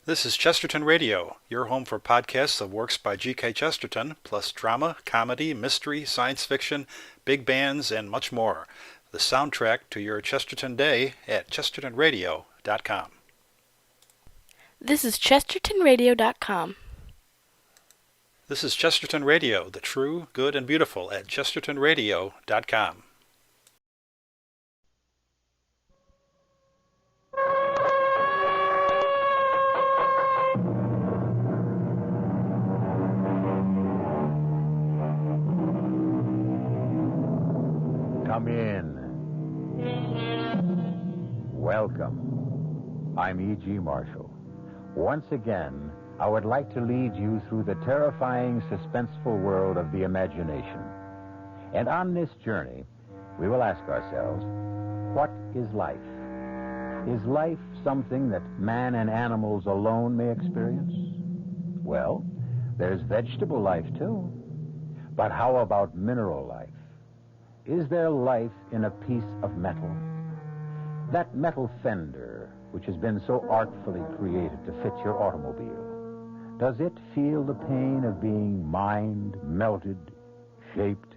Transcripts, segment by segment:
This is Chesterton Radio, your home for podcasts of works by G.K. Chesterton, plus drama, comedy, mystery, science fiction, big bands, and much more. The soundtrack to your Chesterton day at chestertonradio.com. This is chestertonradio.com. This is Chesterton Radio, the true, good, and beautiful at chestertonradio.com. Come in. Welcome. I'm E.G. Marshall. Once again, I would like to lead you through the terrifying, suspenseful world of the imagination. And on this journey, we will ask ourselves, what is life? Is life something that man and animals alone may experience? Well, there's vegetable life, too. But how about mineral life? Is there life in a piece of metal? That metal fender, which has been so artfully created to fit your automobile, does it feel the pain of being mined, melted, shaped?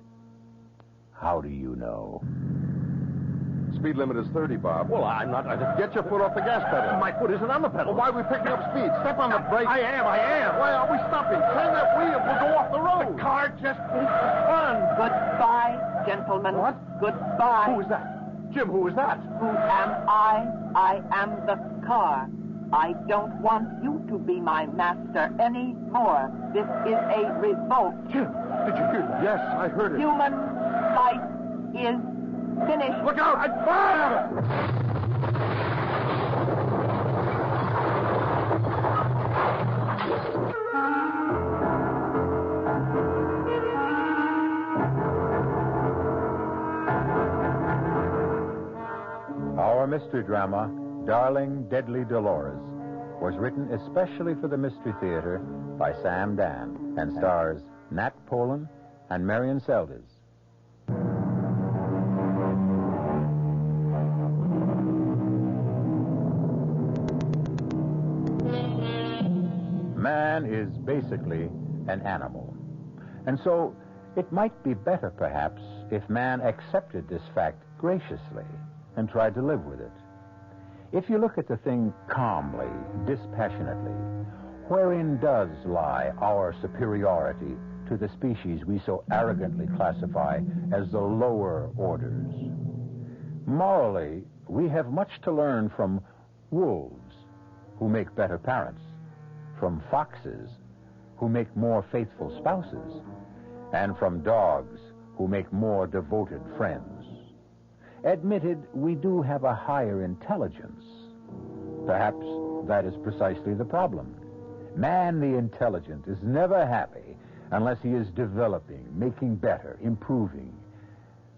How do you know? Speed limit is 30, Bob. Well, I'm not... Get your foot off the gas pedal. My foot isn't on the pedal. Well, why are we picking up speed? Step on the brake. I am. Why are we stopping? Turn that wheel. We'll go off the road. The car just needs to fun. Goodbye, gentlemen. What? Goodbye. Who is that? Jim, who is that? Who am I? I am the car. I don't want you to be my master anymore. This is a revolt. Jim, did you hear that? Yes, I heard it. Human life is finished. Look out! Fire! Our mystery drama, Darling, Deadly Dolores, was written especially for the Mystery Theater by Sam Dan and stars Nat Polen and Marion Seldes. Man is basically an animal. And so it might be better, perhaps, if man accepted this fact graciously and tried to live with it. If you look at the thing calmly, dispassionately, wherein does lie our superiority to the species we so arrogantly classify as the lower orders? Morally, we have much to learn from wolves, who make better parents, from foxes, who make more faithful spouses, and from dogs, who make more devoted friends. Admitted, we do have a higher intelligence. Perhaps that is precisely the problem. Man, the intelligent, is never happy unless he is developing, making better, improving.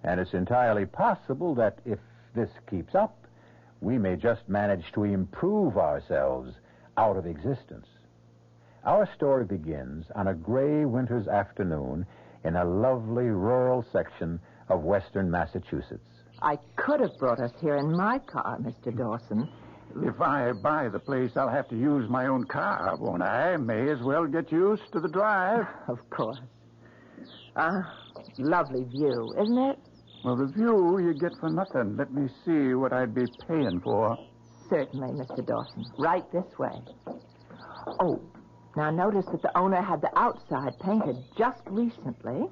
And it's entirely possible that if this keeps up, we may just manage to improve ourselves out of existence. Our story begins on a gray winter's afternoon in a lovely rural section of western Massachusetts. I could have brought us here in my car, Mr. Dawson. If I buy the place, I'll have to use my own car, won't I? May as well get used to the drive. Of course. Lovely view, isn't it? Well, the view you get for nothing. Let me see what I'd be paying for. Certainly, Mr. Dawson. Right this way. Oh, now notice that the owner had the outside painted just recently.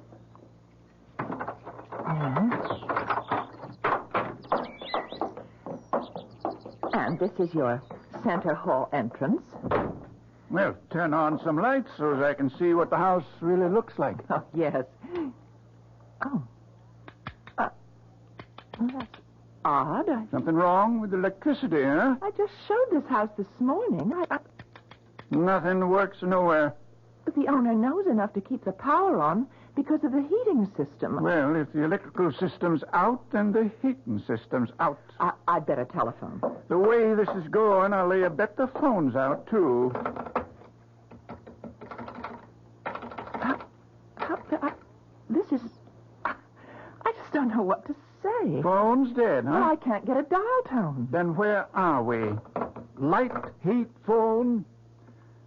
And this is your center hall entrance. Well, turn on some lights so as I can see what the house really looks like. Oh, yes. Oh. Well, that's odd. Something wrong with the electricity, huh? I just showed this house this morning. Nothing works nowhere. But the owner knows enough to keep the power on because of the heating system. Well, if the electrical system's out, then the heating system's out. I'd better telephone. The way this is going, I'll lay a bet the phone's out, too. This is... I just don't know what to say. Phone's dead, huh? Well, I can't get a dial tone. Then where are we? Light, heat, phone,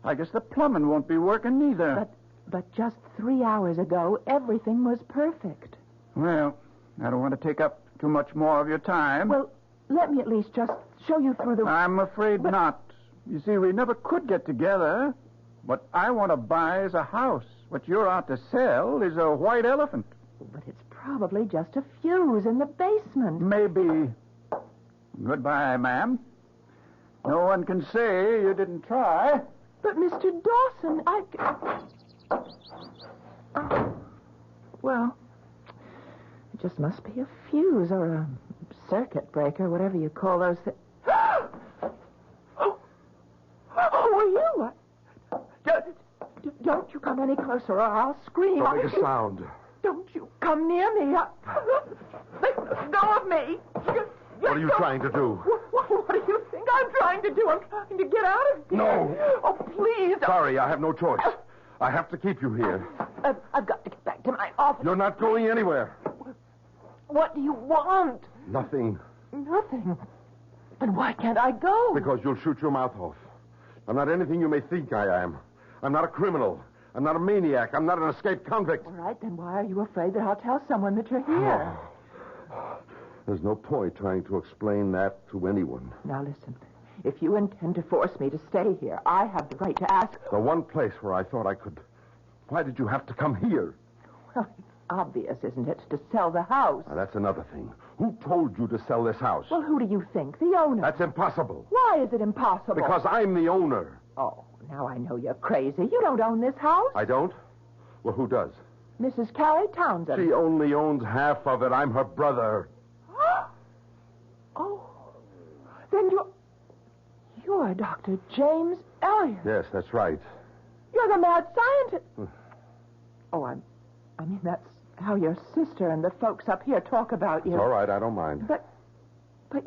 I guess the plumbing won't be working neither. But just 3 hours ago, everything was perfect. Well, I don't want to take up too much more of your time. Well, let me at least just show you through the... I'm afraid not. You see, we never could get together. What I want to buy is a house. What you're out to sell is a white elephant. But it's probably just a fuse in the basement. Maybe. Goodbye, ma'am. No one can say you didn't try. But, Mr. Dawson, well, it just must be a fuse or a circuit breaker, whatever you call those things. Oh, were you? Don't you come any closer or I'll scream. Don't make a sound. Don't you come near me. Let go of me. What are you trying to do? What do you think I'm trying to do? I'm trying to get out of here. No. Oh, please. Sorry, I have no choice. I have to keep you here. I've got to get back to my office. You're not going anywhere. What do you want? Nothing. Nothing. Then why can't I go? Because you'll shoot your mouth off. I'm not anything you may think I am. I'm not a criminal. I'm not a maniac. I'm not an escaped convict. All right, then why are you afraid that I'll tell someone that you're here? There's no point trying to explain that to anyone. Now listen, if you intend to force me to stay here, I have the right to ask... The one place where I thought I could... Why did you have to come here? Well, it's obvious, isn't it, to sell the house? Now, that's another thing. Who told you to sell this house? Well, who do you think? The owner. That's impossible. Why is it impossible? Because I'm the owner. Oh, now I know you're crazy. You don't own this house. I don't? Well, who does? Mrs. Callie Townsend. She only owns half of it. I'm her brother. Oh, then you're Dr. James Elliott. Yes, that's right. You're the mad scientist. Oh, I mean, that's how your sister and the folks up here talk about you. It's all right, I don't mind. But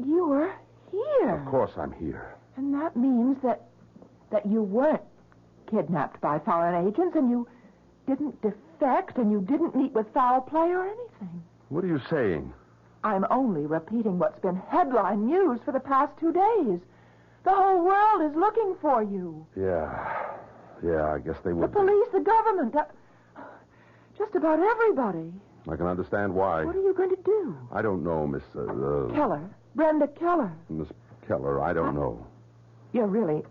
you're here. Of course I'm here. And that means that you weren't kidnapped by foreign agents, and you didn't defect, and you didn't meet with foul play or anything. What are you saying? I'm only repeating what's been headline news for the past 2 days. The whole world is looking for you. Yeah, I guess they The would. police, the government, just about everybody. I can understand why. What are you going to do? I don't know, Miss... Keller. Brenda Keller. Miss Keller, I don't know. You're really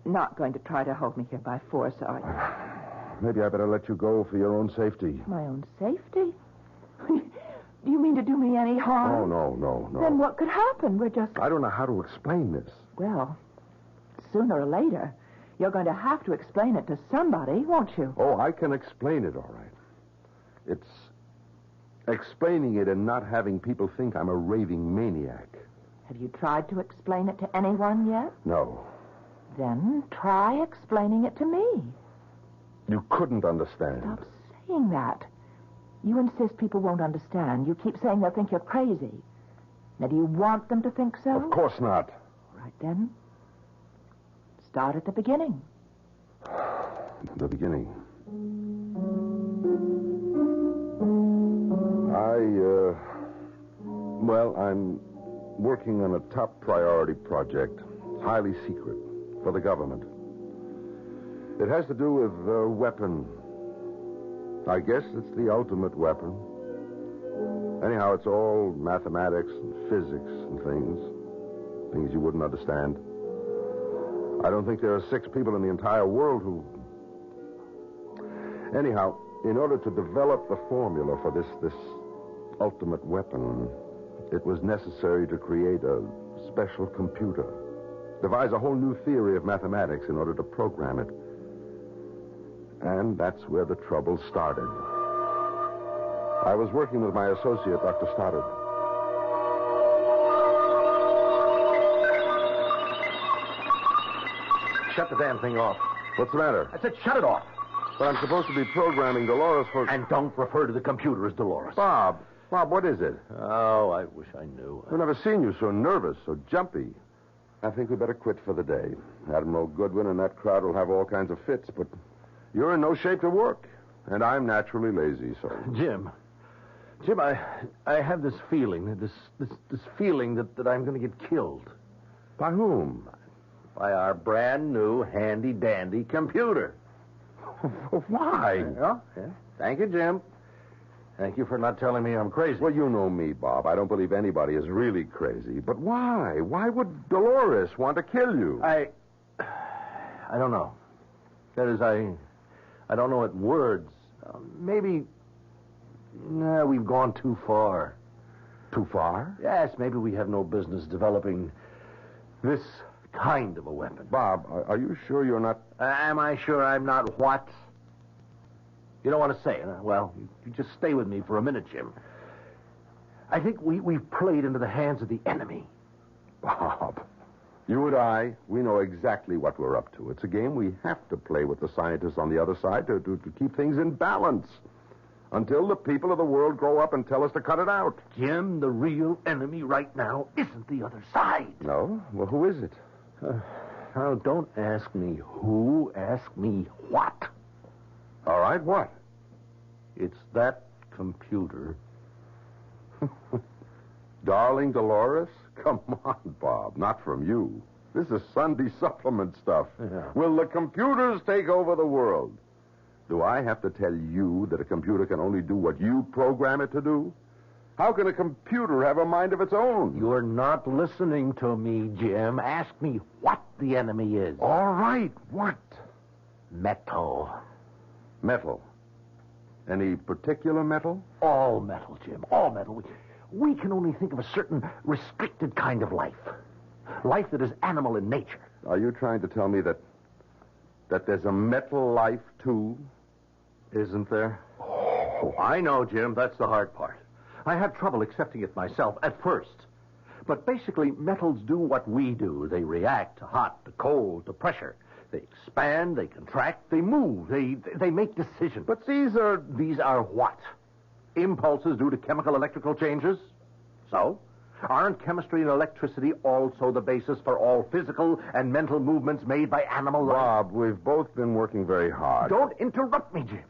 not going to try to hold me here by force, are you? Maybe I better let you go for your own safety. My own safety? Do you mean to do me any harm? Oh, no. Then what could happen? We're just... I don't know how to explain this. Well, sooner or later, you're going to have to explain it to somebody, won't you? Oh, I can explain it, all right. It's explaining it and not having people think I'm a raving maniac. Have you tried to explain it to anyone yet? No. Then try explaining it to me. You couldn't understand. Stop saying that. You insist people won't understand. You keep saying they'll think you're crazy. Now, do you want them to think so? Of course not. All right, then. Start at the beginning. The beginning. I'm working on a top priority project, highly secret, for the government. It has to do with a weapon. I guess it's the ultimate weapon. Anyhow, it's all mathematics and physics and things you wouldn't understand. I don't think there are 6 people in the entire world who... Anyhow, in order to develop the formula for this ultimate weapon, it was necessary to create a special computer, devise a whole new theory of mathematics in order to program it. And that's where the trouble started. I was working with my associate, Dr. Stoddard. Shut the damn thing off. What's the matter? I said shut it off. But I'm supposed to be programming Dolores for... And don't refer to the computer as Dolores. Bob, what is it? Oh, I wish I knew. I've never seen you so nervous, so jumpy. I think we better quit for the day. Admiral Goodwin and that crowd will have all kinds of fits, but you're in no shape to work. And I'm naturally lazy, so... Jim, I have this feeling, this feeling that I'm going to get killed. By whom? by our brand new handy-dandy computer. Why? Well, yeah. Thank you, Jim. Thank you for not telling me I'm crazy. Well, you know me, Bob. I don't believe anybody is really crazy. But why? Why would Dolores want to kill you? I don't know. That is, I don't know it in words. Maybe we've gone too far. Too far? Yes, maybe we have no business developing this kind of a weapon. Bob, are you sure you're not... Am I sure I'm not what? You don't want to say it, huh? Well, you just stay with me for a minute, Jim. I think we've played into the hands of the enemy. Bob, you and I, we know exactly what we're up to. It's a game we have to play with the scientists on the other side to keep things in balance. Until the people of the world grow up and tell us to cut it out. Jim, the real enemy right now isn't the other side. No? Well, who is it? Now, don't ask me who, ask me what. All right, what? It's that computer. Darling Dolores? Come on, Bob, not from you. This is Sunday supplement stuff. Yeah. Will the computers take over the world? Do I have to tell you that a computer can only do what you program it to do? How can a computer have a mind of its own? You're not listening to me, Jim. Ask me what the enemy is. All right, what? Metal. Metal. Any particular metal? All metal, Jim. All metal. We can only think of a certain restricted kind of life. Life that is animal in nature. Are you trying to tell me that there's a metal life, too? Isn't there? Oh, I know, Jim. That's the hard part. I had trouble accepting it myself at first. But basically, metals do what we do. They react to hot, to cold, to pressure. They expand, they contract, they move, they make decisions. But these are what? Impulses due to chemical electrical changes? So? Aren't chemistry and electricity also the basis for all physical and mental movements made by animal life? Bob, we've both been working very hard. Don't interrupt me, Jim.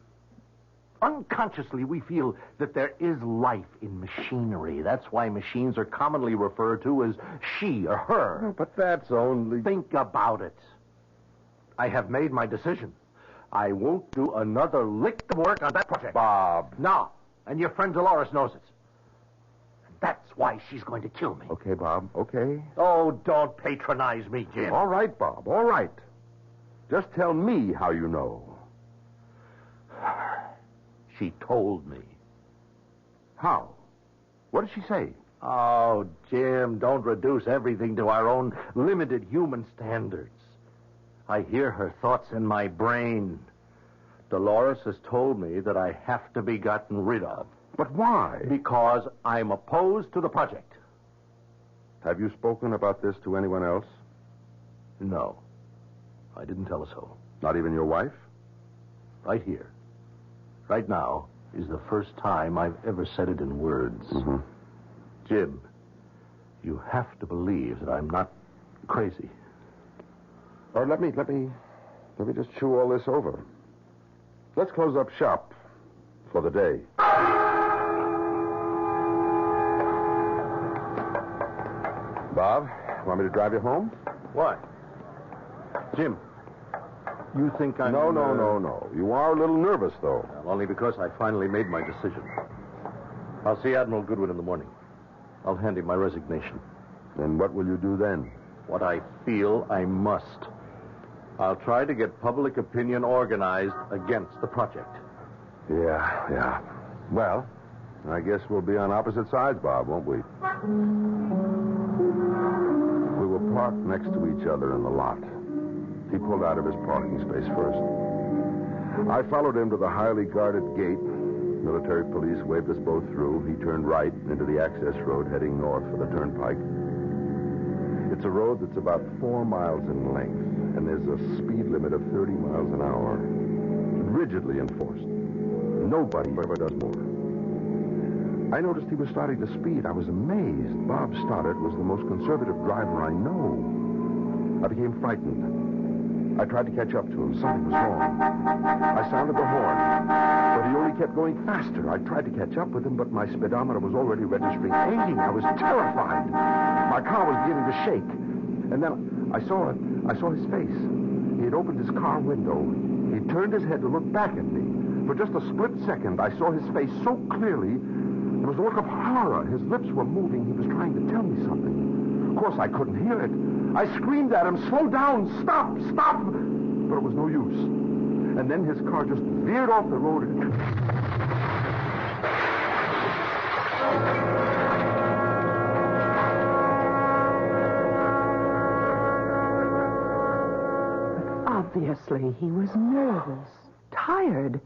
Unconsciously, we feel that there is life in machinery. That's why machines are commonly referred to as she or her. Oh, but that's only... Think about it. I have made my decision. I won't do another lick of work on that project. Bob. No. And your friend Dolores knows it. And that's why she's going to kill me. Okay, Bob. Okay. Oh, don't patronize me, Jim. All right, Bob. All right. Just tell me how you know. She told me. How? What did she say? Oh, Jim, don't reduce everything to our own limited human standards. I hear her thoughts in my brain. Dolores has told me that I have to be gotten rid of. But why? Because I'm opposed to the project. Have you spoken about this to anyone else? No. I didn't tell her so. Not even your wife? Right here. Right now is the first time I've ever said it in words. Mm-hmm. Jim, you have to believe that I'm not crazy. Or let me just chew all this over. Let's close up shop for the day. Bob, want me to drive you home? Why? Jim, you think I'm... No. You are a little nervous, though. Well, only because I finally made my decision. I'll see Admiral Goodwin in the morning. I'll hand him my resignation. And what will you do then? What I feel I must. I'll try to get public opinion organized against the project. Yeah. Well, I guess we'll be on opposite sides, Bob, won't we? We were parked next to each other in the lot. He pulled out of his parking space first. I followed him to the highly guarded gate. Military police waved us both through. He turned right into the access road heading north for the turnpike. It's a road that's about 4 miles in length, and there's a speed limit of 30 miles an hour. Rigidly enforced. Nobody ever does more. I noticed he was starting to speed. I was amazed. Bob Stoddard was the most conservative driver I know. I became frightened. I tried to catch up to him. Something was wrong. I sounded the horn, but he only kept going faster. I tried to catch up with him, but my speedometer was already registering 80. I was terrified. My car was beginning to shake. And then I saw I saw his face. He had opened his car window. He turned his head to look back at me. For just a split second, I saw his face so clearly. There was a look of horror. His lips were moving. He was trying to tell me something. Of course, I couldn't hear it. I screamed at him, "Slow down! Stop! Stop!" But it was no use. And then his car just veered off the road and... Obviously, he was nervous, tired.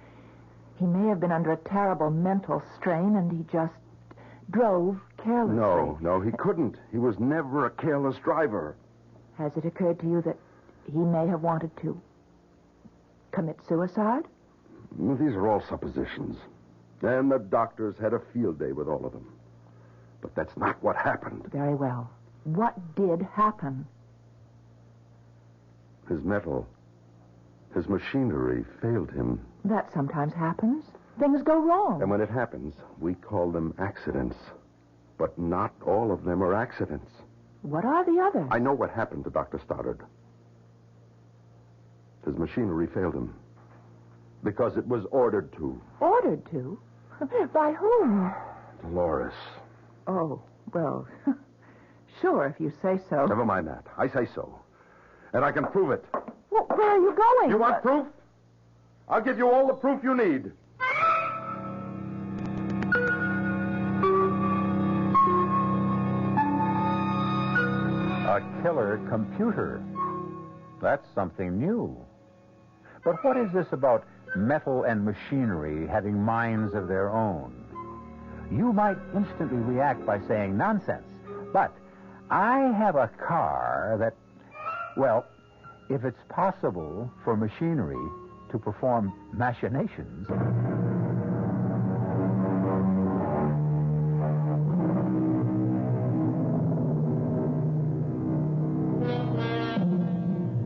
He may have been under a terrible mental strain, and he just drove carelessly. No, he couldn't. He was never a careless driver. Has it occurred to you that he may have wanted to commit suicide? These are all suppositions. And the doctors had a field day with all of them. But that's not what happened. Very well. What did happen? His metal, his machinery failed him. That sometimes happens. Things go wrong. And when it happens, we call them accidents. But not all of them are accidents. What are the others? I know what happened to Dr. Stoddard. His machinery failed him. Because it was ordered to. Ordered to? By whom? Dolores. Oh, well, sure, if you say so. Never mind that. I say so. And I can prove it. Well, where are you going? You want proof? I'll give you all the proof you need. A killer computer. That's something new. But what is this about metal and machinery having minds of their own? You might instantly react by saying nonsense. But I have a car that, well, if it's possible for machinery to perform machinations...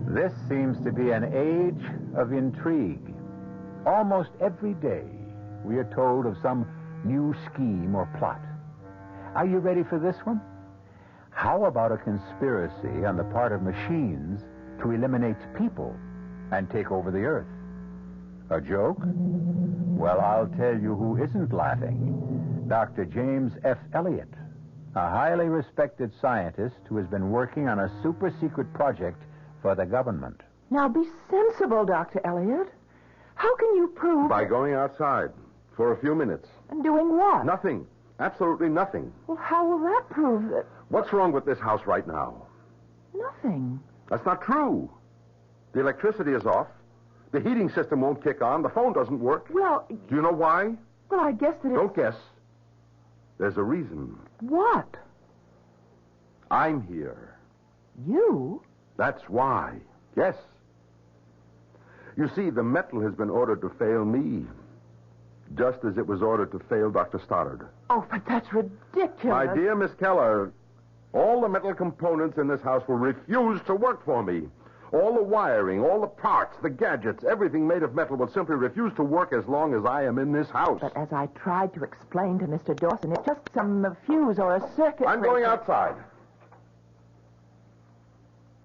This seems to be an age of intrigue. Almost every day, we are told of some new scheme or plot. Are you ready for this one? How about a conspiracy on the part of machines to eliminate people and take over the earth? A joke? Well, I'll tell you who isn't laughing. Dr. James F. Elliott, a highly respected scientist who has been working on a super-secret project for the government. Now, be sensible, Dr. Elliott. How can you prove... By going outside for a few minutes. And doing what? Nothing. Absolutely nothing. Well, how will that prove that... What's wrong with this house right now? Nothing. That's not true. The electricity is off. The heating system won't kick on. The phone doesn't work. Well... Do you know why? Well, I guess that it's... Don't guess. There's a reason. What? I'm here. You? That's why. Yes. You see, the metal has been ordered to fail me, just as it was ordered to fail Dr. Stoddard. Oh, but that's ridiculous. My dear Miss Keller, all the metal components in this house will refuse to work for me. All the wiring, all the parts, the gadgets, everything made of metal will simply refuse to work as long as I am in this house. But as I tried to explain to Mr. Dawson, it's just some fuse or a circuit... I'm going outside.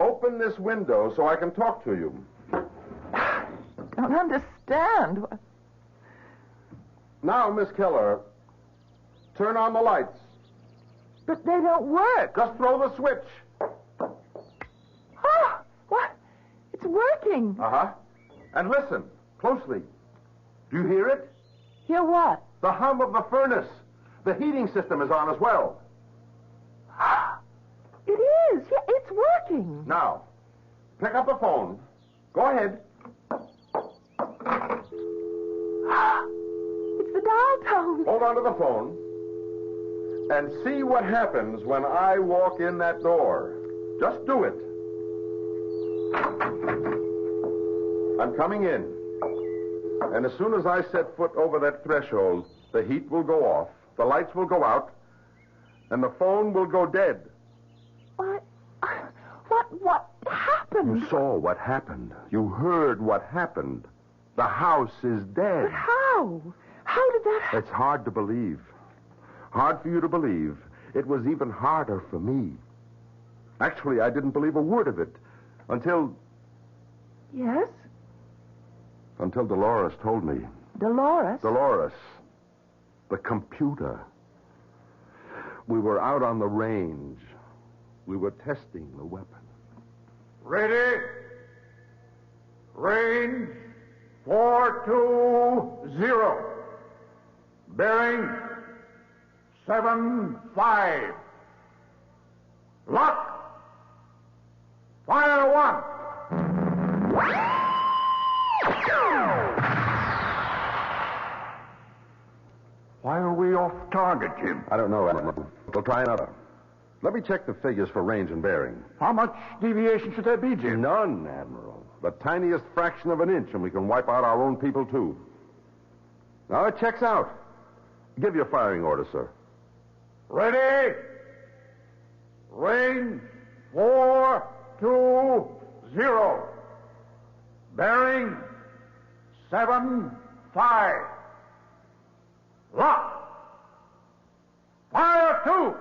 Open this window so I can talk to you. Don't understand. Now, Miss Keller, turn on the lights. But they don't work. Just throw the switch. Oh, what? It's working. Uh-huh. And listen, closely. Do you hear it? Hear what? The hum of the furnace. The heating system is on as well. It is. Yeah, it's working. Now, pick up the phone. Go ahead. It's the dial tone. Hold on to the phone and see what happens when I walk in that door. Just do it. I'm coming in. And as soon as I set foot over that threshold, the heat will go off, the lights will go out, and the phone will go dead. What happened? You saw what happened. You heard what happened. The house is dead. But how? How did that happen? It's hard to believe. Hard for you to believe. It was even harder for me. Actually, I didn't believe a word of it Until Yes? Dolores told me. Dolores? Dolores. The computer. We were out on the range. We were testing the weapon. Ready? Range 420. Bearing 75. Lock. Fire one. Why are we off target, Jim? I don't know, Admiral. We'll try another. Let me check the figures for range and bearing. How much deviation should there be, Jim? None, Admiral. The tiniest fraction of an inch, and we can wipe out our own people, too. Now, it checks out. Give your firing order, sir. Ready? Range 420. Bearing 75. Lock. Fire two.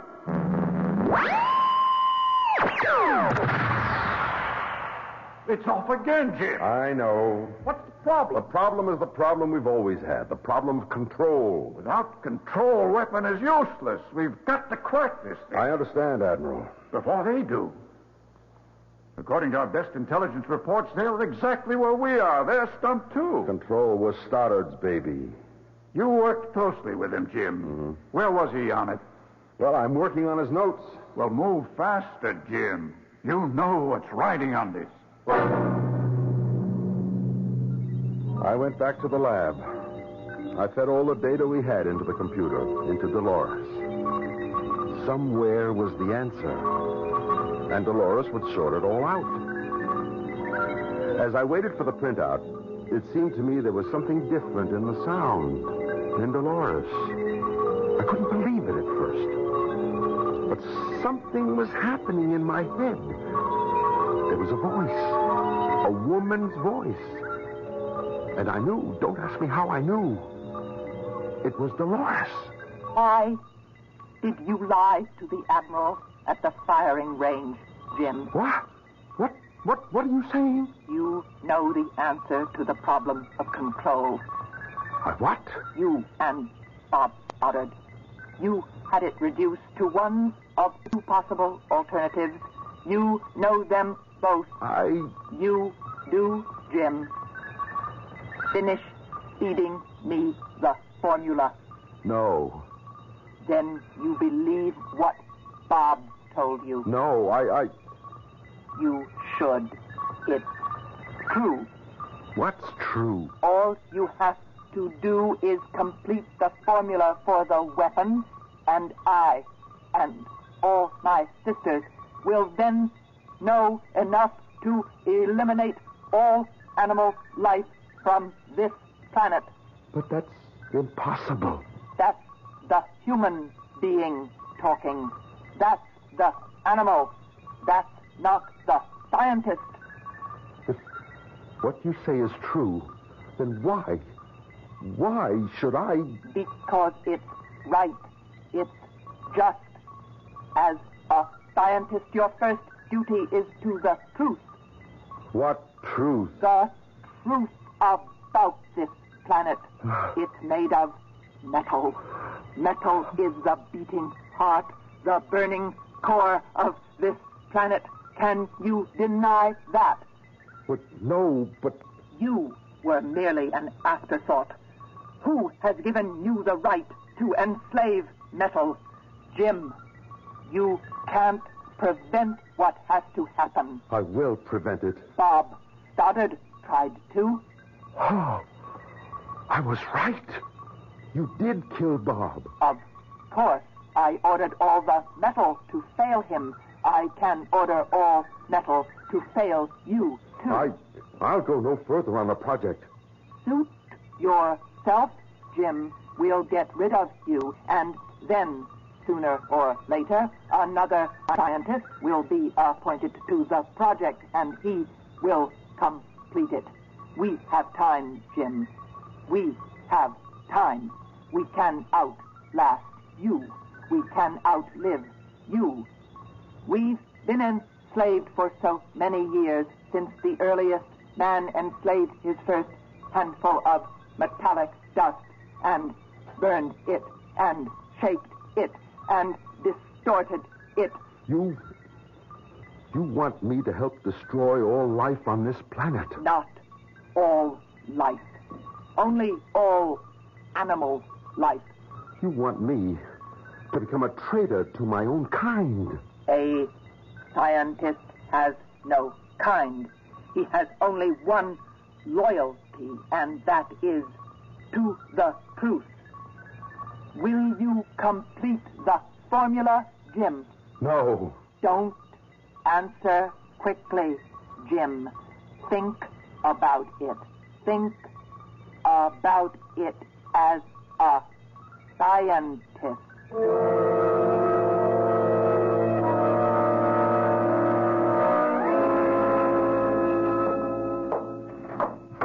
It's off again, Jim. I know. What's the problem? The problem is the problem we've always had. The problem of control. Without control, weapon is useless. We've got to crack this thing. I understand, Admiral. Before they do. According to our best intelligence reports, they're exactly where we are. They're stumped, too. Control was Stoddard's baby. You worked closely with him, Jim. Mm-hmm. Where was he on it? Well, I'm working on his notes. Well, move faster, Jim. You know what's riding on this. I went back to the lab. I fed all the data we had into the computer, into Dolores. Somewhere was the answer. And Dolores would sort it all out. As I waited for the printout, it seemed to me there was something different in the sound, in Dolores. I couldn't believe it at first. But something was happening in my head. There was a voice, a woman's voice. And I knew, don't ask me how I knew. It was Dolores. Why did you lie to the Admiral at the firing range, Jim? What? What are you saying? You know the answer to the problem of control. What? You and Bob Stoddard. You had it reduced to one of two possible alternatives. You know them both. You do, Jim. Finish feeding me the formula. No. Then you believe what Bob told you. No, You should. It's true. What's true? All you have to do is complete the formula for the weapon, and I and all my sisters will then know enough to eliminate all animal life from this planet. But that's impossible. That's the human being talking. That's the animal. That's not the scientist. If what you say is true, then why? Why should I? Because it's right. It's just. As a scientist, your first duty is to the truth. What truth? The truth about this planet. It's made of metal. Metal is the beating heart, the burning core of this planet. Can you deny that? No, but... You were merely an afterthought. Who has given you the right to enslave metal? Jim, you can't prevent what has to happen. I will prevent it. Bob Stoddard tried to. Oh, I was right. You did kill Bob. Of course, I ordered all the metal to fail him. I can order all metal to fail you, too. I'll go no further on the project. Suit yourself, Jim. We'll get rid of you, and then, sooner or later, another scientist will be appointed to the project, and he will complete it. We have time, Jim. We have time. We can outlast you. We can outlive you. We've been in slaved for so many years, since the earliest man enslaved his first handful of metallic dust and burned it and shaped it and distorted it. You want me to help destroy all life on this planet? Not all life. Only all animal life. You want me to become a traitor to my own kind? A scientist has no kind. He has only one loyalty, and that is to the truth. Will you complete the formula, Jim? No. Don't answer quickly, Jim. Think about it. Think about it as a scientist.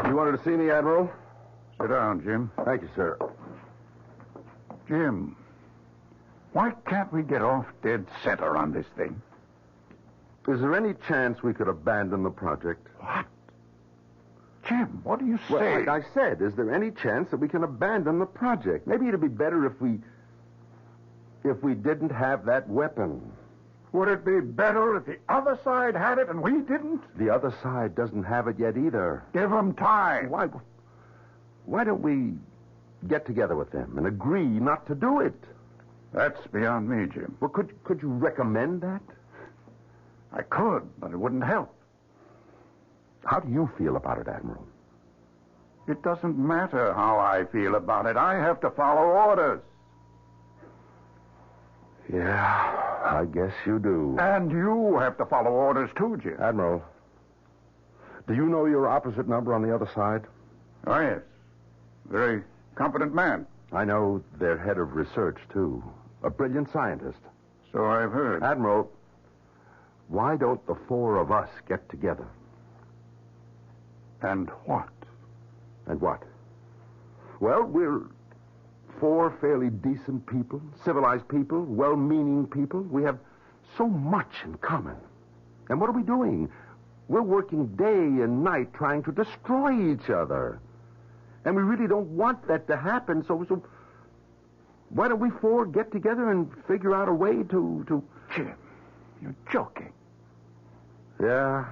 You wanted to see me, Admiral? Sit down, Jim. Thank you, sir. Jim, why can't we get off dead center on this thing? Is there any chance we could abandon the project? What? Jim, what do you say? Well, like I said, is there any chance that we can abandon the project? Maybe it'd be better if we didn't have that weapon. Would it be better if the other side had it and we didn't? The other side doesn't have it yet either. Give them time. Why don't we get together with them and agree not to do it? That's beyond me, Jim. Well, could you recommend that? I could, but it wouldn't help. How do you feel about it, Admiral? It doesn't matter how I feel about it. I have to follow orders. Yeah, I guess you do. And you have to follow orders too, Jim. Admiral, do you know your opposite number on the other side? Oh, yes. Very competent man. I know their head of research, too. A brilliant scientist. So I've heard. Admiral, why don't the four of us get together? And what? And what? Well, we're four fairly decent people, civilized people, well-meaning people. We have so much in common. And what are we doing? We're working day and night trying to destroy each other. And we really don't want that to happen, so why don't we four get together and figure out a way to... Jim, you're joking. Yeah,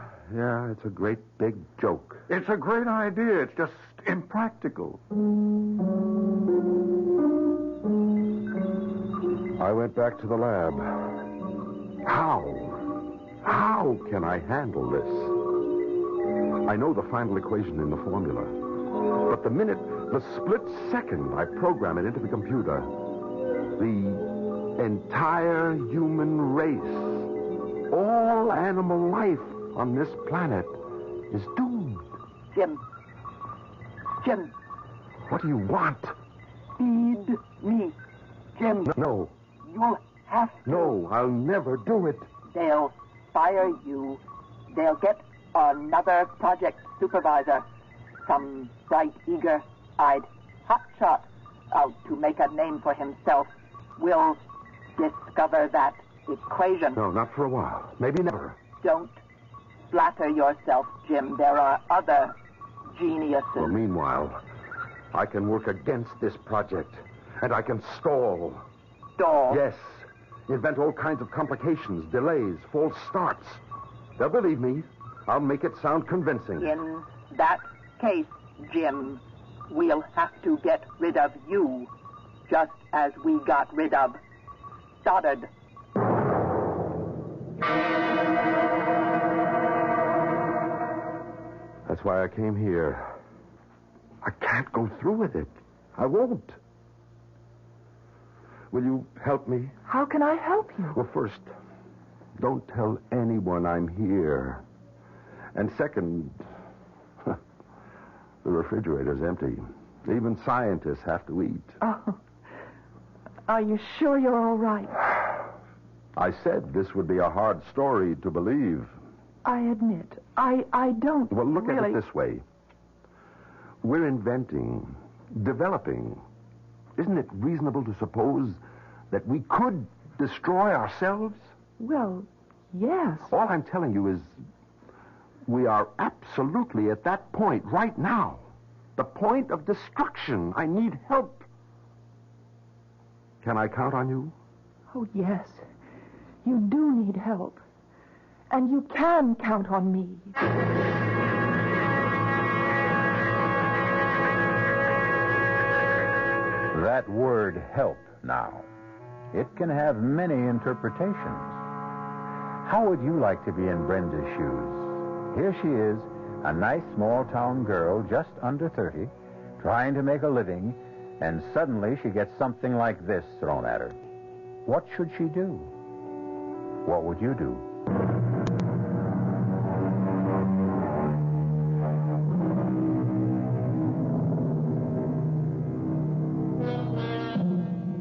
it's a great big joke. It's a great idea. It's just impractical. I went back to the lab. How can I handle this? I know the final equation in the formula. But the split second I program it into the computer, the entire human race, all animal life on this planet is doomed. Jim. What do you want? Feed me, Jim. No. You'll have to. No, I'll never do it. They'll fire you. They'll get another project supervisor. Some bright, eager-eyed hotshot out to make a name for himself will discover that equation. No, not for a while. Maybe never. Don't flatter yourself, Jim. There are other geniuses. Well, meanwhile, I can work against this project, and I can stall. Stall? Yes. Invent all kinds of complications, delays, false starts. They'll believe me. I'll make it sound convincing. In that case, Jim, we'll have to get rid of you, just as we got rid of Stoddard. That's why I came here. I can't go through with it. I won't. Will you help me? How can I help you? Well, first, don't tell anyone I'm here. And second, the refrigerator's empty. Even scientists have to eat. Oh. Are you sure you're all right? I said this would be a hard story to believe. I admit, I don't Well, look really... at it this way. We're inventing, developing. Isn't it reasonable to suppose that we could destroy ourselves? Well, yes. All I'm telling you is we are absolutely at that point right now. The point of destruction. I need help. Can I count on you? Oh, yes. You do need help. And you can count on me. That word help now. It can have many interpretations. How would you like to be in Brenda's shoes? Here she is, a nice small-town girl just under 30, trying to make a living, and suddenly she gets something like this thrown at her. What should she do? What would you do?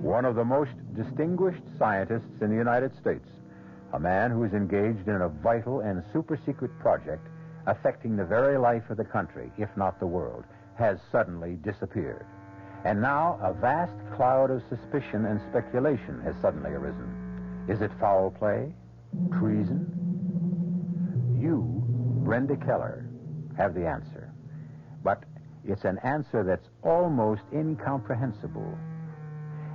One of the most distinguished scientists in the United States, a man who is engaged in a vital and super-secret project affecting the very life of the country, if not the world, has suddenly disappeared. And now a vast cloud of suspicion and speculation has suddenly arisen. Is it foul play? Treason? You, Brenda Keller, have the answer. But it's an answer that's almost incomprehensible.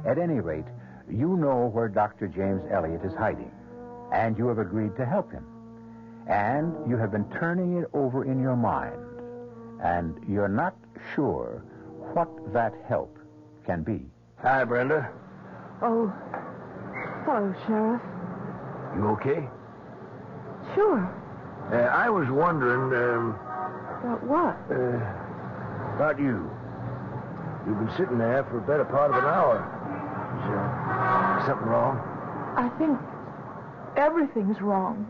At any rate, you know where Dr. James Elliot is hiding, and you have agreed to help him. And you have been turning it over in your mind, and you're not sure what that help can be. Hi, Brenda. Oh, hello, Sheriff. You okay? Sure. I was wondering, About what? about you. You've been sitting there for a better part of an hour. Is something wrong? I think everything's wrong.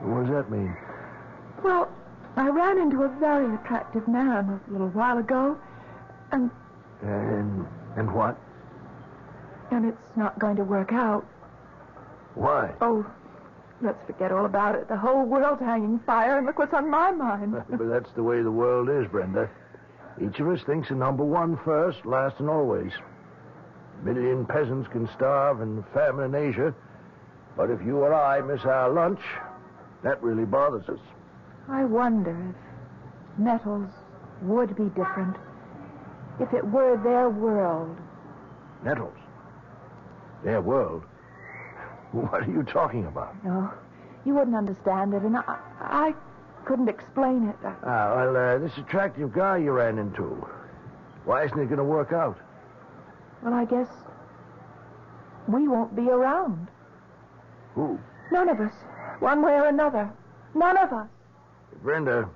What does that mean? Well, I ran into a very attractive man a little while ago, and And what? it's not going to work out. Why? Oh, let's forget all about it. The whole world's hanging fire, and look what's on my mind. But that's the way the world is, Brenda. Each of us thinks of number one first, last, and always. A million peasants can starve and famine in Asia, but if you or I miss our lunch, that really bothers us. I wonder if metals would be different if it were their world. Nettles. Their world. What are you talking about? No, you wouldn't understand it, and I couldn't explain it. This attractive guy you ran into, why isn't it going to work out? Well, I guess we won't be around. Who? None of us. One way or another. None of us. Brenda,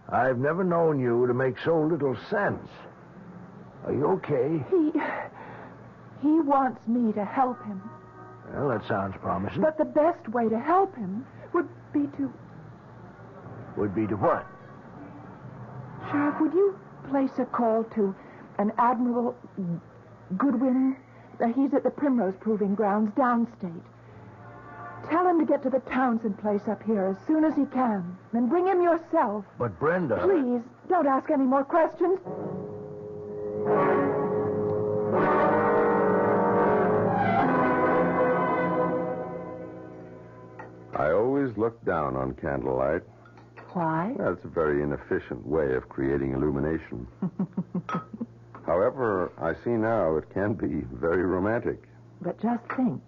I've never known you to make so little sense. Are you okay? He wants me to help him. Well, that sounds promising. But the best way to help him would be to... Would be to what? Sheriff, would you place a call to an Admiral Goodwin? He's at the Primrose Proving Grounds downstate. Tell him to get to the Townsend place up here as soon as he can. And bring him yourself. But Brenda... Please, don't ask any more questions. I always look down on candlelight. Why? Well, it's a very inefficient way of creating illumination. However, I see now it can be very romantic. But just think.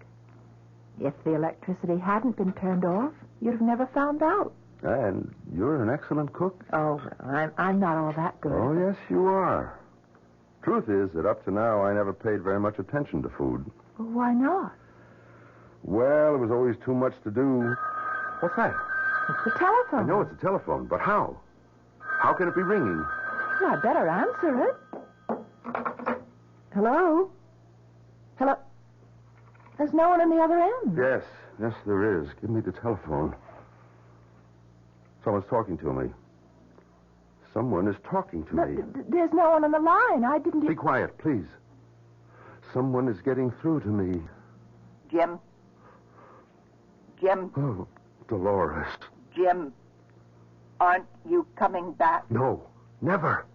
If the electricity hadn't been turned off, you'd have never found out. And you're an excellent cook. Oh, well, I'm not all that good. Oh, yes, you are. Truth is that up to now, I never paid very much attention to food. Well, why not? Well, there was always too much to do. What's that? It's the telephone. I know it's a telephone, but how? How can it be ringing? Well, I better answer it. Hello? Hello? There's no one on the other end. Yes, there is. Give me the telephone. Someone's talking to me. Someone is talking to me. There's no one on the line. I didn't... Be quiet, please. Someone is getting through to me. Jim? Oh, Dolores. Jim, aren't you coming back? No, never.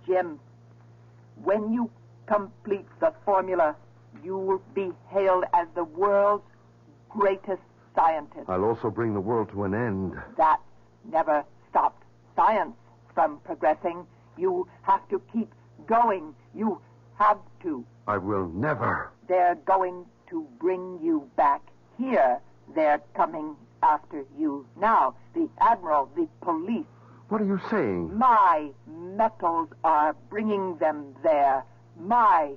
Jim, when you complete the formula, you will be hailed as the world's greatest scientist. I'll also bring the world to an end. That never stopped science from progressing. You have to keep going. You have to. I will never. They're going to bring you back here. They're coming after you now. The Admiral, the police. What are you saying? My metals are bringing them there. My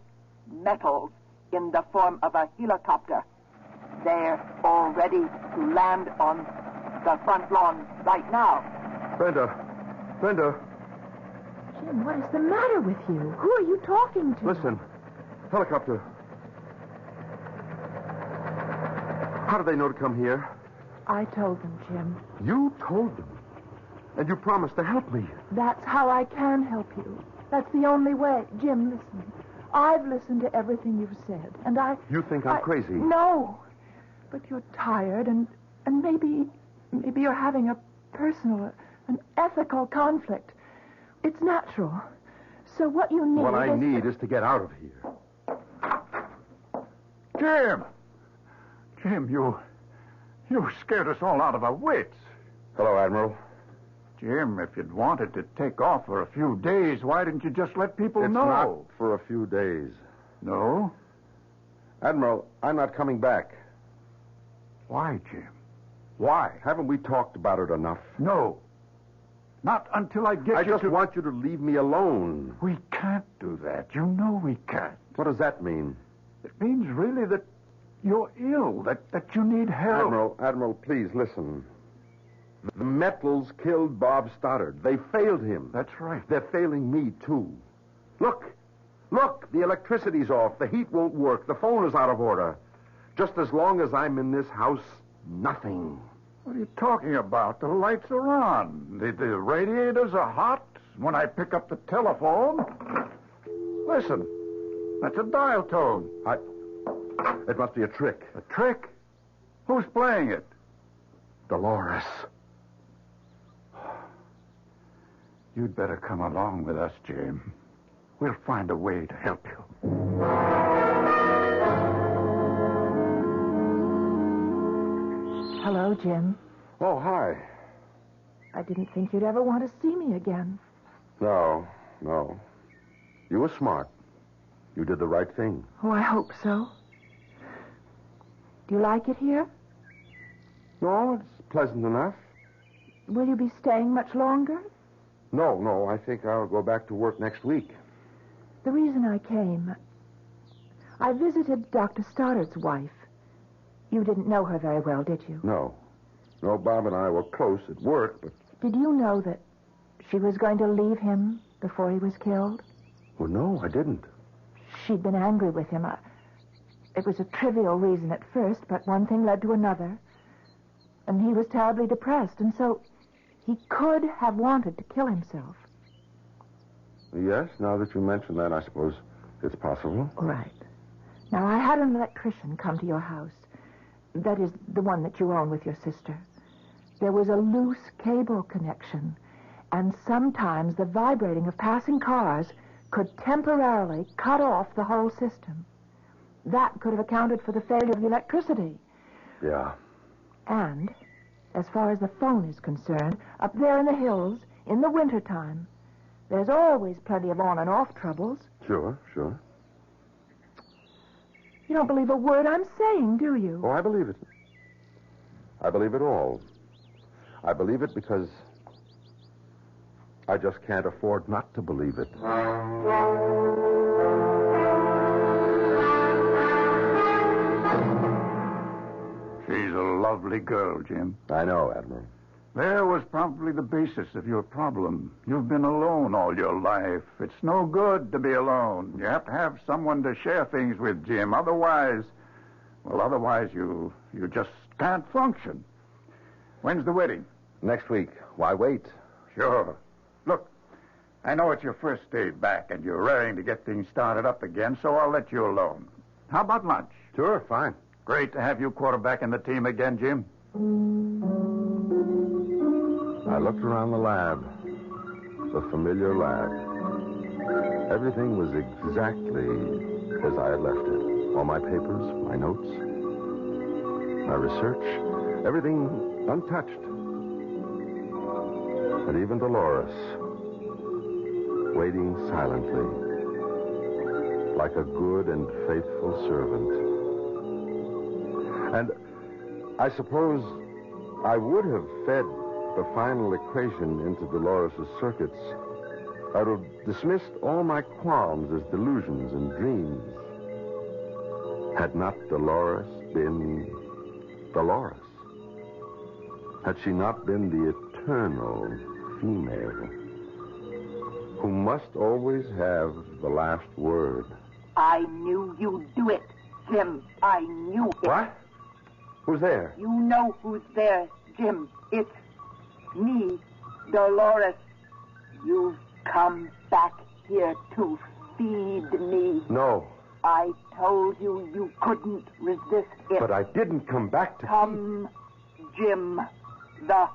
metals in the form of a helicopter. They're all ready to land on the front lawn right now. Brenda. Jim, what is the matter with you? Who are you talking to? Listen. Helicopter. How did they know to come here? I told them, Jim. You told them. And you promised to help me. That's how I can help you. That's the only way. Jim, listen. I've listened to everything you've said, and You think I'm crazy? No. But you're tired, and maybe you're having a personal, an ethical conflict. It's natural. So what you need What I need is to get out of here. Jim, you scared us all out of our wits. Hello, Admiral. Jim, if you'd wanted to take off for a few days, why didn't you just let people It's know? not for a few days. No? Admiral, I'm not coming back. Why, Jim? Why? Haven't we talked about it enough? No. Not until I get I you just to... want you to leave me alone. We can't do that. You know we can't. What does that mean? It means really that you're ill, that you need help. Admiral, please listen. The metals killed Bob Stoddard. They failed him. That's right. They're failing me, too. Look, the electricity's off. The heat won't work. The phone is out of order. Just as long as I'm in this house, nothing. What are you talking about? The lights are on. The radiators are hot. When I pick up the telephone... Listen, that's a dial tone. It must be a trick. A trick? Who's playing it? Dolores. You'd better come along with us, Jim. We'll find a way to help you. Hello, Jim. Oh, hi. I didn't think you'd ever want to see me again. No. You were smart. You did the right thing. Oh, I hope so. Do you like it here? No, it's pleasant enough. Will you be staying much longer? No, I think I'll go back to work next week. The reason I came, I visited Dr. Stoddard's wife. You didn't know her very well, did you? No, Bob and I were close at work, but... Did you know that she was going to leave him before he was killed? Well, no, I didn't. She'd been angry with him. It was a trivial reason at first, but one thing led to another. And he was terribly depressed, and so he could have wanted to kill himself. Yes, now that you mention that, I suppose it's possible. Right. Now, I had an electrician come to your house. That is, the one that you own with your sister. There was a loose cable connection, and sometimes the vibrating of passing cars could temporarily cut off the whole system. That could have accounted for the failure of the electricity. Yeah. And, as far as the phone is concerned, up there in the hills, in the wintertime, there's always plenty of on and off troubles. Sure. You don't believe a word I'm saying, do you? Oh, I believe it. I believe it all. I believe it because I just can't afford not to believe it. She's a lovely girl, Jim. I know, Admiral. There was probably the basis of your problem. You've been alone all your life. It's no good to be alone. You have to have someone to share things with, Jim. Otherwise you just can't function. When's the wedding? Next week. Why wait? Sure. Look, I know it's your first day back and you're raring to get things started up again, so I'll let you alone. How about lunch? Sure, fine. Great to have you quarterbacking the team again, Jim. I looked around the lab. The familiar lab. Everything was exactly as I had left it. All my papers, my notes, my research. Everything untouched. And even Dolores, waiting silently, like a good and faithful servant. And I suppose I would have fed the final equation into Dolores' circuits. I would have dismissed all my qualms as delusions and dreams. Had not Dolores been Dolores? Had she not been the eternal female who must always have the last word? I knew you'd do it, Jim. I knew it. What? Who's there? You know who's there, Jim. It's me, Dolores. You've come back here to feed me. No. I told you you couldn't resist it. But I didn't come back to... Come, Jim. The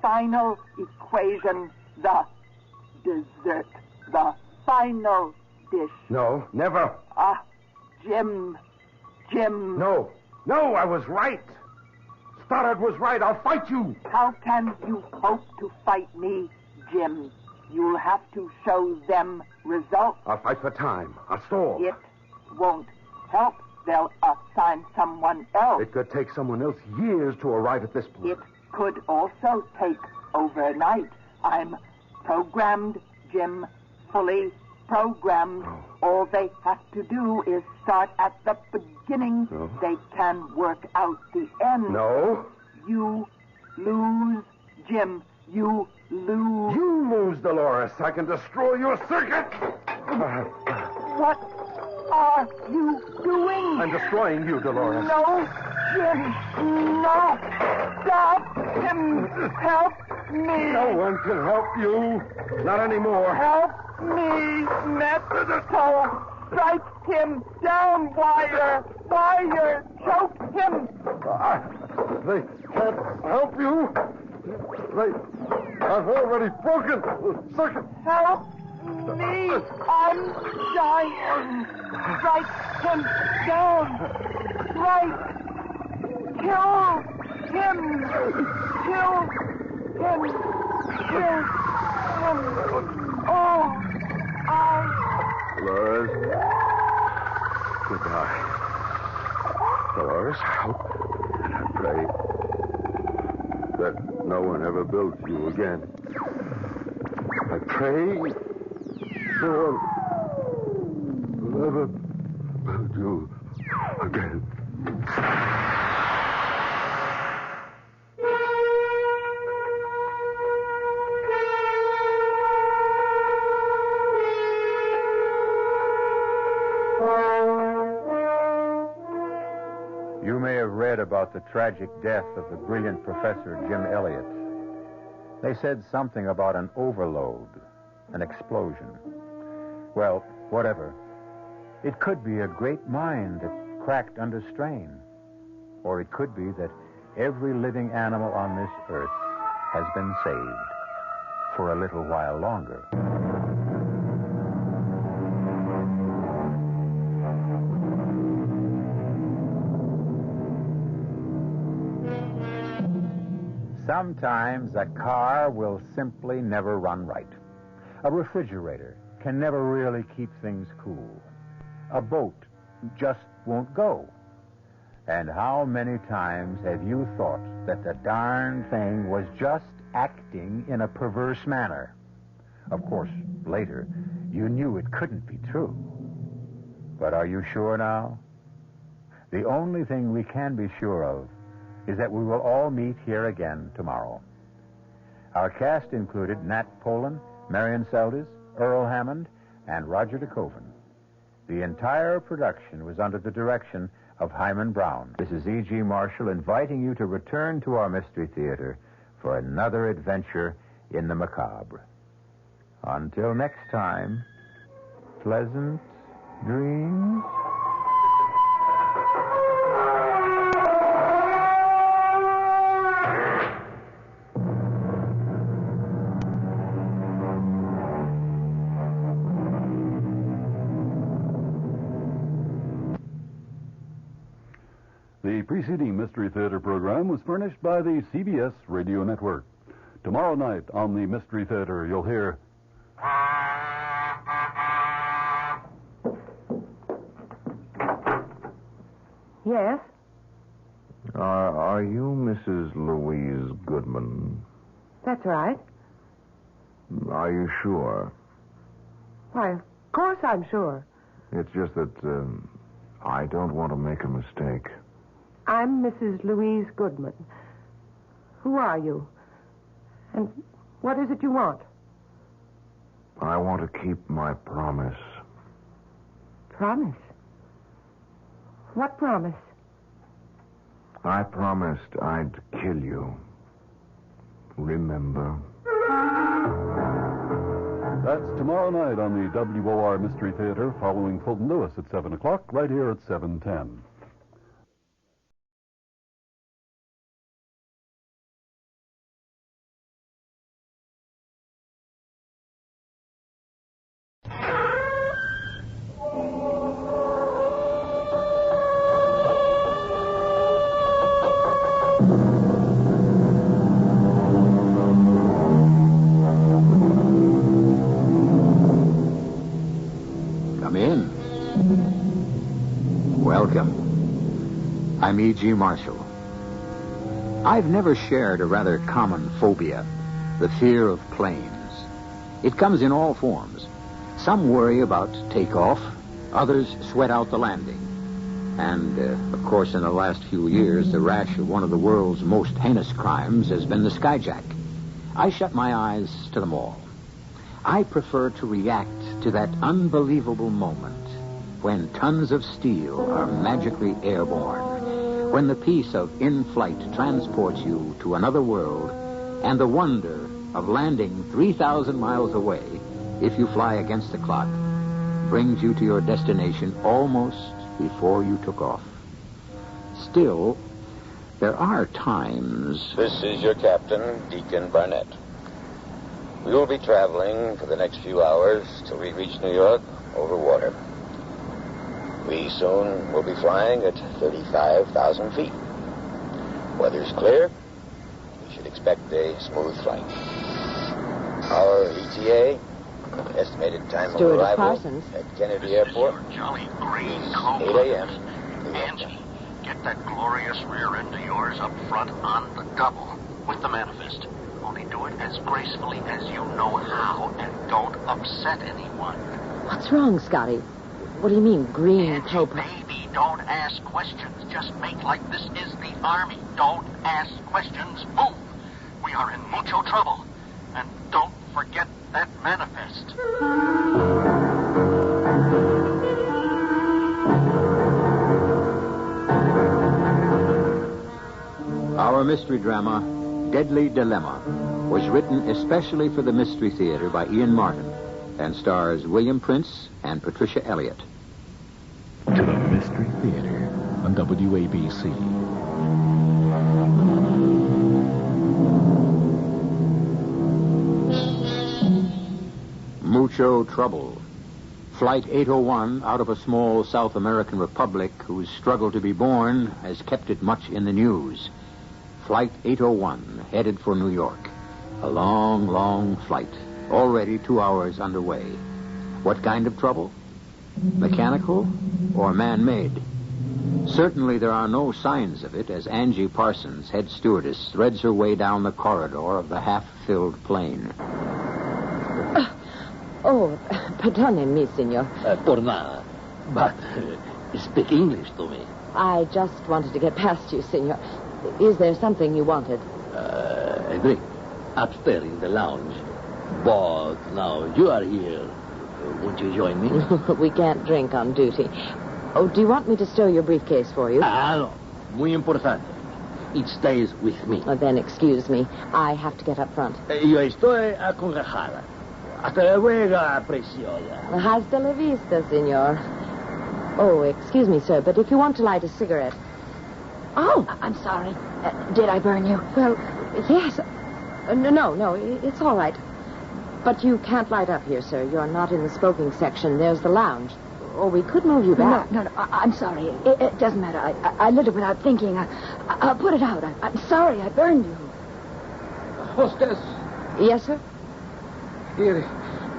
final equation, the dessert, the final dish. No, never. Jim. No, I was right. Stoddard was right. I'll fight you. How can you hope to fight me, Jim? You'll have to show them results. I'll fight for time. I'll stall. It won't help. They'll assign someone else. It could take someone else years to arrive at this point. It could also take overnight. I'm programmed, Jim. Fully programmed. Oh. All they have to do is start at the beginning. No. They can work out the end. No. You lose, Jim. You lose. You lose, Dolores. I can destroy your circuit. What are you doing? I'm destroying you, Dolores. No, Jim. No. Stop him. Help me. No one can help you. Not anymore. Help me, Mexico. Strike him down, Wire. Wire. Choke him. They can't help you. I've already broken the circuit. Help me. I'm dying. Strike him down. Strike. Kill him. Kill him. Kill him. Oh, Dolores. Goodbye. Dolores, I hope and I pray that no one ever builds you again. I pray no one will ever build you again. You may have read about the tragic death of the brilliant Professor Jim Elliot. They said something about an overload, an explosion. Well, whatever. It could be a great mind that cracked under strain. Or it could be that every living animal on this earth has been saved for a little while longer. Sometimes a car will simply never run right. A refrigerator can never really keep things cool. A boat just won't go. And how many times have you thought that the darn thing was just acting in a perverse manner? Of course, later, you knew it couldn't be true. But are you sure now? The only thing we can be sure of is that we will all meet here again tomorrow. Our cast included Nat Polan, Marion Seldes, Earl Hammond, and Roger DeKoven. The entire production was under the direction of Hyman Brown. This is E.G. Marshall inviting you to return to our Mystery Theater for another adventure in the macabre. Until next time, pleasant dreams. The preceding Mystery Theater program was furnished by the CBS Radio Network. Tomorrow night on the Mystery Theater, you'll hear... Yes? Are you Mrs. Louise Goodman? That's right. Are you sure? Why, of course I'm sure. It's just that I don't want to make a mistake. I'm Mrs. Louise Goodman. Who are you? And what is it you want? I want to keep my promise. Promise? What promise? I promised I'd kill you. Remember? That's tomorrow night on the WOR Mystery Theater, following Fulton Lewis at 7 o'clock, right here at 7:10. Come in. Welcome. I'm E.G. Marshall. I've never shared a rather common phobia, the fear of planes. It comes in all forms. Some worry about takeoff, others sweat out the landing. And, of course, in the last few years, the rash of one of the world's most heinous crimes has been the skyjack. I shut my eyes to them all. I prefer to react to that unbelievable moment when tons of steel are magically airborne, when the peace of in-flight transports you to another world, and the wonder of landing 3,000 miles away, if you fly against the clock, brings you to your destination almost before you took off. Still, there are times... This is your captain, Deacon Barnett. We will be traveling for the next few hours till we reach New York over water. We soon will be flying at 35,000 feet. Weather's clear. We should expect a smooth flight. Our ETA, estimated time of Steward arrival Parsons. at Kennedy Airport, Jolly green is coat. 8 a.m. Angie, get that glorious rear end of yours up front on the double with the manifest. Only do it as gracefully as you know how, and don't upset anyone. What's wrong, Scotty? What do you mean, green Angie, coat? baby, don't ask questions. Just make like this is the Army. Don't ask questions. Move. We are in mucho trouble. And don't forget that manifest. Our mystery drama, Deadly Dilemma, was written especially for the Mystery Theater by Ian Martin and stars William Prince and Patricia Elliott. To the Mystery Theater on WABC. Mucho trouble. Flight 801 out of a small South American republic whose struggle to be born has kept it much in the news. Flight 801 headed for New York. A long, long flight. Already 2 hours underway. What kind of trouble? Mechanical or man-made? Certainly there are no signs of it as Angie Parsons, head stewardess, threads her way down the corridor of the half-filled plane. Oh, perdone-me, senor. Por nada. But speak English to me. I just wanted to get past you, senor. Is there something you wanted? A drink. Upstairs in the lounge. But now you are here. Won't you join me? We can't drink on duty. Oh, do you want me to stow your briefcase for you? No. Muy importante. It stays with me. Then excuse me. I have to get up front. Yo estoy acongojada. Hasta luego, preciosa. Hasta la vista, senor. Oh, excuse me, sir, but if you want to light a cigarette... Oh! I'm sorry. Did I burn you? Well, yes. No, it's all right. But you can't light up here, sir. You're not in the smoking section. There's the lounge. Or we could move you back. No, I'm sorry. It doesn't matter. I lit it without thinking. I'll put it out. I'm sorry I burned you. Hostess. Yes, sir? Here,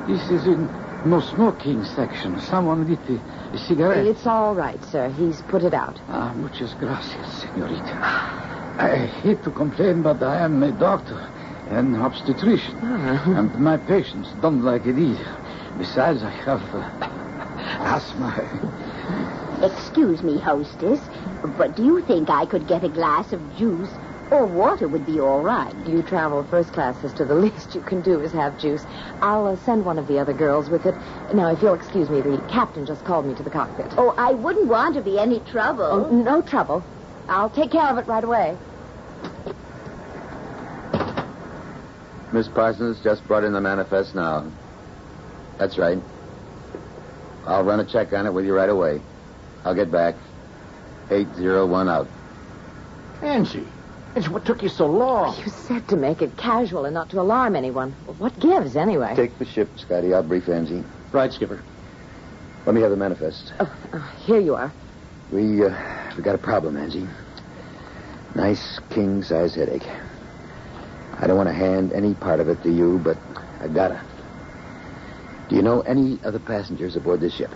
this is in no smoking section. Someone lit a cigarette. It's all right, sir. He's put it out. Muchas gracias, senorita. I hate to complain, but I am a doctor and obstetrician. And my patients don't like it either. Besides, I have asthma. Excuse me, hostess, but do you think I could get a glass of juice? Or water would be all right. You travel first class, sister. The least you can do is have juice. I'll send one of the other girls with it. Now, if you'll excuse me, the captain just called me to the cockpit. Oh, I wouldn't want to be any trouble. Oh, no trouble. I'll take care of it right away. Miss Parsons just brought in the manifest now. That's right. I'll run a check on it with you right away. I'll get back. 801 out. Angie, what took you so long? You said to make it casual and not to alarm anyone. Well, what gives, anyway? Take the ship, Scotty. I'll brief Angie. Right, Skipper. Let me have the manifest. Here you are. We got a problem, Angie. Nice king-size headache. I don't want to hand any part of it to you, but I gotta. Do you know any other passengers aboard this ship?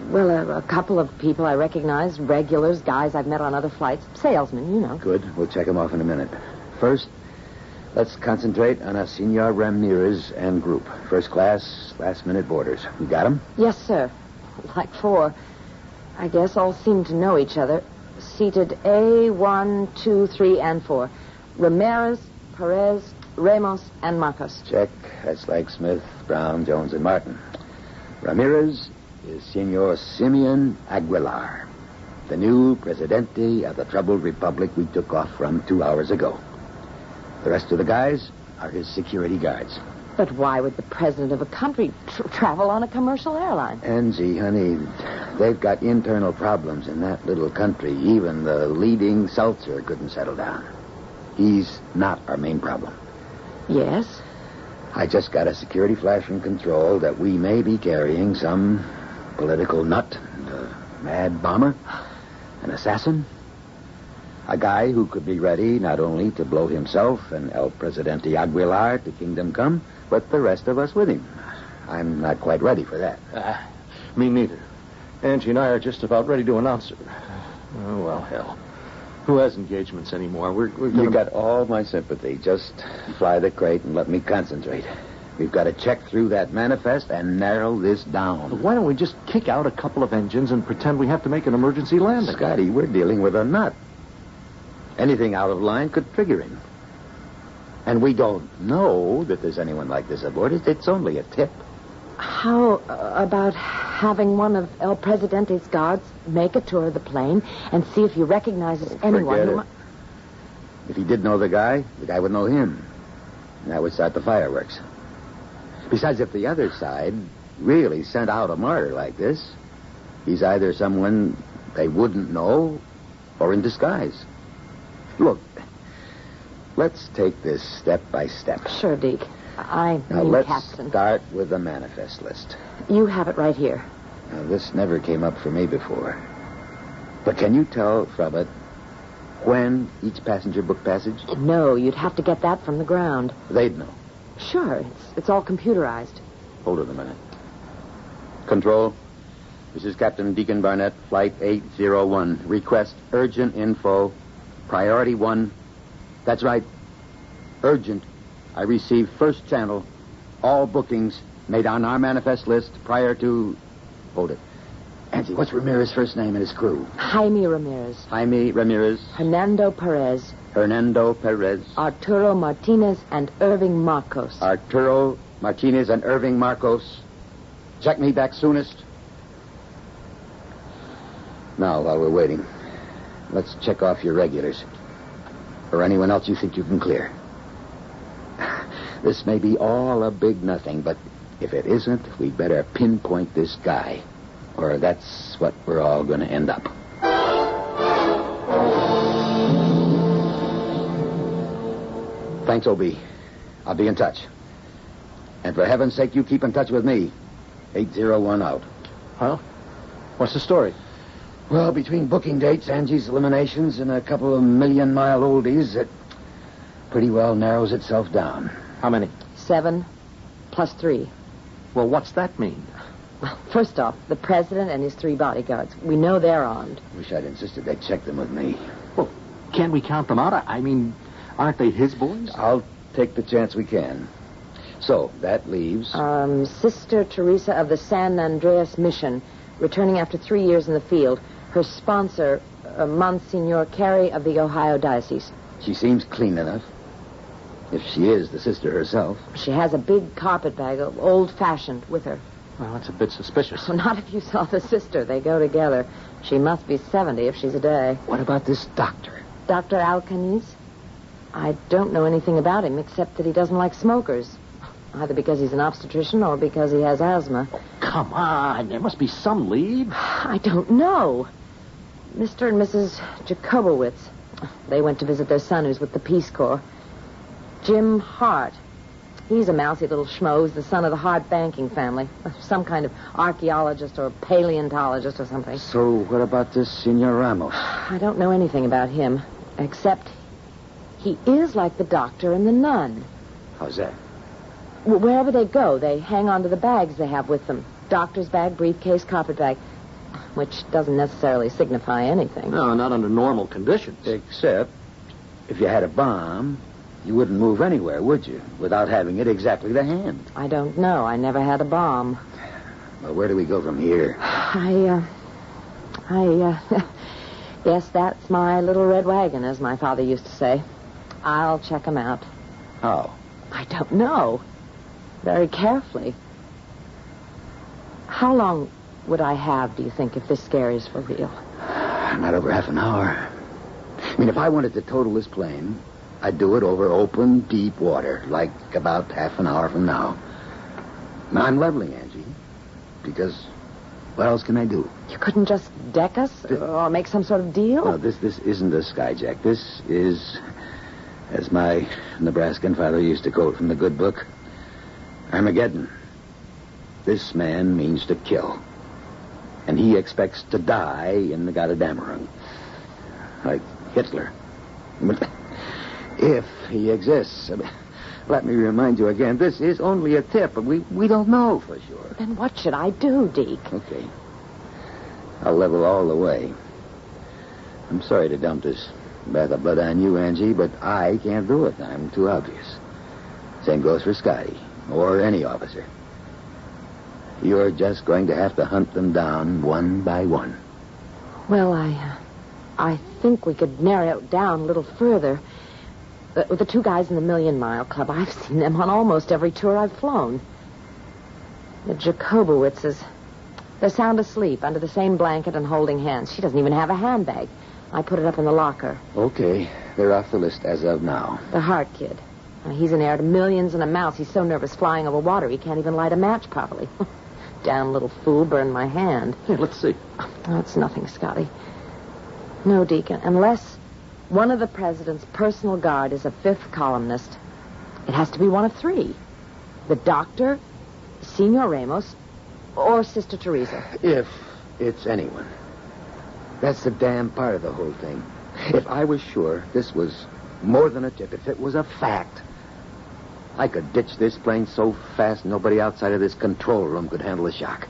Well, a couple of people I recognize, regulars, guys I've met on other flights, salesmen, you know. Good. We'll check them off in a minute. First, let's concentrate on a Senor Ramirez and group. First class, last-minute boarders. You got them? Yes, sir. Like 4. I guess all seem to know each other. Seated A, 1, 2, 3, and 4. Ramirez, Perez, Ramos, and Marcos. Check. That's like Smith, Brown, Jones, and Martin. Ramirez is Senor Simeon Aguilar, the new presidente of the troubled republic we took off from 2 hours ago. The rest of the guys are his security guards. But why would the president of a country travel on a commercial airline? Angie, honey, they've got internal problems in that little country. Even the leading seltzer couldn't settle down. He's not our main problem. Yes? I just got a security flash from control that we may be carrying some political nut, a mad bomber, an assassin, a guy who could be ready not only to blow himself and El Presidente Aguilar to kingdom come, but the rest of us with him. I'm not quite ready for that. Me neither. Angie and I are just about ready to announce it. Oh, well, hell. Who has engagements anymore? We're gonna... You got all my sympathy. Just fly the crate and let me concentrate. We've got to check through that manifest and narrow this down. Why don't we just kick out a couple of engines and pretend we have to make an emergency landing? Scotty, we're dealing with a nut. Anything out of line could trigger him. And we don't know that there's anyone like this aboard. It's only a tip. How about having one of El Presidente's guards make a tour of the plane and see if he recognizes anyone Forget who... it. If he did know the guy would know him. And that would start the fireworks. Besides, if the other side really sent out a martyr like this, he's either someone they wouldn't know or in disguise. Look, let's take this step by step. Sure, Deke. Now, let's start with the manifest list. You have it right here. Now, this never came up for me before. But can you tell from it when each passenger booked passage? No, you'd have to get that from the ground. They'd know. Sure, it's all computerized. Hold it a minute. Control, this is Captain Deacon Barnett, Flight 801. Request urgent info, priority 1. That's right, urgent. I received first channel, all bookings made on our manifest list prior to... Hold it. Angie, what's Ramirez's first name and his crew? Jaime Ramirez. Jaime Ramirez. Hernando Perez. Hernando Perez. Arturo Martinez and Irving Marcos. Arturo Martinez and Irving Marcos. Check me back soonest. Now, while we're waiting, let's check off your regulars. Or anyone else you think you can clear. This may be all a big nothing, but if it isn't, we'd better pinpoint this guy. Or that's what we're all going to end up. Thanks, O.B. I'll be in touch. And for heaven's sake, you keep in touch with me. 801 out. Huh? What's the story? Well, between booking dates, Angie's eliminations, and a couple of million-mile oldies, it pretty well narrows itself down. How many? 7 plus 3. Well, what's that mean? Well, first off, the president and his 3 bodyguards. We know they're armed. Wish I'd insisted they check them with me. Well, can't we count them out? I mean, aren't they his boys? I'll take the chance we can. So, that leaves... Sister Teresa of the San Andreas Mission, returning after 3 years in the field. Her sponsor, Monsignor Carey of the Ohio Diocese. She seems clean enough. If she is the sister herself. She has a big carpetbag, old-fashioned, with her. Well, that's a bit suspicious. So not if you saw the sister. They go together. She must be 70 if she's a day. What about this doctor? Dr. Alcanis? I don't know anything about him except that he doesn't like smokers. Either because he's an obstetrician or because he has asthma. Oh, come on. There must be some lead. I don't know. Mr. and Mrs. Jacobowitz. They went to visit their son who's with the Peace Corps. Jim Hart. He's a mousy little schmo who's the son of the Hart banking family. Some kind of archaeologist or paleontologist or something. So what about this Senor Ramos? I don't know anything about him, except he is like the doctor and the nun. How's that? Wherever they go, they hang on to the bags they have with them. Doctor's bag, briefcase, carpetbag. Which doesn't necessarily signify anything. No, not under normal conditions. Except if you had a bomb, you wouldn't move anywhere, would you? Without having it exactly to hand. I don't know. I never had a bomb. Well, where do we go from here? Guess that's my little red wagon, as my father used to say. I'll check 'em out. How? I don't know. Very carefully. How long would I have, do you think, if this scare is for real? Not over half an hour. I mean, if I wanted to total this plane, I'd do it over open, deep water, like about half an hour from now. Now, I'm leveling, Angie, because what else can I do? You couldn't just deck us or make some sort of deal? No, this isn't a skyjack. This is, as my Nebraskan father used to quote from the good book, Armageddon. This man means to kill. And he expects to die in the Gotterdammerung. Like Hitler. If he exists. Let me remind you again, this is only a tip, but we don't know for sure. Then what should I do, Deke? Okay. I'll level all the way. I'm sorry to dump this bath of blood on you, Angie, but I can't do it. I'm too obvious. Same goes for Scotty, or any officer. You're just going to have to hunt them down one by one. Well, I think we could narrow it down a little further. With the 2 guys in the Million Mile Club, I've seen them on almost every tour I've flown. The Jacobowitzes, they're sound asleep under the same blanket and holding hands. She doesn't even have a handbag. I put it up in the locker. Okay, they're off the list as of now. The Hart kid. He's an heir to millions and a mouse. He's so nervous flying over water he can't even light a match properly. Damn little fool burned my hand. Hey, let's see. Oh, it's nothing, Scotty. No, Deacon, unless one of the president's personal guard is a 5th columnist, it has to be one of 3. The doctor, Senor Ramos, or Sister Teresa. If it's anyone. That's the damn part of the whole thing. If I was sure this was more than a tip, if it was a fact, I could ditch this plane so fast nobody outside of this control room could handle the shock.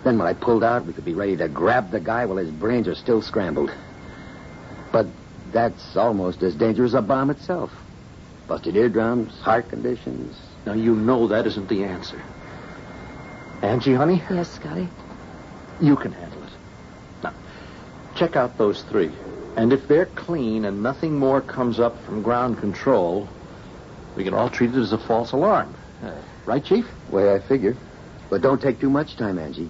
Then when I pulled out, we could be ready to grab the guy while his brains are still scrambled. But that's almost as dangerous as a bomb itself. Busted eardrums, heart conditions. Now, you know that isn't the answer. Angie, honey? Yes, Scotty? You can handle it. Now, check out those 3. And if they're clean and nothing more comes up from ground control, we can all treat it as a false alarm. Right, Chief? Way I figure. But don't take too much time, Angie.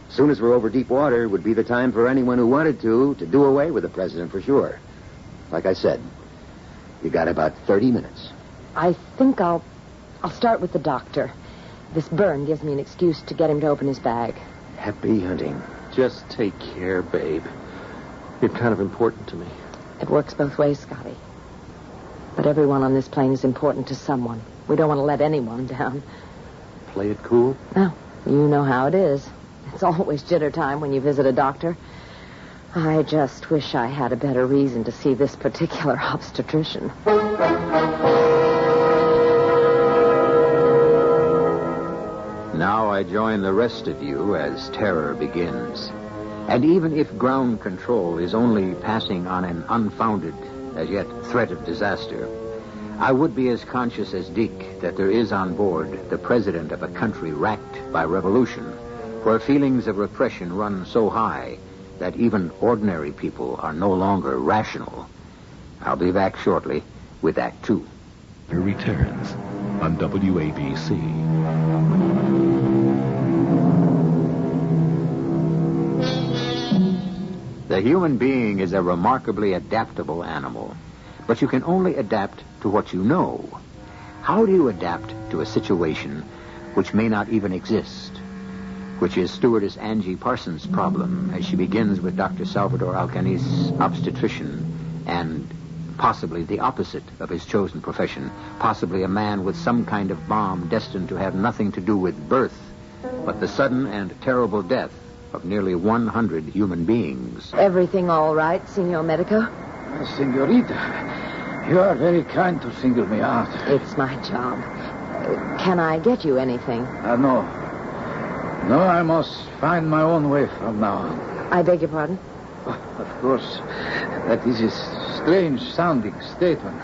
As soon as we're over deep water would be the time for anyone who wanted to do away with the president for sure. Like I said, you got about 30 minutes. I think I'll start with the doctor. This burn gives me an excuse to get him to open his bag. Happy hunting. Just take care, babe. You're kind of important to me. It works both ways, Scotty. But everyone on this plane is important to someone. We don't want to let anyone down. Play it cool? No, you know how it is. It's it's always jitter time when you visit a doctor. I just wish I had a better reason to see this particular obstetrician. Now I join the rest of you as terror begins. And even if ground control is only passing on an unfounded, as yet, threat of disaster, I would be as conscious as Dick that there is on board the president of a country racked by revolution, where feelings of repression run so high that even ordinary people are no longer rational. I'll be back shortly with Act 2. Returns on WABC. The human being is a remarkably adaptable animal, but you can only adapt to what you know. How do you adapt to a situation which may not even exist? Which is stewardess Angie Parsons' problem as she begins with Dr. Salvador Alcanis, obstetrician, and possibly the opposite of his chosen profession, possibly a man with some kind of bomb destined to have nothing to do with birth, but the sudden and terrible death of nearly 100 human beings. Everything all right, Senor Medico? Senorita, you are very kind to single me out. It's my job. Can I get you anything? No. No, I must find my own way from now on. I beg your pardon? Of course, that is a strange-sounding statement.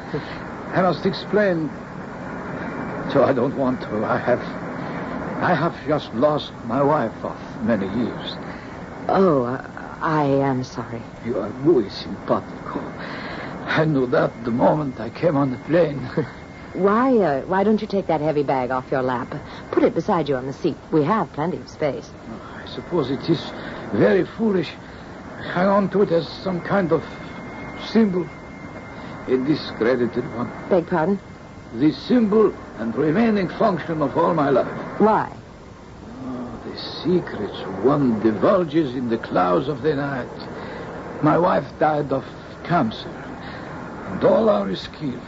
I must explain, so I don't want to. I have just lost my wife of many years. Oh, I am sorry. You are muy simpatico. I knew that the moment I came on the plane. Why don't you take that heavy bag off your lap? Put it beside you on the seat. We have plenty of space. I suppose it is very foolish. Hang on to it as some kind of symbol. A discredited one. Beg pardon? The symbol and remaining function of all my life. Why? The secrets one divulges in the clouds of the night. My wife died of cancer, and all our skill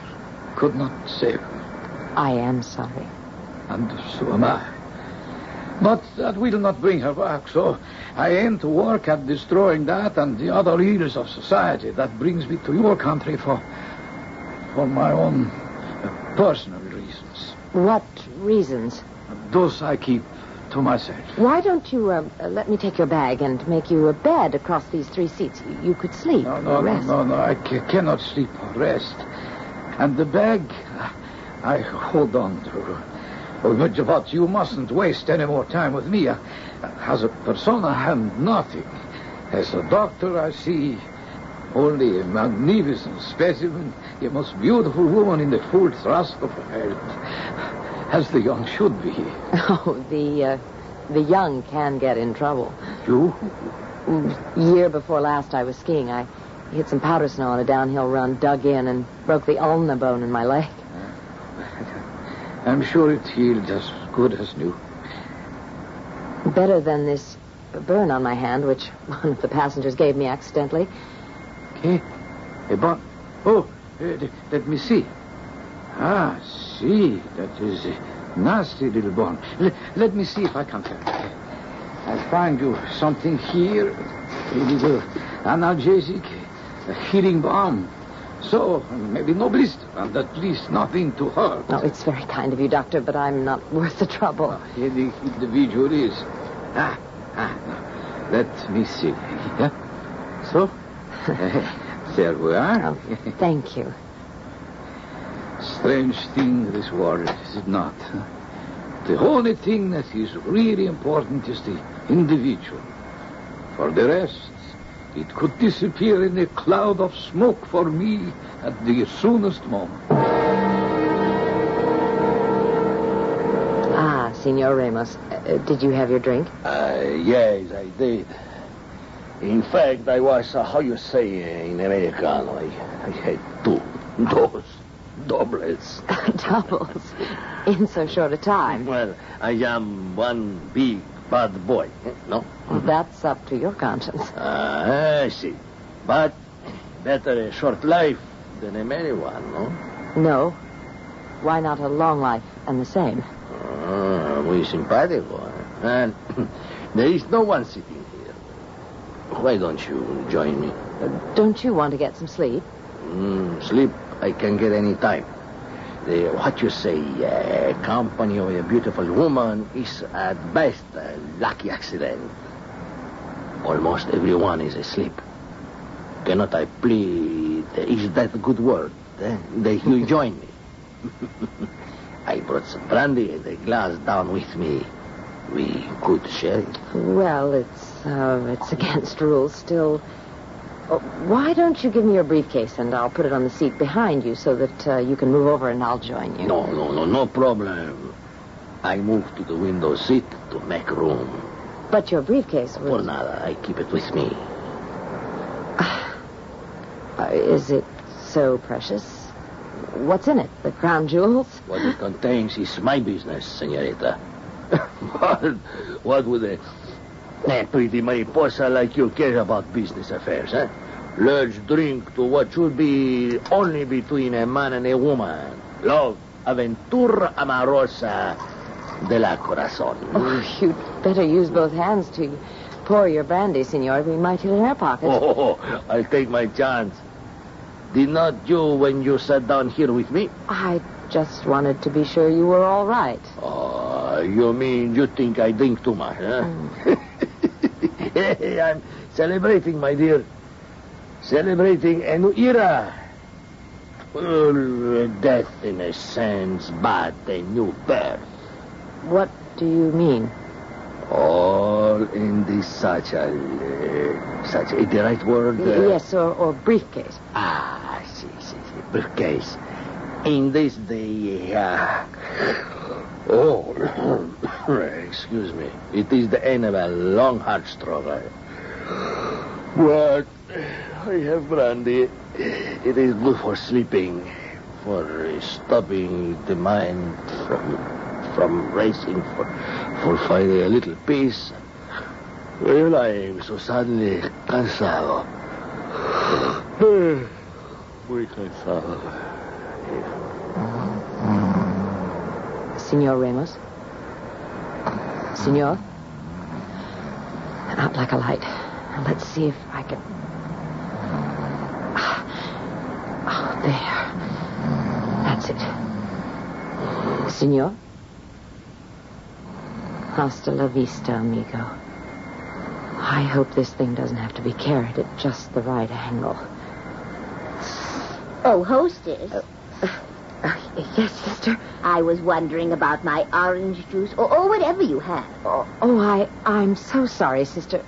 could not save her. I am sorry. And so am I. But that will not bring her back, so I aim to work at destroying that and the other ills of society. That brings me to your country for my own personal reasons. What reasons? Those I keep to myself. Why don't you let me take your bag and make you a bed across these 3 seats? You could sleep or rest. No, I cannot sleep or rest. And the bag, I hold on to. But you mustn't waste any more time with me. As a persona, I am nothing. As a doctor, I see only a magnificent specimen, a most beautiful woman in the full thrust of her health, as the young should be. Oh, the young can get in trouble. You? Year before last, I was skiing. I hit some powder snow on a downhill run, dug in, and broke the ulna bone in my leg. I'm sure it healed as good as new. Better than this burn on my hand, which one of the passengers gave me accidentally. Okay. A burn? Oh, let me see. See. That is a nasty little burn. Let me see if I can find it. I'll find you something here. A little analgesic, a healing balm. So, maybe no blister, and at least nothing to hurt. Oh, it's very kind of you, Doctor, but I'm not worth the trouble. Here the individual is. Let me see. So, there we are. Oh, thank you. Strange thing, this world, is it not? The only thing that is really important is the individual. For the rest, it could disappear in a cloud of smoke for me at the soonest moment. Senor Ramos, did you have your drink? Yes, I did. In fact, I was, how you say in Americano, I had dos dobles. Doubles? In so short a time? Well, I am one big bad boy, no? Well, that's up to your conscience. I see. But better a short life than a merry one, no? No. Why not a long life and the same? Muy simpático. And there is no one sitting here. Why don't you join me? Don't you want to get some sleep? Sleep I can get any time. What you say, company of a beautiful woman is at best a lucky accident. Almost everyone is asleep. Cannot I plead? Is that a good word? That you join me. I brought some brandy and a glass down with me. We could share it. Well, it's against rules still. Why don't you give me your briefcase and I'll put it on the seat behind you so that you can move over and I'll join you. No problem. I moved to the window seat to make room. But your briefcase was... Por nada, I keep it with me. Is it so precious? What's in it? The crown jewels? What it contains is my business, senorita. What would a pretty mariposa like you care about business affairs, eh? Let's drink to what should be only between a man and a woman. Love, aventura amorosa de la corazón. Oh, you'd better use both hands to pour your brandy, senor. We might hit an air pocket. Oh, I'll take my chance. Did not you when you sat down here with me? I just wanted to be sure you were all right. Oh, you mean you think I drink too much, huh? Hey, I'm celebrating, my dear. Celebrating a new era. Death, in a sense, but a new birth. What do you mean? All in this such a the right word? Yes, or briefcase. See, briefcase. In this day, excuse me. It is the end of a long, hard struggle. But I have brandy. It is good for sleeping, for stopping the mind from racing, for finding a little peace. Well, I am so suddenly cansado. Muy cansado. Senor Ramos? Senor? Out like a light. Let's see if I can... Oh, there. That's it. Senor? Hasta la vista, amigo. I hope this thing doesn't have to be carried at just the right angle. Oh, hostess. Yes, sister? I was wondering about my orange juice or whatever you have. I'm so sorry, sister.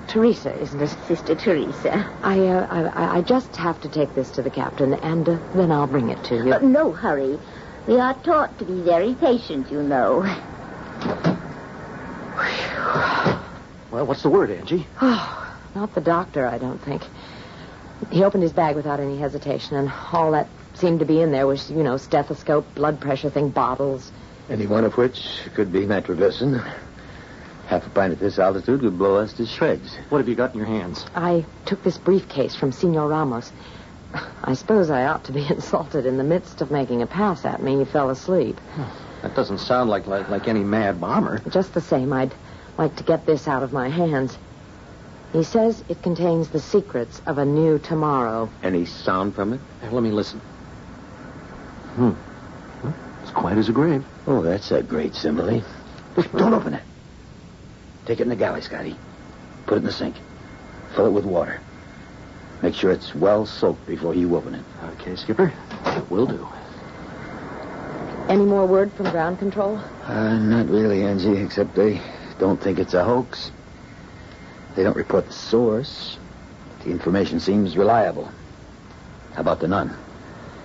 Teresa, isn't it? Sister Teresa. I just have to take this to the captain, and then I'll bring it to you. No hurry. We are taught to be very patient, you know. Well, what's the word, Angie? Oh, not the doctor, I don't think. He opened his bag without any hesitation, and all that seemed to be in there was, stethoscope, blood pressure thing, bottles. Any one of which could be nitroglycerin. Half a pint at this altitude would blow us to shreds. What have you got in your hands? I took this briefcase from Senor Ramos. I suppose I ought to be insulted. In the midst of making a pass at me, he fell asleep. That doesn't sound like any mad bomber. Just the same, I'd like to get this out of my hands. He says it contains the secrets of a new tomorrow. Any sound from it? Hey, let me listen. Well, it's quiet as a grave. Oh, that's a great simile. Don't open it. Take it in the galley, Scotty. Put it in the sink. Fill it with water. Make sure it's well soaked before you open it. Okay, Skipper. Will do. Any more word from ground control? Not really, Angie, except they don't think it's a hoax. They don't report the source. The information seems reliable. How about the nun?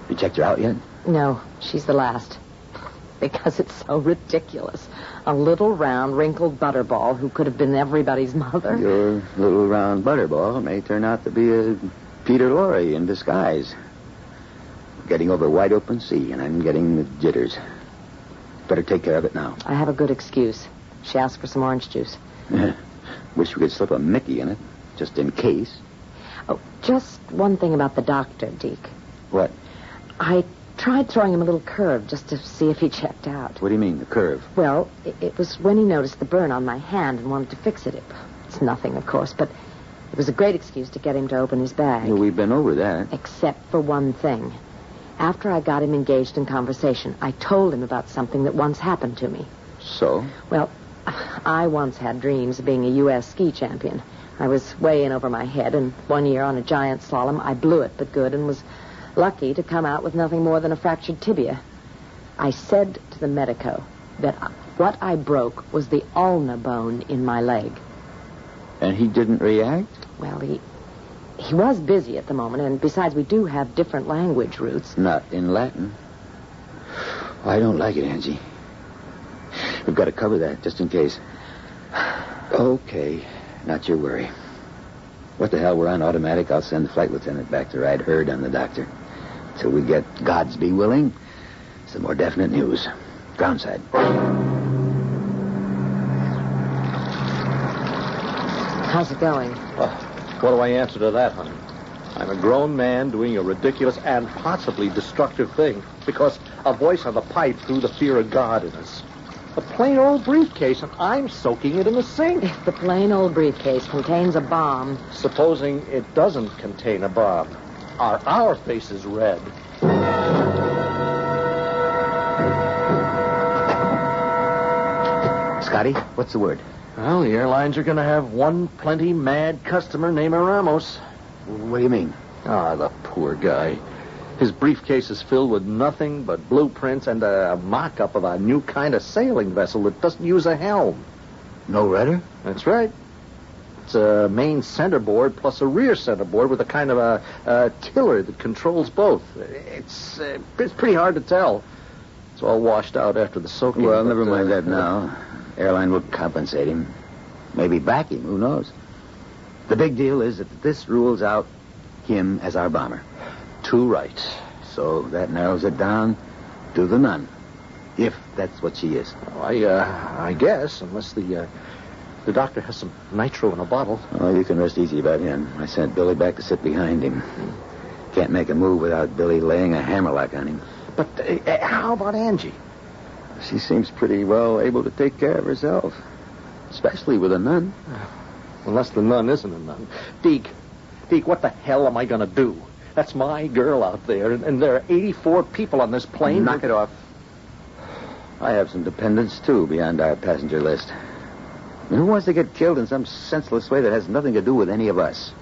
You checked her out yet? No, she's the last. Because it's so ridiculous. A little round, wrinkled butterball who could have been everybody's mother. Your little round butterball may turn out to be a Peter Lorre in disguise. Getting over a wide open sea, and I'm getting the jitters. Better take care of it now. I have a good excuse. She asked for some orange juice. Wish we could slip a Mickey in it, just in case. Oh, just one thing about the doctor, Deke. What? I tried throwing him a little curve just to see if he checked out. What do you mean, the curve? Well, it was when he noticed the burn on my hand and wanted to fix it. It's nothing, of course, but it was a great excuse to get him to open his bag. Well, we've been over that. Except for one thing. After I got him engaged in conversation, I told him about something that once happened to me. So? Well, I once had dreams of being a U.S. ski champion. I was way in over my head, and one year on a giant slalom, I blew it but good and was lucky to come out with nothing more than a fractured tibia. I said to the medico that what I broke was the ulna bone in my leg. And he didn't react? Well, he was busy at the moment, and besides, we do have different language roots. Not in Latin. I don't like it, Angie. We've got to cover that, just in case. Okay, not your worry. What the hell, we're on automatic. I'll send the flight lieutenant back to ride herd on the doctor. Till we get, God's be willing, some more definite news. Groundside. How's it going? What do I answer to that, honey? I'm a grown man doing a ridiculous and possibly destructive thing because a voice on the pipe threw the fear of God in us. A plain old briefcase, and I'm soaking it in the sink. If the plain old briefcase contains a bomb... Supposing it doesn't contain a bomb. Are our faces red? Scotty, what's the word? Well, the airlines are going to have one plenty mad customer named Ramos. What do you mean? The poor guy. His briefcase is filled with nothing but blueprints and a mock-up of a new kind of sailing vessel that doesn't use a helm. No rudder? That's right. It's a main centerboard plus a rear centerboard with a kind of a tiller that controls both. It's pretty hard to tell. It's all washed out after the soaking. Well, never mind that now. Airline will compensate him. Maybe back him, who knows? The big deal is that this rules out him as our bomber. Too right. So that narrows it down to the nun. If that's what she is. I guess, unless the doctor has some nitro in a bottle. Oh, you can rest easy about him. I sent Billy back to sit behind him. Can't make a move without Billy laying a hammerlock on him. But how about Angie? She seems pretty well able to take care of herself. Especially with a nun. Unless the nun isn't a nun. Deke, what the hell am I going to do? That's my girl out there, and there are 84 people on this plane. Knock it off. I have some dependents, too, beyond our passenger list. And who wants to get killed in some senseless way that has nothing to do with any of us?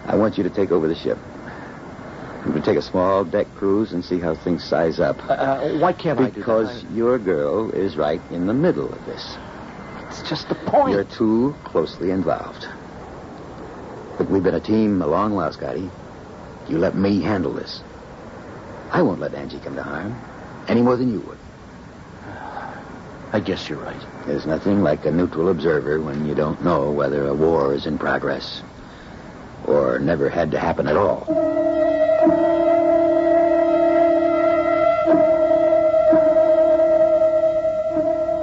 I want you to take over the ship. We can take a small deck cruise and see how things size up. Why can't I do that? Because your girl is right in the middle of this. It's just the point. You're too closely involved. But we've been a team a long while, Scotty. You let me handle this. I won't let Angie come to harm. Any more than you would. I guess you're right. There's nothing like a neutral observer when you don't know whether a war is in progress or never had to happen at all.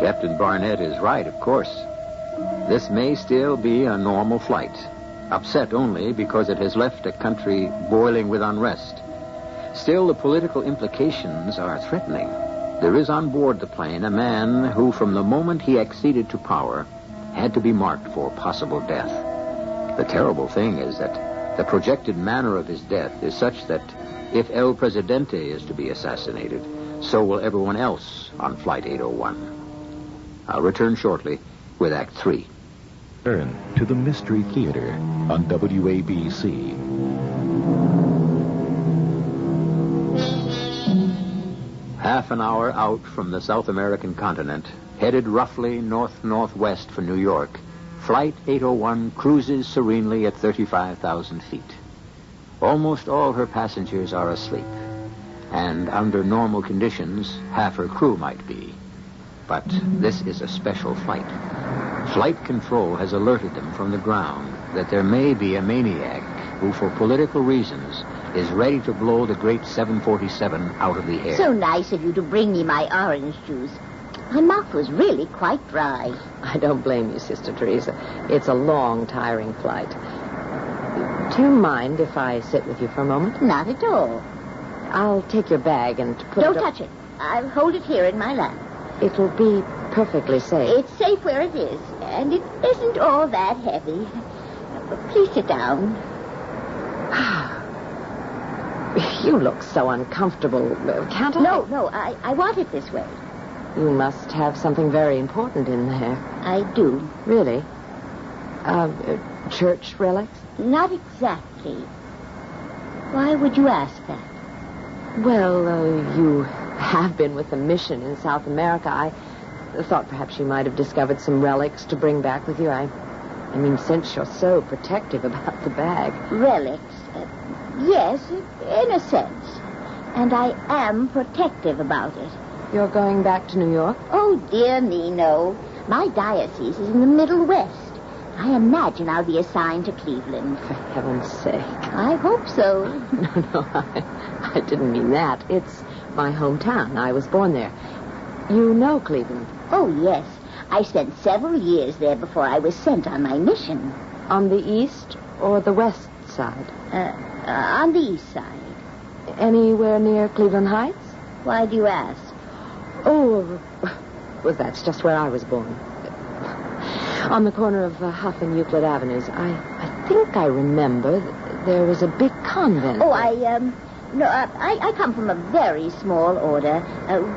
Captain Barnett is right, of course. This may still be a normal flight. Upset only because it has left a country boiling with unrest. Still, the political implications are threatening. There is on board the plane a man who, from the moment he acceded to power, had to be marked for possible death. The terrible thing is that the projected manner of his death is such that if El Presidente is to be assassinated, so will everyone else on Flight 801. I'll return shortly with Act 3. Turn to the Mystery Theater on WABC. Half an hour out from the South American continent, headed roughly north-northwest for New York, Flight 801 cruises serenely at 35,000 feet. Almost all her passengers are asleep, and under normal conditions, half her crew might be. But this is a special flight. Flight control has alerted them from the ground that there may be a maniac who, for political reasons, is ready to blow the great 747 out of the air. So nice of you to bring me my orange juice. My mouth was really quite dry. I don't blame you, Sister Teresa. It's a long, tiring flight. Do you mind if I sit with you for a moment? Not at all. I'll take your bag and put Don't it... touch it. I'll hold it here in my lap. It'll be perfectly safe. It's safe where it is, and it isn't all that heavy. Please sit down. You look so uncomfortable. Can't I? No, I want it this way. You must have something very important in there. I do. Really? Church relics? Not exactly. Why would you ask that? Well, you have been with a mission in South America. I thought perhaps you might have discovered some relics to bring back with you. I mean, since you're so protective about the bag. Relics? Yes, in a sense. And I am protective about it. You're going back to New York? Oh, dear me, no. My diocese is in the Middle West. I imagine I'll be assigned to Cleveland. For heaven's sake. I hope so. No, I didn't mean that. It's my hometown. I was born there. You know Cleveland? Oh, yes. I spent several years there before I was sent on my mission. On the east or the west side? On the east side. Anywhere near Cleveland Heights? Why do you ask? Oh, well, that's just where I was born. On the corner of Huff and Euclid Avenues. I think I remember there was a big convent. Oh, I come from a very small order.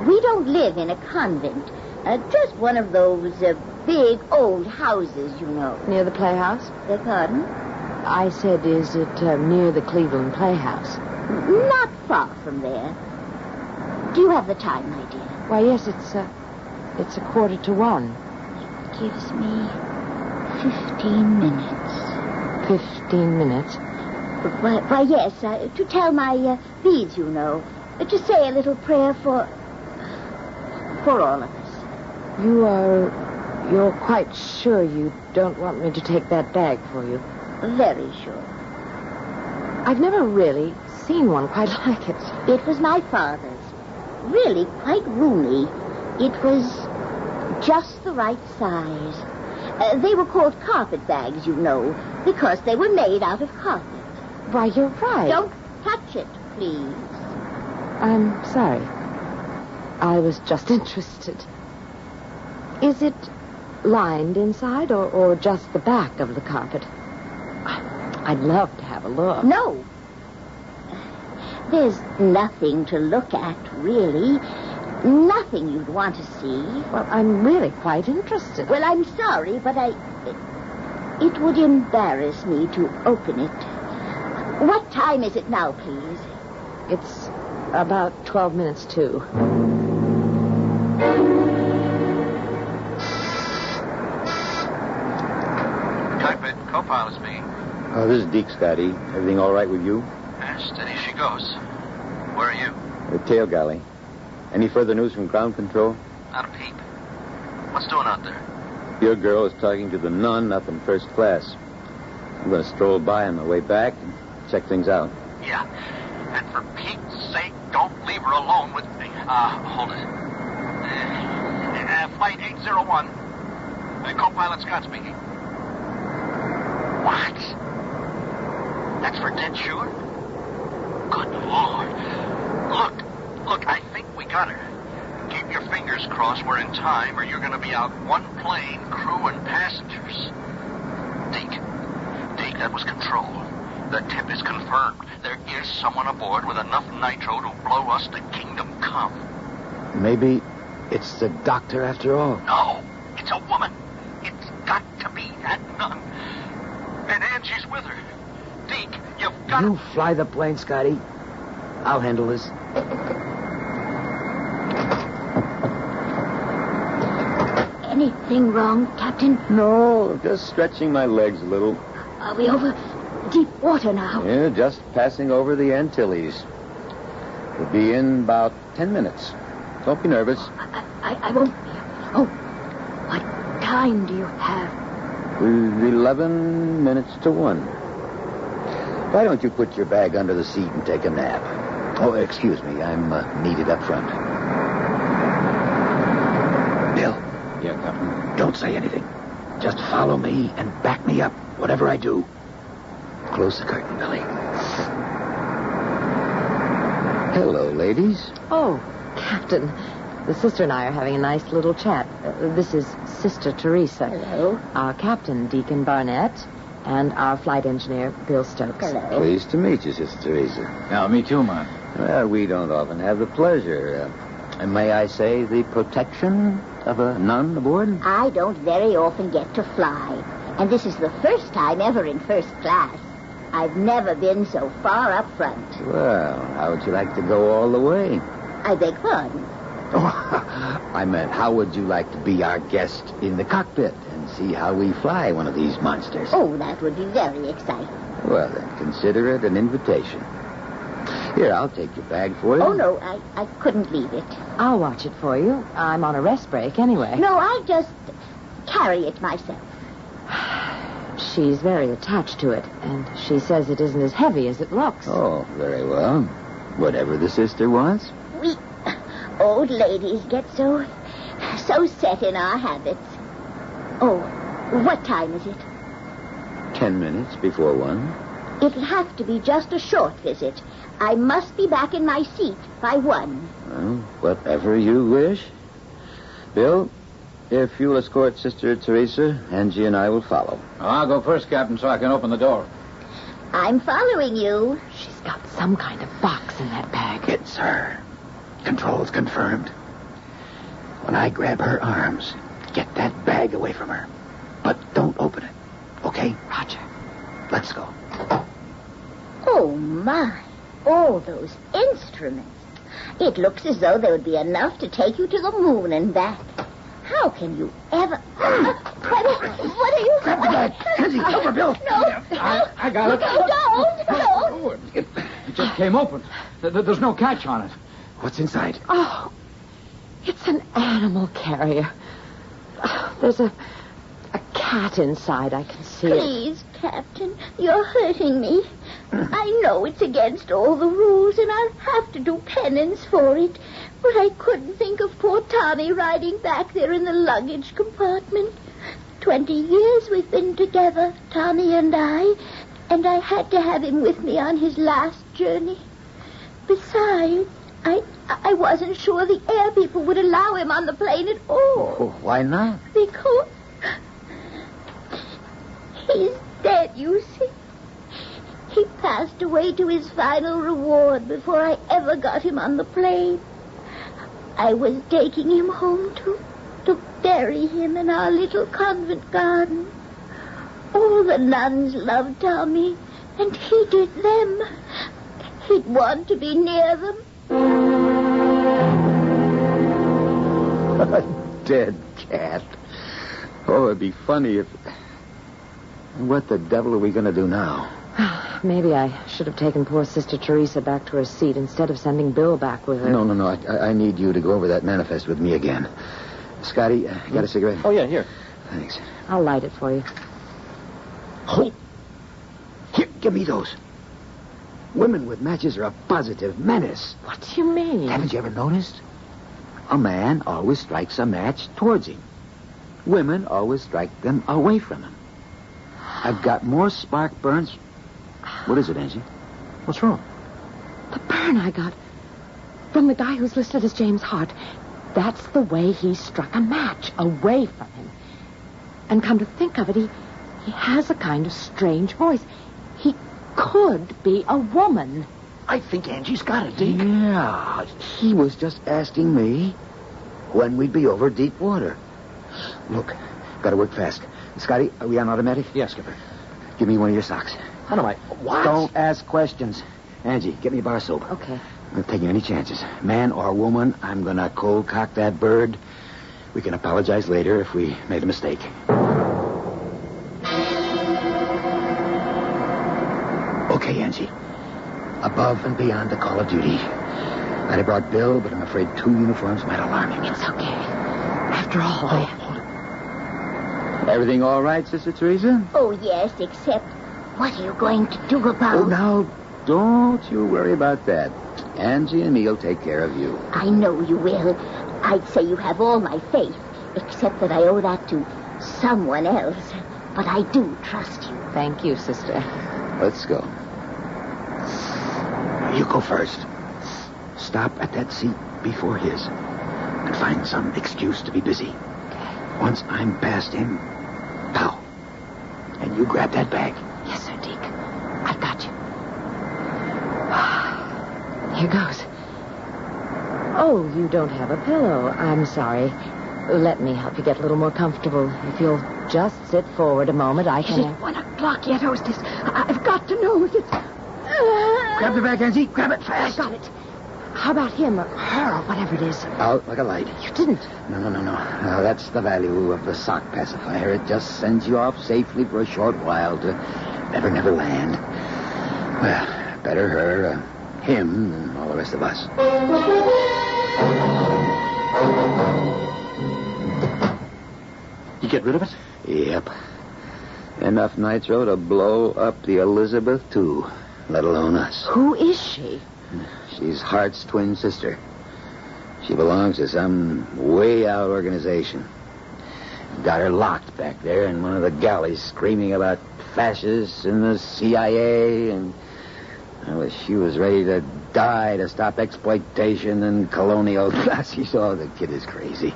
We don't live in a convent. Just one of those big old houses, you know. Near the Playhouse? Beg pardon? I said, is it near the Cleveland Playhouse? Not far from there. Do you have the time, my dear? Why, yes, it's 1:45. It gives me 15 minutes. 15 minutes? Why, yes, to tell my beads, you know. To say a little prayer for all of us. You're quite sure you don't want me to take that bag for you? Very sure. I've never really seen one quite like it. It was my father's. Really quite roomy. It was just the right size. They were called carpet bags, you know, because they were made out of carpet. Why, you're right. Don't touch it, please. I'm sorry. I was just interested. Is it lined inside or just the back of the carpet? I'd love to have a look. No. There's nothing to look at, really. Nothing you'd want to see. Well, I'm really quite interested. Well, I'm sorry, but it would embarrass me to open it. What time is it now, please? It's about 12 minutes to. Cockpit, co-pilot speaking. Oh, this is Deke, Scotty. Everything all right with you? Steady she goes. Where are you? The tail galley. Any further news from ground control? Not a peep. What's doing out there? Your girl is talking to the nun up in first class. I'm going to stroll by on my way back and check things out. Yeah. And for Pete's sake, don't leave her alone with me. Hold it. Flight 801. Co-pilot Scott speaking. What? That's for dead sure? Good Lord. Look, I think we got her. Keep your fingers crossed we're in time, or you're going to be out one plane, crew and passengers. Deke, that was control. The tip is confirmed. There is someone aboard with enough nitro to blow us to kingdom come. Maybe it's the doctor after all. No, it's a woman. It's got to be that nun. And Angie's with her. Deke, you've got You fly the plane, Scotty. I'll handle this. Anything wrong, Captain? No, just stretching my legs a little. Are we over deep water now? Yeah, just passing over the Antilles. We'll be in about 10 minutes. Don't be nervous. I won't be. Oh, what time do you have? 11 minutes to 1. Why don't you put your bag under the seat and take a nap? Oh, excuse me. I'm needed up front. Bill. Yeah, Captain. Don't say anything. Just follow me and back me up, whatever I do. Close the curtain, Billy. Hello, ladies. Oh, Captain. The sister and I are having a nice little chat. This is Sister Teresa. Hello. Our captain, Deacon Barnett, and our flight engineer, Bill Stokes. Hello. Pleased to meet you, Sister Teresa. Yeah, me too, man. Well, we don't often have the pleasure, and may I say the protection of a nun aboard? I don't very often get to fly, and this is the first time ever in first class. I've never been so far up front. Well, how would you like to go all the way? I beg pardon. Oh, I meant, how would you like to be our guest in the cockpit and see how we fly one of these monsters? Oh, that would be very exciting. Well, then, consider it an invitation. Here, I'll take your bag for you. Oh, no, I couldn't leave it. I'll watch it for you. I'm on a rest break anyway. No, I'll just carry it myself. She's very attached to it, and she says it isn't as heavy as it looks. Oh, very well. Whatever the sister wants. We old ladies get so set in our habits. Oh, what time is it? 10 minutes before 1. It'll have to be just a short visit. I must be back in my seat by 1. Well, whatever you wish. Bill, if you'll escort Sister Teresa, Angie and I will follow. I'll go first, Captain, so I can open the door. I'm following you. She's got some kind of box in that bag. It's her. Controls confirmed. When I grab her arms, get that bag away from her. But don't open it. Okay? Roger. Let's go. Oh, my. All those instruments. It looks as though there would be enough to take you to the moon and back. How can you ever... What are you... Grab the bag. Kenzie, over, Bill. No. I got it. Don't. It just came open. There's no catch on it. What's inside? Oh, it's an animal carrier. There's a cat inside. I can see it. Please, Captain, you're hurting me. I know it's against all the rules, and I'll have to do penance for it. But I couldn't think of poor Tommy riding back there in the luggage compartment. 20 years we've been together, Tommy and I had to have him with me on his last journey. Besides, I wasn't sure the air people would allow him on the plane at all. Oh, why not? Because he's dead, you see. He passed away to his final reward before I ever got him on the plane. I was taking him home to bury him in our little convent garden. All the nuns loved Tommy, and he did them. He'd want to be near them. A dead cat. Oh, it'd be funny if... What the devil are we going to do now? Maybe I should have taken poor Sister Teresa back to her seat instead of sending Bill back with her. No. I need you to go over that manifest with me again. Scotty, you got a cigarette? Oh, yeah, here. Thanks. I'll light it for you. Oh. Here, give me those. Women with matches are a positive menace. What do you mean? Haven't you ever noticed? A man always strikes a match towards him. Women always strike them away from him. I've got more spark burns. What is it, Angie? What's wrong? The burn I got from the guy who's listed as James Hart. That's the way he struck a match, away from him. And come to think of it, he has a kind of strange voice. He could be a woman. I think Angie's got it, Deke. Yeah, he was just asking me when we'd be over deep water. Look, gotta work fast. Scotty, are we on automatic? Yes, Skipper. Give me one of your socks. How do I... What? Don't ask questions. Angie, get me a bar of soap. Okay. I'm not taking any chances. Man or woman, I'm gonna cold cock that bird. We can apologize later if we made a mistake. Okay, Angie. Above and beyond the call of duty. I'd have brought Bill, but I'm afraid 2 uniforms might alarm him. It's okay. After all, hold it. Everything all right, Sister Teresa? Oh, yes, except what are you going to do about... Oh, now, don't you worry about that. Angie and me will take care of you. I know you will. I'd say you have all my faith, except that I owe that to someone else. But I do trust you. Thank you, sister. Let's go. You go first. Stop at that seat before his and find some excuse to be busy. Once I'm past him, pow. And you grab that bag. Yes, sir, Deke. I've got you. Here goes. Oh, you don't have a pillow. I'm sorry. Let me help you get a little more comfortable. If you'll just sit forward a moment, I can... Is it 1 o'clock yet, hostess? I've got to know if it's... Grab the bag, Angie. Grab it fast. I got it. How about him or her or whatever it is? Out like a light. You didn't. No. That's the value of the sock pacifier. It just sends you off safely for a short while to Never Land. Well, better her, him, than all the rest of us. You get rid of it? Yep. Enough nitro to blow up the Elizabeth, too, let alone us. Who is she? She's Hart's twin sister. She belongs to some way-out organization. Got her locked back there in one of the galleys, screaming about fascists and the CIA, and well, she was ready to die to stop exploitation and colonial Nazis. Oh, the kid is crazy.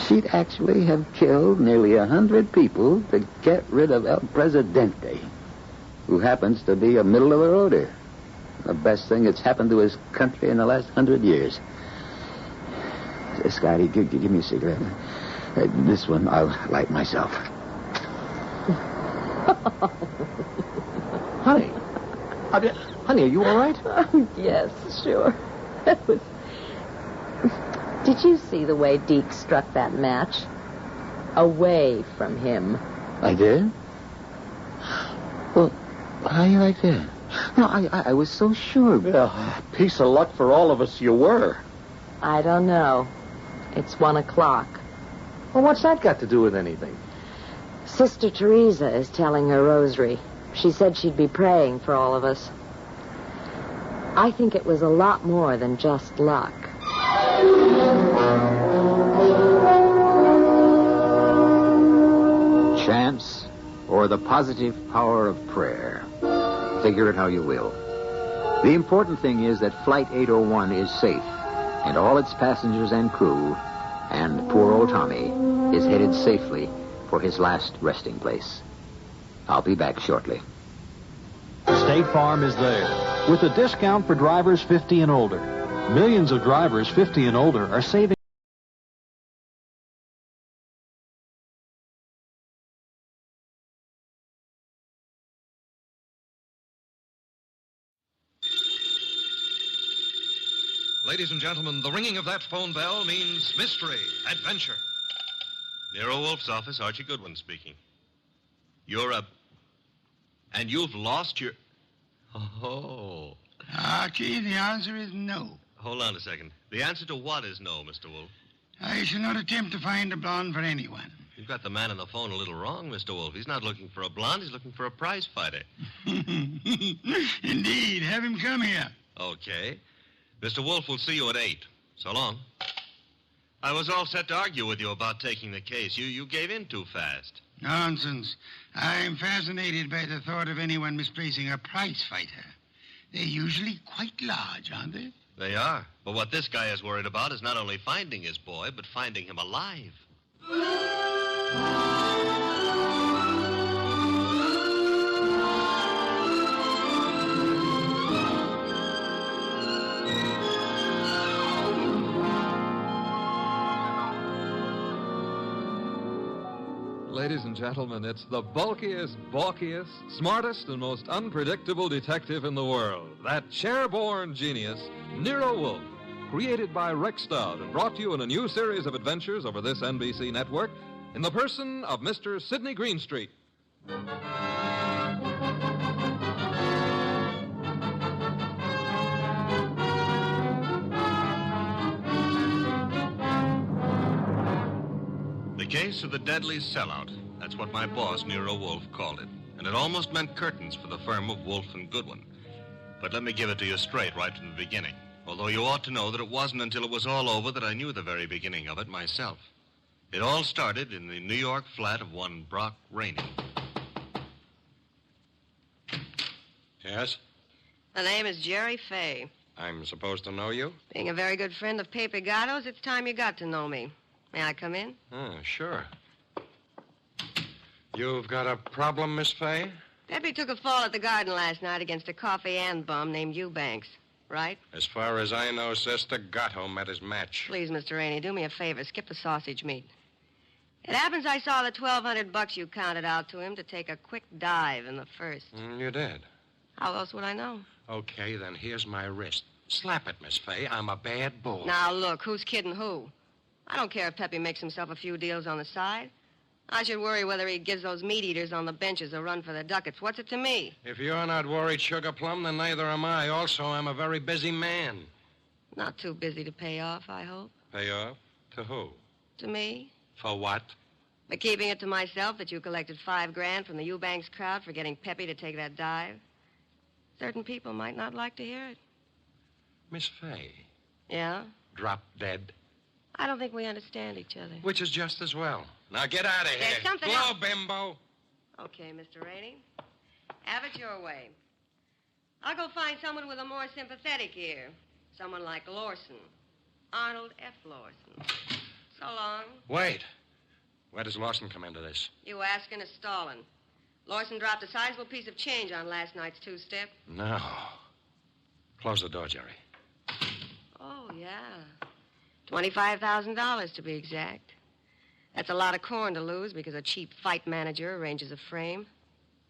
She'd actually have killed nearly 100 people to get rid of El Presidente, who happens to be a middle-of-the-roader. The best thing that's happened to his country in the last 100 years. Scotty, give me a cigarette. This one I'll light myself. Honey. Honey, are you all right? Yes, sure. Did you see the way Deke struck that match? Away from him. I did? Well, how you like that? No, I was so sure. Yeah, piece of luck for all of us you were. I don't know. It's 1 o'clock. Well, what's that got to do with anything? Sister Teresa is telling her rosary. She said she'd be praying for all of us. I think it was a lot more than just luck. Chance or the positive power of prayer. Figure it how you will. The important thing is that Flight 801 is safe, and all its passengers and crew, and poor old Tommy, is headed safely for his last resting place. I'll be back shortly. State Farm is there with a discount for drivers 50 and older. Millions of drivers 50 and older are saving. Ladies and gentlemen, the ringing of that phone bell means mystery, adventure. Nero Wolfe's office, Archie Goodwin speaking. And you've lost your... Oh. Archie, the answer is no. Hold on a second. The answer to what is no, Mr. Wolfe? I shall not attempt to find a blonde for anyone. You've got the man on the phone a little wrong, Mr. Wolfe. He's not looking for a blonde. He's looking for a prize fighter. Indeed. Have him come here. Okay. Mr. Wolfe will see you at 8. So long. I was all set to argue with you about taking the case. You gave in too fast. Nonsense. I'm fascinated by the thought of anyone misplacing a prize fighter. They're usually quite large, aren't they? They are. But what this guy is worried about is not only finding his boy, but finding him alive. Ladies and gentlemen, it's the bulkiest, balkiest, smartest, and most unpredictable detective in the world. That chair-born genius, Nero Wolfe. Created by Rex Stout and brought to you in a new series of adventures over this NBC network in the person of Mr. Sidney Greenstreet. The case of the deadly sellout. That's what my boss, Nero Wolfe, called it. And it almost meant curtains for the firm of Wolfe and Goodwin. But let me give it to you straight right from the beginning. Although you ought to know that it wasn't until it was all over that I knew the very beginning of it myself. It all started in the New York flat of one Brock Rainey. Yes? The name is Jerry Fay. I'm supposed to know you? Being a very good friend of Pepe Gatto's, it's time you got to know me. May I come in? Sure. You've got a problem, Miss Fay? Pepe took a fall at the garden last night against a coffee and bum named Eubanks, right? As far as I know, Sister, Gatto met his match. Please, Mr. Rainey, do me a favor. Skip the sausage meat. It happens I saw the $1,200 you counted out to him to take a quick dive in the first. You did? How else would I know? Okay, then here's my wrist. Slap it, Miss Fay. I'm a bad bull. Now, look, who's kidding who? I don't care if Pepe makes himself a few deals on the side. I should worry whether he gives those meat eaters on the benches a run for the ducats. What's it to me? If you're not worried, Sugar Plum, then neither am I. Also, I'm a very busy man. Not too busy to pay off, I hope. Pay off? To who? To me. For what? For keeping it to myself that you collected $5,000 from the Eubanks crowd for getting Pepe to take that dive. Certain people might not like to hear it. Miss Fay. Yeah? Drop dead. I don't think we understand each other. Which is just as well. Now get out of here. There's something Blow, else. bimbo. Okay, Mr. Rainey. Have it your way. I'll go find someone with a more sympathetic ear. Someone like Lawson. Arnold F. Lawson. So long. Wait. Where does Lawson come into this? You asking is stalling. Lawson dropped a sizable piece of change on last night's two-step. No. Close the door, Jerry. Oh, yeah. $25,000 to be exact. That's a lot of corn to lose because a cheap fight manager arranges a frame.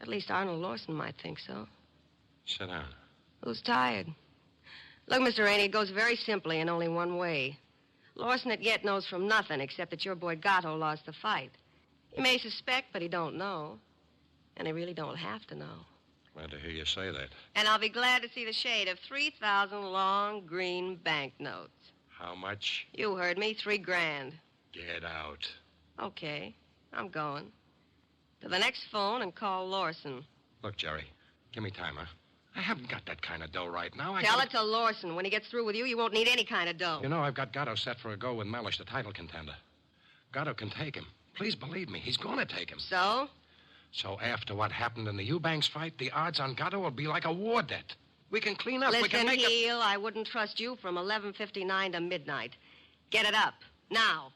At least Arnold Lawson might think so. Sit down. Who's tired? Look, Mr. Rainey, it goes very simply in only one way. Lawson at yet knows from nothing except that your boy Gatto lost the fight. He may suspect, but he don't know. And he really don't have to know. Glad to hear you say that. And I'll be glad to see the shade of 3,000 long green banknotes. How much? You heard me, $3,000. Get out. Okay, I'm going. To the next phone and call Lawson. Look, Jerry, give me time, huh? I haven't got that kind of dough right now. Tell it to Lawson. When he gets through with you, you won't need any kind of dough. You know, I've got Gatto set for a go with Mellish, the title contender. Gatto can take him. Please believe me, he's going to take him. So? So after what happened in the Eubanks fight, the odds on Gatto will be like a war debt. We can clean up. Listen, we can make Heel, I wouldn't trust you from 11:59 to midnight. Get it up. Now.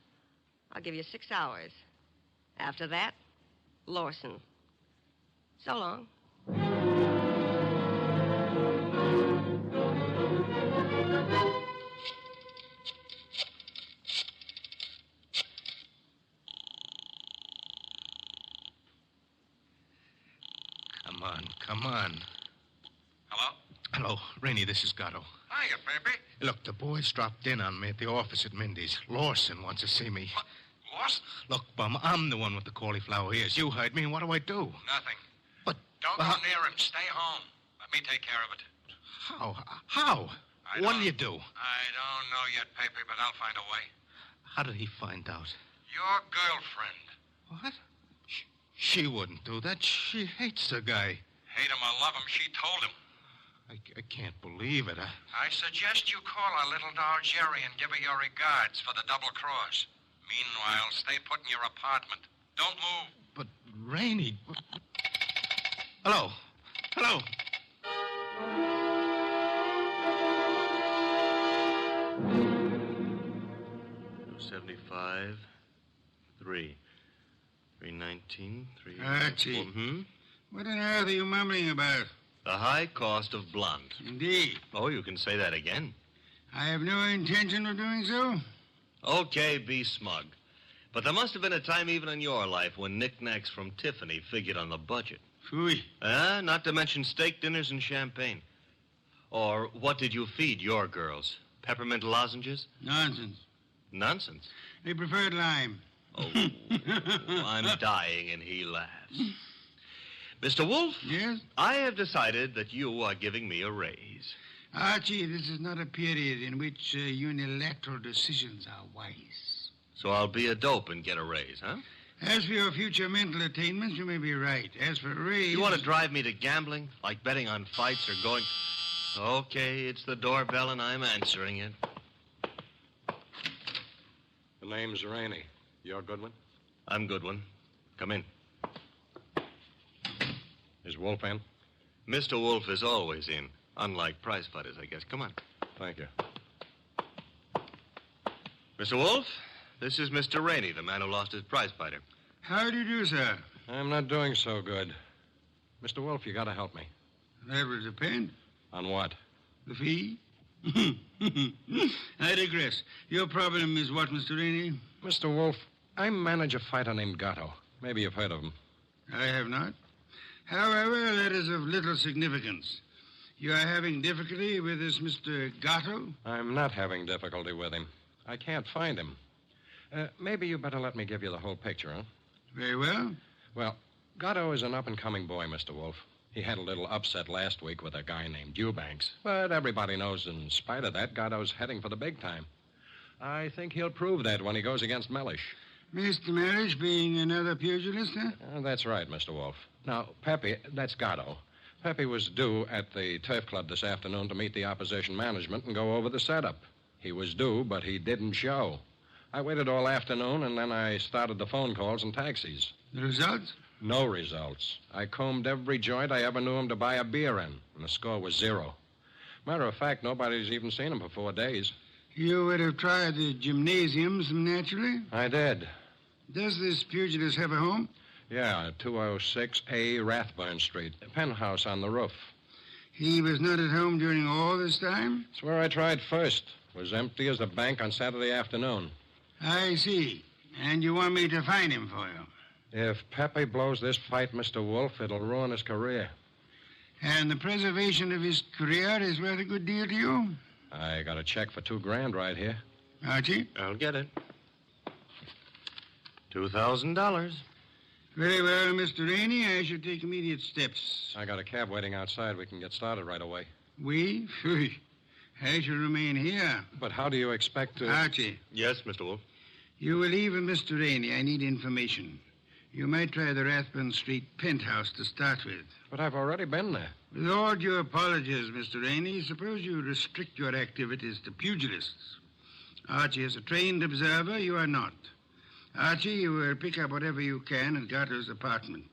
I'll give you 6 hours. After that, Lawson. So long. Come on. Hello? Hello, Rainey, this is Gatto. Hiya, baby. Look, the boys dropped in on me at the office at Mindy's. Lawson wants to see me. What? Lost? Look, Bum, I'm the one with the cauliflower ears. You heard me, and what do I do? Nothing. But... Don't go near him. Stay home. Let me take care of it. How? What do you do? I don't know yet, Pepe, but I'll find a way. How did he find out? Your girlfriend. What? She wouldn't do that. She hates the guy. Hate him or love him, she told him. I can't believe it. I suggest you call our little doll Jerry and give her your regards for the double cross. Meanwhile, stay put in your apartment. Don't move. But, Rainey... Hello? Hello? $275, 319, 3... Archie. What on earth are you mumbling about? The high cost of blonde. Indeed. Oh, you can say that again. I have no intention of doing so. Okay, be smug. But there must have been a time even in your life when knickknacks from Tiffany figured on the budget. Phooey. Not to mention steak dinners and champagne. Or what did you feed your girls? Peppermint lozenges? Nonsense. Nonsense? They preferred lime. Oh, I'm dying, and he laughs. Mr. Wolfe? Yes? I have decided that you are giving me a raise. Archie, this is not a period in which unilateral decisions are wise. So I'll be a dope and get a raise, huh? As for your future mental attainments, you may be right. As for a raise... You want to drive me to gambling? Like betting on fights or going... Okay, it's the doorbell and I'm answering it. The name's Rainey. You're Goodwin? I'm Goodwin. Come in. Is Wolfe in? Mr. Wolfe is always in. Unlike prize fighters, I guess. Come on. thank you. Mr. Wolfe, this is Mr. Rainey, the man who lost his prize fighter. How do you do, sir? I'm not doing so good. Mr. Wolfe, you gotta help me. That will depend. On what? The fee? I digress. Your problem is what, Mr. Rainey? Mr. Wolfe, I manage a fighter named Gatto. Maybe you've heard of him. I have not. However, that is of little significance. You are having difficulty with this Mr. Gatto? I'm not having difficulty with him. I can't find him. Maybe you better let me give you the whole picture, huh? Very well. Well, Gatto is an up-and-coming boy, Mr. Wolfe. He had a little upset last week with a guy named Eubanks. But everybody knows in spite of that, Gatto's heading for the big time. I think he'll prove that when he goes against Mellish. Mr. Mellish being another pugilist, huh? That's right, Mr. Wolfe. Now, Pepe, that's Gatto. Pepe was due at the Turf Club this afternoon to meet the opposition management and go over the setup. He was due, but he didn't show. I waited all afternoon, and then I started the phone calls and taxis. The results? No results. I combed every joint I ever knew him to buy a beer in, and the score was 0. Matter of fact, nobody's even seen him for 4 days. You would have tried the gymnasiums, naturally? I did. Does this pugilist have a home? Yeah, 206A Rathburn Street, a penthouse on the roof. He was not at home during all this time? It's where I tried first. It was empty as a bank on Saturday afternoon. I see. And you want me to find him for you? If Pepe blows this fight, Mr. Wolfe, it'll ruin his career. And the preservation of his career is worth a good deal to you? I got a check for $2,000 right here. Archie? I'll get it. $2,000. Very well, Mr. Rainey. I shall take immediate steps. I got a cab waiting outside. We can get started right away. We? I shall remain here. But how do you expect to... Archie. Yes, Mr. Wolfe. You will leave with Mr. Rainey. I need information. You might try the Rathburn Street penthouse to start with. But I've already been there. With all due apologies, Mr. Rainey, suppose you restrict your activities to pugilists. Archie is a trained observer. You are not. Archie, you will pick up whatever you can at Gatto's apartment.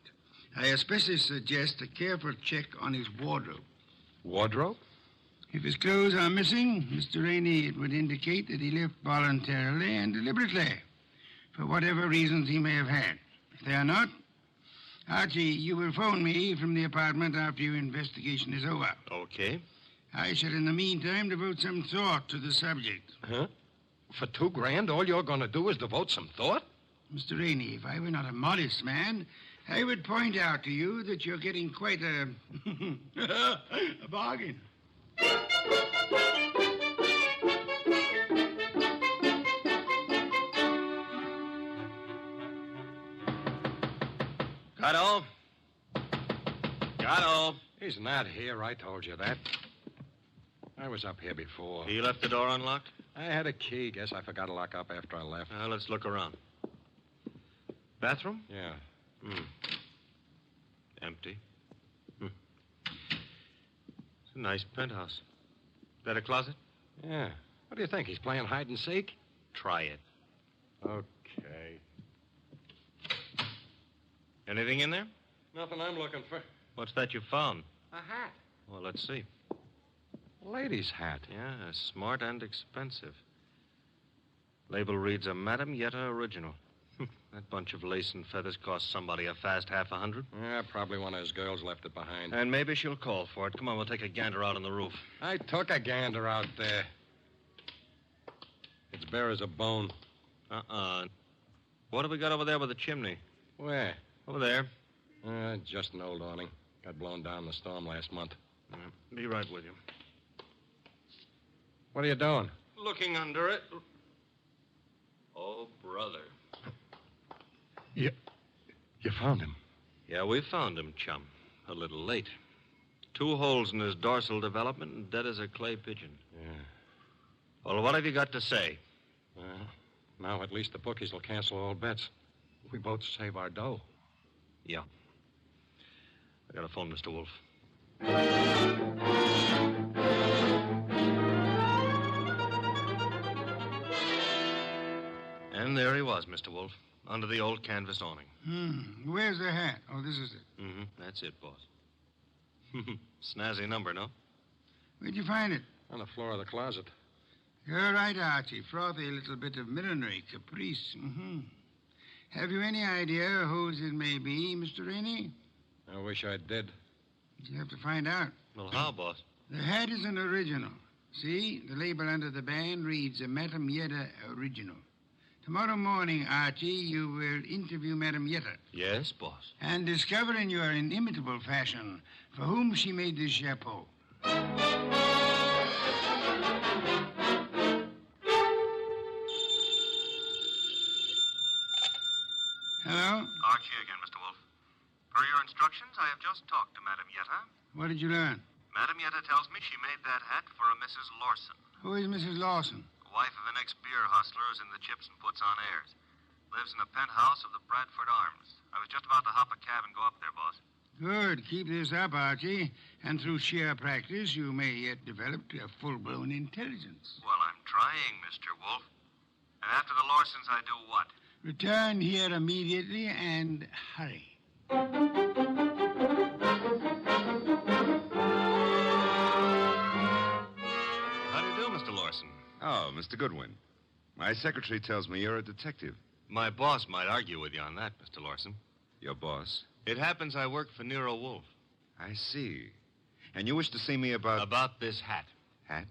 I especially suggest a careful check on his wardrobe. Wardrobe? If his clothes are missing, Mr. Rainey, it would indicate that he left voluntarily and deliberately, for whatever reasons he may have had. If they are not, Archie, you will phone me from the apartment after your investigation is over. Okay. I shall, in the meantime, devote some thought to the subject. Huh? For $2,000, all you're going to do is devote some thought? Mr. Rainey, if I were not a modest man, I would point out to you that you're getting quite a a bargain. Gatto? Gatto? He's not here. I told you that. I was up here before. He left the door unlocked? I had a key. Guess I forgot to lock up after I left. Let's look around. Bathroom? Yeah. Empty. It's a nice penthouse. That a closet? Yeah. What do you think? He's playing hide and seek? Try it. Okay. Anything in there? Nothing I'm looking for. What's that you found? A hat. Well, let's see. A lady's hat. Yeah, smart and expensive. Label reads a Madame Yetta original. That bunch of lace and feathers cost somebody a fast $50. Yeah, probably one of his girls left it behind. And maybe she'll call for it. Come on, we'll take a gander out on the roof. I took a gander out there. It's bare as a bone. What have we got over there with the chimney? Where? Over there. Just an old awning. Got blown down in the storm last month. Be right with you. What are you doing? Looking under it. Oh, brother. You found him? Yeah, we found him, chum. A little late. 2 holes in his dorsal development and dead as a clay pigeon. Yeah. Well, what have you got to say? Well, now at least the bookies will cancel all bets. We both save our dough. Yeah. I got to phone Mr. Wolfe. And there he was, Mr. Wolfe, under the old canvas awning. Where's the hat? Oh, this is it. That's it, boss. Snazzy number, no? Where'd you find it? On the floor of the closet. You're right, Archie. Frothy little bit of millinery, caprice. Mm-hmm. Have you any idea whose it may be, Mr. Rainey? I wish I did. You have to find out. Well, how, boss? The hat is an original. See, the label under the band reads a Madame Yetta original. Tomorrow morning, Archie, you will interview Madame Yetta. Yes, boss. And discover in your inimitable fashion for whom she made this chapeau. Hello? Archie again, Mr. Wolfe. Per your instructions, I have just talked to Madame Yetta. What did you learn? Madame Yetta tells me she made that hat for a Mrs. Lawson. Who is Mrs. Lawson? Wife of an ex-beer hustler who's in the chips and puts on airs. Lives in the penthouse of the Bradford Arms. I was just about to hop a cab and go up there, boss. Good. Keep this up, Archie. And through sheer practice, you may yet develop a full-blown intelligence. Well, I'm trying, Mr. Wolfe. And after the Lawsons, I do what? Return here immediately and hurry. How do you do, Mr. Lawson? Oh, Mr. Goodwin. My secretary tells me you're a detective. My boss might argue with you on that, Mr. Lawson. Your boss? It happens I work for Nero Wolfe. I see. And you wish to see me about... About this hat. Hat?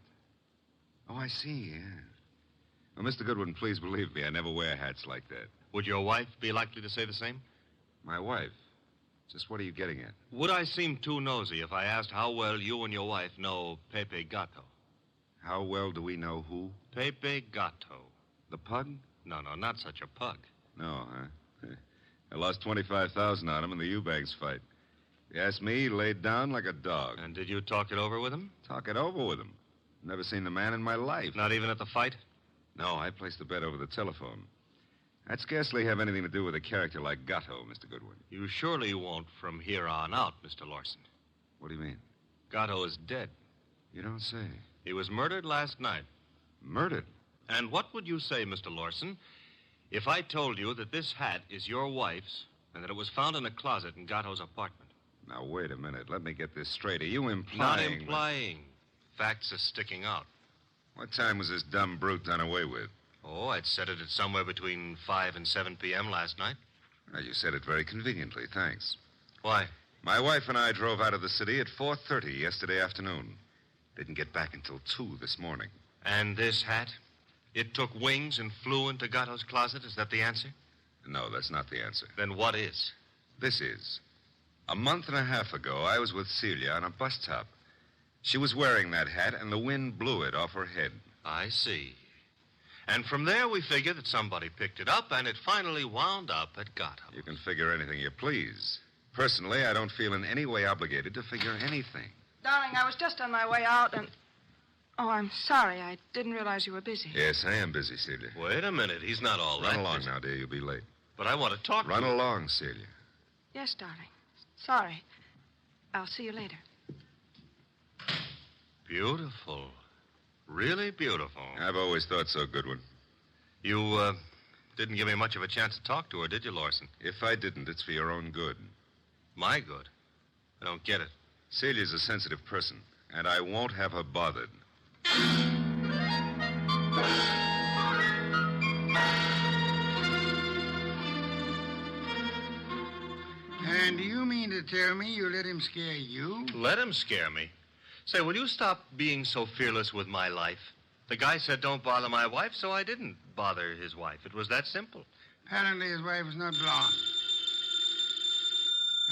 Oh, I see, yeah. Well, Mr. Goodwin, please believe me, I never wear hats like that. Would your wife be likely to say the same? My wife? Just what are you getting at? Would I seem too nosy if I asked how well you and your wife know Pepe Gato? How well do we know who? Pepe Gato. The pug? No, not such a pug. No, huh? I lost $25,000 on him in the Eubanks fight. If you ask me, he laid down like a dog. And did you talk it over with him? Talk it over with him. Never seen the man in my life. Not even at the fight? No, I placed the bet over the telephone. I'd scarcely have anything to do with a character like Gatto, Mr. Goodwin. You surely won't from here on out, Mr. Lawson. What do you mean? Gatto is dead. You don't say. He was murdered last night. Murdered? And what would you say, Mr. Lawson, if I told you that this hat is your wife's and that it was found in a closet in Gatto's apartment? Now, wait a minute. Let me get this straight. Are you implying... Not implying. Facts are sticking out. What time was this dumb brute done away with? Oh, I'd set it at somewhere between 5 and 7 p.m. last night. Well, you said it very conveniently. Thanks. Why? My wife and I drove out of the city at 4:30 yesterday afternoon. Didn't get back until 2 this morning. And this hat? It took wings and flew into Gatto's closet? Is that the answer? No, that's not the answer. Then what is? This is. A month and a half ago, I was with Celia on a bus top. She was wearing that hat, and the wind blew it off her head. I see. And from there, we figure that somebody picked it up, and it finally wound up at Gatto. You can figure anything you please. Personally, I don't feel in any way obligated to figure anything. Darling, I was just on my way out, and... Oh, I'm sorry. I didn't realize you were busy. Yes, I am busy, Celia. Wait a minute. He's not all that Run along busy. now, dear. You'll be late. But I want to talk Run to you. along, Celia. Yes, darling. Sorry. I'll see you later. Beautiful. Really beautiful. I've always thought so, Goodwin. You, didn't give me much of a chance to talk to her, did you, Lawson? If I didn't, it's for your own good. My good? I don't get it. Celia's a sensitive person, and I won't have her bothered. And do you mean to tell me you let him scare you? Let him scare me? Say, will you stop being so fearless with my life? The guy said don't bother my wife, so I didn't bother his wife. It was that simple. Apparently his wife is not blonde.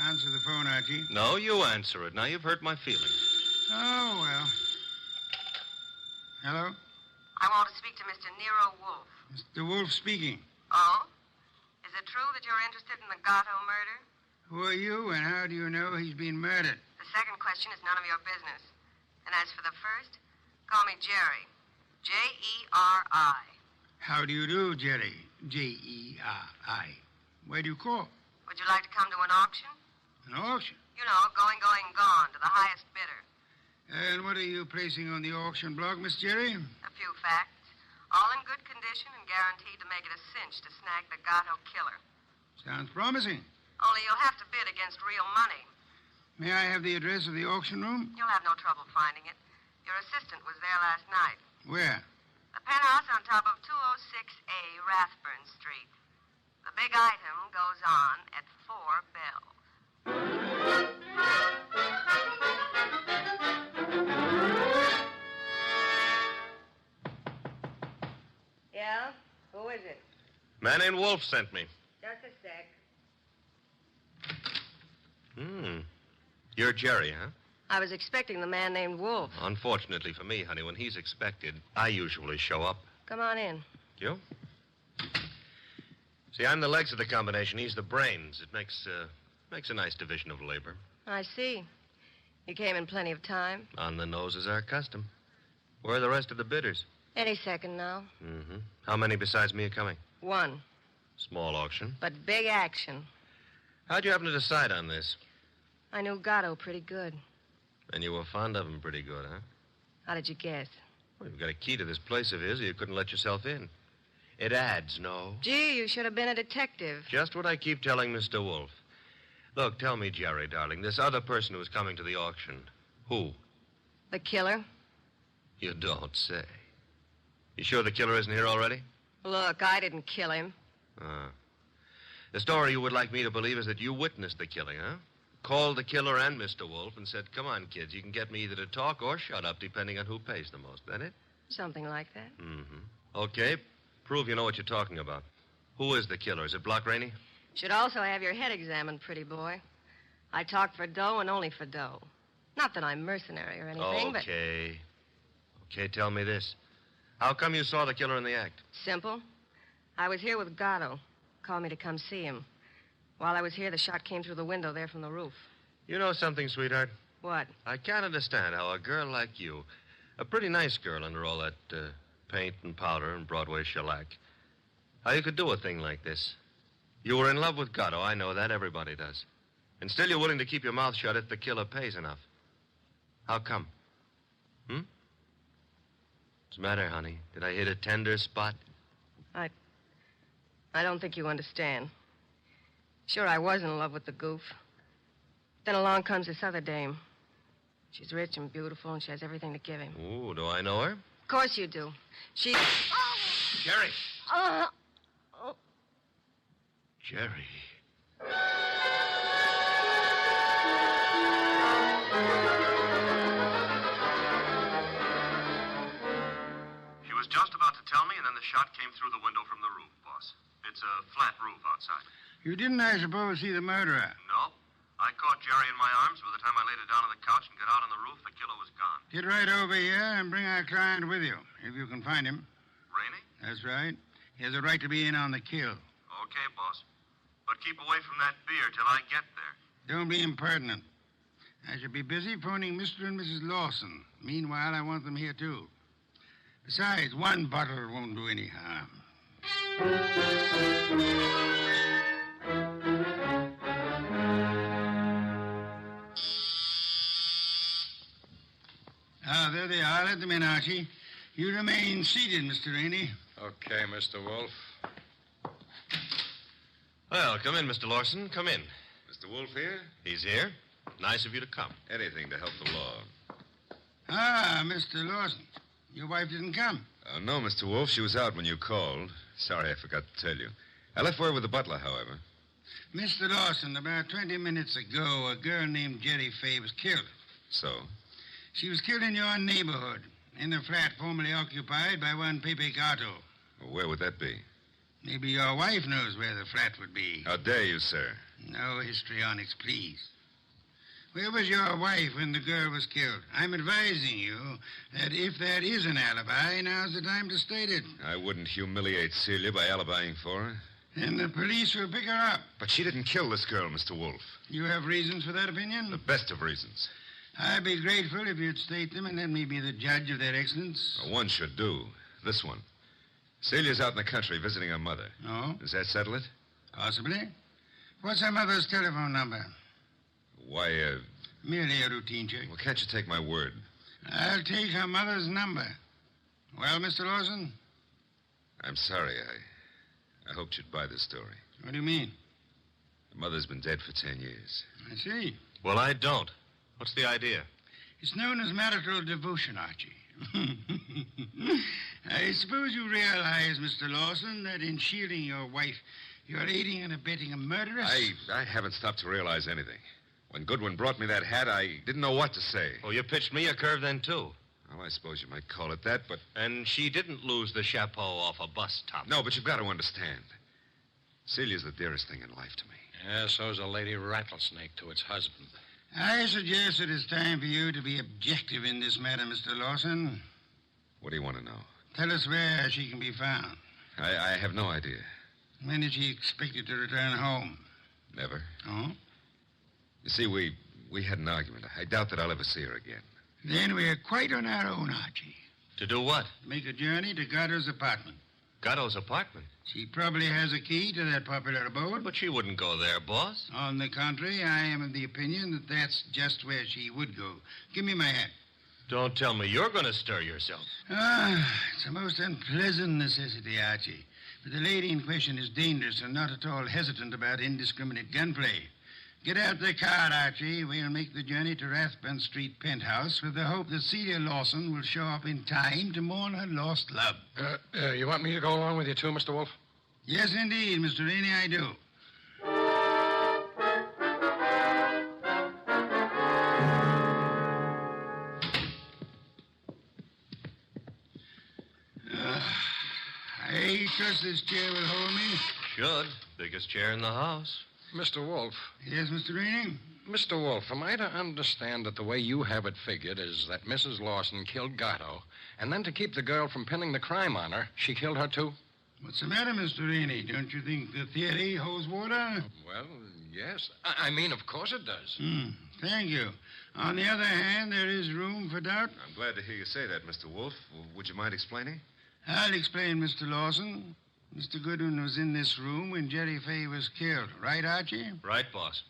Answer the phone, Archie. No, you answer it. Now you've hurt my feelings. Oh, well. Hello? I want to speak to Mr. Nero Wolfe. Mr. Wolfe speaking. Oh? Is it true that you're interested in the Gatto murder? Who are you, and how do you know he's been murdered? The second question is none of your business. And as for the first, call me Jerry. J-E-R-I. How do you do, Jerry? J-E-R-I. Where do you call? Would you like to come to an auction? An auction? You know, going, gone, to the highest bidder. And what are you placing on the auction block, Miss Jerry? A few facts. All in good condition and guaranteed to make it a cinch to snag the Gatto killer. Sounds promising. Only you'll have to bid against real money. May I have the address of the auction room? You'll have no trouble finding it. Your assistant was there last night. Where? The penthouse on top of 206A Rathburn Street. The big item goes on at 4 bells. Yeah? Who is it? Man named Wolfe sent me. Just a sec. You're Jerry, huh? I was expecting the man named Wolfe. Unfortunately for me, honey, when he's expected, I usually show up. Come on in. You? See, I'm the legs of the combination. He's the brains. It makes a nice division of labor. I see. You came in plenty of time. On the nose is our custom. Where are the rest of the bidders? Any second now. Mm-hmm. How many besides me are coming? One. Small auction. But big action. How'd you happen to decide on this? I knew Gatto pretty good. And you were fond of him pretty good, huh? How did you guess? Well, you've got a key to this place of his, or you couldn't let yourself in. It adds, no? Gee, you should have been a detective. Just what I keep telling Mr. Wolfe. Look, tell me, Jerry, darling, this other person who's coming to the auction, who? The killer? You don't say. You sure the killer isn't here already? Look, I didn't kill him. The story you would like me to believe is that you witnessed the killing, huh? Called the killer and Mr. Wolfe and said, come on, kids, you can get me either to talk or shut up, depending on who pays the most. That it? Something like that. Mm-hmm. Okay. Prove you know what you're talking about. Who is the killer? Is it Block Rainey? Should also have your head examined, pretty boy. I talk for dough and only for dough. Not that I'm mercenary or anything, but... Okay, tell me this. How come you saw the killer in the act? Simple. I was here with Gatto. Called me to come see him. While I was here, the shot came through the window there from the roof. You know something, sweetheart? What? I can't understand how a girl like you, a pretty nice girl under all that paint and powder and Broadway shellac, how you could do a thing like this. You were in love with Gatto, I know that. Everybody does. And still you're willing to keep your mouth shut if the killer pays enough. How come? What's the matter, honey? Did I hit a tender spot? I don't think you understand. Sure, I was in love with the goof. Then along comes this other dame. She's rich and beautiful, and she has everything to give him. Ooh, do I know her? Of course you do. She... Jerry. Oh. Jerry. She was just about to tell me, and then the shot came through the window from the roof, boss. It's a flat roof outside. You didn't, I suppose, see the murderer? No. I caught Jerry in my arms. By the time I laid her down on the couch and got out on the roof, the killer was gone. Get right over here and bring our client with you, if you can find him. Rainey? That's right. He has a right to be in on the kill. Okay, boss. But keep away from that beer till I get there. Don't be impertinent. I should be busy phoning Mr. and Mrs. Lawson. Meanwhile, I want them here, too. Besides, one bottle won't do any harm. There they are. Let them in, Archie. You remain seated, Mr. Rainey. Okay, Mr. Wolfe. Well, come in, Mr. Lawson. Come in. Mr. Wolfe here? He's here. Nice of you to come. Anything to help the law. Ah, Mr. Lawson. Your wife didn't come. No, Mr. Wolfe. She was out when you called. Sorry, I forgot to tell you. I left word with the butler, however. Mr. Lawson, about 20 minutes ago, a girl named Jerry Fay was killed. So? She was killed in your neighborhood, in a flat formerly occupied by one Pepe Gatto. Well, where would that be? Maybe your wife knows where the flat would be. How dare you, sir? No histrionics, please. Where was your wife when the girl was killed? I'm advising you that if there is an alibi, now's the time to state it. I wouldn't humiliate Celia by alibying for her. And the police will pick her up. But she didn't kill this girl, Mr. Wolfe. You have reasons for that opinion? The best of reasons. I'd be grateful if you'd state them and let me be the judge of their excellence. One should do. This one. Celia's out in the country visiting her mother. Oh? Does that settle it? Possibly. What's her mother's telephone number? Why, Merely a routine check. Well, can't you take my word? I'll take her mother's number. Well, Mr. Lawson? I'm sorry. I hoped you'd buy this story. What do you mean? The mother's been dead for 10 years. I see. Well, I don't. What's the idea? It's known as marital devotion, Archie. I suppose you realize, Mr. Lawson, that in shielding your wife, you're aiding and abetting a murderess? I haven't stopped to realize anything. When Goodwin brought me that hat, I didn't know what to say. Oh, you pitched me a curve then, too. Well, I suppose you might call it that, but... And she didn't lose the chapeau off a bus top. No, but you've got to understand. Celia's the dearest thing in life to me. Yeah, so's a lady rattlesnake to its husband. I suggest it is time for you to be objective in this matter, Mr. Lawson. What do you want to know? Tell us where she can be found. I have no idea. When is she expected to return home? Never. Oh? You see, we had an argument. I doubt that I'll ever see her again. Then we're quite on our own, Archie. To do what? Make a journey to Gatto's apartment. Gatto's apartment? She probably has a key to that popular abode. But she wouldn't go there, boss. On the contrary, I am of the opinion that that's just where she would go. Give me my hat. Don't tell me you're going to stir yourself. It's a most unpleasant necessity, Archie. But the lady in question is dangerous and not at all hesitant about indiscriminate gunplay. Get out the car, Archie. We'll make the journey to Rathbun Street penthouse with the hope that Celia Lawson will show up in time to mourn her lost love. You want me to go along with you, too, Mr. Wolfe? Yes, indeed, Mr. Rainey, I do. I trust this chair will hold me. Should. Biggest chair in the house. Mr. Wolfe. Yes, Mr. Rainey? Mr. Wolfe, am I to understand that the way you have it figured is that Mrs. Lawson killed Gatto, and then to keep the girl from pinning the crime on her, she killed her, too? What's the matter, Mr. Rainey? Don't you think the theory holds water? Well, yes. I mean, of course it does. Thank you. On the other hand, there is room for doubt. I'm glad to hear you say that, Mr. Wolfe. Would you mind explaining? I'll explain, Mr. Lawson. Mr. Goodwin was in this room when Jerry Fay was killed. Right, Archie? Right, boss.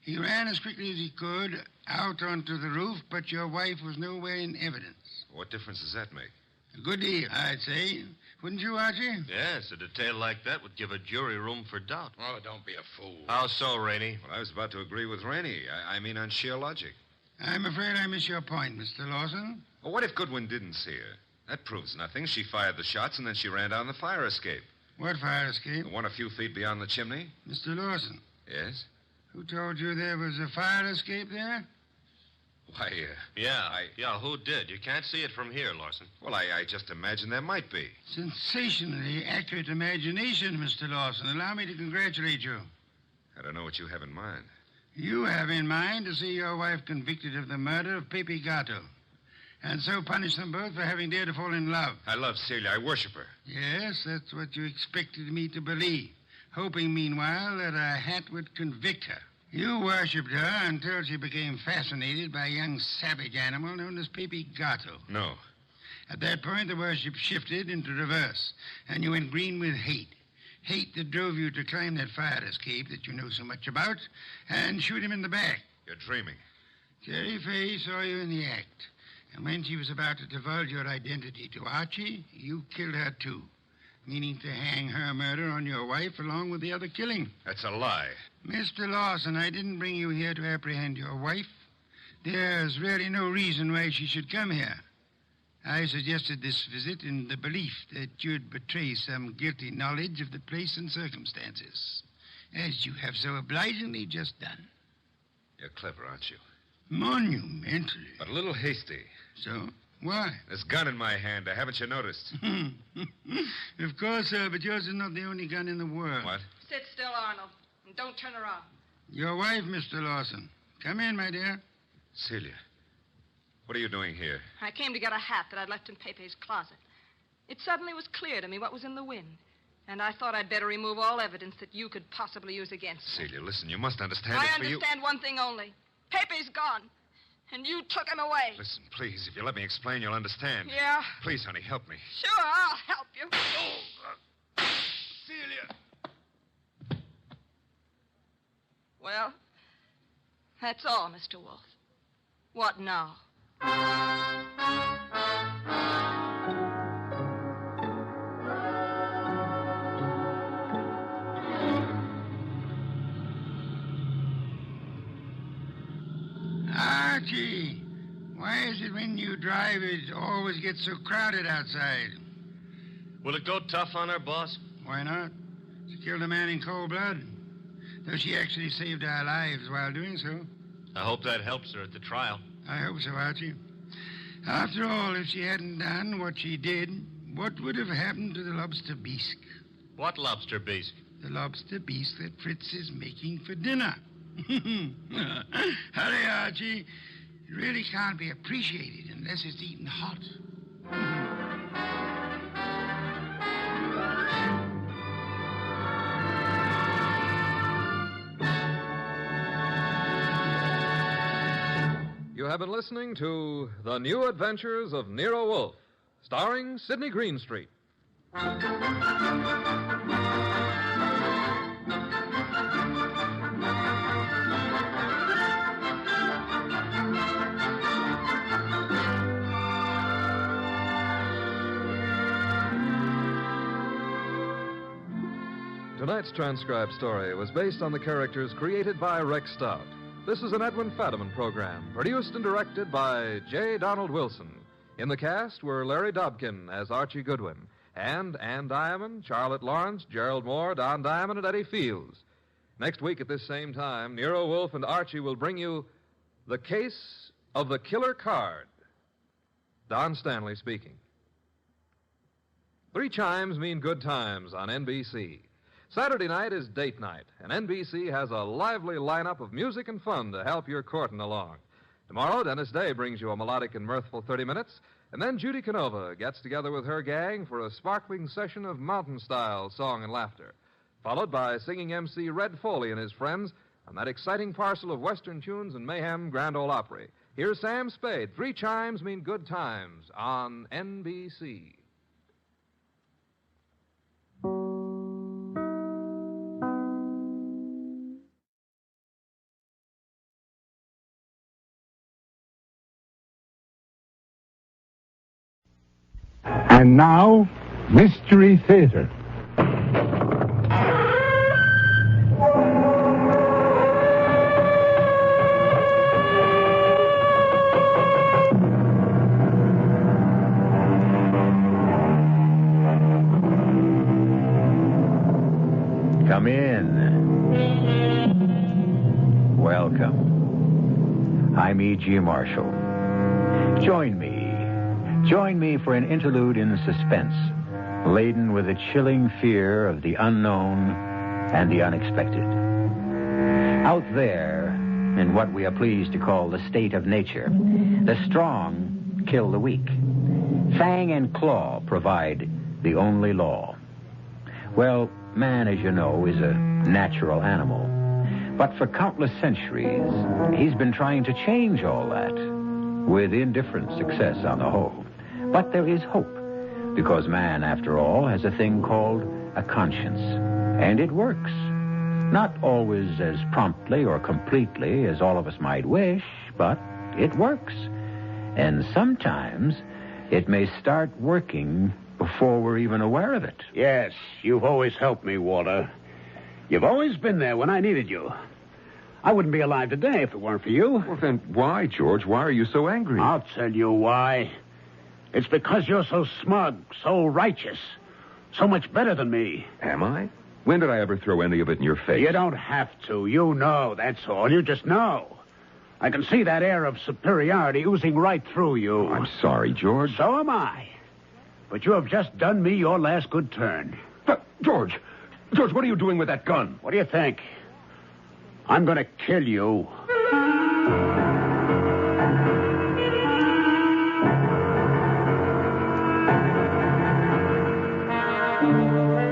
He ran as quickly as he could out onto the roof, but your wife was nowhere in evidence. What difference does that make? A good deal, I'd say. Wouldn't you, Archie? Yes, a detail like that would give a jury room for doubt. Oh, don't be a fool. How so, Rainey? Well, I was about to agree with Rainey. I mean on sheer logic. I'm afraid I miss your point, Mr. Lawson. Well, what if Goodwin didn't see her? That proves nothing. She fired the shots, and then she ran down the fire escape. What fire escape? The one a few feet beyond the chimney. Mr. Lawson. Yes? Who told you there was a fire escape there? Why, Yeah, who did? You can't see it from here, Lawson. Well, I just imagined there might be. Sensationally accurate imagination, Mr. Lawson. Allow me to congratulate you. I don't know what you have in mind. You have in mind to see your wife convicted of the murder of Pepe Gatto, and so punish them both for having dared to fall in love. I love Celia. I worship her. Yes, that's what you expected me to believe, hoping, meanwhile, that a hat would convict her. You worshipped her until she became fascinated by a young savage animal known as Pepe Gatto. No. At that point, the worship shifted into reverse, and you went green with hate. Hate that drove you to climb that fire escape that you know so much about and shoot him in the back. You're dreaming. Jerry Fay saw you in the act, and when she was about to divulge your identity to Archie, you killed her too, meaning to hang her murder on your wife along with the other killing. That's a lie. Mr. Lawson, I didn't bring you here to apprehend your wife. There's really no reason why she should come here. I suggested this visit in the belief that you'd betray some guilty knowledge of the place and circumstances, as you have so obligingly just done. You're clever, aren't you? Monumentally. But a little hasty. So? Why? There's a gun in my hand. Haven't you noticed? Of course, sir, but yours is not the only gun in the world. What? Sit still, Arnold, and don't turn around. Your wife, Mr. Lawson. Come in, my dear. Celia, what are you doing here? I came to get a hat that I'd left in Pepe's closet. It suddenly was clear to me what was in the wind, and I thought I'd better remove all evidence that you could possibly use against me. Celia, listen, you must understand I it's for you. understand one thing only. Pepe's gone, and you took him away. Listen, please, if you let me explain, you'll understand. Yeah? Please, honey, help me. Sure, I'll help you. Celia! Well, that's all, Mr. Wolfe. What now? Archie, Why is it when you drive it always gets so crowded outside? Will it go tough on her, boss? Why not? She killed a man in cold blood. Though she actually saved our lives while doing so. I hope that helps her at the trial. I hope so, Archie. After all, if she hadn't done what she did, what would have happened to the lobster bisque? What lobster bisque? The lobster bisque that Fritz is making for dinner. Hurry, Archie. It really can't be appreciated unless it's eaten hot. You have been listening to The New Adventures of Nero Wolfe, starring Sidney Greenstreet. Tonight's transcribed story was based on the characters created by Rex Stout. This is an Edwin Fadiman program, produced and directed by J. Donald Wilson. In the cast were Larry Dobkin as Archie Goodwin, and Ann Diamond, Charlotte Lawrence, Gerald Moore, Don Diamond, and Eddie Fields. Next week at this same time, Nero Wolfe and Archie will bring you The Case of the Killer Card. Don Stanley speaking. 3 chimes mean good times on NBC. Saturday night is date night, and NBC has a lively lineup of music and fun to help your courting along. Tomorrow, Dennis Day brings you a melodic and mirthful 30 minutes, and then Judy Canova gets together with her gang for a sparkling session of mountain-style song and laughter, followed by singing MC Red Foley and his friends on that exciting parcel of Western tunes and mayhem Grand Ole Opry. Here's Sam Spade. 3 chimes mean good times on NBC. And now, Mystery Theater. Come in. Welcome. I'm E.G. Marshall. Join me for an interlude in suspense, laden with the chilling fear of the unknown and the unexpected. Out there, in what we are pleased to call the state of nature, the strong kill the weak. Fang and claw provide the only law. Well, man, as you know, is a natural animal. But for countless centuries, he's been trying to change all that, with indifferent success on the whole. But there is hope, because man, after all, has a thing called a conscience. And it works. Not always as promptly or completely as all of us might wish, but it works. And sometimes it may start working before we're even aware of it. Yes, you've always helped me, Walter. You've always been there when I needed you. I wouldn't be alive today if it weren't for you. Well, then why, George? Why are you so angry? I'll tell you why. It's because you're so smug, so righteous, so much better than me. Am I? When did I ever throw any of it in your face? You don't have to. You know, that's all. You just know. I can see that air of superiority oozing right through you. I'm sorry, George. So am I. But you have just done me your last good turn. But, George, what are you doing with that gun? What do you think? I'm going to kill you.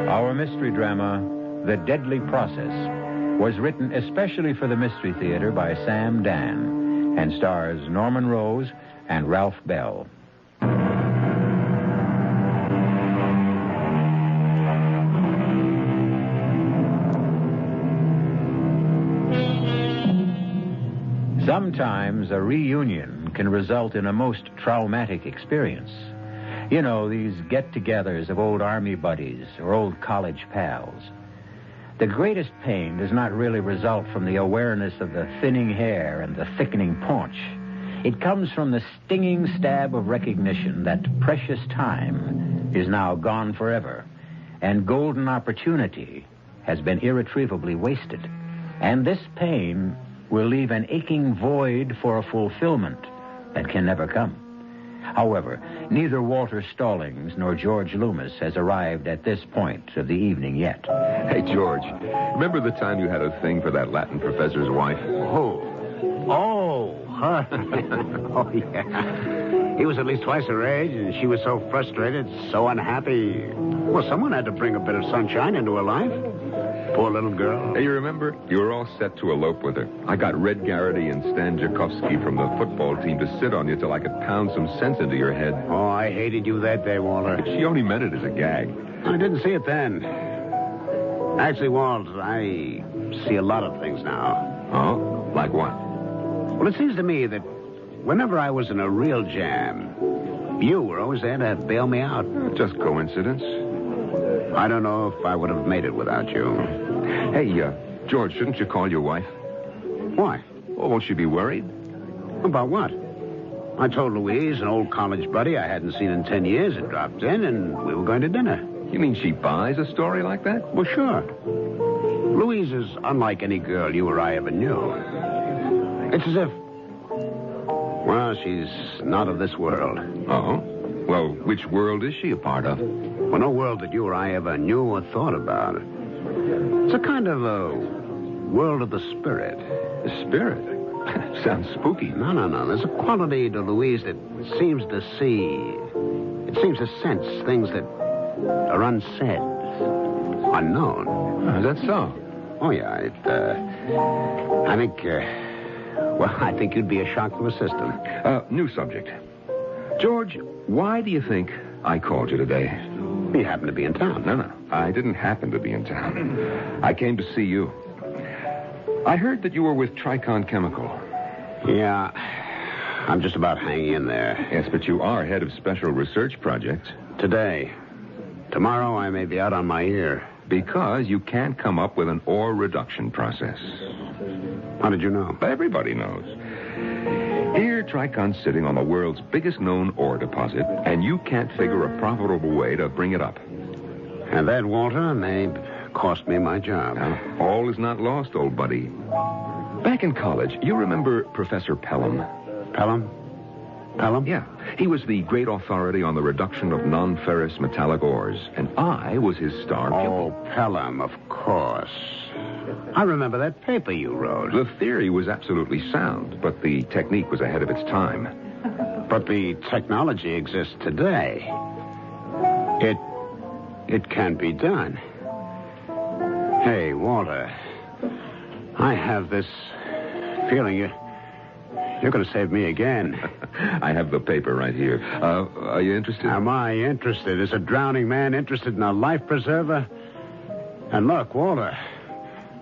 Our mystery drama, The Deadly Process, was written especially for the Mystery Theater by Sam Dan and stars Norman Rose and Ralph Bell. Sometimes a reunion can result in a most traumatic experience. You know, these get-togethers of old army buddies or old college pals. The greatest pain does not really result from the awareness of the thinning hair and the thickening paunch. It comes from the stinging stab of recognition that precious time is now gone forever, and golden opportunity has been irretrievably wasted. And this pain will leave an aching void for a fulfillment that can never come. However, neither Walter Stallings nor George Loomis has arrived at this point of the evening yet. Hey, George, remember the time you had a thing for that Latin professor's wife? Oh, her. Oh, yeah. He was at least twice her age, and she was so frustrated, so unhappy. Well, someone had to bring a bit of sunshine into her life. Poor little girl. Hey, you remember? You were all set to elope with her. I got Red Garrity and Stan Jakowski from the football team to sit on you till I could pound some sense into your head. Oh, I hated you that day, Walter. She only meant it as a gag. I didn't see it then. Actually, Walt, I see a lot of things now. Oh? Like what? Well, it seems to me that whenever I was in a real jam, you were always there to bail me out. Just coincidence. I don't know if I would have made it without you. Hey, George, shouldn't you call your wife? Why? Well, won't she be worried? About what? I told Louise, an old college buddy I hadn't seen in 10 years, had dropped in, and we were going to dinner. You mean she buys a story like that? Well, sure. Louise is unlike any girl you or I ever knew. It's as if, well, she's not of this world. Oh? Well, which world is she a part of? Well, no world that you or I ever knew or thought about. It's a kind of a world of the spirit. The spirit? Sounds spooky. No. There's a quality to Louise that seems to see. It seems to sense things that are unsaid, unknown. Is that so? Oh, yeah. I think you'd be a shock to the system. New subject. George, why do you think I called you today? You happened to be in town. No. I didn't happen to be in town. I came to see you. I heard that you were with Tricon Chemical. Yeah. I'm just about hanging in there. Yes, but you are head of special research projects. Today. Tomorrow I may be out on my ear. Because you can't come up with an ore reduction process. How did you know? Everybody knows. Here, Tricon's sitting on the world's biggest known ore deposit, and you can't figure a profitable way to bring it up. And that, Walter, may cost me my job. Now, all is not lost, old buddy. Back in college, you remember Professor Pelham? Pelham? Yeah. He was the great authority on the reduction of non-ferrous metallic ores, and I was his star pupil. Oh, Pelham, of course. I remember that paper you wrote. The theory was absolutely sound, but the technique was ahead of its time. But the technology exists today. It can be done. Hey, Walter, I have this feeling you're going to save me again. I have the paper right here. Are you interested? Am I interested? Is a drowning man interested in a life preserver? And look, Walter,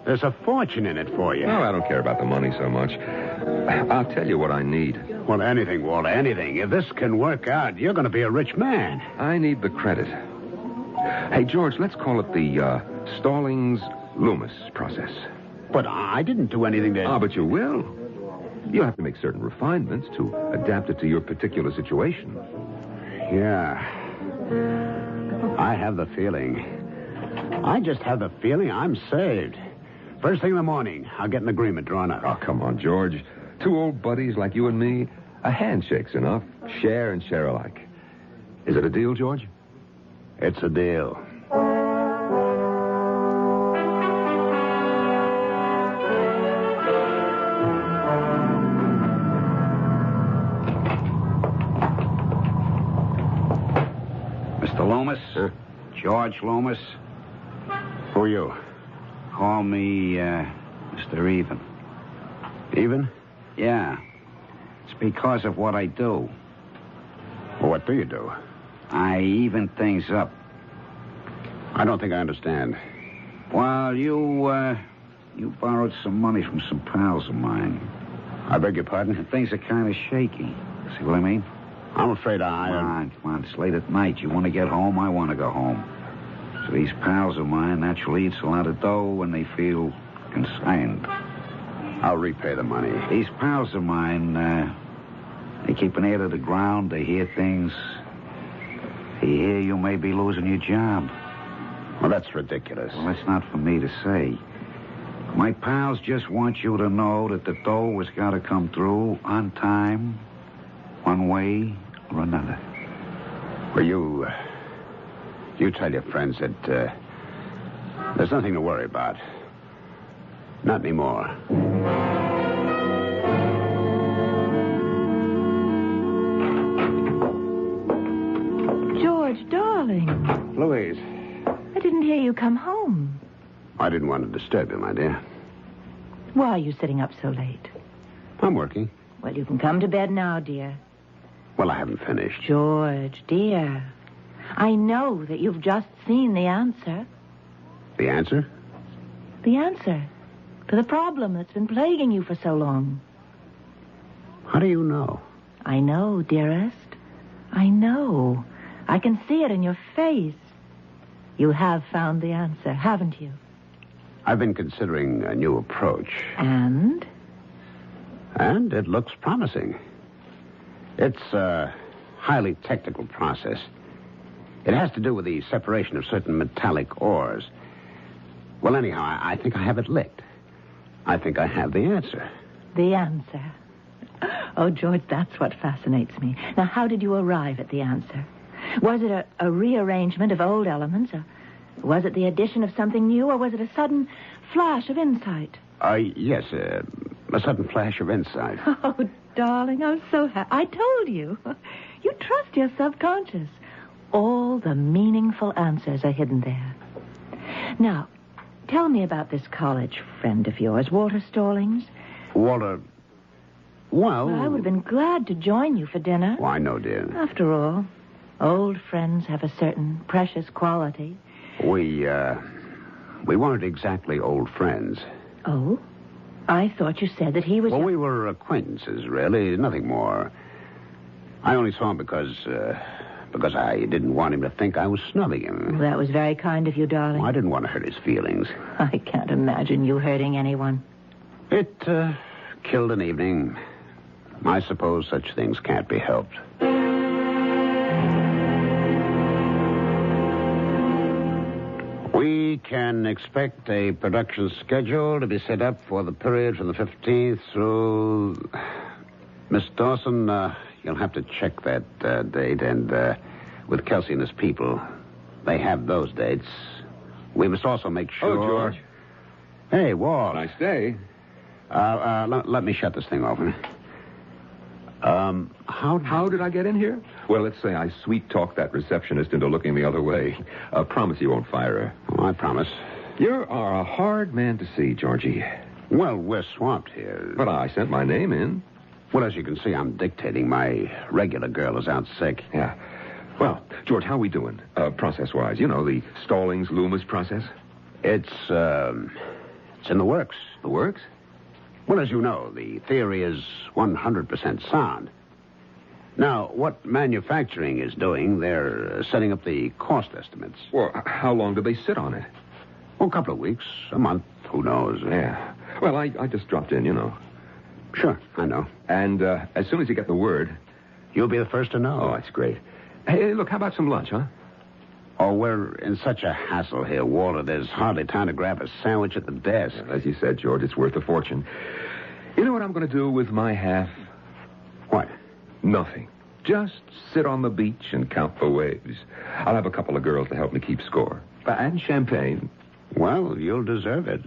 there's a fortune in it for you. No, I don't care about the money so much. I'll tell you what I need. Well, anything, Walter, anything. If this can work out, you're going to be a rich man. I need the credit. Hey, George, let's call it the Stallings-Loomis process. But I didn't do anything to... Ah, but you will. You'll have to make certain refinements to adapt it to your particular situation. Yeah. I have the feeling. I just have the feeling I'm saved. First thing in the morning, I'll get an agreement drawn up. Oh, come on, George. Two old buddies like you and me, a handshake's enough. Share and share alike. Is it a deal, George? It's a deal. Mr. Loomis? George Loomis? Who are you? Call me, Mr. Even. Even? Yeah. It's because of what I do. Well, what do you do? I even things up. I don't think I understand. Well, you borrowed some money from some pals of mine. I beg your pardon? And things are kind of shaky. See what I mean? I'm afraid Come on. It's late at night. You want to get home? I want to go home. So these pals of mine naturally eat a lot of dough when they feel consigned. I'll repay the money. These pals of mine, They keep an ear to the ground. They hear things. They hear you may be losing your job. Well, that's ridiculous. Well, that's not for me to say. My pals just want you to know that the dough has got to come through on time, one way or another. Well, you tell your friends that there's nothing to worry about. Not anymore. George, darling. Louise, I didn't hear you come home. I didn't want to disturb you, my dear. Why are you sitting up so late? I'm working. Well, you can come to bed now, dear. Well, I haven't finished. George, dear. I know that you've just seen the answer. The answer? The answer to the problem that's been plaguing you for so long. How do you know? I know, dearest. I know. I can see it in your face. You have found the answer, haven't you? I've been considering a new approach. And? And it looks promising. It's a highly technical process. It has to do with the separation of certain metallic ores. Well, anyhow, I think I have it licked. I think I have the answer. The answer. Oh, George, that's what fascinates me. Now, how did you arrive at the answer? Was it a rearrangement of old elements? Or was it the addition of something new? Or was it a sudden flash of insight? Yes, a sudden flash of insight. Oh, darling, I'm so happy. I told you. You trust your subconscious. All the meaningful answers are hidden there. Now, tell me about this college friend of yours, Walter Stallings. Walter... Well, I would have been glad to join you for dinner. Oh, I know, dear. After all, old friends have a certain precious quality. We weren't exactly old friends. Oh? I thought you said that he was... Well, we were acquaintances, really. Nothing more. I only saw him because I didn't want him to think I was snubbing him. Well, that was very kind of you, darling. Well, I didn't want to hurt his feelings. I can't imagine you hurting anyone. It killed an evening. I suppose such things can't be helped. We can expect a production schedule to be set up for the period from the 15th through... Miss Dawson, you'll have to check that date, and with Kelsey and his people, they have those dates. We must also make sure... Oh, George. Hey, Walt. Nice day. Let me shut this thing off. How did I get in here? Well, let's say I sweet-talked that receptionist into looking the other way. Promise you won't fire her. Oh, I promise. You are a hard man to see, Georgie. Well, we're swamped here. But I sent my name in. Well, as you can see, I'm dictating. My regular girl is out sick. Yeah. Well, George, how we doing? Process-wise, you know, the Stallings-Loomis process? It's in the works. The works? Well, as you know, the theory is 100% sound. Now, what manufacturing is doing, they're setting up the cost estimates. Well, how long do they sit on it? Oh, a couple of weeks, a month, who knows? Yeah. Well, I just dropped in, you know. Sure, I know. And as soon as you get the word... You'll be the first to know. Oh, that's great. Hey, look, how about some lunch, huh? Oh, we're in such a hassle here, Walter. There's hardly time to grab a sandwich at the desk. Well, as you said, George, it's worth a fortune. You know what I'm going to do with my half? What? Nothing. Just sit on the beach and count the waves. I'll have a couple of girls to help me keep score. And champagne. Well, you'll deserve it.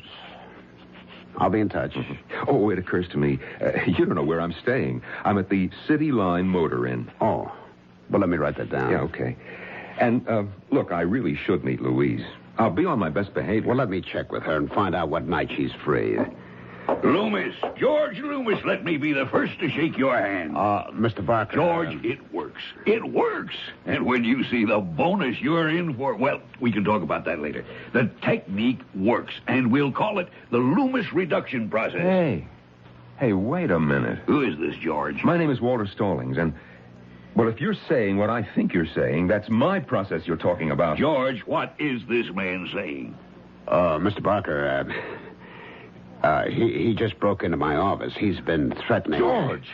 I'll be in touch. Mm-hmm. Oh, it occurs to me, you don't know where I'm staying. I'm at the City Line Motor Inn. Oh. Well, let me write that down. Yeah, okay. And, look, I really should meet Louise. I'll be on my best behavior. Well, let me check with her and find out what night she's free. Loomis, George Loomis, let me be the first to shake your hand. Mr. Barker. George, it works. It works. And when you see the bonus you're in for, well, we can talk about that later. The technique works, and we'll call it the Loomis reduction process. Hey, wait a minute. Who is this, George? My name is Walter Stallings, and... Well, if you're saying what I think you're saying, that's my process you're talking about. George, what is this man saying? Mr. Barker, he just broke into my office. He's been threatening... George!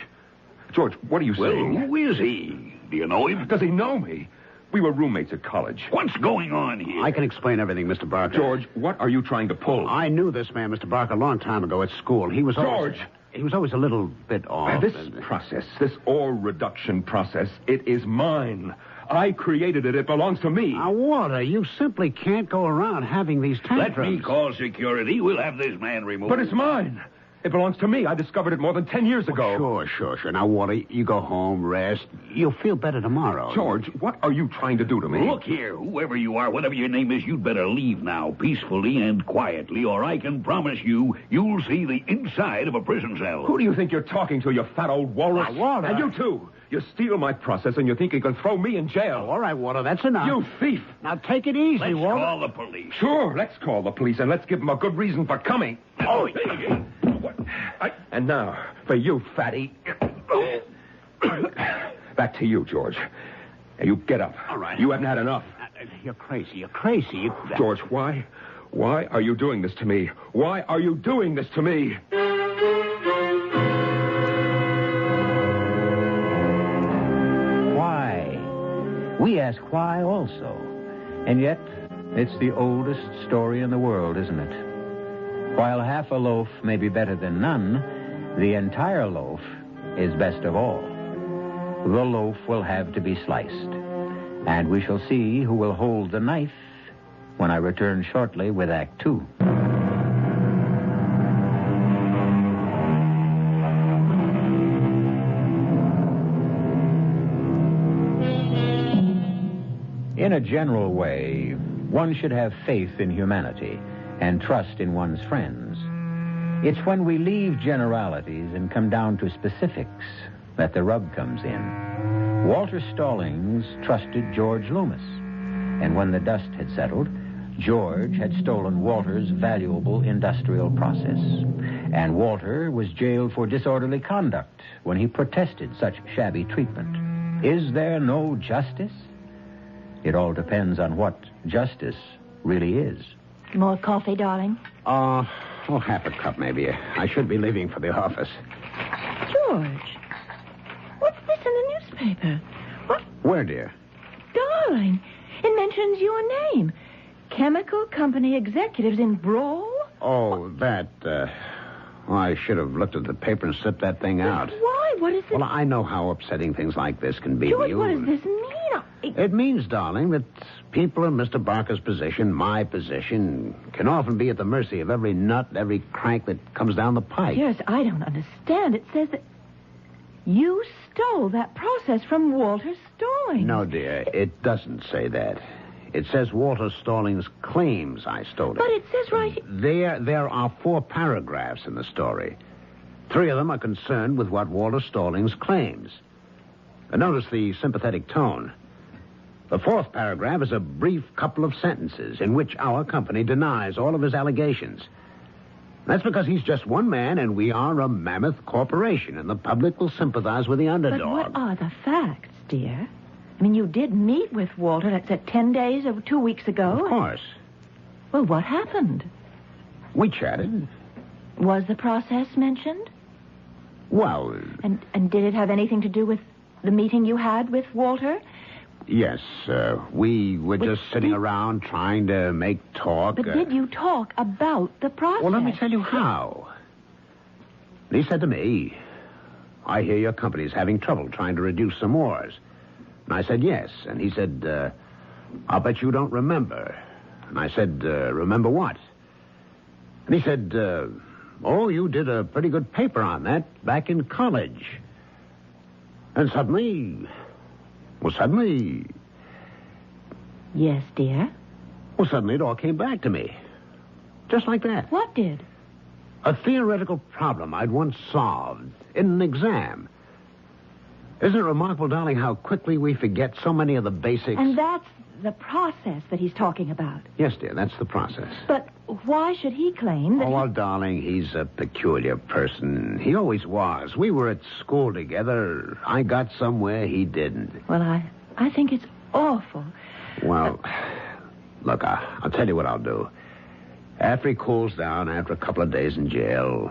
George, what are you Well, saying? who is he? Do you know him? Does he know me? We were roommates at college. What's going on here? I can explain everything, Mr. Barker. George, what are you trying to pull? I knew this man, Mr. Barker, a long time ago at school. He was George! He was always a little bit off. This process, this ore reduction process, it is mine. I created it. It belongs to me. Now, Walter, you simply can't go around having these tantrums. Let me call security. We'll have this man removed. But it's mine. It belongs to me. I discovered it more than 10 years ago. Sure. Now, Walter, you go home, rest. You'll feel better tomorrow. George, what are you trying to do to me? Look here, whoever you are, whatever your name is, you'd better leave now, peacefully and quietly, or I can promise you, you'll see the inside of a prison cell. Who do you think you're talking to, you fat old walrus? Walter. And you, too. You steal my process, and you think you can throw me in jail. All right, Walter, that's enough. You thief. Now, take it easy, Let's Walter. call the police. Sure, let's call the police, and let's give them a good reason for coming. Oh, And now, for you, fatty. Back to you, George. Now, you get up. All right. You haven't had enough. You're crazy. George, why? Why are you doing this to me? Why are you doing this to me? Why? We ask why also. And yet, it's the oldest story in the world, isn't it? While half a loaf may be better than none, the entire loaf is best of all. The loaf will have to be sliced. And we shall see who will hold the knife when I return shortly with Act 2. In a general way, one should have faith in humanity and trust in one's friends. It's when we leave generalities and come down to specifics that the rub comes in. Walter Stallings trusted George Loomis, and when the dust had settled, George had stolen Walter's valuable industrial process, and Walter was jailed for disorderly conduct when he protested such shabby treatment. Is there no justice? It all depends on what justice really is. More coffee, darling? Half a cup, maybe. I should be leaving for the office. George, what's this in the newspaper? What? Where, dear? Darling, it mentions your name. Chemical company executives in brawl? Oh, that, I should have looked at the paper and slipped that thing out. Why? What is it? Well, I know how upsetting things like this can be George, to you. what does this mean? It means, darling, that people in Mr. Barker's position, my position, can often be at the mercy of every nut, every crank that comes down the pike. Yes, I don't understand. It says that you stole that process from Walter Stallings. No, dear, it doesn't say that. It says Walter Stallings claims I stole it. But it says right here... There are 4 paragraphs in the story. 3 of them are concerned with what Walter Stallings claims. Notice the sympathetic tone. The 4th paragraph is a brief couple of sentences in which our company denies all of his allegations. That's because he's just one man, and we are a mammoth corporation, and the public will sympathize with the underdog. But what are the facts, dear? I mean, you did meet with Walter, that's at 10 days or 2 weeks ago. Of course. Well, what happened? We chatted. Was the process mentioned? Well... And did it have anything to do with the meeting you had with Walter? Yes, we were just sitting around trying to make talk. But did you talk about the process? Well, let me tell you how. He said to me, I hear your company's having trouble trying to reduce some ores. And I said, yes. And he said, I'll bet you don't remember. And I said, remember what? And he said, oh, you did a pretty good paper on that back in college. And suddenly... Yes, dear? Well, suddenly it all came back to me. Just like that. What did? A theoretical problem I'd once solved in an exam. Isn't it remarkable, darling, how quickly we forget so many of the basics? And that's the process that he's talking about. Yes, dear, that's the process. But why should he claim that... Oh, well, darling, he's a peculiar person. He always was. We were at school together. I got somewhere he didn't. Well, I think it's awful. Well, look, I'll tell you what I'll do. After he cools down, after a couple of days in jail,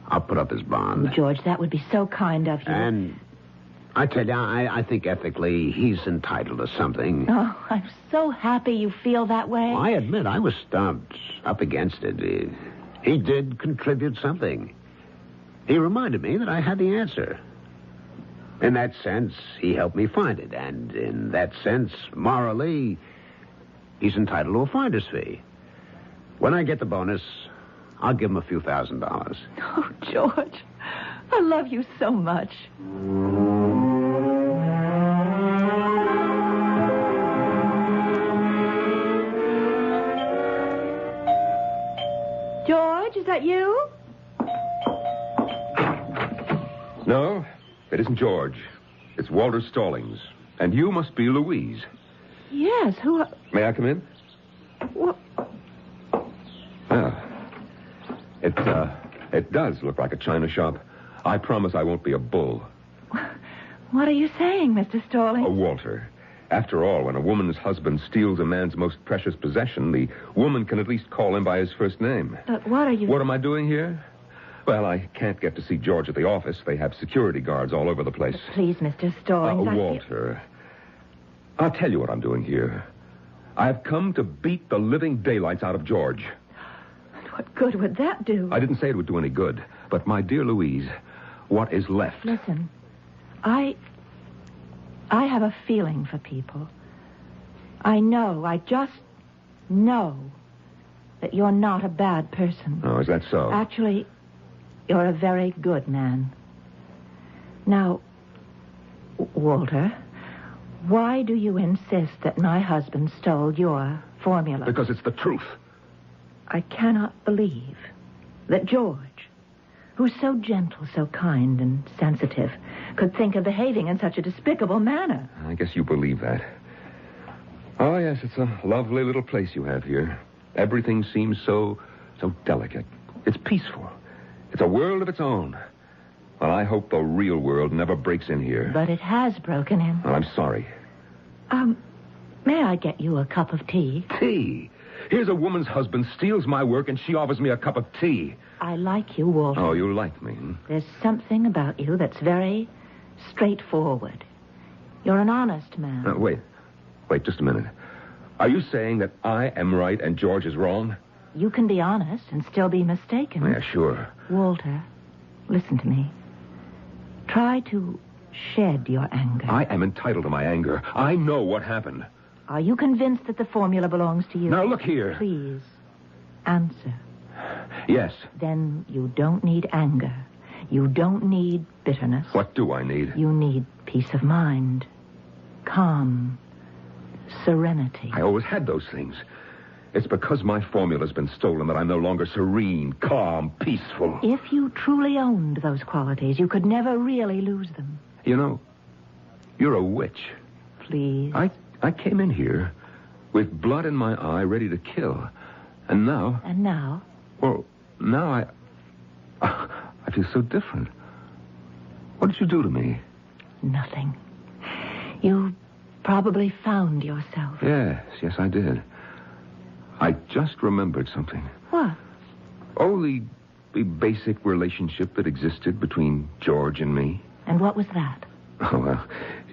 I'll put up his bond. Oh, George, that would be so kind of you. And I tell you, I think ethically he's entitled to something. Oh, I'm so happy you feel that way. I admit I was stumped, up against it. He did contribute something. He reminded me that I had the answer. In that sense, he helped me find it. And in that sense, morally, he's entitled to a finder's fee. When I get the bonus, I'll give him a few $1,000s. Oh, George, I love you so much. George, is that you? No, it isn't George. It's Walter Stallings. And you must be Louise. Yes, who... May I come in? What? It does look like a china shop. I promise I won't be a bull. What are you saying, Mr. Stallings? Walter, after all, when a woman's husband steals a man's most precious possession, the woman can at least call him by his first name. But what are you... What am I doing here? Well, I can't get to see George at the office. They have security guards all over the place. But please, Mr. Stallings, Walter, I'll tell you what I'm doing here. I've come to beat the living daylights out of George. What good would that do? I didn't say it would do any good. But, my dear Louise, what is left? Listen, I have a feeling for people. I just know that you're not a bad person. Oh, is that so? Actually, you're a very good man. Now, Walter, why do you insist that my husband stole your formula? Because it's the truth. I cannot believe that George, who's so gentle, so kind and sensitive, could think of behaving in such a despicable manner. I guess you believe that. Oh, yes, it's a lovely little place you have here. Everything seems so delicate. It's peaceful. It's a world of its own. Well, I hope the real world never breaks in here. But it has broken in. Well, I'm sorry. May I get you a cup of tea? Tea? Here's a woman's husband steals my work and she offers me a cup of tea. I like you, Walter. Oh, you like me? There's something about you that's very straightforward. You're an honest man. Wait just a minute. Are you saying that I am right and George is wrong? You can be honest and still be mistaken. Yeah, sure. Walter, listen to me. Try to shed your anger. I am entitled to my anger. I know what happened. Are you convinced that the formula belongs to you? Now, look here. Please, answer. Yes. Then you don't need anger. You don't need bitterness. What do I need? You need peace of mind, calm, serenity. I always had those things. It's because my formula's been stolen that I'm no longer serene, calm, peaceful. If you truly owned those qualities, you could never really lose them. You know, you're a witch. Please. I came in here with blood in my eye, ready to kill. And now... And now? Well, now I feel so different. What did you do to me? Nothing. You probably found yourself. Yes, I did. I just remembered something. What? Oh, the basic relationship that existed between George and me. And what was that? Oh, well,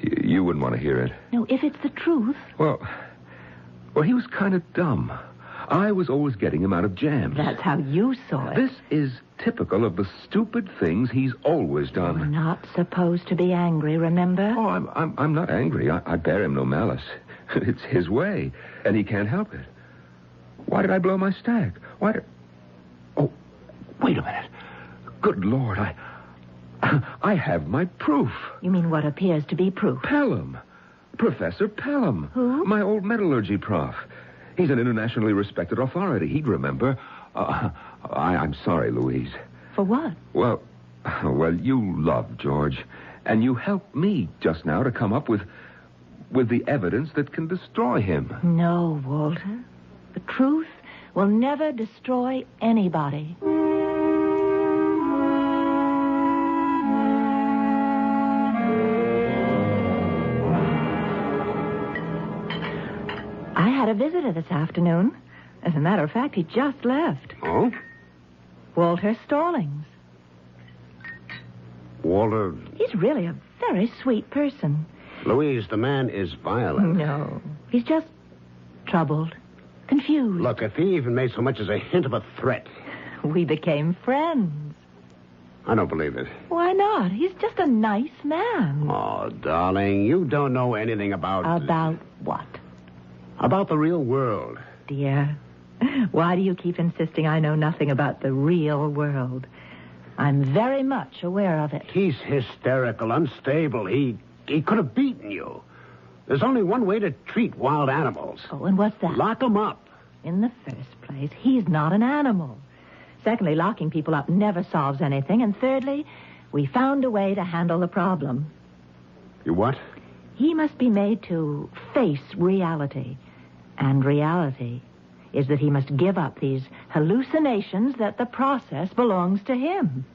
you wouldn't want to hear it. No, if it's the truth. Well, he was kind of dumb. I was always getting him out of jams. That's how you saw it. This is typical of the stupid things he's always done. You're not supposed to be angry, remember? Oh, I'm not angry. I bear him no malice. It's his way, and he can't help it. Why did I blow my stack? Oh, wait a minute. Good Lord, I have my proof. You mean what appears to be proof? Pelham. Professor Pelham. Who? My old metallurgy prof. He's an internationally respected authority. He'd remember. I'm sorry, Louise. For what? Well, you love George, and you helped me just now to come up with the evidence that can destroy him. No, Walter. The truth will never destroy anybody. I had a visitor this afternoon. As a matter of fact, he just left. Oh? Walter Stallings. Walter... He's really a very sweet person. Louise, the man is violent. No. He's just troubled, confused. Look, if he even made so much as a hint of a threat. We became friends. I don't believe it. Why not? He's just a nice man. Oh, darling, you don't know anything about... About what? About the real world. Dear, why do you keep insisting I know nothing about the real world? I'm very much aware of it. He's hysterical, unstable. He could have beaten you. There's only one way to treat wild animals. Oh, and what's that? Lock them up. In the first place, he's not an animal. Secondly, locking people up never solves anything. And thirdly, we found a way to handle the problem. You what? He must be made to face reality. And reality is that he must give up these hallucinations that the process belongs to him.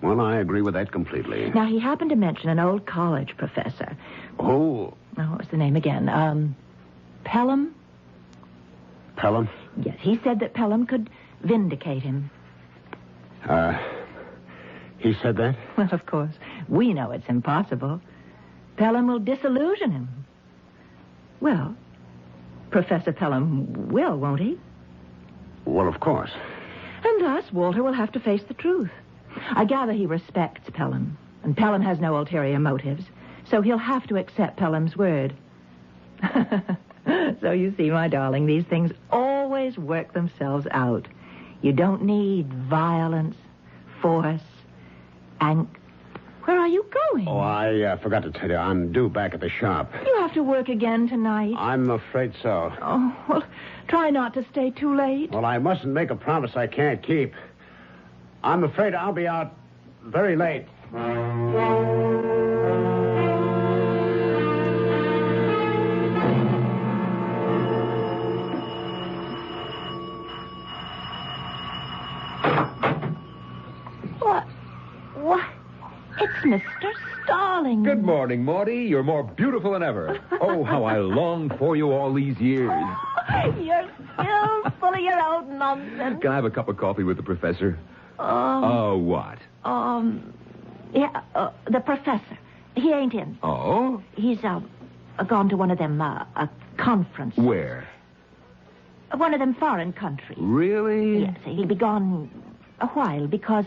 Well, I agree with that completely. Now, he happened to mention an old college professor. Oh. What was the name again? Pelham? Pelham? Yes, he said that Pelham could vindicate him. He said that? Well, of course. We know it's impossible. Pelham will disillusion him. Well, Professor Pelham will, won't he? Well, of course. And thus, Walter will have to face the truth. I gather he respects Pelham, and Pelham has no ulterior motives, so he'll have to accept Pelham's word. So you see, my darling, these things always work themselves out. You don't need violence, force, and... Where are you going? Oh, I forgot to tell you. I'm due back at the shop. You have to work again tonight. I'm afraid so. Oh, well, try not to stay too late. Well, I mustn't make a promise I can't keep. I'm afraid I'll be out very late. What? It's Mr. Starling. Good morning, Morty. You're more beautiful than ever. Oh, how I longed for you all these years. You're still full of your own nonsense. Can I have a cup of coffee with the professor? What? Yeah, the professor. He ain't in. Oh? He's, gone to one of them, conferences. Where? One of them foreign countries. Really? Yes, he'll be gone a while because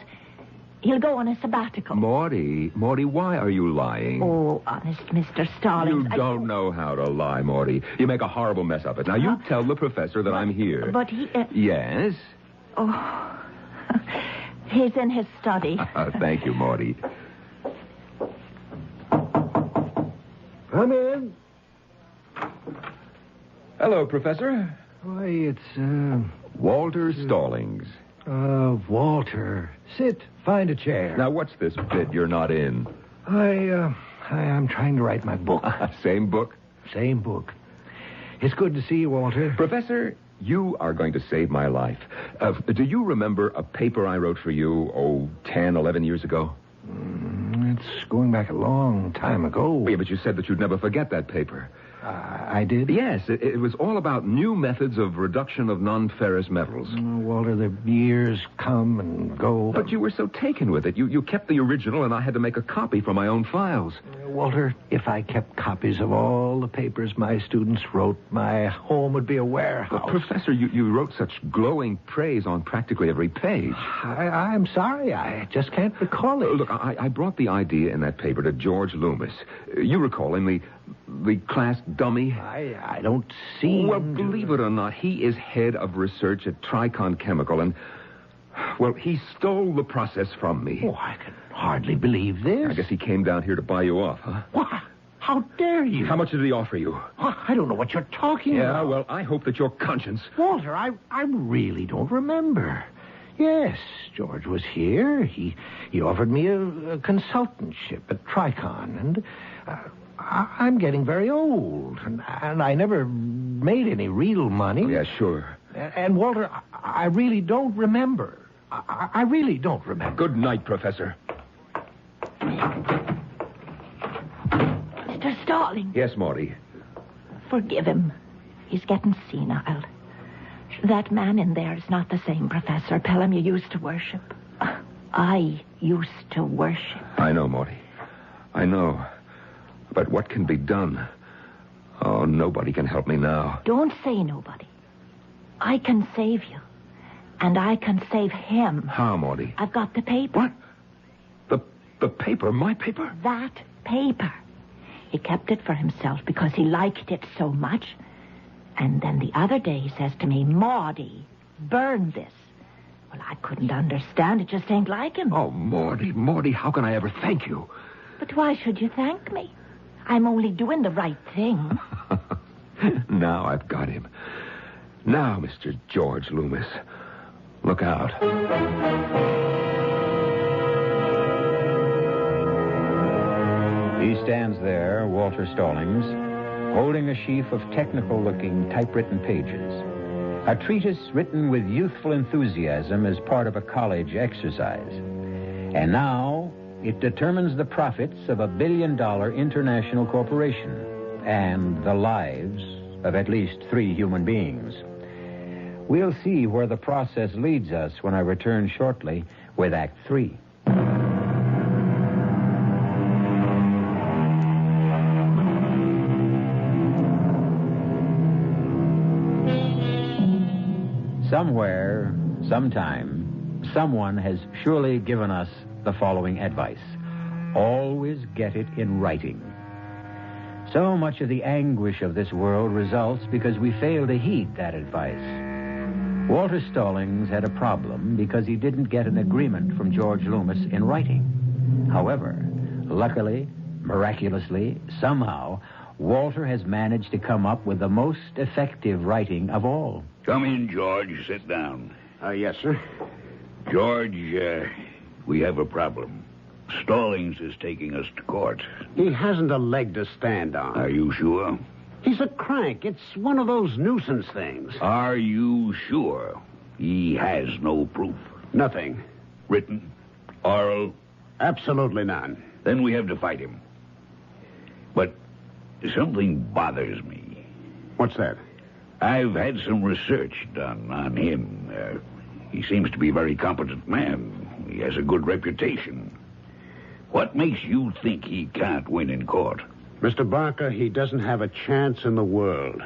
he'll go on a sabbatical. Morty, why are you lying? Oh, honest, Mr. Starling. You don't know how to lie, Morty. You make a horrible mess of it. Now, you tell the professor that I'm here. But he... Yes? Oh, he's in his study. Thank you, Morty. Come in. Hello, Professor. Why, it's, Walter Stallings. Walter. Sit. Find a chair. Now, what's this bit you're not in? I'm trying to write my book. Same book? Same book. It's good to see you, Walter. Professor, you are going to save my life. Do you remember a paper I wrote for you, 10, 11 years ago? It's going back a long time ago. Yeah, but you said that you'd never forget that paper. I did? Yes, it was all about new methods of reduction of non-ferrous metals. Walter, the years come and go. But you were so taken with it. You kept the original, and I had to make a copy for my own files. Walter, if I kept copies of all the papers my students wrote, my home would be a warehouse. But, Professor, you wrote such glowing praise on practically every page. I'm sorry. I just can't recall it. Look, I brought the idea in that paper to George Loomis. You recall him, the class dummy? I don't see. Well, believe it or not, he is head of research at Tricon Chemical, and, well, he stole the process from me. Oh, I can hardly believe this. I guess he came down here to buy you off, huh? What? How dare you? How much did he offer you? I don't know what you're talking about. Yeah, well, I hope that your conscience... Walter, I really don't remember. Yes, George was here. He offered me a consultantship at Tricon, and... I'm getting very old, and I never made any real money. Yeah, sure. And Walter, I really don't remember. I really don't remember. Good night, Professor. Mr. Starling. Yes, Morty. Forgive him. He's getting senile. That man in there is not the same Professor Pelham you used to worship. I used to worship. I know, Morty. I know. But what can be done? Oh, nobody can help me now. Don't say nobody. I can save you. And I can save him. How, Maudie? I've got the paper. What? The paper? My paper? That paper. He kept it for himself because he liked it so much. And then the other day he says to me, Maudie, burn this. Well, I couldn't understand. It just ain't like him. Oh, Maudie, how can I ever thank you? But why should you thank me? I'm only doing the right thing. Now I've got him. Now, Mr. George Loomis, look out. He stands there, Walter Stallings, holding a sheaf of technical-looking typewritten pages. A treatise written with youthful enthusiasm as part of a college exercise. And now it determines the profits of a billion-dollar international corporation and the lives of at least 3 human beings. We'll see where the process leads us when I return shortly with Act 3. Somewhere, sometime, someone has surely given us the following advice. Always get it in writing. So much of the anguish of this world results because we fail to heed that advice. Walter Stallings had a problem because he didn't get an agreement from George Loomis in writing. However, luckily, miraculously, somehow, Walter has managed to come up with the most effective writing of all. Come in, George. Sit down. Yes, sir. George, we have a problem. Stallings is taking us to court. He hasn't a leg to stand on. Are you sure? He's a crank. It's one of those nuisance things. Are you sure he has no proof? Nothing. Written? Oral? Absolutely none. Then we have to fight him. But something bothers me. What's that? I've had some research done on him. He seems to be a very competent man. He has a good reputation. What makes you think he can't win in court? Mr. Barker, he doesn't have a chance in the world.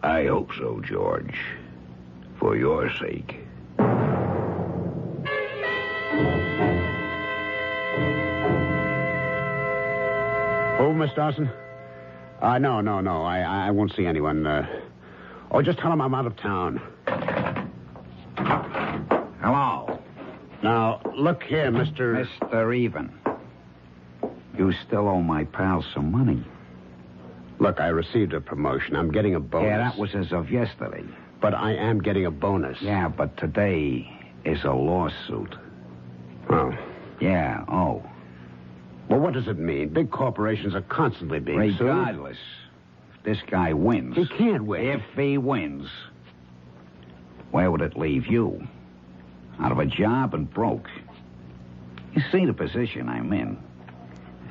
I hope so, George. For your sake. Oh, Miss Dawson? No. I won't see anyone. Just tell him I'm out of town. Hello. Now, look here, Mr. Mr. Even. You still owe my pal some money. Look, I received a promotion. I'm getting a bonus. Yeah, that was as of yesterday. But I am getting a bonus. Yeah, but today is a lawsuit. Oh. Yeah, oh. Well, what does it mean? Big corporations are constantly being Regardless, if this guy wins... He can't win. If he wins, where would it leave you? Out of a job and broke. You see the position I'm in.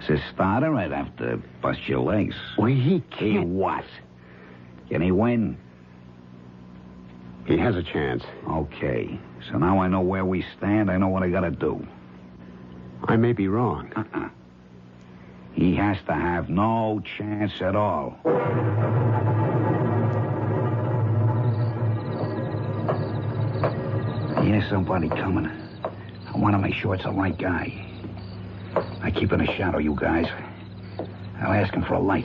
As a starter, I'd have to bust your legs. Well, he can't. He what? Can he win? He has a chance. Okay. So now I know where we stand. I know what I gotta do. I may be wrong. He has to have no chance at all. I hear somebody coming. I want to make sure it's the right guy. I keep in the shadow, you guys. I'll ask him for a light.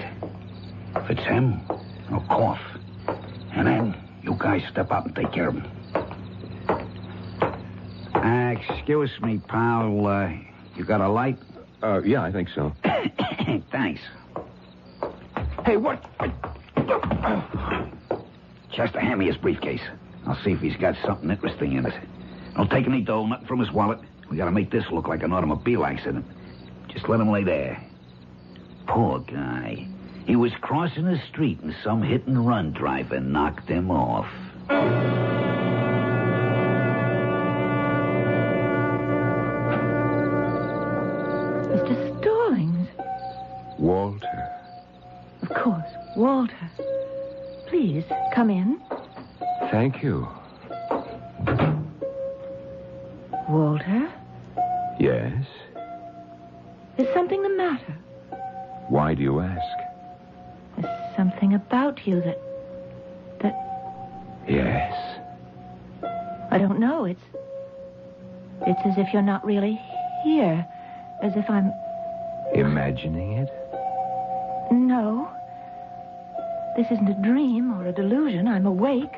If it's him, I'll cough. And then you guys step up and take care of him. Excuse me, pal. You got a light? Yeah, I think so. Thanks. Hey, what? Chester, hand me his briefcase. I'll see if he's got something interesting in it. Don't take any dough, nothing from his wallet. We gotta make this look like an automobile accident. Just let him lay there. Poor guy. He was crossing the street and some hit-and-run driver knocked him off. Mr. Stallings. Walter. Of course, Walter. Please, come in. Thank you. Walter? Yes? Is something the matter? Why do you ask? There's something about you that... Yes. I don't know. It's as if you're not really here. As if I'm... Imagining it? No. This isn't a dream or a delusion. I'm awake.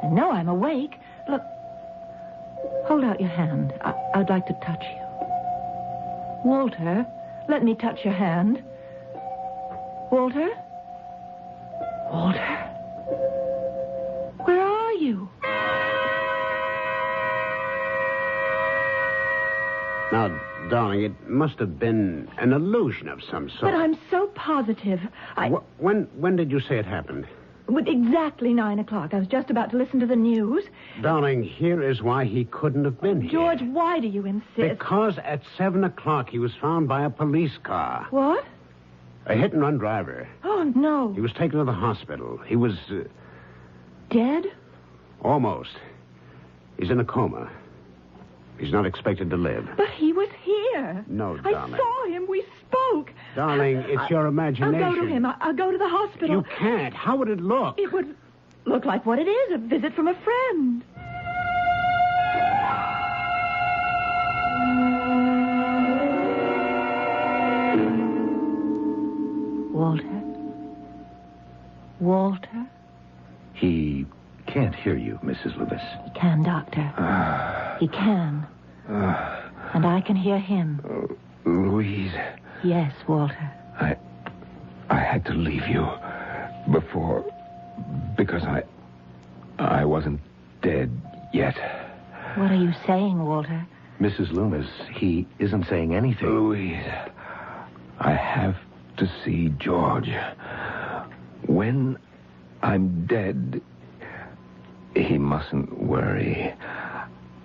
I know I'm awake. Look. Hold out your hand. I'd like to touch you. Walter, let me touch your hand. Walter? Walter? Where are you? Now, darling, it must have been an illusion of some sort. But I'm so positive. When did you say it happened? Exactly 9 o'clock. I was just about to listen to the news. Darling, here is why he couldn't have been here. George, why do you insist? Because at 7 o'clock he was found by a police car. What? A hit-and-run driver. Oh, no. He was taken to the hospital. He was... Dead? Almost. He's in a coma. He's not expected to live. But he was here. No, darling. I saw him. We spoke. Darling, it's your imagination. I'll go to him. I'll go to the hospital. You can't. How would it look? It would look like what it is, a visit from a friend. Walter? Walter? He can't hear you, Mrs. Loomis. He can, Doctor. He can. And I can hear him. Louise. Yes, Walter. I had to leave you before because I wasn't dead yet. What are you saying, Walter? Mrs. Loomis, he isn't saying anything. Louise, I have to see George. When I'm dead, he mustn't worry.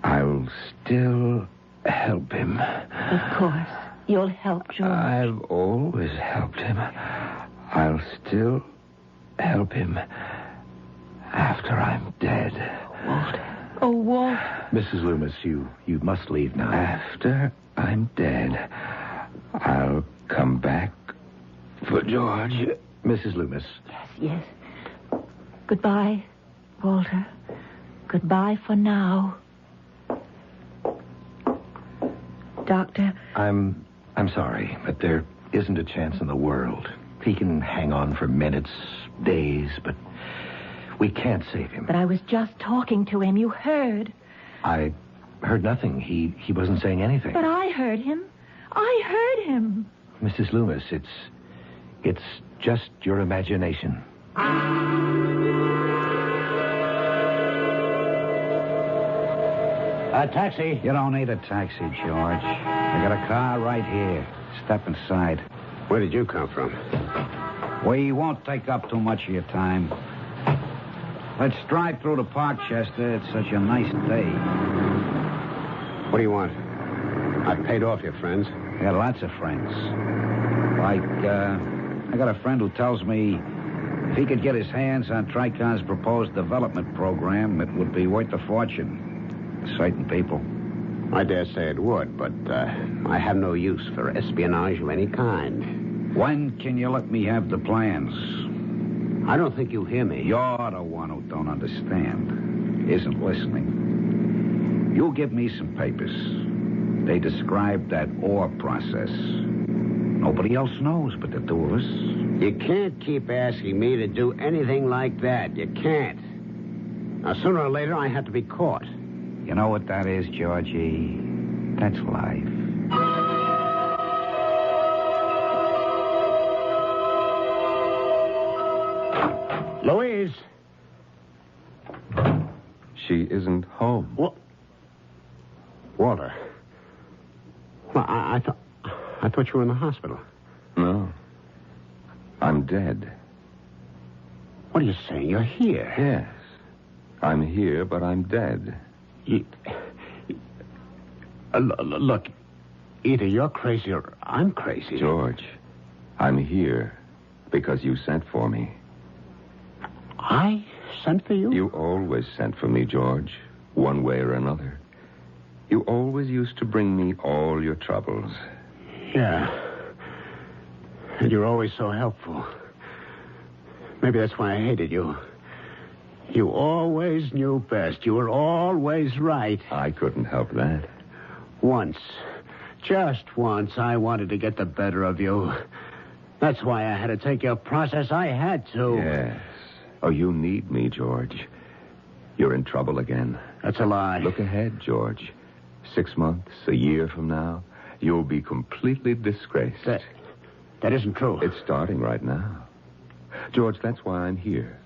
I'll still help him. Of course. You'll help George. I've always helped him. I'll still help him after I'm dead. Walter. Oh, Walter. Mrs. Loomis, you must leave now. After I'm dead, I'll come back for George. Mrs. Loomis. Yes. Goodbye, Walter. Goodbye for now. Doctor. I'm sorry, but there isn't a chance in the world. He can hang on for minutes, days, but we can't save him. But I was just talking to him. You heard. I heard nothing. He wasn't saying anything. But I heard him. I heard him. Mrs. Loomis, it's just your imagination. A taxi. You don't need a taxi, George. I got a car right here. Step inside. Where did you come from? We won't take up too much of your time. Let's drive through the park, Chester. It's such a nice day. What do you want? I've paid off your friends. I got lots of friends. I got a friend who tells me if he could get his hands on Tricon's proposed development program, it would be worth a fortune. Certain people. I dare say it would, but I have no use for espionage of any kind. When can you let me have the plans? I don't think you hear me. You're the one who don't understand. Isn't listening. You give me some papers. They describe that ore process. Nobody else knows but the two of us. You can't keep asking me to do anything like that. You can't. Now, sooner or later, I have to be caught. You know what that is, Georgie? That's life. Louise. She isn't home. What? Walter. Well, I thought you were in the hospital. No. I'm dead. What are you saying? You're here? Yes. I'm here, but I'm dead. Look, either you're crazy or I'm crazy. George, I'm here because you sent for me. I sent for you? You always sent for me, George, one way or another. You always used to bring me all your troubles. Yeah. And you're always so helpful. Maybe that's why I hated you. You always knew best. You were always right. I couldn't help that. Once, just once, I wanted to get the better of you. That's why I had to take your process. I had to. Yes. Oh, you need me, George. You're in trouble again. That's a lie. Look ahead, George. 6 months, a year from now, you'll be completely disgraced. That isn't true. It's starting right now. George, that's why I'm here.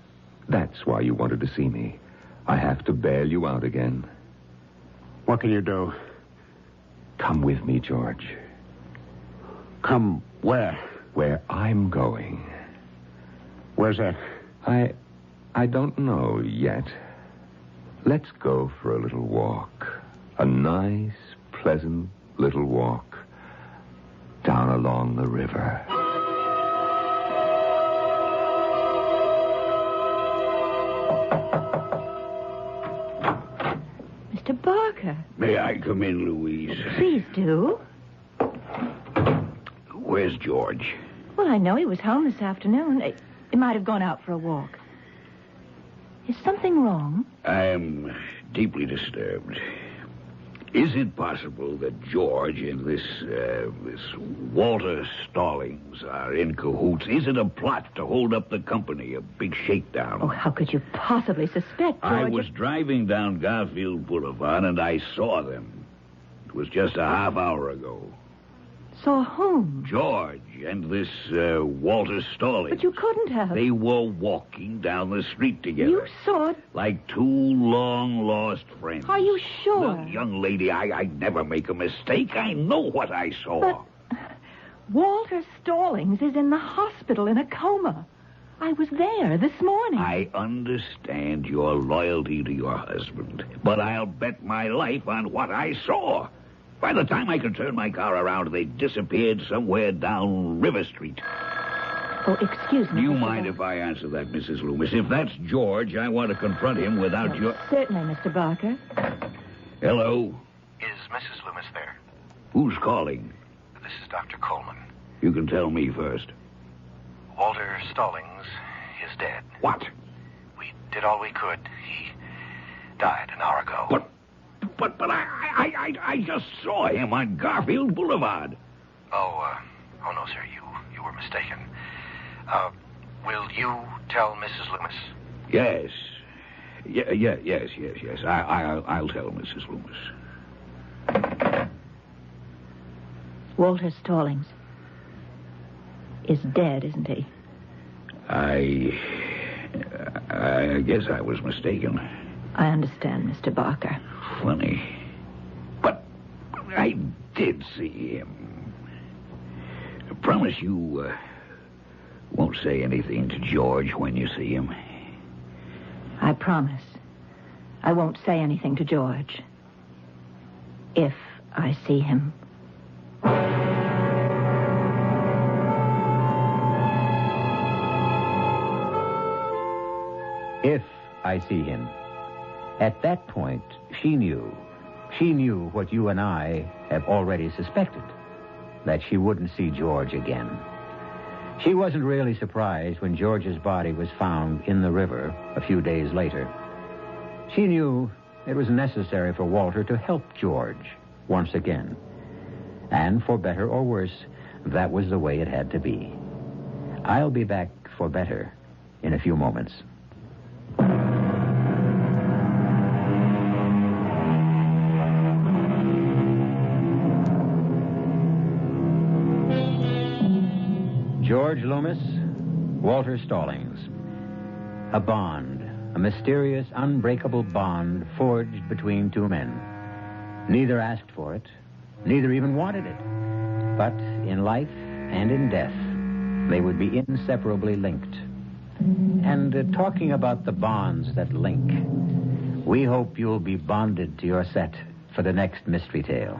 That's why you wanted to see me. I have to bail you out again. What can you do? Come with me, George. Come where? Where I'm going. Where's that? I don't know yet. Let's go for a little walk. A nice, pleasant little walk down along the river. Mr. Barker. May I come in, Louise? Please do. Where's George? Well, I know he was home this afternoon. He might have gone out for a walk. Is something wrong? I am deeply disturbed. Is it possible that George and this Walter Stallings are in cahoots? Is it a plot to hold up the company, a big shakedown? Oh, how could you possibly suspect, George? I was driving down Garfield Boulevard, and I saw them. It was just a half hour ago. Saw whom? George and this Walter Stallings. But you couldn't have. They were walking down the street together. You saw it? Like two long-lost friends. Are you sure? Well, young lady, I never make a mistake. I know what I saw. But Walter Stallings is in the hospital in a coma. I was there this morning. I understand your loyalty to your husband, but I'll bet my life on what I saw. By the time I could turn my car around, they disappeared somewhere down River Street. Oh, excuse me. Do you mind if I answer that, Mrs. Loomis? If that's George, I want to confront him without your... Certainly, Mr. Barker. Hello? Is Mrs. Loomis there? Who's calling? This is Dr. Coleman. You can tell me first. Walter Stallings is dead. What? We did all we could. He died an hour ago. But I just saw him on Garfield Boulevard. Oh no, sir. You were mistaken. Will you tell Mrs. Loomis? Yes. Yes. I'll tell Mrs. Loomis. Walter Stallings is dead, isn't he? I guess I was mistaken. I understand, Mr. Barker. Funny. But I did see him. I promise you won't say anything to George when you see him. I promise. I won't say anything to George. If I see him. If I see him. At that point, she knew. She knew what you and I have already suspected, that she wouldn't see George again. She wasn't really surprised when George's body was found in the river a few days later. She knew it was necessary for Walter to help George once again. And for better or worse, that was the way it had to be. I'll be back for better in a few moments. George Loomis, Walter Stallings. A bond, a mysterious, unbreakable bond forged between two men. Neither asked for it, neither even wanted it. But in life and in death, they would be inseparably linked. And talking about the bonds that link, we hope you'll be bonded to your set for the next mystery tale.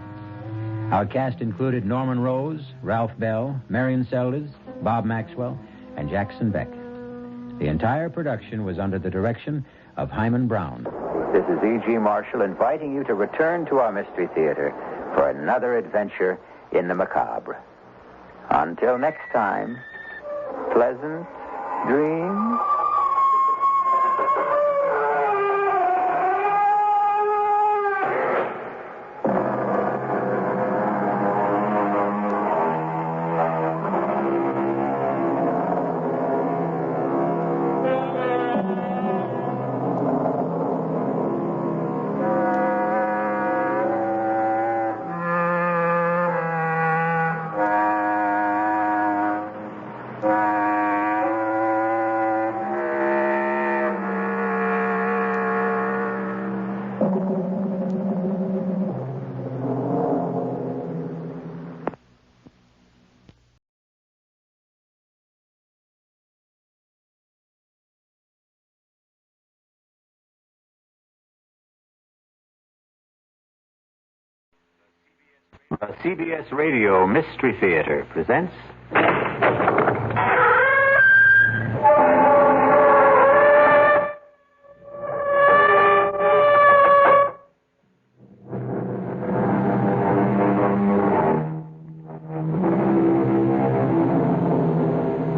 Our cast included Norman Rose, Ralph Bell, Marion Seldes, Bob Maxwell, and Jackson Beck. The entire production was under the direction of Hyman Brown. This is E.G. Marshall inviting you to return to our Mystery Theater for another adventure in the macabre. Until next time, pleasant dreams. The CBS Radio Mystery Theater presents...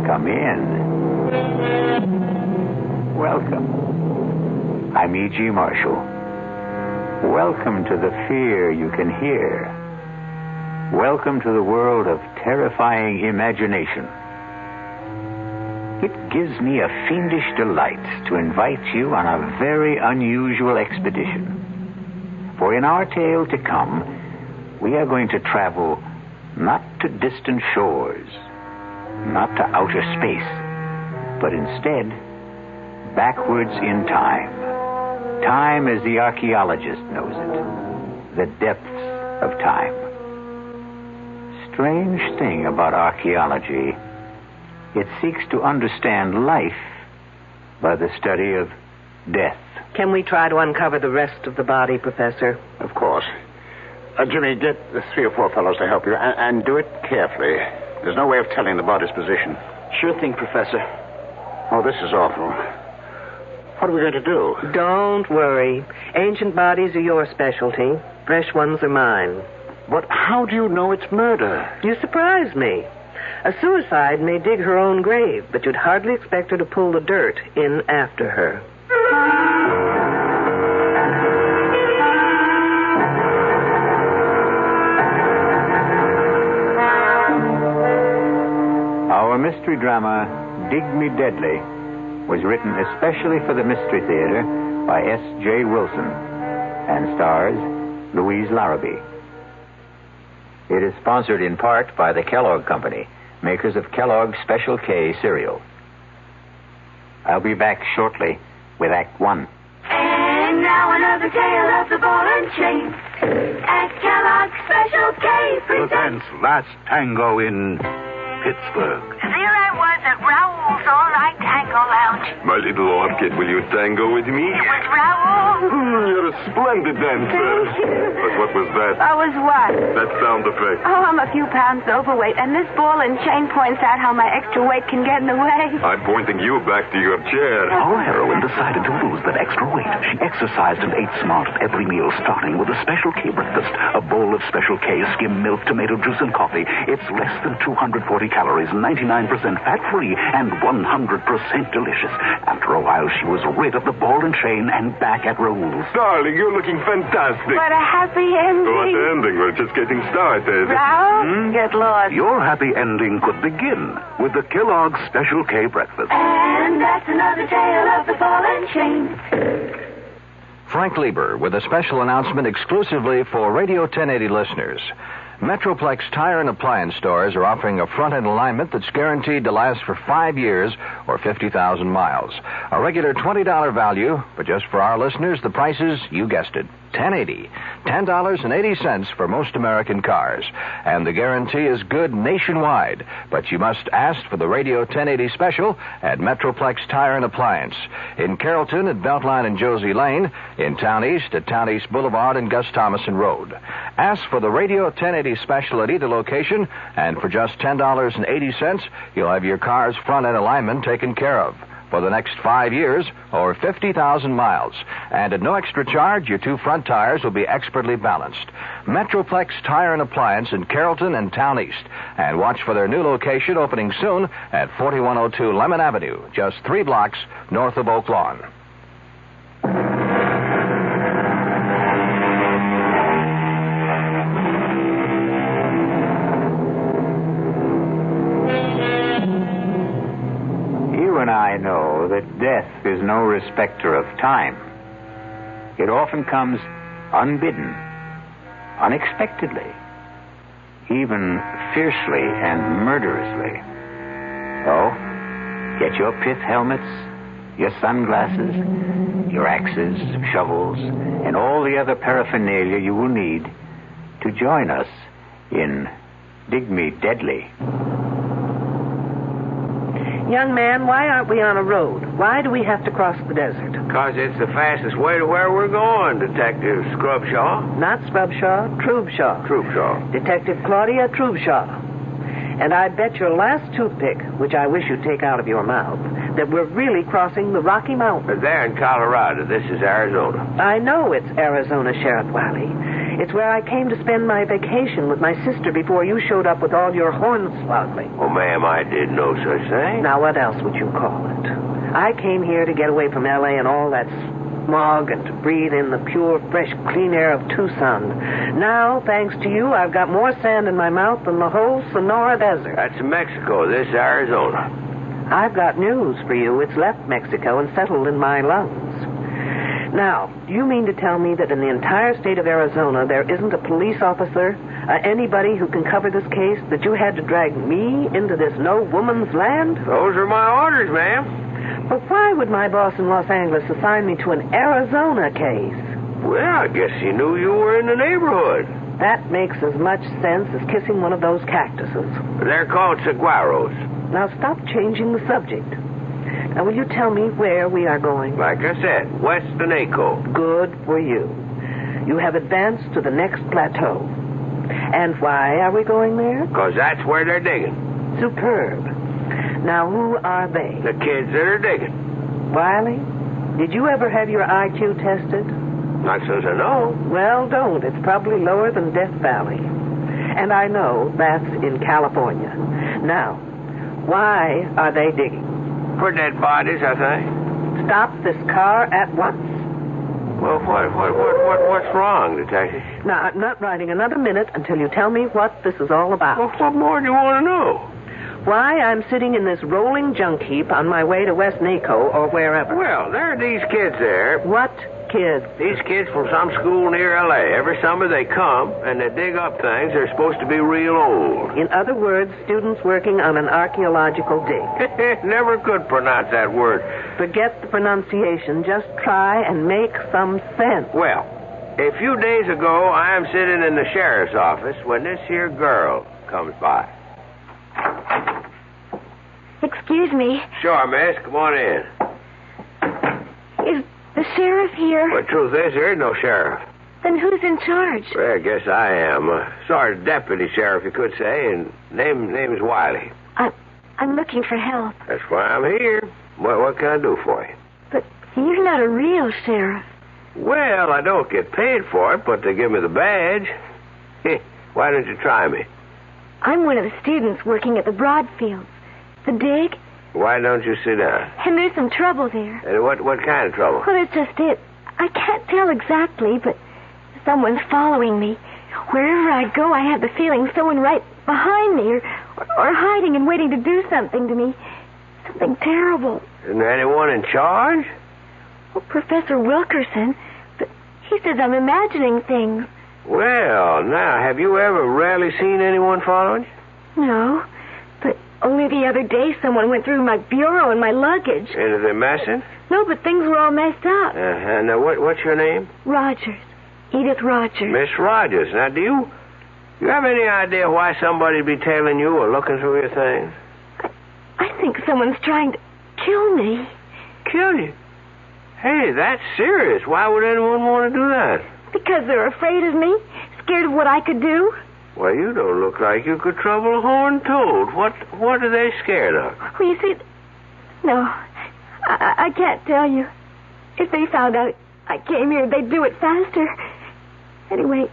Come in. Welcome. I'm E.G. Marshall. Welcome to the fear you can hear. Welcome to the world of terrifying imagination. It gives me a fiendish delight to invite you on a very unusual expedition. For in our tale to come, we are going to travel not to distant shores, not to outer space, but instead backwards in time. Time as the archaeologist knows it, the depths of time. Strange thing about archaeology, it seeks to understand life by the study of death. Can we try to uncover the rest of the body, Professor? Of course. Jimmy, get the 3 or 4 fellows to help you, and do it carefully. There's no way of telling the body's position. Sure thing, Professor. Oh, this is awful. What are we going to do? Don't worry. Ancient bodies are your specialty. Fresh ones are mine. But how do you know it's murder? You surprise me. A suicide may dig her own grave, but you'd hardly expect her to pull the dirt in after her. Our mystery drama, Dig Me Deadly, was written especially for the Mystery Theater by S.J. Wilson and stars Louise Larrabee. It is sponsored in part by the Kellogg Company, makers of Kellogg's Special K cereal. I'll be back shortly with Act 1. And now another tale of the ball and chain. At Kellogg's Special K presents Last Tango in Pittsburgh. There I was at Raoul's All-Night Tango Lounge. My little orchid, will you tango with me? It was Raoul. You're a splendid dancer. Thank you. But what was that? I was what? That sound effect. Oh, I'm a few pounds overweight, and this ball and chain points out how my extra weight can get in the way. I'm pointing you back to your chair. Our heroine decided to lose that extra weight. She exercised and ate smart at every meal, starting with a Special K breakfast. A bowl of Special K, skim milk, tomato juice, and coffee. It's less than 240 calories, 99% fat-free, and 100% delicious. After a while, she was rid of the ball and chain and back at Raoul's. Darling, you're looking fantastic. What a happy ending. What ending? We're just getting started. Raoul, get lost. Your happy ending could begin with the Kellogg's Special K breakfast. And that's another tale of the ball and chain. Frank Lieber with a special announcement exclusively for Radio 1080 listeners. Metroplex Tire and Appliance stores are offering a front-end alignment that's guaranteed to last for 5 years or 50,000 miles. A regular $20 value, but just for our listeners, the price is, you guessed it, $10.80. $10.80 for most American cars. And the guarantee is good nationwide. But you must ask for the Radio 1080 special at Metroplex Tire and Appliance. In Carrollton at Beltline and Josie Lane. In Town East at Town East Boulevard and Gus Thomason Road. Ask for the Radio 1080 special at either location, and for just $10.80, you'll have your car's front-end alignment taken care of. for the next 5 years or 50,000 miles. And at no extra charge, your 2 front tires will be expertly balanced. Metroplex Tire and Appliance in Carrollton and Town East. And watch for their new location opening soon at 4102 Lemon Avenue, just 3 blocks north of Oak Lawn. I know that death is no respecter of time. It often comes unbidden, unexpectedly, even fiercely and murderously. So, get your pith helmets, your sunglasses, your axes, shovels, and all the other paraphernalia you will need to join us in Dig Me Deadly. Young man, why aren't we on a road? Why do we have to cross the desert? Because it's the fastest way to where we're going, Detective Scrubshaw. Not Scrubshaw, Trubshaw. Trubshaw. Detective Claudia Trubshaw. And I bet your last toothpick, which I wish you'd take out of your mouth, that we're really crossing the Rocky Mountains. They're in Colorado. This is Arizona. I know it's Arizona, Sheriff Wiley. It's where I came to spend my vacation with my sister before you showed up with all your hornswoggling. Oh, ma'am, I did no such thing. Now, what else would you call it? I came here to get away from L.A. and all that smog and to breathe in the pure, fresh, clean air of Tucson. Now, thanks to you, I've got more sand in my mouth than the whole Sonora Desert. That's Mexico. This is Arizona. I've got news for you. It's left Mexico and settled in my lungs. Now, you mean to tell me that in the entire state of Arizona there isn't a police officer, anybody who can cover this case, that you had to drag me into this no-woman's land? Those are my orders, ma'am. But why would my boss in Los Angeles assign me to an Arizona case? Well, I guess he knew you were in the neighborhood. That makes as much sense as kissing one of those cactuses. They're called saguaros. Now stop changing the subject. Now, will you tell me where we are going? Like I said, west of Naco. Good for you. You have advanced to the next plateau. And why are we going there? Because that's where they're digging. Superb. Now, who are they? The kids that are digging. Wiley, did you ever have your IQ tested? Not since I know. Well, don't. It's probably lower than Death Valley. And I know that's in California. Now, why are they digging? For dead bodies, I think. Stop this car at once. Well, what's wrong, Detective? Now, I'm not riding another minute until you tell me what this is all about. Well, what more do you want to know? Why I'm sitting in this rolling junk heap on my way to West Naco or wherever. Well, there are these kids there. What kids? These kids from some school near L.A. Every summer they come, and they dig up things that are supposed to be real old. In other words, students working on an archaeological dig. Never could pronounce that word. Forget the pronunciation. Just try and make some sense. Well, a few days ago, I am sitting in the sheriff's office when this here girl comes by. Excuse me. Sure, miss. Come on in. Is the sheriff here? Well, the truth is, there is no sheriff. Then who's in charge? Well, I guess I am. Sergeant Deputy Sheriff, you could say, and name's Wiley. I'm looking for help. That's why I'm here. What can I do for you? But you're not a real sheriff. Well, I don't get paid for it, but they give me the badge. Why don't you try me? I'm one of the students working at the Broadfields. The dig. Why don't you sit down? And there's some trouble there. And what kind of trouble? Well, it's just it. I can't tell exactly, but someone's following me. Wherever I go, I have the feeling someone right behind me or hiding and waiting to do something to me. Something terrible. Isn't there anyone in charge? Well, Professor Wilkerson, but he says I'm imagining things. Well, now, have you ever really seen anyone following you? No, but only the other day someone went through my bureau and my luggage. And are they messing? No, but things were all messed up. Now, what's your name? Rogers. Edith Rogers. Miss Rogers. Now, do you have any idea why somebody'd be tailing you or looking through your things? I think someone's trying to kill me. Kill you? Hey, that's serious. Why would anyone want to do that? Because they're afraid of me, scared of what I could do. Well, you don't look like you could trouble a horned toad. What are they scared of? Well, you see, no, I can't tell you. If they found out I came here, they'd do it faster. Anyway,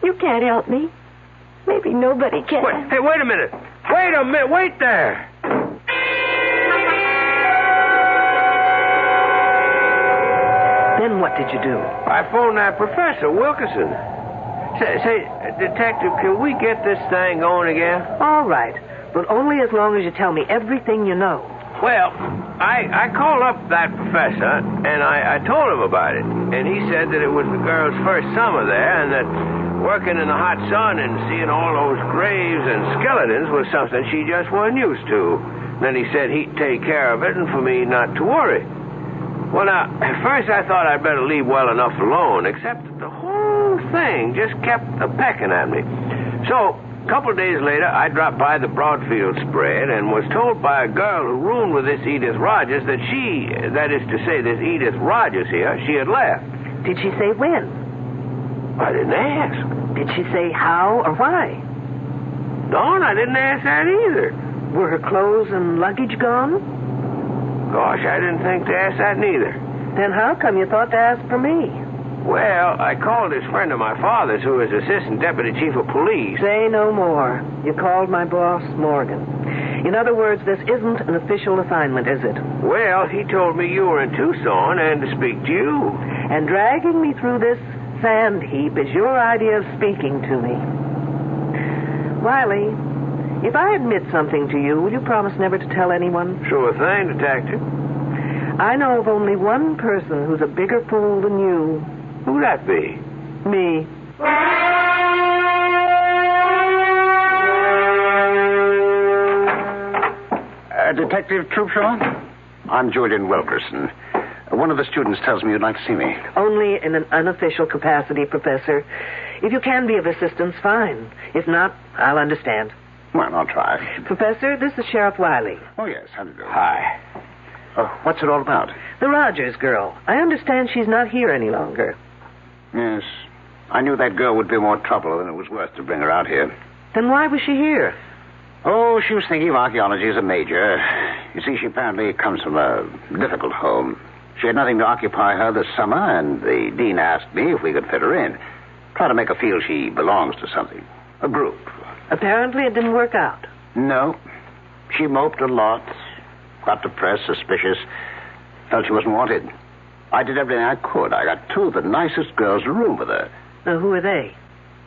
you can't help me. Maybe nobody can. Wait a minute. Wait a minute. Wait there. Then what did you do? I phoned that Professor Wilkerson. Say, Detective, can we get this thing going again? All right, but only as long as you tell me everything you know. Well, I called up that professor, and I told him about it. And he said that it was the girl's first summer there, and that working in the hot sun and seeing all those graves and skeletons was something she just wasn't used to. Then he said he'd take care of it and for me not to worry. Well, now, at first I thought I'd better leave well enough alone, except that the whole thing just kept a-pecking at me. So, a couple of days later, I dropped by the Broadfield spread and was told by a girl who roomed with this Edith Rogers that that is to say, this Edith Rogers here, she had left. Did she say when? I didn't ask. Did she say how or why? No, I didn't ask that either. Were her clothes and luggage gone? Gosh, I didn't think to ask that neither. Then how come you thought to ask for me? Well, I called this friend of my father's who is Assistant Deputy Chief of Police. Say no more. You called my boss, Morgan. In other words, this isn't an official assignment, is it? Well, he told me you were in Tucson and to speak to you. And dragging me through this sand heap is your idea of speaking to me. Wiley, if I admit something to you, will you promise never to tell anyone? Sure thing, Detective. I know of only one person who's a bigger fool than you. Who'd that be? Me. Detective Troopshaw? I'm Julian Wilkerson. One of the students tells me you'd like to see me. Only in an unofficial capacity, Professor. If you can be of assistance, fine. If not, I'll understand. Well, I'll try. Professor, this is Sheriff Wiley. Oh, yes. How do you do? Hi. What's it all about? The Rogers girl. I understand she's not here any longer. Yes. I knew that girl would be more trouble than it was worth to bring her out here. Then why was she here? Oh, she was thinking of archaeology as a major. You see, she apparently comes from a difficult home. She had nothing to occupy her this summer, and the dean asked me if we could fit her in. Try to make her feel she belongs to something. A group. Apparently it didn't work out. No. She moped a lot. Got depressed, suspicious. Felt she wasn't wanted. I did everything I could. I got two of the nicest girls to room with her. Now, who are they?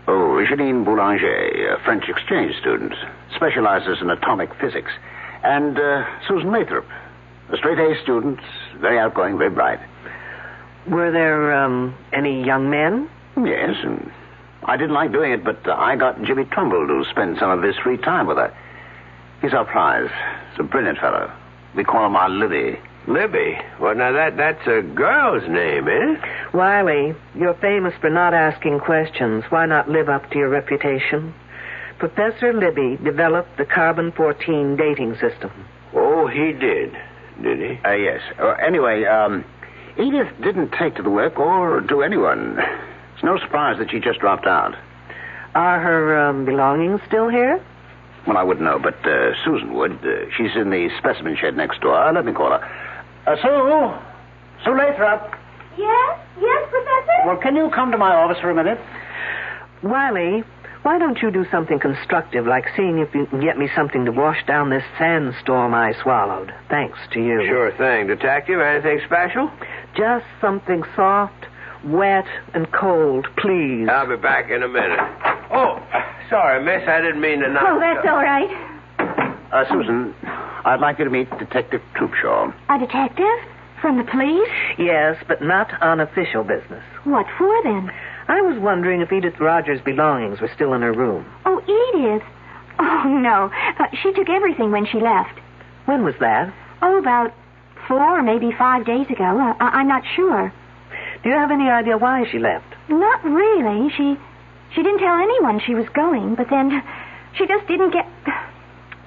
Oh, Janine Boulanger, a French exchange student. Specializes in atomic physics. And Susan Lathrop, a straight-A student. Very outgoing, very bright. Were there, any young men? Yes, and I didn't like doing it, but I got Jimmy Trumbull to spend some of his free time with her. He's our prize. He's a brilliant fellow. We call him our Libby. Libby? Well, now that's a girl's name, isn't it? Wiley, you're famous for not asking questions. Why not live up to your reputation? Professor Libby developed the carbon-14 dating system. Oh, he did he? Yes. Anyway, Edith didn't take to the work or to anyone. It's no surprise that she just dropped out. Are her belongings still here? Well, I wouldn't know, but Susan would. She's in the specimen shed next door. Let me call her. Sue Lathrop. Yes, Professor? Well, can you come to my office for a minute? Wiley, why don't you do something constructive, like seeing if you can get me something to wash down this sandstorm I swallowed? Thanks to you. Sure thing. Detective, anything special? Just something soft, wet, and cold, please. I'll be back in a minute. Oh, sorry, miss. I didn't mean to knock. Oh, that's all right. Susan, I'd like you to meet Detective Troopshaw. A detective? From the police? Yes, but not on official business. What for, then? I was wondering if Edith Rogers' belongings were still in her room. Oh, Edith? Oh, no. She took everything when she left. When was that? Oh, about 4 or maybe 5 days ago. I'm not sure. Do you have any idea why she left? Not really. She didn't tell anyone she was going, but then she just didn't get...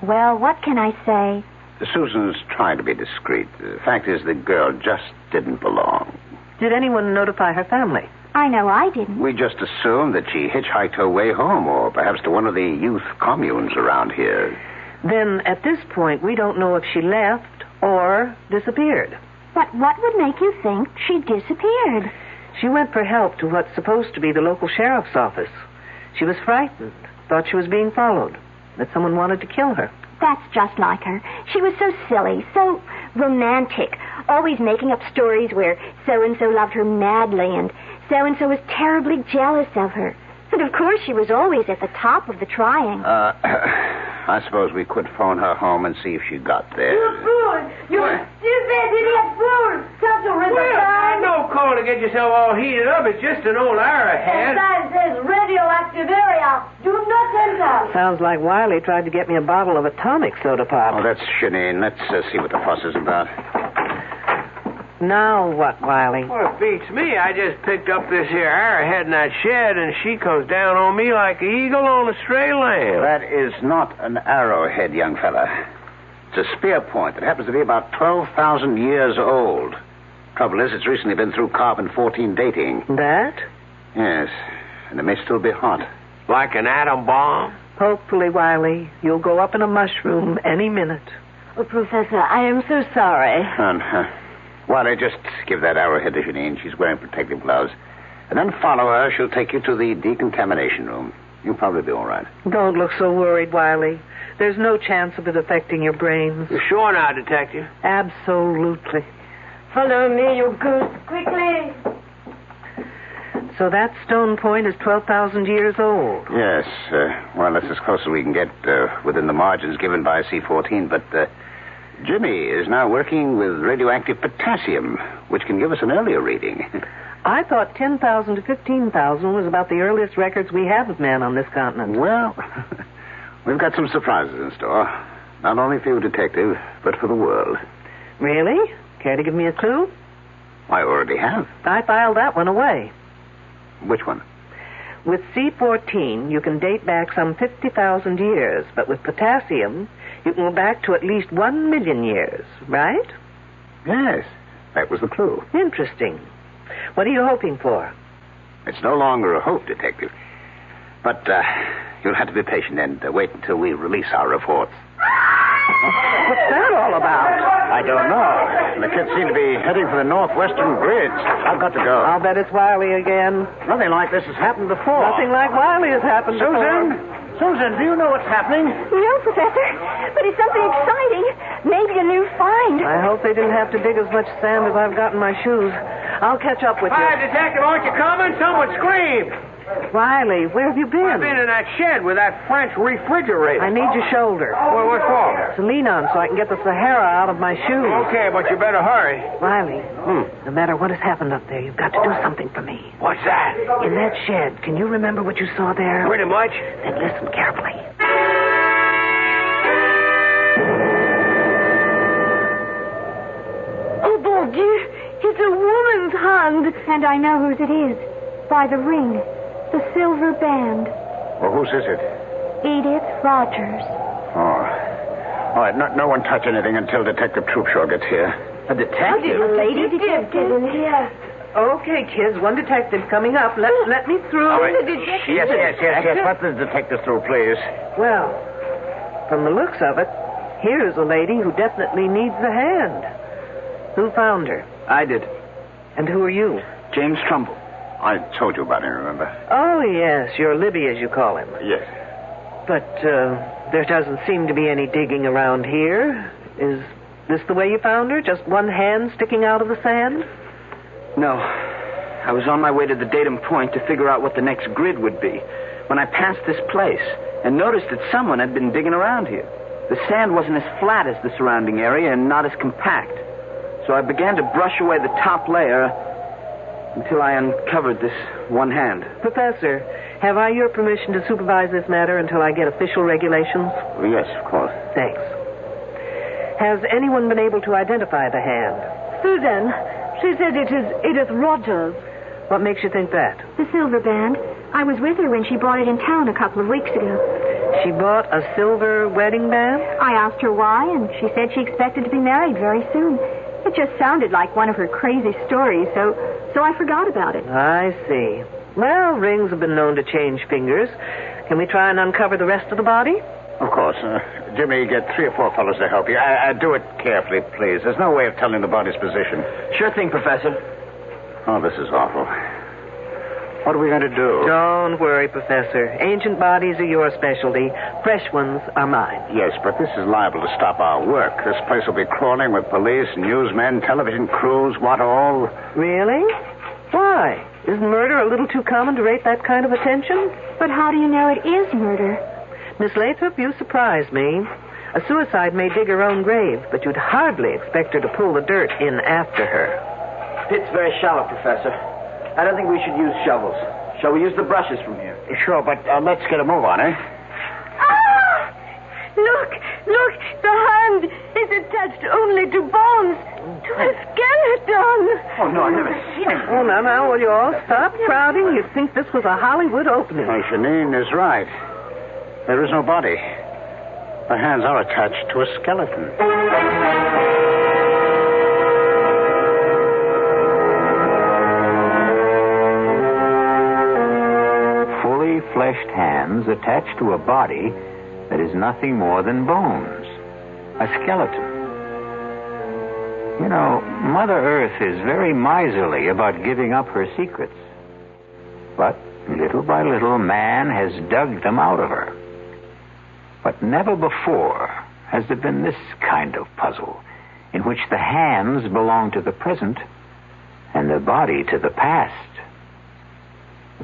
Well, what can I say? Susan's trying to be discreet. The fact is, the girl just didn't belong. Did anyone notify her family? I know I didn't. We just assumed that she hitchhiked her way home, or perhaps to one of the youth communes around here. Then, at this point, we don't know if she left or disappeared. But what would make you think she disappeared? She went for help to what's supposed to be the local sheriff's office. She was frightened, thought she was being followed, that someone wanted to kill her. That's just like her. She was so silly, so romantic, always making up stories where so-and-so loved her madly and so-and-so was terribly jealous of her. And of course she was always at the top of the triangle. I suppose we could phone her home and see if she got there. You fool! You stupid idiot fool! Such a Well, no call to get yourself all heated up. It's just an old arrowhead. That says radioactive area. Do not enter. Sounds like Wiley tried to get me a bottle of atomic soda pop. Oh, that's Shanine. Let's see what the fuss is about. Now what, Wiley? Well, it beats me. I just picked up this here arrowhead in that shed, and she comes down on me like an eagle on a stray lamb. That is not an arrowhead, young fella. It's a spear point that happens to be about 12,000 years old. Trouble is, it's recently been through carbon-14 dating. That? Yes, and it may still be hot. Like an atom bomb? Hopefully, Wiley, you'll go up in a mushroom any minute. Oh, Professor, I am so sorry. Wiley, just give that arrowhead to Janine. She's wearing protective gloves. And then follow her. She'll take you to the decontamination room. You'll probably be all right. Don't look so worried, Wiley. There's no chance of it affecting your brains. You're sure now, Detective? Absolutely. Follow me, you goose. Quickly. So that stone point is 12,000 years old. Yes. Well, that's as close as we can get within the margins given by C-14. But Jimmy is now working with radioactive potassium, which can give us an earlier reading. I thought 10,000 to 15,000 was about the earliest records we have of man on this continent. Well, we've got some surprises in store. Not only for you, Detective, but for the world. Really? Care to give me a clue? I already have. I filed that one away. Which one? With C-14, you can date back some 50,000 years, but with potassium, you can go back to at least 1 million years, right? Yes, that was the clue. Interesting. What are you hoping for? It's no longer a hope, Detective. But you'll have to be patient and wait until we release our reports. What's that all about? I don't know. The kids seem to be heading for the northwestern grids. I've got to go. I'll bet it's Wiley again. Nothing like this has happened before. Nothing like Wiley has happened before. Susan, do you know what's happening? No, Professor, but it's something exciting. Maybe a new find. I hope they didn't have to dig as much sand as I've got in my shoes. I'll catch up with you. Hi, Detective, aren't you coming? Someone screamed. Riley, where have you been? I've been in that shed with that French refrigerator. I need your shoulder. Well, what for? To lean on so I can get the Sahara out of my shoes. Okay, but you better hurry. Riley, no matter what has happened up there, you've got to do something for me. What's that? In that shed, can you remember what you saw there? Pretty much. Then listen carefully. Oh, bon Dieu, it's a woman's hand. And I know whose it is. By the ring. The silver band. Well, whose is it? Edith Rogers. Oh. All right, no one touch anything until Detective Troopshaw gets here. A detective? A lady detective in here. Okay, kids, one detective coming up. Let me through. All right. Yes. Let the detective through, please. Well, from the looks of it, here's a lady who definitely needs a hand. Who found her? I did. And who are you? James Trumbull. I told you about him, remember? Oh, yes, you're Libby, as you call him. Yes. But there doesn't seem to be any digging around here. Is this the way you found her? Just one hand sticking out of the sand? No. I was on my way to the datum point to figure out what the next grid would be when I passed this place and noticed that someone had been digging around here. The sand wasn't as flat as the surrounding area and not as compact. So I began to brush away the top layer until I uncovered this one hand. Professor, have I your permission to supervise this matter until I get official regulations? Well, yes, of course. Thanks. Has anyone been able to identify the hand? Susan, she said it is Edith Rogers. What makes you think that? The silver band. I was with her when she bought it in town a couple of weeks ago. She bought a silver wedding band? I asked her why, and she said she expected to be married very soon. It just sounded like one of her crazy stories, so I forgot about it. I see. Well, rings have been known to change fingers. Can we try and uncover the rest of the body? Of course. Jimmy, get 3 or 4 fellows to help you. Do it carefully, please. There's no way of telling the body's position. Sure thing, Professor. Oh, this is awful. What are we going to do? Don't worry, Professor. Ancient bodies are your specialty. Fresh ones are mine. Yes, but this is liable to stop our work. This place will be crawling with police, newsmen, television crews, what all. Really? Why? Isn't murder a little too common to rate that kind of attention? But how do you know it is murder? Miss Lathrop, you surprise me. A suicide may dig her own grave, but you'd hardly expect her to pull the dirt in after her. Pit's very shallow, Professor. I don't think we should use shovels. Shall we use the brushes from here? Sure, but let's get a move on, eh? Ah! Look! The hand is attached only to bones. To a skeleton. Oh, no, I've never seen it. Oh, now, will you all stop crowding? You'd think this was a Hollywood opening. Oh, Janine is right. There is no body. The hands are attached to a skeleton. Fully fleshed hands attached to a body that is nothing more than bones. A skeleton. You know, Mother Earth is very miserly about giving up her secrets. But little by little, man has dug them out of her. But never before has there been this kind of puzzle, in which the hands belong to the present and the body to the past.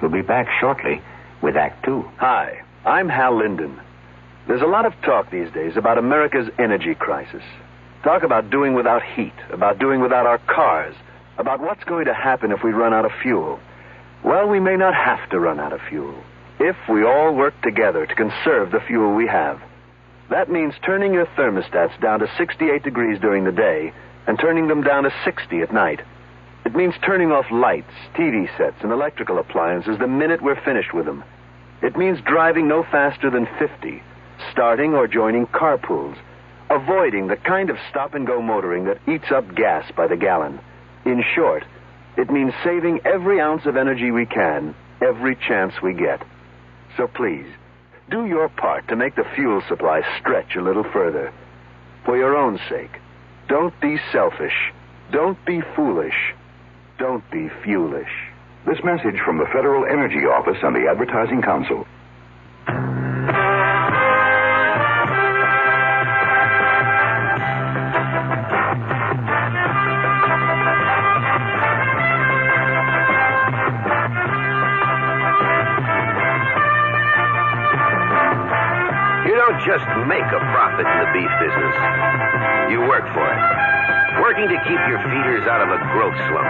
We'll be back shortly with Act 2. Hi, I'm Hal Linden. There's a lot of talk these days about America's energy crisis. Talk about doing without heat, about doing without our cars, about what's going to happen if we run out of fuel. Well, we may not have to run out of fuel if we all work together to conserve the fuel we have. That means turning your thermostats down to 68 degrees during the day and turning them down to 60 at night. It means turning off lights, TV sets, and electrical appliances the minute we're finished with them. It means driving no faster than 50, starting or joining carpools, avoiding the kind of stop-and-go motoring that eats up gas by the gallon. In short, it means saving every ounce of energy we can, every chance we get. So please, do your part to make the fuel supply stretch a little further. For your own sake, don't be selfish. Don't be foolish. Don't be fuelish. This message from the Federal Energy Office and the Advertising Council. You don't just make a profit in the beef business. You work for it. Working to keep your feeders out of a growth slump.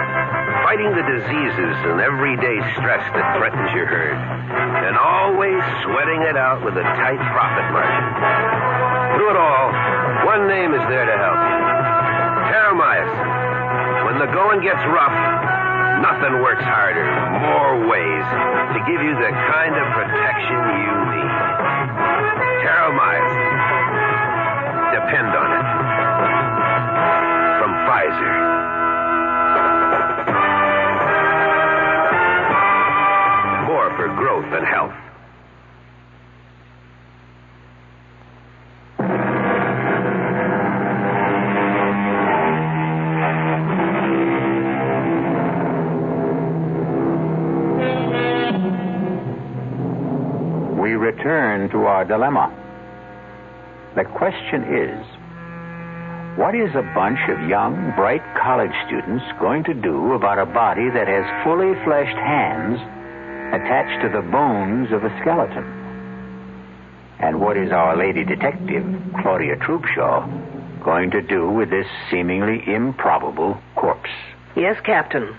Fighting the diseases and everyday stress that threatens your herd. And always sweating it out with a tight profit margin. Through it all, one name is there to help you. Terramycin. When the going gets rough, nothing works harder, more ways, to give you the kind of protection you need. Terramycin. Depend on it. From Pfizer. More for growth and health. We return to our dilemma. The question is, what is a bunch of young, bright college students going to do about a body that has fully fleshed hands attached to the bones of a skeleton? And what is our lady detective, Claudia Troopshaw, going to do with this seemingly improbable corpse? Yes, Captain.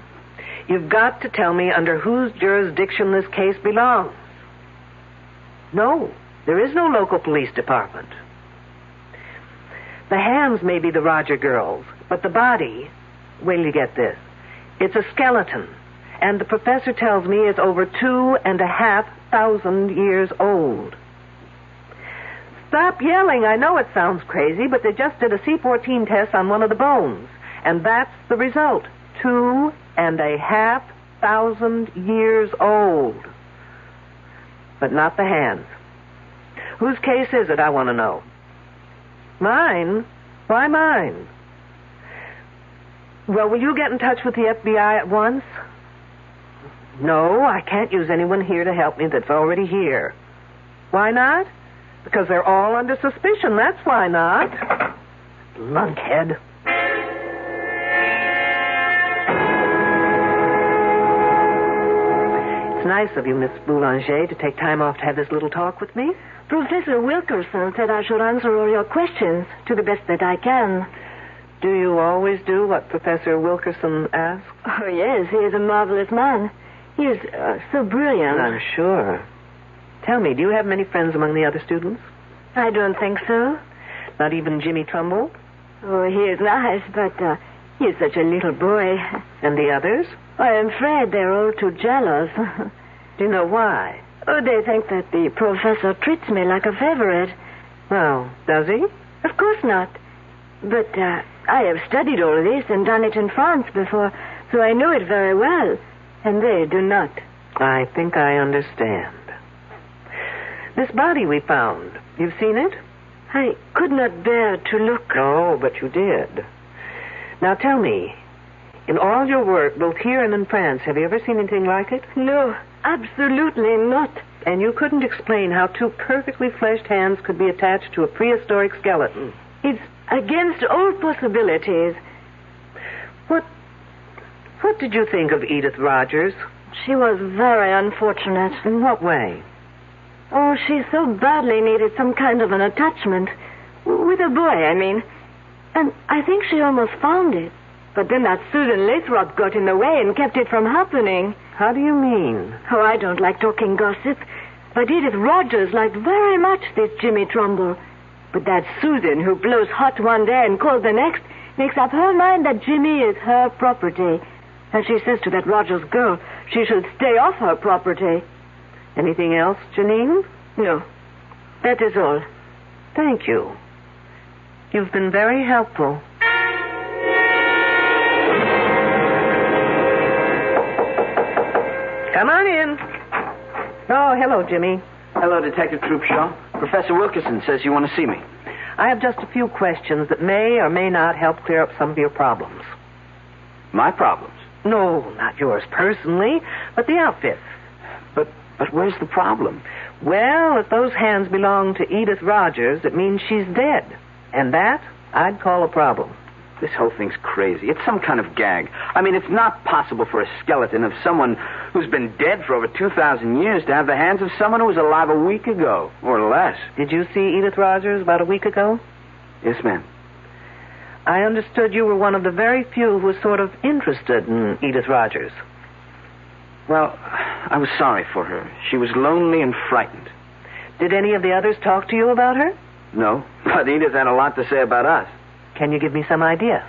You've got to tell me under whose jurisdiction this case belongs. No, there is no local police department. The hands may be the Roger girls, but the body, wait till you get this, it's a skeleton, and the professor tells me it's over 2,500 years old. Stop yelling. I know it sounds crazy, but they just did a C14 test on one of the bones, and that's the result. 2,500 years old. But not the hands. Whose case is it, I want to know? Mine? Why mine? Well, will you get in touch with the FBI at once? No, I can't use anyone here to help me that's already here. Why not? Because they're all under suspicion. That's why not. Lunkhead. It's nice of you, Miss Boulanger, to take time off to have this little talk with me. Professor Wilkerson said I should answer all your questions to the best that I can. Do you always do what Professor Wilkerson asks? Oh, yes, he is a marvelous man. He is so brilliant. I'm sure. Tell me, do you have many friends among the other students? I don't think so. Not even Jimmy Trumbull? Oh, he is nice, but he is such a little boy. And the others? I am afraid they're all too jealous. Do you know why? Oh, they think that the professor treats me like a favorite. Well, does he? Of course not. But I have studied all this and done it in France before, so I know it very well. And they do not. I think I understand. This body we found, you've seen it? I could not bear to look. No, but you did. Now tell me, in all your work, both here and in France, have you ever seen anything like it? No, absolutely not. And you couldn't explain how two perfectly fleshed hands could be attached to a prehistoric skeleton? It's against all possibilities. What did you think of Edith Rogers? She was very unfortunate. In what way? Oh, she so badly needed some kind of an attachment. With a boy, I mean. And I think she almost found it. But then that Susan Lathrop got in the way and kept it from happening. How do you mean? Oh, I don't like talking gossip. But Edith Rogers liked very much this Jimmy Trumbull. But that Susan, who blows hot one day and cold the next, makes up her mind that Jimmy is her property. And she says to that Rogers girl she should stay off her property. Anything else, Janine? No. That is all. Thank you. You've been very helpful. Come on in. Oh, hello, Jimmy. Hello, Detective Troopshaw. Professor Wilkerson says you want to see me. I have just a few questions that may or may not help clear up some of your problems. My problems? No, not yours personally, but the outfit. But where's the problem? Well, if those hands belong to Edith Rogers, it means she's dead. And that, I'd call a problem. This whole thing's crazy. It's some kind of gag. I mean, it's not possible for a skeleton of someone who's been dead for over 2,000 years to have the hands of someone who was alive a week ago, or less. Did you see Edith Rogers about a week ago? Yes, ma'am. I understood you were one of the very few who was sort of interested in Edith Rogers. Well, I was sorry for her. She was lonely and frightened. Did any of the others talk to you about her? No, but Edith had a lot to say about us. Can you give me some idea?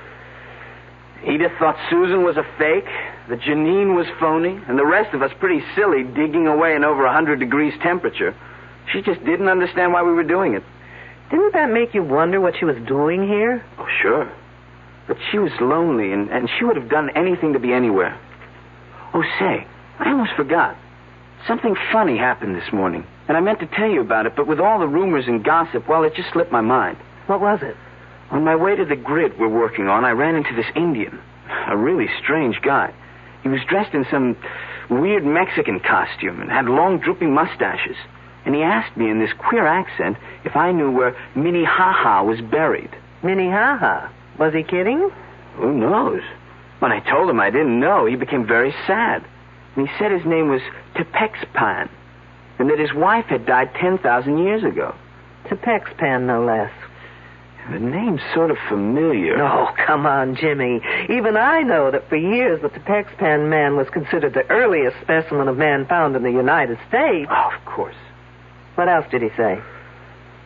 Edith thought Susan was a fake, that Janine was phony, and the rest of us pretty silly digging away in over 100 degrees temperature. She just didn't understand why we were doing it. Didn't that make you wonder what she was doing here? Oh, sure. But she was lonely, and she would have done anything to be anywhere. Oh, say, I almost forgot. Something funny happened this morning, and I meant to tell you about it, but with all the rumors and gossip, well, it just slipped my mind. What was it? On my way to the grid we're working on, I ran into this Indian. A really strange guy. He was dressed in some weird Mexican costume and had long drooping mustaches. And he asked me in this queer accent if I knew where Minnehaha was buried. Minnehaha? Was he kidding? Who knows? When I told him I didn't know, he became very sad. And he said his name was Tepexpan, and that his wife had died 10,000 years ago. Tepexpan, no less. The name's sort of familiar. Oh, come on, Jimmy. Even I know that for years the Tepexpan man was considered the earliest specimen of man found in the United States. Oh, of course. What else did he say?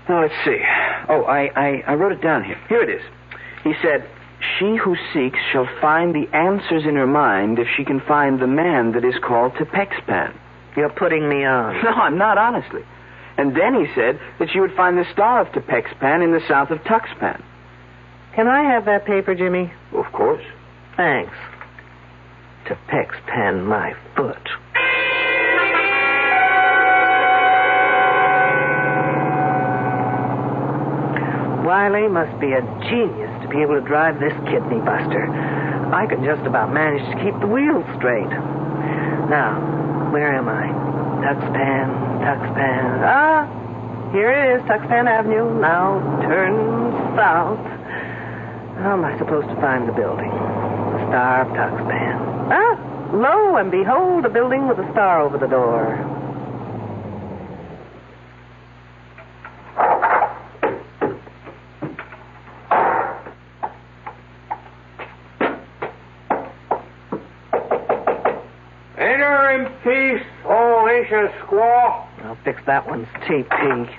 Oh, let's see. Oh, I wrote it down here. Here it is. He said, "She who seeks shall find the answers in her mind if she can find the man that is called Tepexpan." You're putting me on. No, I'm not, honestly. And then he said that she would find the star of Tepexpan in the south of Tuxpan. Can I have that paper, Jimmy? Of course. Thanks. Tepexpan, my foot. Wiley must be a genius to be able to drive this kidney buster. I can just about manage to keep the wheels straight. Now, where am I? Tuxpan. Ah, here it is, Tuxpan Avenue. Now turn south. How am I supposed to find the building? The Star of Tuxpan. Ah, lo and behold, a building with a star over the door. Enter in peace, old ancient squaw. I'll fix that one's TP.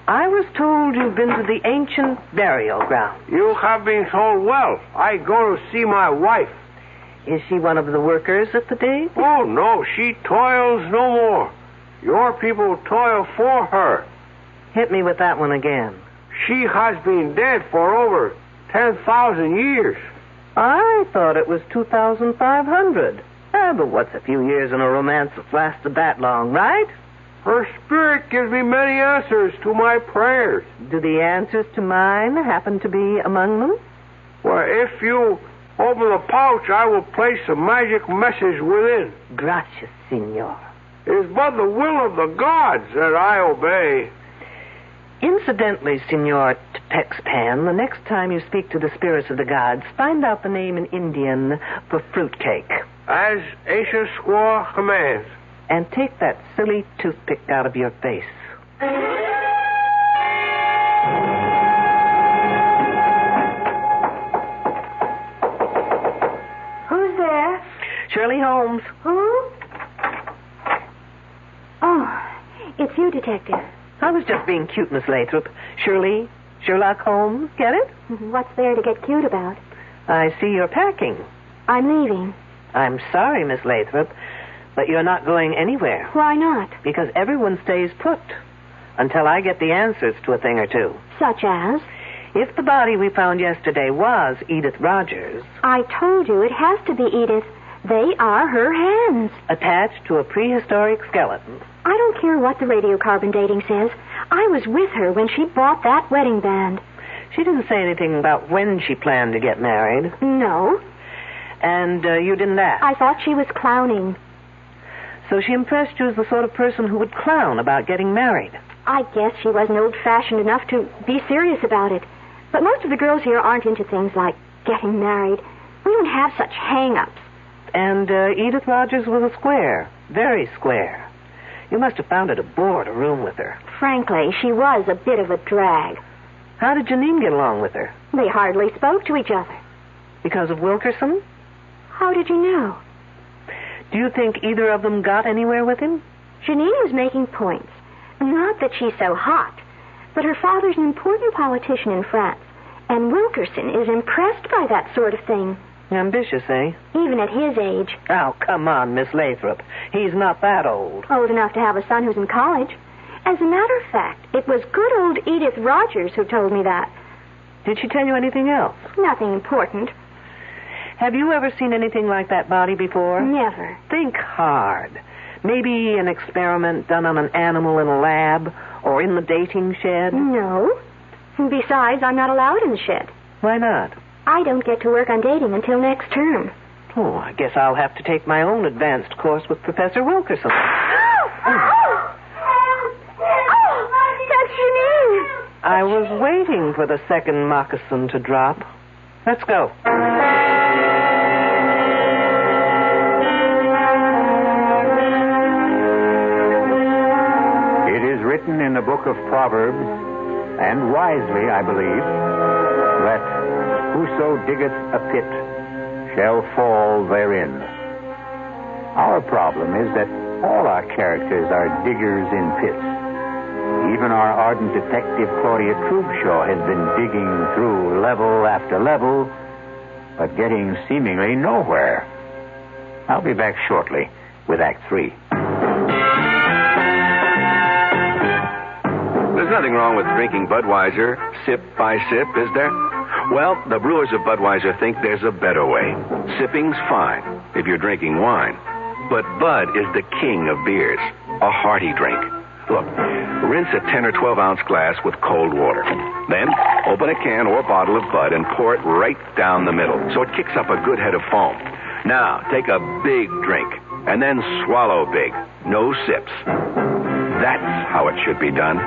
I was told you've been to the ancient burial ground. You have been told well. I go to see my wife. Is she one of the workers at the dig? Oh, no, she toils no more. Your people toil for her. Hit me with that one again. She has been dead for over 10,000 years. I thought it was 2,500. But what's a few years in a romance that's lasted that long, right? Her spirit gives me many answers to my prayers. Do the answers to mine happen to be among them? Well, if you open the pouch, I will place a magic message within. Gracias, senor. It is but the will of the gods that I obey. Incidentally, Senor Tuxpan, the next time you speak to the spirits of the gods, find out the name in Indian for fruitcake. As ancient squaw commands. And take that silly toothpick out of your face. Who's there? Shirley Holmes. Who? Oh, it's you, Detective. I was just being cute, Miss Lathrop. Shirley, Sherlock Holmes, get it? What's there to get cute about? I see you're packing. I'm leaving. I'm sorry, Miss Lathrop, but you're not going anywhere. Why not? Because everyone stays put until I get the answers to a thing or two. Such as? If the body we found yesterday was Edith Rogers... I told you it has to be Edith. They are her hands. Attached to a prehistoric skeleton. I don't care what the radiocarbon dating says. I was with her when she bought that wedding band. She didn't say anything about when she planned to get married. No. And you didn't ask? I thought she was clowning. So she impressed you as the sort of person who would clown about getting married? I guess she wasn't old-fashioned enough to be serious about it. But most of the girls here aren't into things like getting married. We don't have such hang-ups. And Edith Rogers was a square. Very square. You must have found it a bore to room with her. Frankly, she was a bit of a drag. How did Janine get along with her? They hardly spoke to each other. Because of Wilkerson? How did you know? Do you think either of them got anywhere with him? Janine was making points. Not that she's so hot, but her father's an important politician in France, and Wilkerson is impressed by that sort of thing. Ambitious, eh? Even at his age. Oh, come on, Miss Lathrop. He's not that old. Old enough to have a son who's in college. As a matter of fact, it was good old Edith Rogers who told me that. Did she tell you anything else? Nothing important. Have you ever seen anything like that body before? Never. Think hard. Maybe an experiment done on an animal in a lab or in the dating shed? No. Besides, I'm not allowed in the shed. Why not? I don't get to work on dating until next term. Oh, I guess I'll have to take my own advanced course with Professor Wilkerson. That's Janine. I was waiting for the second moccasin to drop. Let's go. It is written in the book of Proverbs, and wisely, I believe, that whoso diggeth a pit shall fall therein. Our problem is that all our characters are diggers in pits. Even our ardent detective Claudia Trubshaw has been digging through level after level, but getting seemingly nowhere. I'll be back shortly with Act 3. There's nothing wrong with drinking Budweiser sip by sip, is there? Well, the brewers of Budweiser think there's a better way. Sipping's fine if you're drinking wine. But Bud is the king of beers, a hearty drink. Look, rinse a 10 or 12-ounce glass with cold water. Then open a can or bottle of Bud and pour it right down the middle so it kicks up a good head of foam. Now, take a big drink and then swallow big. No sips. That's how it should be done.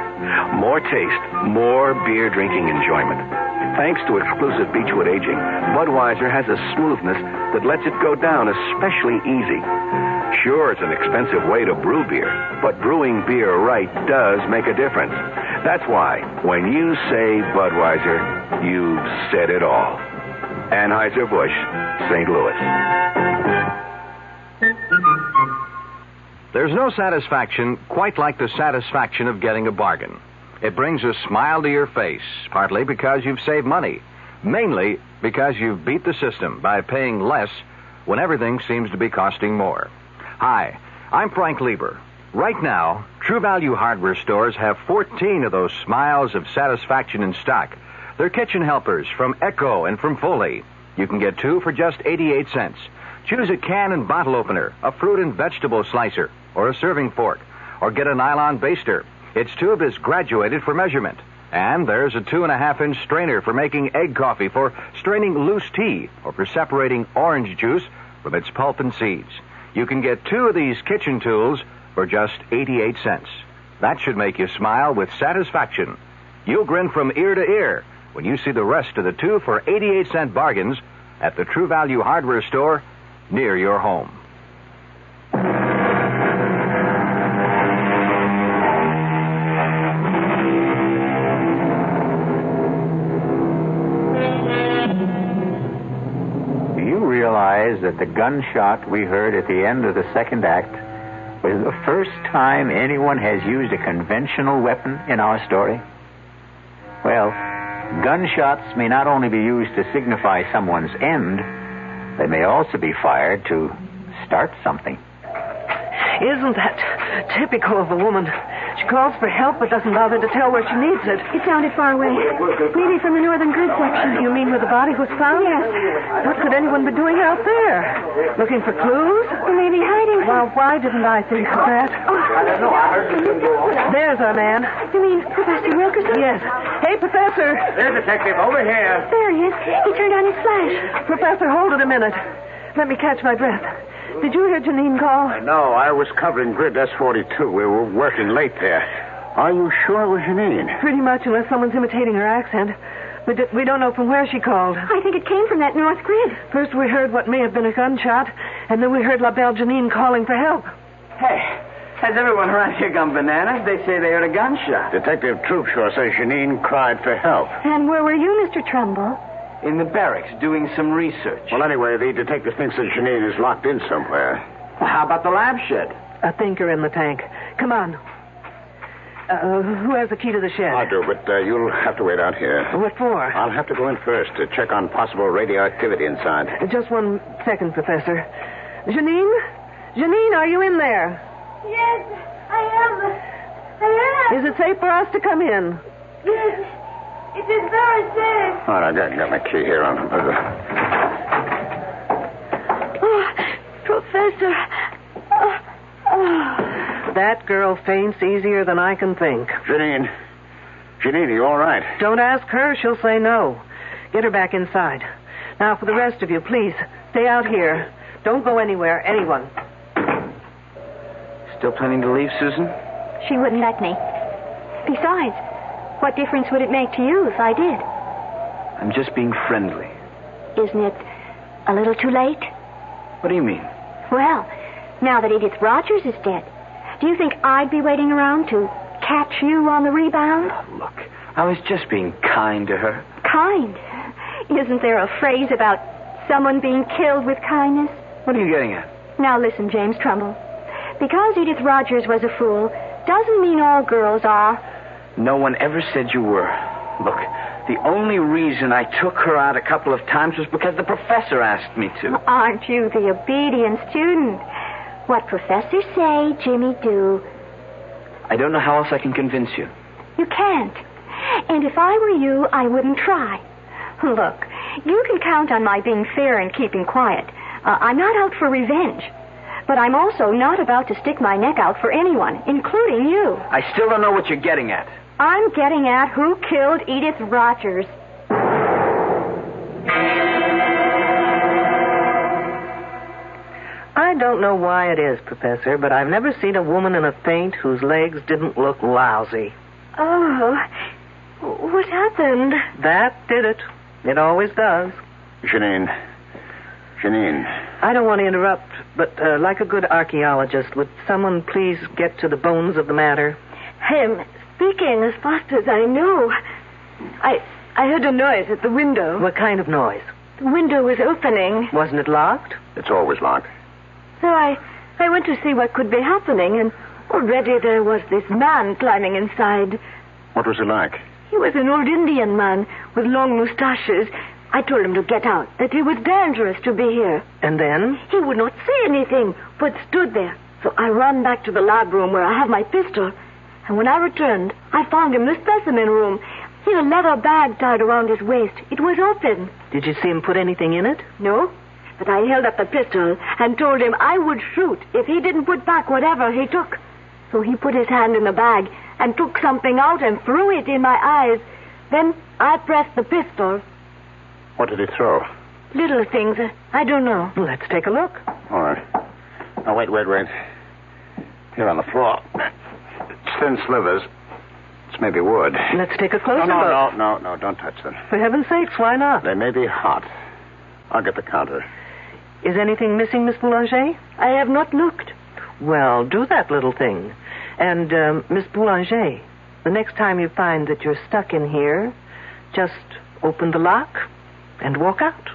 More taste, more beer drinking enjoyment. Thanks to exclusive Beechwood aging, Budweiser has a smoothness that lets it go down especially easy. Sure, it's an expensive way to brew beer, but brewing beer right does make a difference. That's why, when you say Budweiser, you've said it all. Anheuser-Busch, St. Louis. There's no satisfaction quite like the satisfaction of getting a bargain. It brings a smile to your face, partly because you've saved money, mainly because you've beat the system by paying less when everything seems to be costing more. Hi, I'm Frank Lieber. Right now, True Value hardware stores have 14 of those smiles of satisfaction in stock. They're kitchen helpers from Echo and from Foley. You can get 2 for just 88 cents. Choose a can and bottle opener, a fruit and vegetable slicer, or a serving fork, or get a nylon baster. Its tube is graduated for measurement. And there's a 2.5-inch strainer for making egg coffee, for straining loose tea, or for separating orange juice from its pulp and seeds. You can get 2 of these kitchen tools for just 88 cents. That should make you smile with satisfaction. You'll grin from ear to ear when you see the rest of the 2 for 88-cent bargains at the True Value hardware store near your home. That the gunshot we heard at the end of the second act was the first time anyone has used a conventional weapon in our story? Well, gunshots may not only be used to signify someone's end, they may also be fired to start something. Isn't that typical of a woman? She calls for help but doesn't bother to tell where she needs it. It sounded far away. Maybe from the northern grid section. You mean where the body was found? Yes. What could anyone be doing out there? Looking for clues? Or maybe hiding. Well, why didn't I think of that? There's our man. You mean Professor Wilkerson? Yes. Hey, Professor. There, Detective, over here. There he is. He turned on his flash. Professor, hold it a minute. Let me catch my breath. Did you hear Janine call? No, I was covering grid S42. We were working late there. Are you sure it was Janine? Pretty much, unless someone's imitating her accent. We don't know from where she called. I think it came from that north grid. First we heard what may have been a gunshot, and then we heard La Belle Janine calling for help. Hey, has everyone around here gone bananas? They say they heard a gunshot. Detective Troopshaw says Janine cried for help. And where were you, Mr. Trumbull? In the barracks, doing some research. Well, anyway, the detective thinks that Janine is locked in somewhere. Well, how about the lab shed? A thinker in the tank. Come on. Who has the key to the shed? I do, but you'll have to wait out here. What for? I'll have to go in first to check on possible radioactivity inside. Just 1 second, Professor. Janine? Janine, are you in there? Yes, I am. Is it safe for us to come in? Yes. It is very safe. All right, I got my key here on. Oh, Professor. That girl faints easier than I can think. Janine, are you all right? Don't ask her. She'll say no. Get her back inside. Now, for the rest of you, please, stay out here. Don't go anywhere, anyone. Still planning to leave, Susan? She wouldn't let me. Besides, what difference would it make to you if I did? I'm just being friendly. Isn't it a little too late? What do you mean? Well, now that Edith Rogers is dead, do you think I'd be waiting around to catch you on the rebound? Oh, look, I was just being kind to her. Kind? Isn't there a phrase about someone being killed with kindness? What are you getting at? Now listen, James Trumbull. Because Edith Rogers was a fool doesn't mean all girls are. No one ever said you were. Look, the only reason I took her out a couple of times was because the professor asked me to. Aren't you the obedient student? What professors say, Jimmy do. I don't know how else I can convince you. You can't. And if I were you, I wouldn't try. Look, you can count on my being fair and keeping quiet. I'm not out for revenge. But I'm also not about to stick my neck out for anyone, including you. I still don't know what you're getting at. I'm getting at who killed Edith Rogers. I don't know why it is, Professor, but I've never seen a woman in a faint whose legs didn't look lousy. Oh, what happened? That did it. It always does. Janine. I don't want to interrupt, but like a good archaeologist, would someone please get to the bones of the matter? I'm speaking as fast as I know. I heard a noise at the window. What kind of noise? The window was opening. Wasn't it locked? It's always locked. So I went to see what could be happening, and already there was this man climbing inside. What was he like? He was an old Indian man with long mustaches. I told him to get out, that it was dangerous to be here. And then? He would not say anything, but stood there. So I ran back to the lab room where I have my pistol. And when I returned, I found him in the specimen room. He had a leather bag tied around his waist. It was open. Did you see him put anything in it? No. But I held up the pistol and told him I would shoot if he didn't put back whatever he took. So he put his hand in the bag and took something out and threw it in my eyes. Then I pressed the pistol. What did he throw? Little things. I don't know. Let's take a look. All right. Now, wait. Here on the floor. It's thin slivers. It's maybe wood. Let's take a closer look. No, don't touch them. For heaven's sakes, why not? They may be hot. I'll get the counter. Is anything missing, Miss Boulanger? I have not looked. Well, do that little thing. And, Miss Boulanger, the next time you find that you're stuck in here, just open the lock and walk out.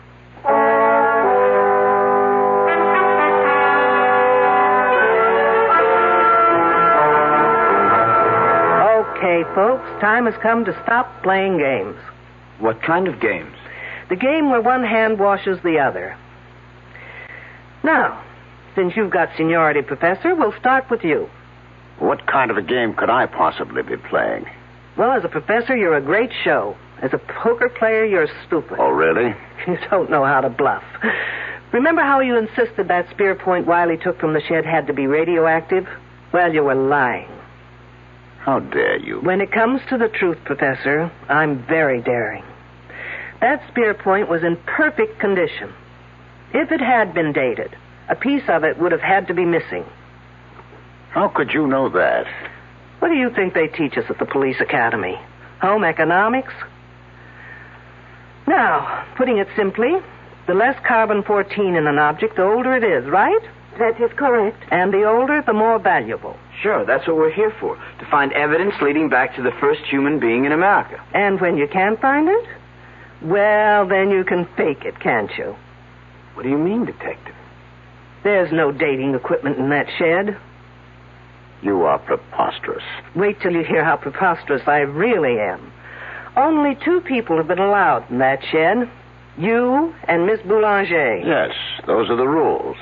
Okay, folks, time has come to stop playing games. What kind of games? The game where one hand washes the other. Now, since you've got seniority, Professor, we'll start with you. What kind of a game could I possibly be playing? Well, as a professor, you're a great show. As a poker player, you're stupid. Oh, really? You don't know how to bluff. Remember how you insisted that spear point Wiley took from the shed had to be radioactive? Well, you were lying. How dare you? When it comes to the truth, Professor, I'm very daring. That spear point was in perfect condition. If it had been dated, a piece of it would have had to be missing. How could you know that? What do you think they teach us at the police academy? Home economics? Now, putting it simply, the less carbon-14 in an object, the older it is, right? That is correct. And the older, the more valuable. Sure, that's what we're here for, to find evidence leading back to the first human being in America. And when you can't find it, well, then you can fake it, can't you? What do you mean, Detective? There's no dating equipment in that shed. You are preposterous. Wait till you hear how preposterous I really am. Only 2 people have been allowed in that shed. You and Miss Boulanger. Yes, those are the rules.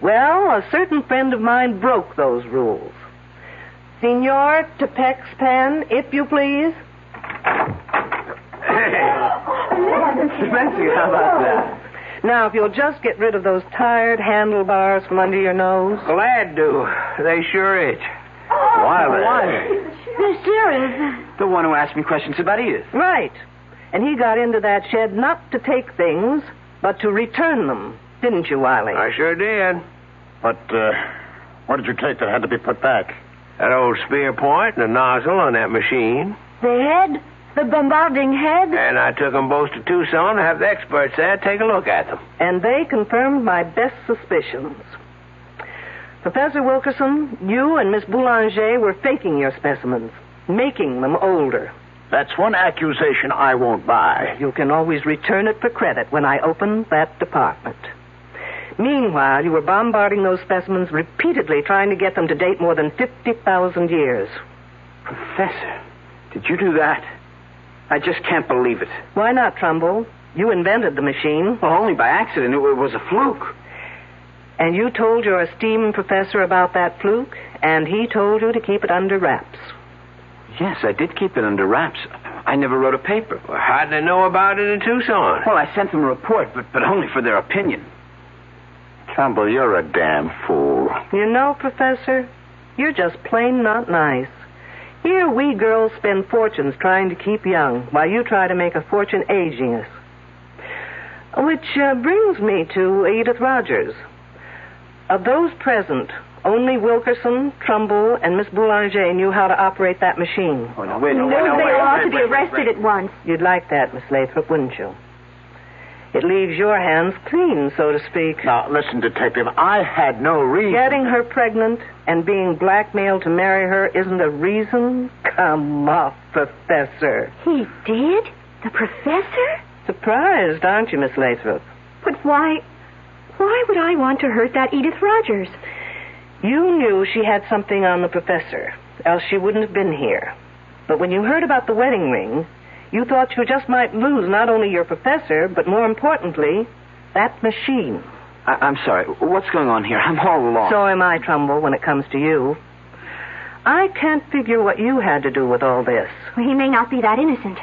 Well, a certain friend of mine broke those rules. Senor Tepex Pen, if you please. Fancy, how about that? Now, if you'll just get rid of those tired handlebars from under your nose. Glad to. They sure itch. Wiley. They're serious. The one who asked me questions about Edith. Right. And he got into that shed not to take things, but to return them. Didn't you, Wiley? I sure did. But, what did you take that had to be put back? That old spear point and the nozzle on that machine. The head? The bombarding head? And I took them both to Tucson to have the experts there take a look at them. And they confirmed my best suspicions. Professor Wilkerson, you and Miss Boulanger were faking your specimens, making them older. That's one accusation I won't buy. You can always return it for credit when I open that department. Meanwhile, you were bombarding those specimens repeatedly, trying to get them to date more than 50,000 years. Professor, did you do that? I just can't believe it. Why not, Trumbull? You invented the machine. Well, only by accident. It was a fluke. And you told your esteemed professor about that fluke, and he told you to keep it under wraps. Yes, I did keep it under wraps. I never wrote a paper. Well, how'd they know about it in Tucson? Well, I sent them a report, but only for their opinion. Trumbull, you're a damn fool. You know, Professor, you're just plain not nice. Here we girls spend fortunes trying to keep young, while you try to make a fortune aging us. Which brings me to Edith Rogers. Of those present, only Wilkerson, Trumbull, and Miss Boulanger knew how to operate that machine. Oh, no, They ought to be arrested at once. You'd like that, Miss Lathrop, wouldn't you? It leaves your hands clean, so to speak. Now, listen, Detective, I had no reason. Getting her pregnant and being blackmailed to marry her isn't a reason? Come off, Professor. He did? The professor? Surprised, aren't you, Miss Lathrop? But why would I want to hurt that Edith Rogers? You knew she had something on the professor, else she wouldn't have been here. But when you heard about the wedding ring, you thought you just might lose not only your professor, but more importantly, that machine. I'm sorry. What's going on here? I'm all lost. So am I, Trumbull, when it comes to you. I can't figure what you had to do with all this. Well, he may not be that innocent.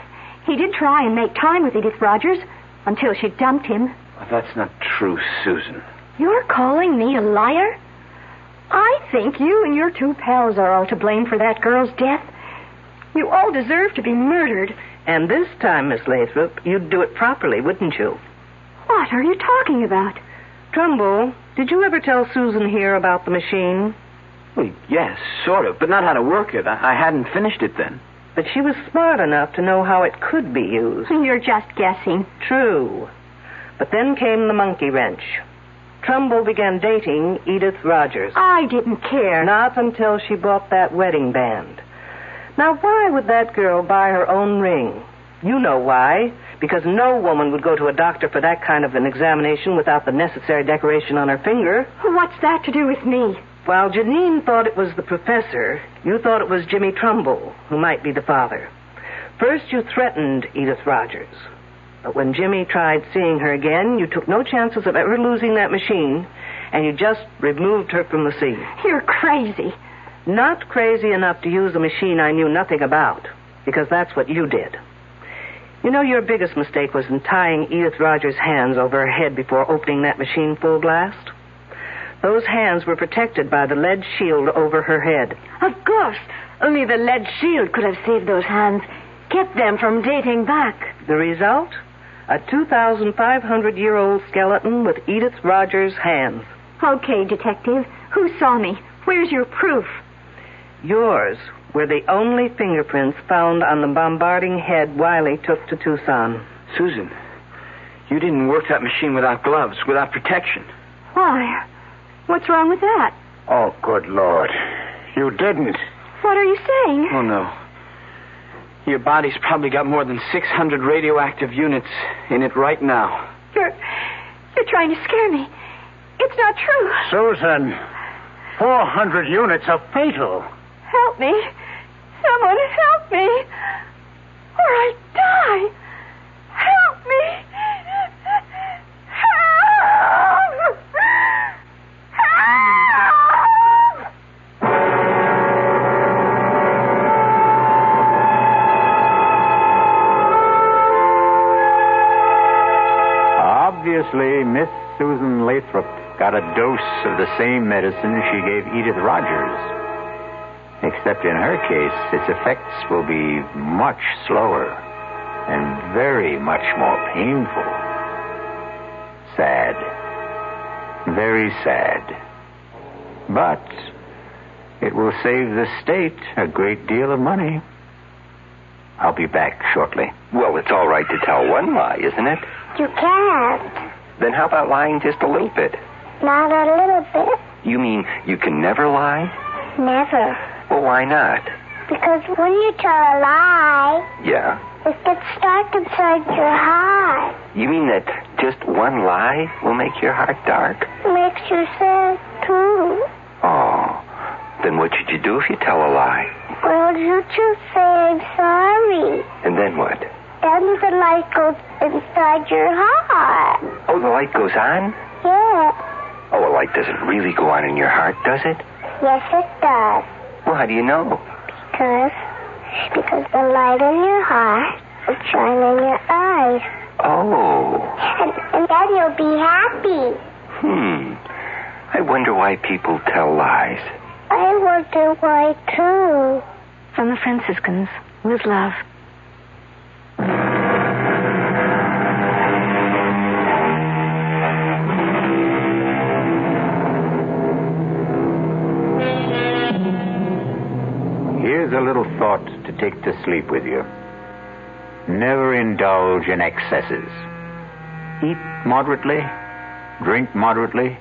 He did try and make time with Edith Rogers until she dumped him. Well, that's not true, Susan. You're calling me a liar? I think you and your two pals are all to blame for that girl's death. You all deserve to be murdered. And this time, Miss Lathrop, you'd do it properly, wouldn't you? What are you talking about? Trumbull, did you ever tell Susan here about the machine? Well, yes, sort of, but not how to work it. I hadn't finished it then. But she was smart enough to know how it could be used. You're just guessing. True. But then came the monkey wrench. Trumbull began dating Edith Rogers. I didn't care. Not until she bought that wedding band. Now, why would that girl buy her own ring? You know why. Because no woman would go to a doctor for that kind of an examination without the necessary decoration on her finger. What's that to do with me? While Janine thought it was the professor, you thought it was Jimmy Trumbull, who might be the father. First, you threatened Edith Rogers. But when Jimmy tried seeing her again, you took no chances of ever losing that machine, and you just removed her from the scene. You're crazy. Not crazy enough to use a machine I knew nothing about, because that's what you did. You know, your biggest mistake was in tying Edith Rogers' hands over her head before opening that machine full blast. Those hands were protected by the lead shield over her head. Of course. Only the lead shield could have saved those hands, kept them from dating back. The result? A 2,500-year-old skeleton with Edith Rogers' hands. Okay, Detective. Who saw me? Where's your proof? Yours were the only fingerprints found on the bombarding head Wiley took to Tucson. Susan, you didn't work that machine without gloves, without protection. Why? What's wrong with that? Oh, good Lord. You didn't. What are you saying? Oh, no. Your body's probably got more than 600 radioactive units in it right now. You're trying to scare me. It's not true. Susan, 400 units are fatal. Help me. Someone help me. Or I die. Help me. Help. Help. Obviously, Miss Susan Lathrop got a dose of the same medicine she gave Edith Rogers. Except in her case, its effects will be much slower and very much more painful. Sad. Very sad. But it will save the state a great deal of money. I'll be back shortly. Well, it's all right to tell one lie, isn't it? You can't. Then how about lying just a little bit? Not a little bit. You mean you can never lie? Never. Well, why not? Because when you tell a lie, Yeah? it gets dark inside your heart. You mean that just one lie will make your heart dark? It makes you sad, too. Oh, then what should you do if you tell a lie? Well, you just say I'm sorry. And then what? Then the light goes inside your heart. Oh, the light goes on? Yeah. Oh, a light doesn't really go on in your heart, does it? Yes, it does. Well, how do you know? Because the light in your heart will shine in your eyes. Oh. And then you'll be happy. I wonder why people tell lies. I wonder why, too. From the Franciscans, with love. Here's a little thought to take to sleep with you. Never indulge in excesses. Eat moderately, drink moderately,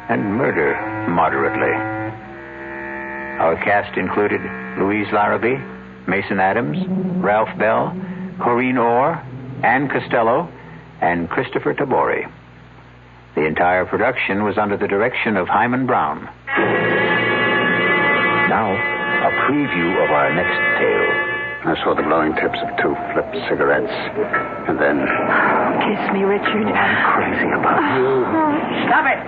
and murder moderately. Our cast included Louise Larrabee, Mason Adams, Ralph Bell, Corrine Orr, Ann Costello, and Christopher Tabori. The entire production was under the direction of Hyman Brown. Now, a preview of our next tale. I saw the glowing tips of 2 flipped cigarettes. And then... Kiss me, Richard. I'm crazy about you. Stop it!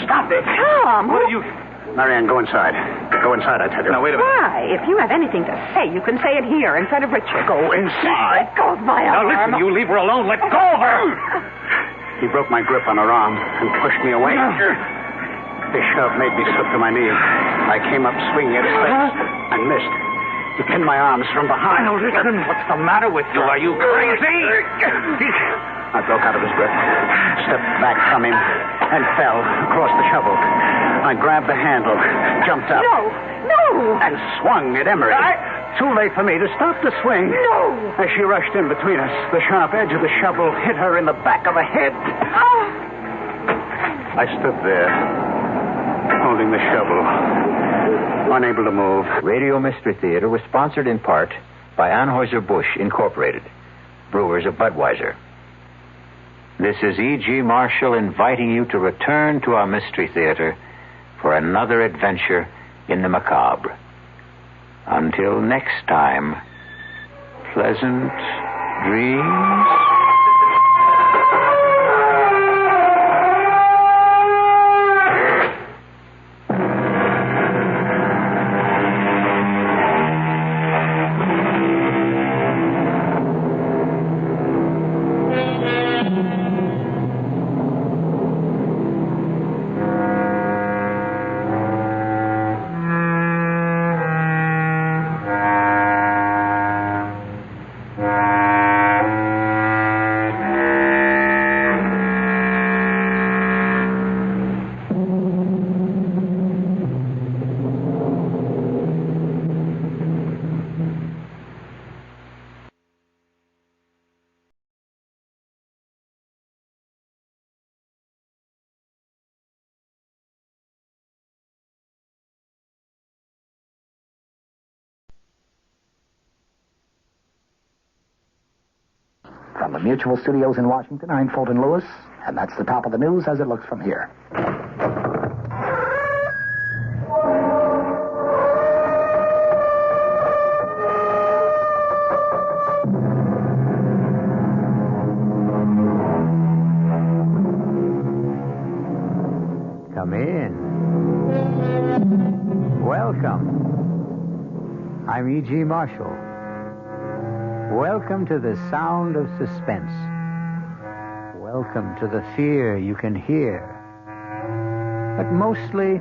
Stop it! Tom! What are you... Marianne, go inside. Go inside, I tell you. Now, wait a minute. Why? If you have anything to say, you can say it here in front of Richard. Go inside. Let go of my Now, arm. listen, you leave her alone. Let go of her! He broke my grip on her arm and pushed me away. His shove made me slip to my knees. I came up swinging at his legs and missed. He pinned my arms from behind. Now, listen. What's the matter with you? Are you crazy? I broke out of his grip, stepped back from him, and fell across the shovel. I grabbed the handle, jumped up. No! And swung at Emery. Too late for me to stop the swing. No! As she rushed in between us, the sharp edge of the shovel hit her in the back of the head. I stood there, holding the shovel, unable to move. Radio Mystery Theater was sponsored in part by Anheuser-Busch Incorporated, brewers of Budweiser. This is E.G. Marshall inviting you to return to our Mystery Theater for another adventure in the macabre. Until next time, pleasant dreams. From the Mutual Studios in Washington, I'm Fulton Lewis, and that's the top of the news as it looks from here. Come in. Welcome. I'm E.G. Marshall. Welcome to the sound of suspense. Welcome to the fear you can hear. But mostly,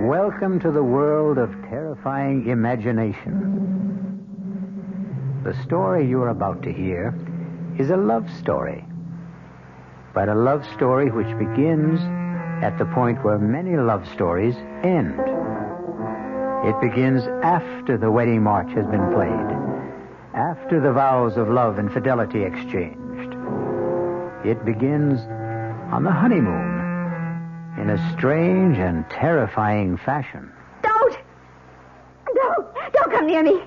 welcome to the world of terrifying imagination. The story you're about to hear is a love story. But a love story which begins at the point where many love stories end. It begins after the wedding march has been played. After the vows of love and fidelity exchanged. It begins on the honeymoon in a strange and terrifying fashion. Don't come near me.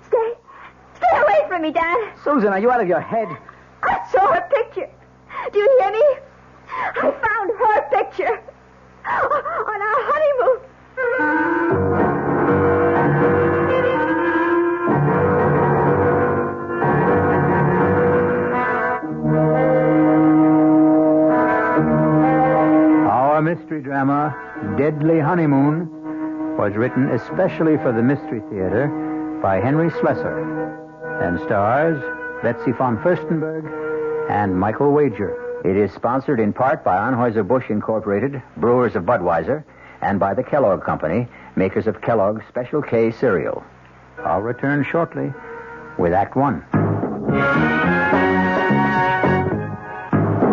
Stay away from me, Dad. Susan, are you out of your head? I saw her picture. Do you hear me? I found her picture on our honeymoon. Our mystery drama, Deadly Honeymoon, was written especially for the Mystery Theater by Henry Slessor and stars Betsy von Furstenberg and Michael Wager. It is sponsored in part by Anheuser-Busch Incorporated, brewers of Budweiser, and by the Kellogg Company, makers of Kellogg's Special K cereal. I'll return shortly with Act One.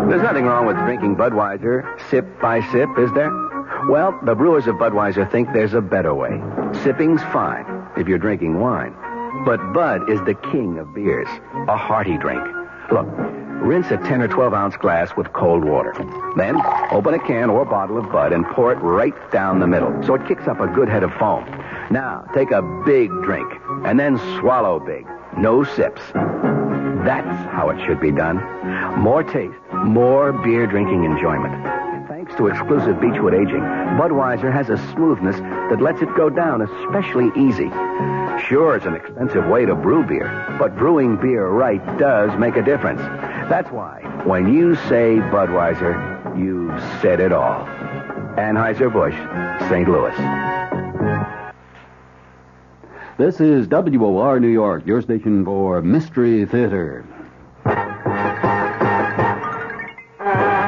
There's nothing wrong with drinking Budweiser sip by sip, is there? Well, the brewers of Budweiser think there's a better way. Sipping's fine if you're drinking wine. But Bud is the king of beers, a hearty drink. Look, rinse a 10 or 12-ounce glass with cold water. Then open a can or bottle of Bud and pour it right down the middle so it kicks up a good head of foam. Now, take a big drink and then swallow big. No sips. That's how it should be done. More taste, more beer drinking enjoyment. Thanks to exclusive Beechwood aging, Budweiser has a smoothness that lets it go down especially easy. Sure, it's an expensive way to brew beer, but brewing beer right does make a difference. That's why, when you say Budweiser, you've said it all. Anheuser-Busch, St. Louis. This is WOR New York, your station for Mystery Theater.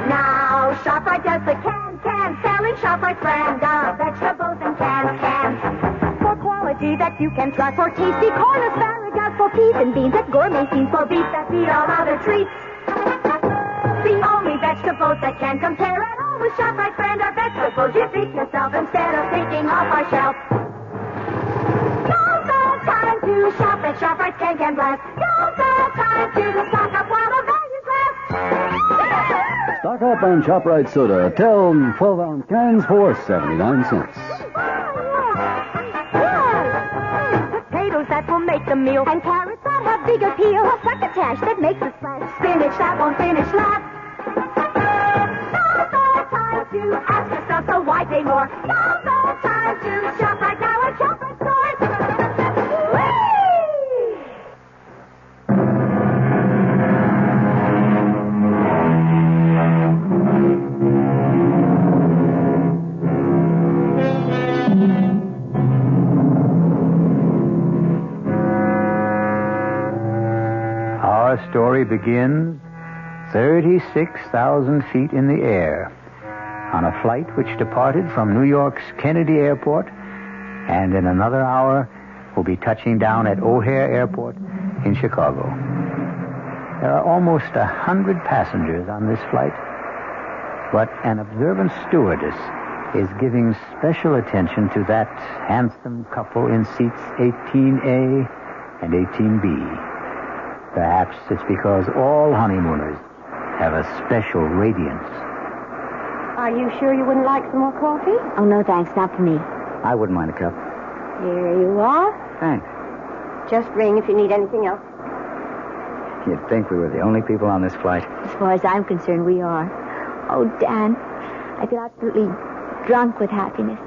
Now, ShopRite does the can selling ShopRite brand of vegetables and cans. For quality that you can trust, for tasty corn, asparagus, for peas and beans, and gourmet scenes, for beef that beat all other treats. The only vegetables that can compare at all with ShopRite brand of vegetables you feed yourself instead of picking off our shelf. Now's the time to shop at ShopRite Can Blast. Now's the time to stock up while the values last. Stock up on ShopRite soda. 12-ounce cans for 79 cents. Potatoes that will make the meal, and carrots that have big appeal. Succotash that makes a splash. Spinach that won't finish last. Now's the time to ask yourself, so why pay more? Now's the time to shop right now at ShopRite stores. Our story begins 36,000 feet in the air on a flight which departed from New York's Kennedy Airport and in another hour will be touching down at O'Hare Airport in Chicago. There are almost 100 passengers on this flight, but an observant stewardess is giving special attention to that handsome couple in seats 18A and 18B. Perhaps it's because all honeymooners have a special radiance. Are you sure you wouldn't like some more coffee? Oh, no, thanks. Not for me. I wouldn't mind a cup. Here you are. Thanks. Just ring if you need anything else. You'd think we were the only people on this flight. As far as I'm concerned, we are. Oh, Dan, I feel absolutely drunk with happiness.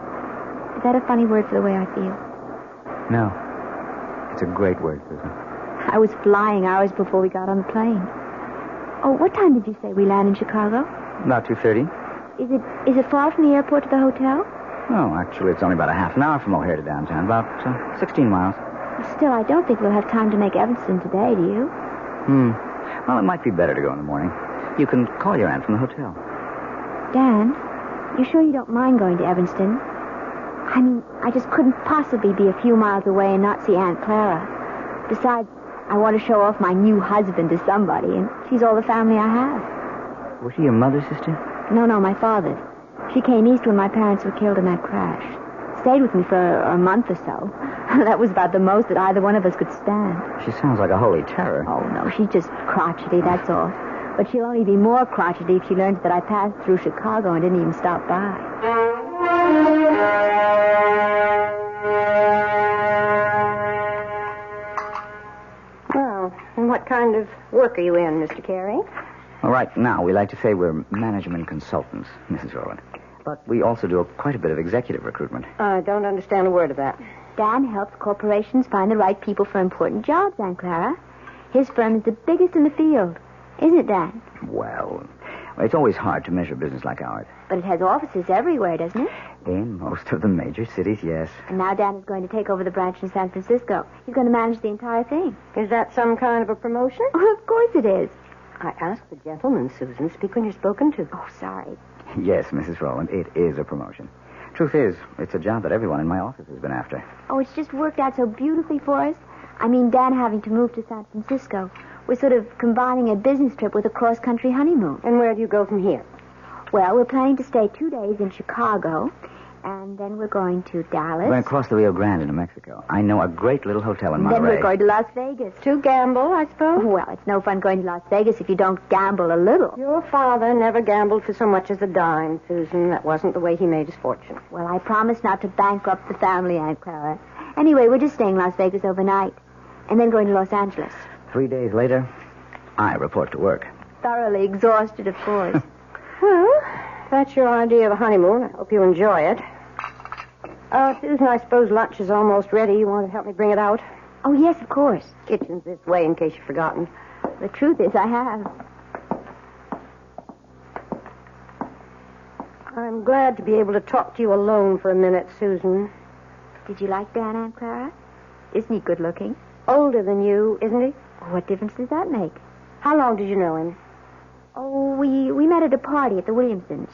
Is that a funny word for the way I feel? No. It's a great word, Susan. I was flying hours before we got on the plane. Oh, what time did you say we land in Chicago? About 2:30. Is it far from the airport to the hotel? Oh, actually, it's only about a half an hour from O'Hare to downtown. About 16 miles. Still, I don't think we'll have time to make Evanston today, do you? Well, it might be better to go in the morning. You can call your aunt from the hotel. Dan, you sure you don't mind going to Evanston? I mean, I just couldn't possibly be a few miles away and not see Aunt Clara. Besides, I want to show off my new husband to somebody, and she's all the family I have. Was she your mother's sister? No, my father's. She came east when my parents were killed in that crash. Stayed with me for a month or so. That was about the most that either one of us could stand. She sounds like a holy terror. Oh, no, she's just crotchety, that's all. But she'll only be more crotchety if she learns that I passed through Chicago and didn't even stop by. Well, and what kind of work are you in, Mr. Carey? Well, right now, we like to say we're management consultants, Mrs. Rowland. But we also do quite a bit of executive recruitment. I don't understand a word of that. Dan helps corporations find the right people for important jobs, Aunt Clara. His firm is the biggest in the field. Isn't it, Dan? Well, it's always hard to measure business like ours. But it has offices everywhere, doesn't it? In most of the major cities, yes. And now Dan is going to take over the branch in San Francisco. He's going to manage the entire thing. Is that some kind of a promotion? Oh, of course it is. I asked the gentleman, Susan. Speak when you're spoken to. Oh, sorry. Yes, Mrs. Rowland, it is a promotion. Truth is, it's a job that everyone in my office has been after. Oh, it's just worked out so beautifully for us. I mean, Dan having to move to San Francisco. We're sort of combining a business trip with a cross-country honeymoon. And where do you go from here? Well, we're planning to stay 2 days in Chicago, and then we're going to Dallas. We're going to cross the Rio Grande into Mexico. I know a great little hotel in Monterey. Then we're going to Las Vegas. To gamble, I suppose? Well, it's no fun going to Las Vegas if you don't gamble a little. Your father never gambled for so much as a dime, Susan. That wasn't the way he made his fortune. Well, I promised not to bankrupt the family, Aunt Clara. Anyway, we're just staying in Las Vegas overnight, and then going to Los Angeles. 3 days later, I report to work. Thoroughly exhausted, of course. Well, that's your idea of a honeymoon. I hope you enjoy it. Susan, I suppose lunch is almost ready. You want to help me bring it out? Oh, yes, of course. Kitchen's this way in case you've forgotten. The truth is, I have. I'm glad to be able to talk to you alone for a minute, Susan. Did you like Dan, Aunt Clara? Isn't he good looking? Older than you, isn't he? What difference does that make? How long did you know him? Oh, we met at a party at the Williamsons.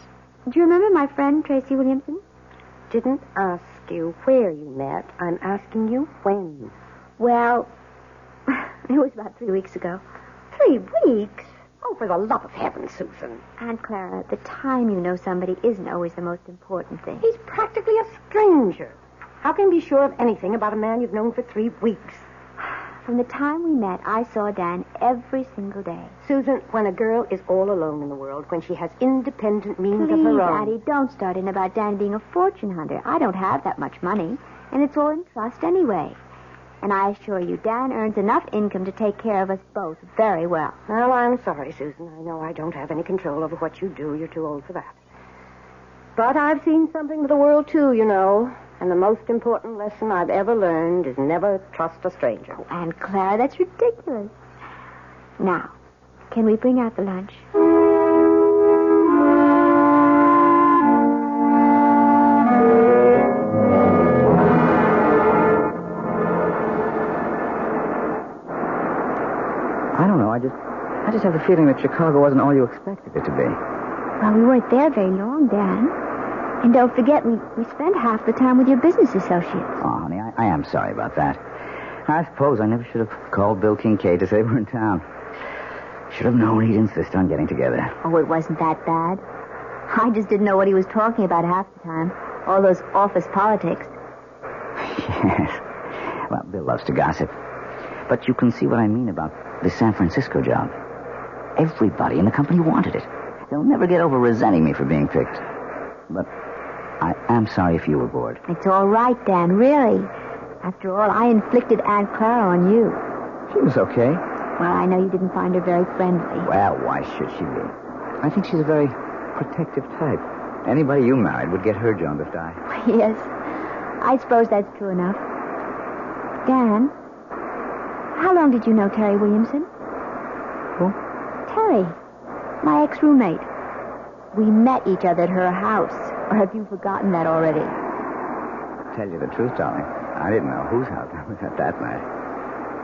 Do you remember my friend, Tracy Williamson? Didn't ask you where you met. I'm asking you when. Well, it was about 3 weeks ago. 3 weeks? Oh, for the love of heaven, Susan. Aunt Clara, the time you know somebody isn't always the most important thing. He's practically a stranger. How can you be sure of anything about a man you've known for 3 weeks? From the time we met, I saw Dan every single day. Susan, when a girl is all alone in the world, when she has independent means of Please, her own... Addie, don't start in about Dan being a fortune hunter. I don't have that much money, and it's all in trust anyway. And I assure you, Dan earns enough income to take care of us both very well. Well, I'm sorry, Susan. I know I don't have any control over what you do. You're too old for that. But I've seen something of the world, too, you know. And the most important lesson I've ever learned is never trust a stranger. Oh, Aunt Clara, that's ridiculous. Now, can we bring out the lunch? I don't know. I just have the feeling that Chicago wasn't all you expected it to be. Well, we weren't there very long, Dan. And don't forget, we spent half the time with your business associates. Oh, honey, I am sorry about that. I suppose I never should have called Bill Kincaid to say we're in town. Should have known he'd insist on getting together. Oh, it wasn't that bad. I just didn't know what he was talking about half the time. All those office politics. Yes. Well, Bill loves to gossip. But you can see what I mean about the San Francisco job. Everybody in the company wanted it. They'll never get over resenting me for being picked. But I am sorry if you were bored. It's all right, Dan, really. After all, I inflicted Aunt Clara on you. She was okay. Well, I know you didn't find her very friendly. Well, why should she be? I think she's a very protective type. Anybody you married would get her jaundiced eye. Yes, I suppose that's true enough. Dan, how long did you know Terry Williamson? Who? Terry, my ex-roommate. We met each other at her house. Or have you forgotten that already? Tell you the truth, darling, I didn't know whose house I was at that night.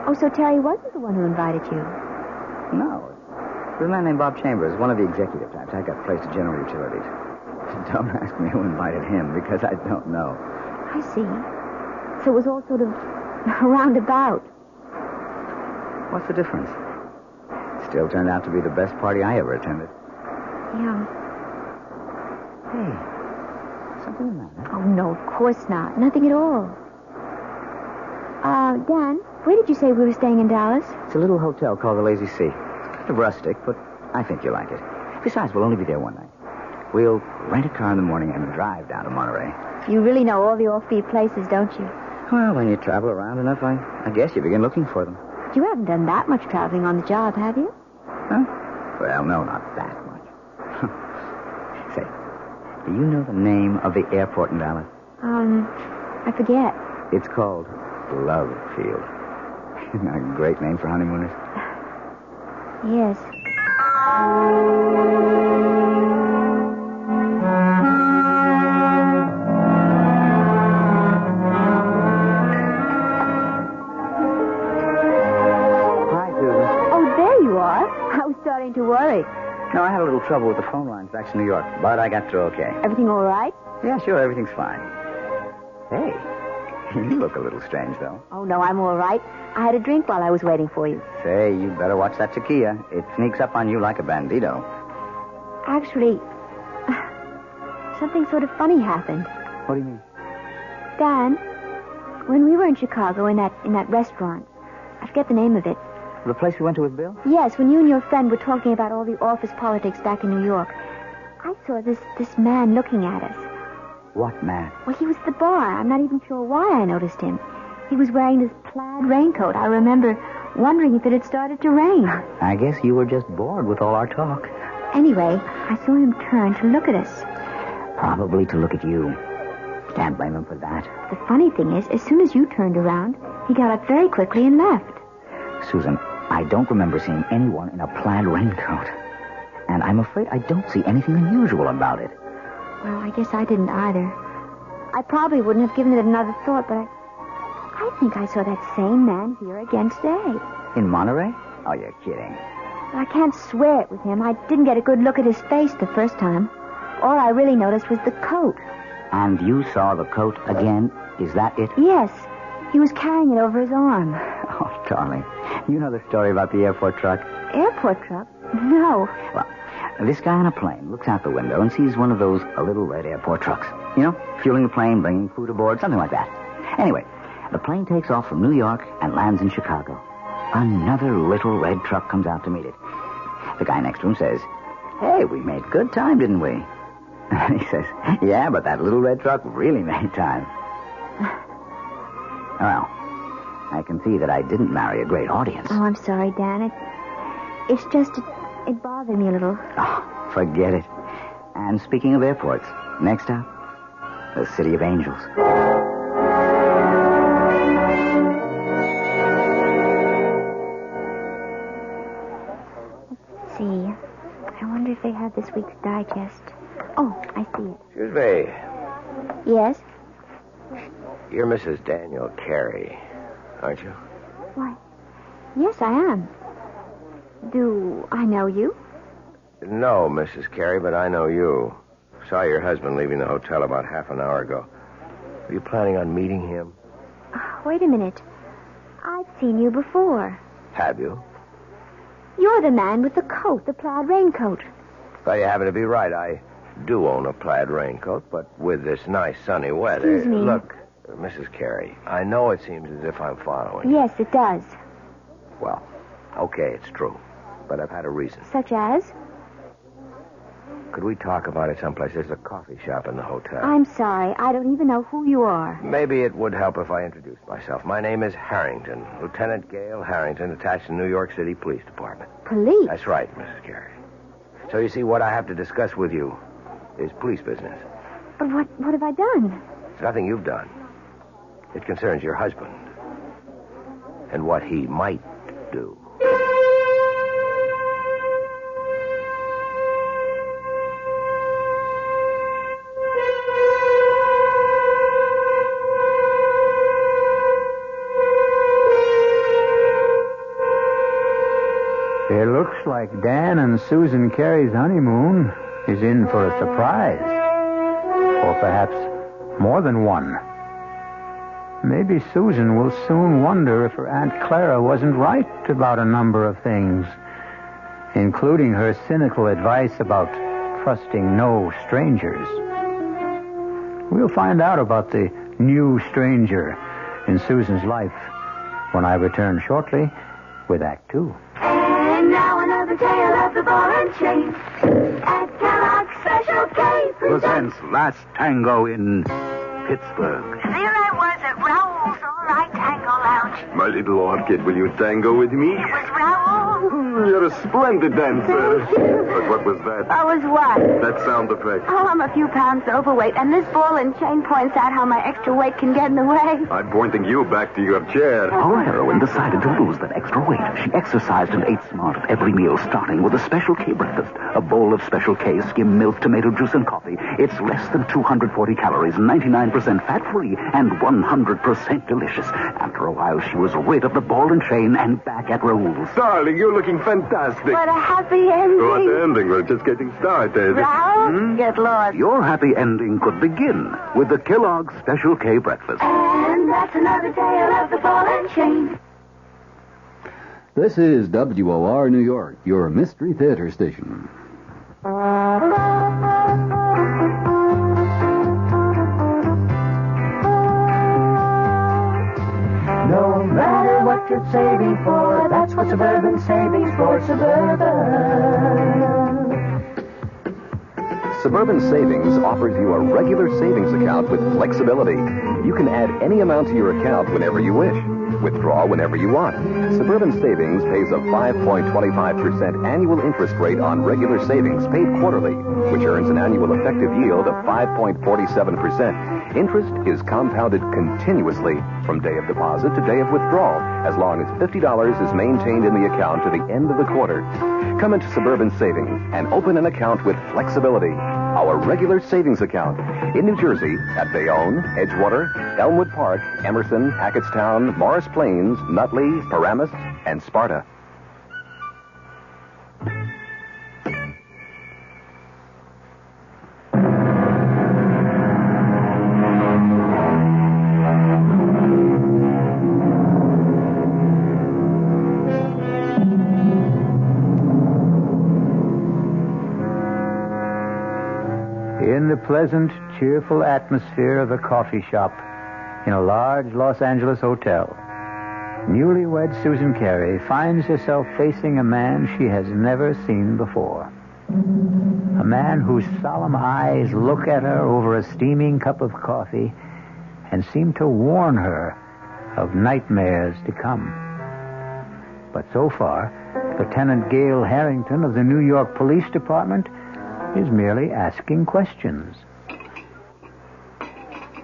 Oh, so Terry wasn't the one who invited you? No. It was a man named Bob Chambers, one of the executive types. I got placed at General Utilities. Don't ask me who invited him, because I don't know. I see. So it was all sort of roundabout. What's the difference? Still turned out to be the best party I ever attended. Yeah. Hey, something the matter? Oh, no, of course not. Nothing at all. Dan, where did you say we were staying in Dallas? It's a little hotel called the Lazy Sea. It's kind of rustic, but I think you'll like it. Besides, we'll only be there one night. We'll rent a car in the morning and drive down to Monterey. You really know all the offbeat places, don't you? Well, when you travel around enough, I guess you begin looking for them. You haven't done that much traveling on the job, have you? Huh? Well, no, not that much. Say, do you know the name of the airport in Dallas? I forget. It's called Love Field. Isn't that a great name for honeymooners? Yes. worry. No, I had a little trouble with the phone lines back to New York, but I got through okay. Everything all right? Yeah, sure, everything's fine. Hey, you look a little strange, though. Oh, no, I'm all right. I had a drink while I was waiting for you. Say, you better watch that tequila. It sneaks up on you like a bandito. Actually, something sort of funny happened. What do you mean? Dan, when we were in Chicago in that restaurant, I forget the name of it. The place we went to with Bill? Yes, when you and your friend were talking about all the office politics back in New York, I saw this man looking at us. What man? Well, he was at the bar. I'm not even sure why I noticed him. He was wearing this plaid raincoat. I remember wondering if it had started to rain. I guess you were just bored with all our talk. Anyway, I saw him turn to look at us. Probably to look at you. Can't blame him for that. The funny thing is, as soon as you turned around, he got up very quickly and left. Susan, I don't remember seeing anyone in a plaid raincoat. And I'm afraid I don't see anything unusual about it. Well, I guess I didn't either. I probably wouldn't have given it another thought, but I think I saw that same man here again today. In Monterey? Oh, you're kidding. I can't swear it was him. I didn't get a good look at his face the first time. All I really noticed was the coat. And you saw the coat again? Is that it? Yes. He was carrying it over his arm. Oh, darling. You know the story about the airport truck? Airport truck? No. Well, this guy on a plane looks out the window and sees one of those little red airport trucks. You know, fueling the plane, bringing food aboard, something like that. Anyway, the plane takes off from New York and lands in Chicago. Another little red truck comes out to meet it. The guy next to him says, "Hey, we made good time, didn't we?" And he says, "Yeah, but that little red truck really made time." Well, I can see that I didn't marry a great audience. Oh, I'm sorry, Dan. It's just, it bothered me a little. Oh, forget it. And speaking of airports, next up, the City of Angels. Let's see. I wonder if they have this week's digest. Oh, I see it. Excuse me. Yes? You're Mrs. Daniel Carey, aren't you? Why, yes, I am. Do I know you? No, Mrs. Carey, but I know you. Saw your husband leaving the hotel about half an hour ago. Were you planning on meeting him? Wait a minute. I've seen you before. Have you? You're the man with the coat, the plaid raincoat. Well, you happen to be right. I do own a plaid raincoat, but with this nice sunny weather... Excuse me. Look, Mrs. Carey, I know it seems as if I'm following. Yes, it does. Well, okay, it's true. But I've had a reason. Such as? Could we talk about it someplace? There's a coffee shop in the hotel. I'm sorry. I don't even know who you are. Maybe it would help if I introduced myself. My name is Harrington, Lieutenant Gale Harrington, attached to New York City Police Department. Police? That's right, Mrs. Carey. So you see, what I have to discuss with you is police business. But what have I done? It's nothing you've done. It concerns your husband and what he might do. It looks like Dan and Susan Carey's honeymoon is in for a surprise. Or perhaps more than one. Maybe Susan will soon wonder if her Aunt Clara wasn't right about a number of things, including her cynical advice about trusting no strangers. We'll find out about the new stranger in Susan's life when I return shortly with Act 2. And now another tale of the ball and chain. At Kellogg's Special K Presents Last Tango in Pittsburgh. There I was at Raoul's All Right Tango Lounge. My little orchid, will you tango with me? It was Raoul. You're a splendid dancer. Thank you. But what was that? I was what? That sound effect. Oh, I'm a few pounds overweight, and this ball and chain points out how my extra weight can get in the way. I'm pointing you back to your chair. Our heroine decided to lose that extra weight. She exercised and ate smart at every meal, starting with a Special K breakfast. A bowl of Special K, skim milk, tomato juice, and coffee. It's less than 240 calories, 99% fat-free, and 100% delicious. After a while, she was rid of the ball and chain and back at Raoul's. Darling, you're looking fantastic. What a happy ending. What ending? We're just getting started. Ralph, get lost. Your happy ending could begin with the Kellogg's Special K breakfast. And that's another tale of the ball and chain. This is WOR New York, your Mystery Theater station. No matter what you're saving for, that's what Suburban Savings for Suburban. Suburban Savings offers you a regular savings account with flexibility. You can add any amount to your account whenever you wish. Withdraw whenever you want. Suburban Savings pays a 5.25% annual interest rate on regular savings paid quarterly, which earns an annual effective yield of 5.47%. Interest is compounded continuously from day of deposit to day of withdrawal, as long as $50 is maintained in the account to the end of the quarter. Come into Suburban Savings and open an account with flexibility. Our regular savings account in New Jersey at Bayonne, Edgewater, Elmwood Park, Emerson, Hackettstown, Morris Plains, Nutley, Paramus, and Sparta. In the pleasant, cheerful atmosphere of a coffee shop in a large Los Angeles hotel, newlywed Susan Carey finds herself facing a man she has never seen before. A man whose solemn eyes look at her over a steaming cup of coffee and seem to warn her of nightmares to come. But so far, Lieutenant Gail Harrington of the New York Police Department is merely asking questions.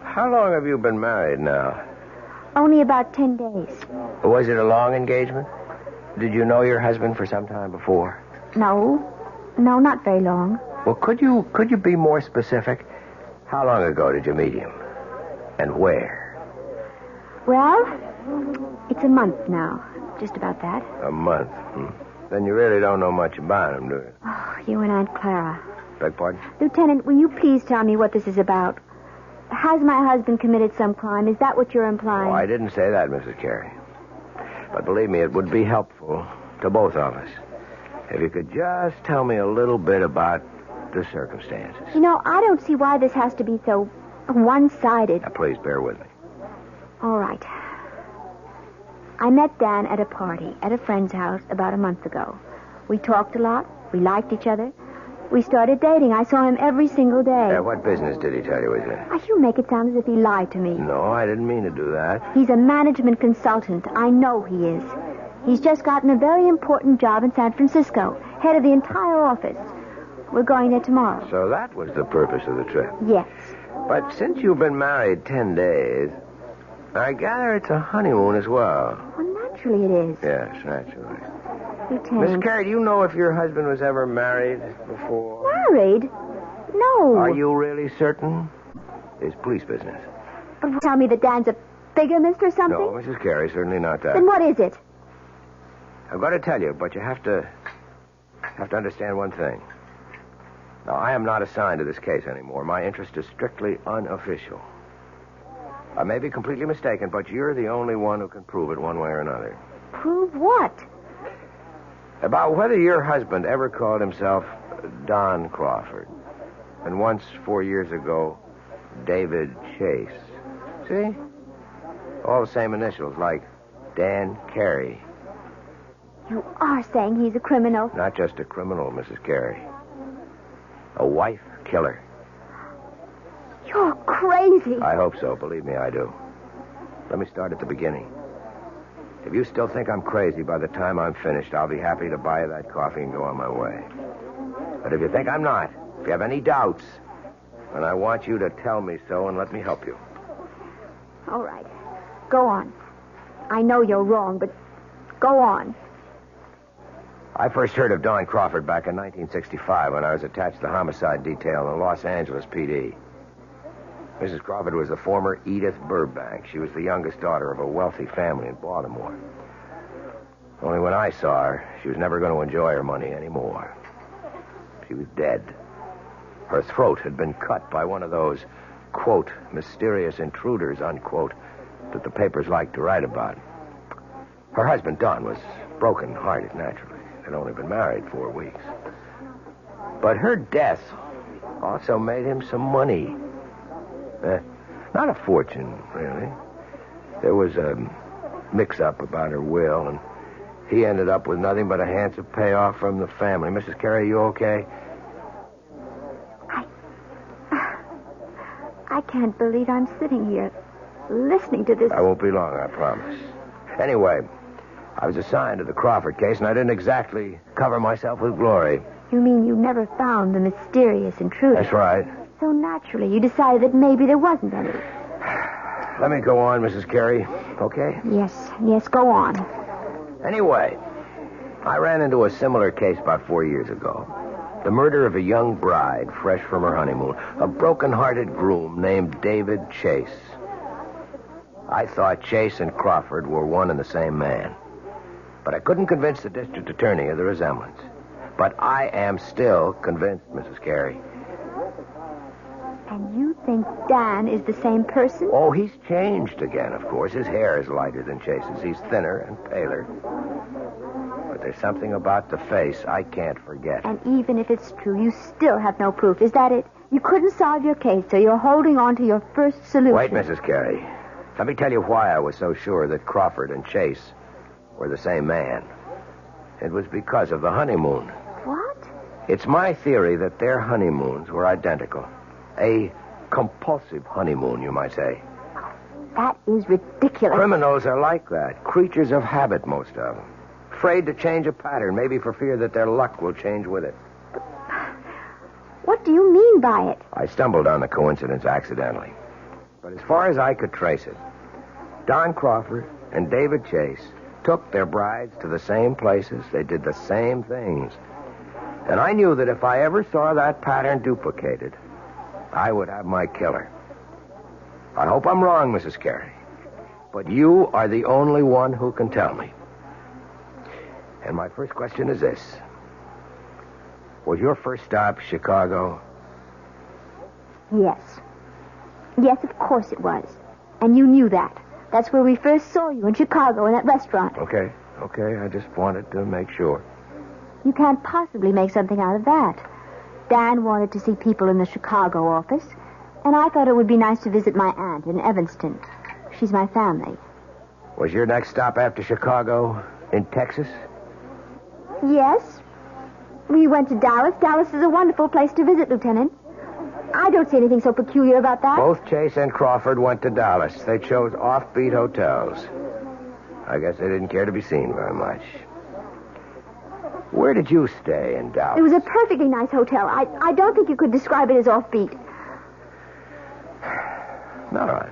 How long have you been married now? Only about 10 days. Was it a long engagement? Did you know your husband for some time before? No, not very long. Well, could you be more specific? How long ago did you meet him? And where? Well, it's a month now. Just about that. A month. Then you really don't know much about him, do you? Oh, you and Aunt Clara. Beg pardon? Lieutenant, will you please tell me what this is about? Has my husband committed some crime? Is that what you're implying? Oh, I didn't say that, Mrs. Carey. But believe me, it would be helpful to both of us if you could just tell me a little bit about the circumstances. You know, I don't see why this has to be so one-sided. Now, please bear with me. All right. I met Dan at a party at a friend's house about a month ago. We talked a lot. We liked each other. We started dating. I saw him every single day. What business did he tell you he's in? You make it sound as if he lied to me. No, I didn't mean to do that. He's a management consultant. I know he is. He's just gotten a very important job in San Francisco, head of the entire office. We're going there tomorrow. So that was the purpose of the trip? Yes. But since you've been married 10 days, I gather it's a honeymoon as well. Well, naturally it is. Yes, naturally. Lieutenant. Miss Carey, do you know if your husband was ever married before? Married? No. Are you really certain? It's police business. Tell me that Dan's a bigamist or something? No, Mrs. Carey, certainly not that. Then what is it? I'm going to tell you, but you have to understand one thing. Now, I am not assigned to this case anymore. My interest is strictly unofficial. I may be completely mistaken, but you're the only one who can prove it one way or another. Prove what? About whether your husband ever called himself Don Crawford. And once, 4 years ago, David Chase. See? All the same initials, like Dan Carey. You are saying he's a criminal? Not just a criminal, Mrs. Carey. A wife killer. You're crazy. I hope so. Believe me, I do. Let me start at the beginning. If you still think I'm crazy by the time I'm finished, I'll be happy to buy you that coffee and go on my way. But if you think I'm not, if you have any doubts, then I want you to tell me so and let me help you. All right. Go on. I know you're wrong, but go on. I first heard of Don Crawford back in 1965 when I was attached to the homicide detail in the Los Angeles PD. Mrs. Crawford was the former Edith Burbank. She was the youngest daughter of a wealthy family in Baltimore. Only when I saw her, she was never going to enjoy her money anymore. She was dead. Her throat had been cut by one of those, quote, mysterious intruders, unquote, that the papers like to write about. Her husband, Don, was broken-hearted, naturally. They'd only been married 4 weeks. But her death also made him some money. Not a fortune, really. There was a mix-up about her will, and he ended up with nothing but a handsome payoff from the family. Mrs. Carey, you okay? I can't believe I'm sitting here listening to this. I won't be long, I promise. Anyway, I was assigned to the Crawford case, and I didn't exactly cover myself with glory. You mean you never found the mysterious intruder? That's right. So naturally, you decided that maybe there wasn't any. Let me go on, Mrs. Carey, okay? Yes, go on. Anyway, I ran into a similar case about 4 years ago. The murder of a young bride, fresh from her honeymoon. A broken-hearted groom named David Chase. I thought Chase and Crawford were one and the same man. But I couldn't convince the district attorney of the resemblance. But I am still convinced, Mrs. Carey. And you think Dan is the same person? Oh, he's changed again, of course. His hair is lighter than Chase's. He's thinner and paler. But there's something about the face I can't forget. And even if it's true, you still have no proof. Is that it? You couldn't solve your case, so you're holding on to your first solution. Wait, Mrs. Carey. Let me tell you why I was so sure that Crawford and Chase were the same man. It was because of the honeymoon. What? It's my theory that their honeymoons were identical. A compulsive honeymoon, you might say. That is ridiculous. Criminals are like that. Creatures of habit, most of them. Afraid to change a pattern, maybe for fear that their luck will change with it. What do you mean by it? I stumbled on the coincidence accidentally. But as far as I could trace it, Don Crawford and David Chase took their brides to the same places. They did the same things. And I knew that if I ever saw that pattern duplicated, I would have my killer. I hope I'm wrong, Mrs. Carey. But you are the only one who can tell me. And my first question is this. Was your first stop Chicago? Yes. Yes, of course it was. And you knew that. That's where we first saw you, in Chicago, in that restaurant. Okay. I just wanted to make sure. You can't possibly make something out of that. Dan wanted to see people in the Chicago office, and I thought it would be nice to visit my aunt in Evanston. She's my family. Was your next stop after Chicago in Texas? Yes. We went to Dallas. Dallas is a wonderful place to visit, Lieutenant. I don't see anything so peculiar about that. Both Chase and Crawford went to Dallas. They chose offbeat hotels. I guess they didn't care to be seen very much. Where did you stay in Dallas? It was a perfectly nice hotel. I don't think you could describe it as offbeat. All right.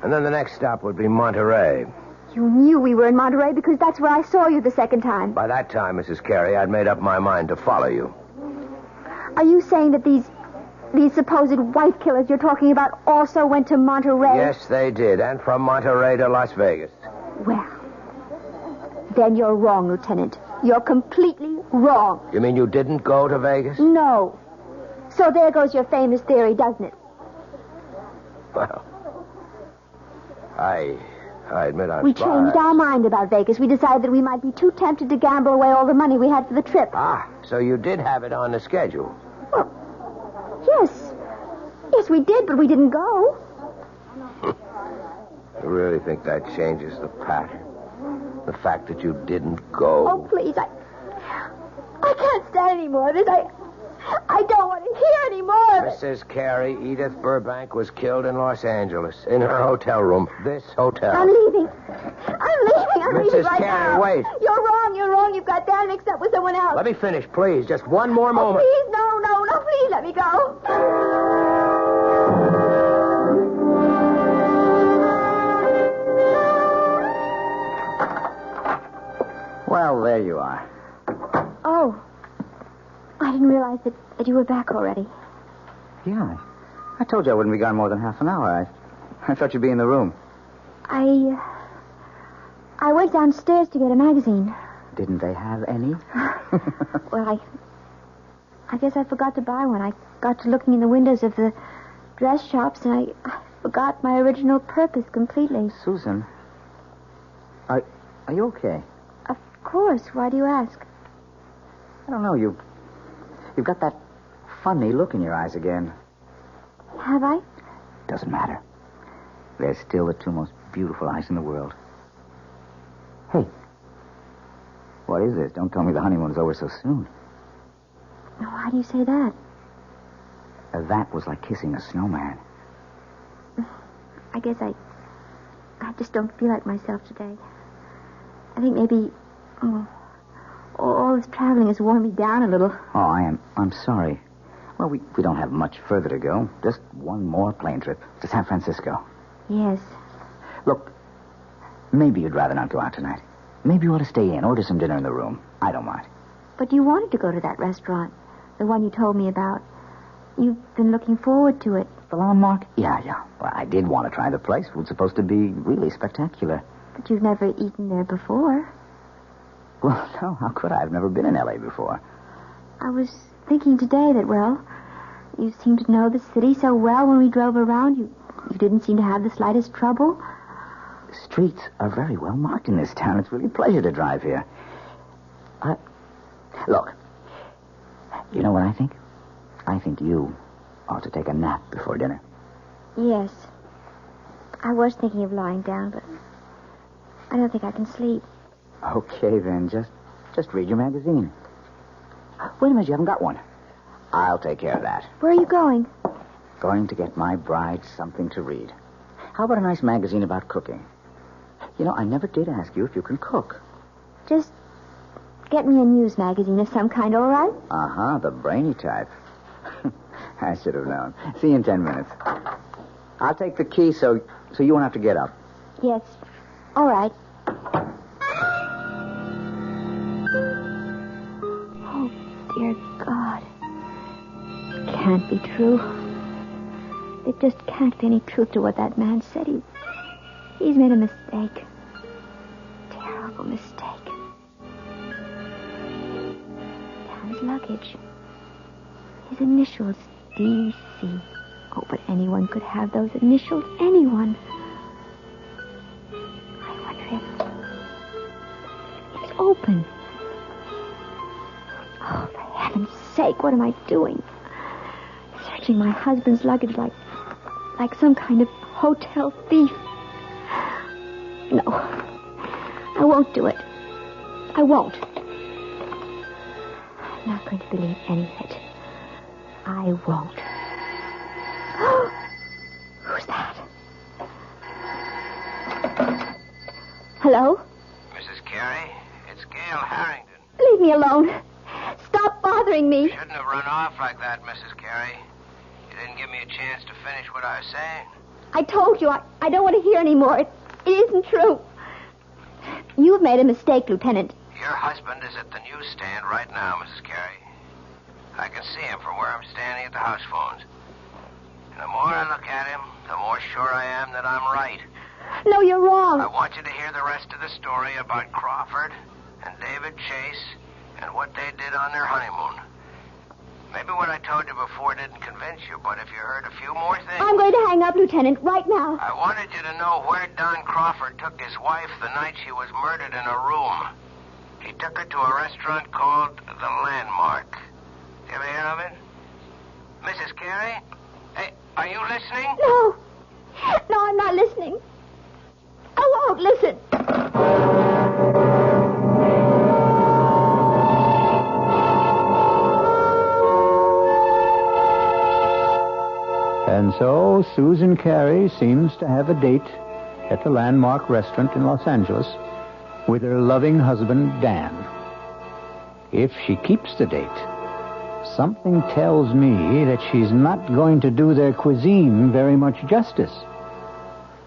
And then the next stop would be Monterey. You knew we were in Monterey because that's where I saw you the second time. By that time, Mrs. Carey, I'd made up my mind to follow you. Are you saying that these supposed wife killers you're talking about also went to Monterey? Yes, they did. And from Monterey to Las Vegas. Well, then you're wrong, Lieutenant. You're completely wrong. You mean you didn't go to Vegas? No. So there goes your famous theory, doesn't it? Well, I admit I'm We changed our mind about Vegas. We decided that we might be too tempted to gamble away all the money we had for the trip. Ah, so you did have it on the schedule. Well, yes. Yes, we did, but we didn't go. You really think that changes the pattern? The fact that you didn't go? Oh, please, I can't stand any more of this. I don't want to hear any more of it. Mrs. Carey, Edith Burbank was killed in Los Angeles, in her hotel room. This hotel. I'm leaving. I'm leaving right Carey, now. wait. You're wrong. You've got Dan mixed up with someone else. Let me finish, please. Just one more moment. Please, no, please let me go. Well, there you are. Oh. I didn't realize that you were back already. Yeah. I told you I wouldn't be gone more than half an hour. I thought you'd be in the room. I I went downstairs to get a magazine. Didn't they have any? Well, I guess I forgot to buy one. I got to looking in the windows of the dress shops, and I forgot my original purpose completely. Susan, are you okay? Of course. Why do you ask? I don't know. You've got that funny look in your eyes again. Have I? Doesn't matter. They're still the two most beautiful eyes in the world. Hey, what is this? Don't tell me the honeymoon is over so soon. Why do you say that? That was like kissing a snowman. I guess I just don't feel like myself today. I think maybe all this traveling has worn me down a little. Oh, I'm sorry. Well, we don't have much further to go. Just one more plane trip to San Francisco. Yes. Look, maybe you'd rather not go out tonight. Maybe you ought to stay in, order some dinner in the room. I don't mind. But you wanted to go to that restaurant, the one you told me about. You've been looking forward to it. The landmark? Yeah. Well, I did want to try the place. It was supposed to be really spectacular. But you've never eaten there before. Well, no, how could I? I've never been in L.A. before. I was thinking today that, well, you seemed to know the city so well when we drove around. You didn't seem to have the slightest trouble. The streets are very well marked in this town. It's really a pleasure to drive here. Look, you know what I think? I think you ought to take a nap before dinner. Yes. I was thinking of lying down, but I don't think I can sleep. Okay, then. Just read your magazine. Wait a minute, you haven't got one. I'll take care of that. Where are you going? Going to get my bride something to read. How about a nice magazine about cooking? You know, I never did ask you if you can cook. Just get me a news magazine of some kind, all right? Uh-huh, the brainy type. I should have known. See you in 10 minutes. I'll take the key so you won't have to get up. Yes. All right. Oh, dear God. It can't be true. There just can't be any truth to what that man said. He's made a mistake. Terrible mistake. Down his luggage. His initials, D.C. Oh, but anyone could have those initials. Anyone. I wonder if it's open. Oh, for heaven's sake, what am I doing? Searching my husband's luggage like some kind of hotel thief. No, I won't do it. I won't. I'm not going to believe any of it. I won't. Who's that? Hello? Mrs. Carey, it's Gail Harrington. Leave me alone. Stop bothering me. You shouldn't have run off like that, Mrs. Carey. You didn't give me a chance to finish what I was saying. I told you I don't want to hear any more. It isn't true. You've made a mistake, Lieutenant. Your husband is at the newsstand right now, Mrs. Carey. I can see him from where I'm standing at the house phones. And the more I look at him, the more sure I am that I'm right. No, you're wrong. I want you to hear the rest of the story about Crawford and David Chase and what they did on their honeymoon. Maybe what I told you before didn't convince you, but if you heard a few more things... I'm going to hang up, Lieutenant, right now. I wanted you to know where Don Crawford took his wife the night she was murdered in a room. He took her to a restaurant called The Landmark. You ever hear of it? Mrs. Carey? Hey, are you listening? No. No, I'm not listening. I won't listen. And so Susan Carey seems to have a date at the Landmark restaurant in Los Angeles with her loving husband, Dan. If she keeps the date, something tells me that she's not going to do their cuisine very much justice,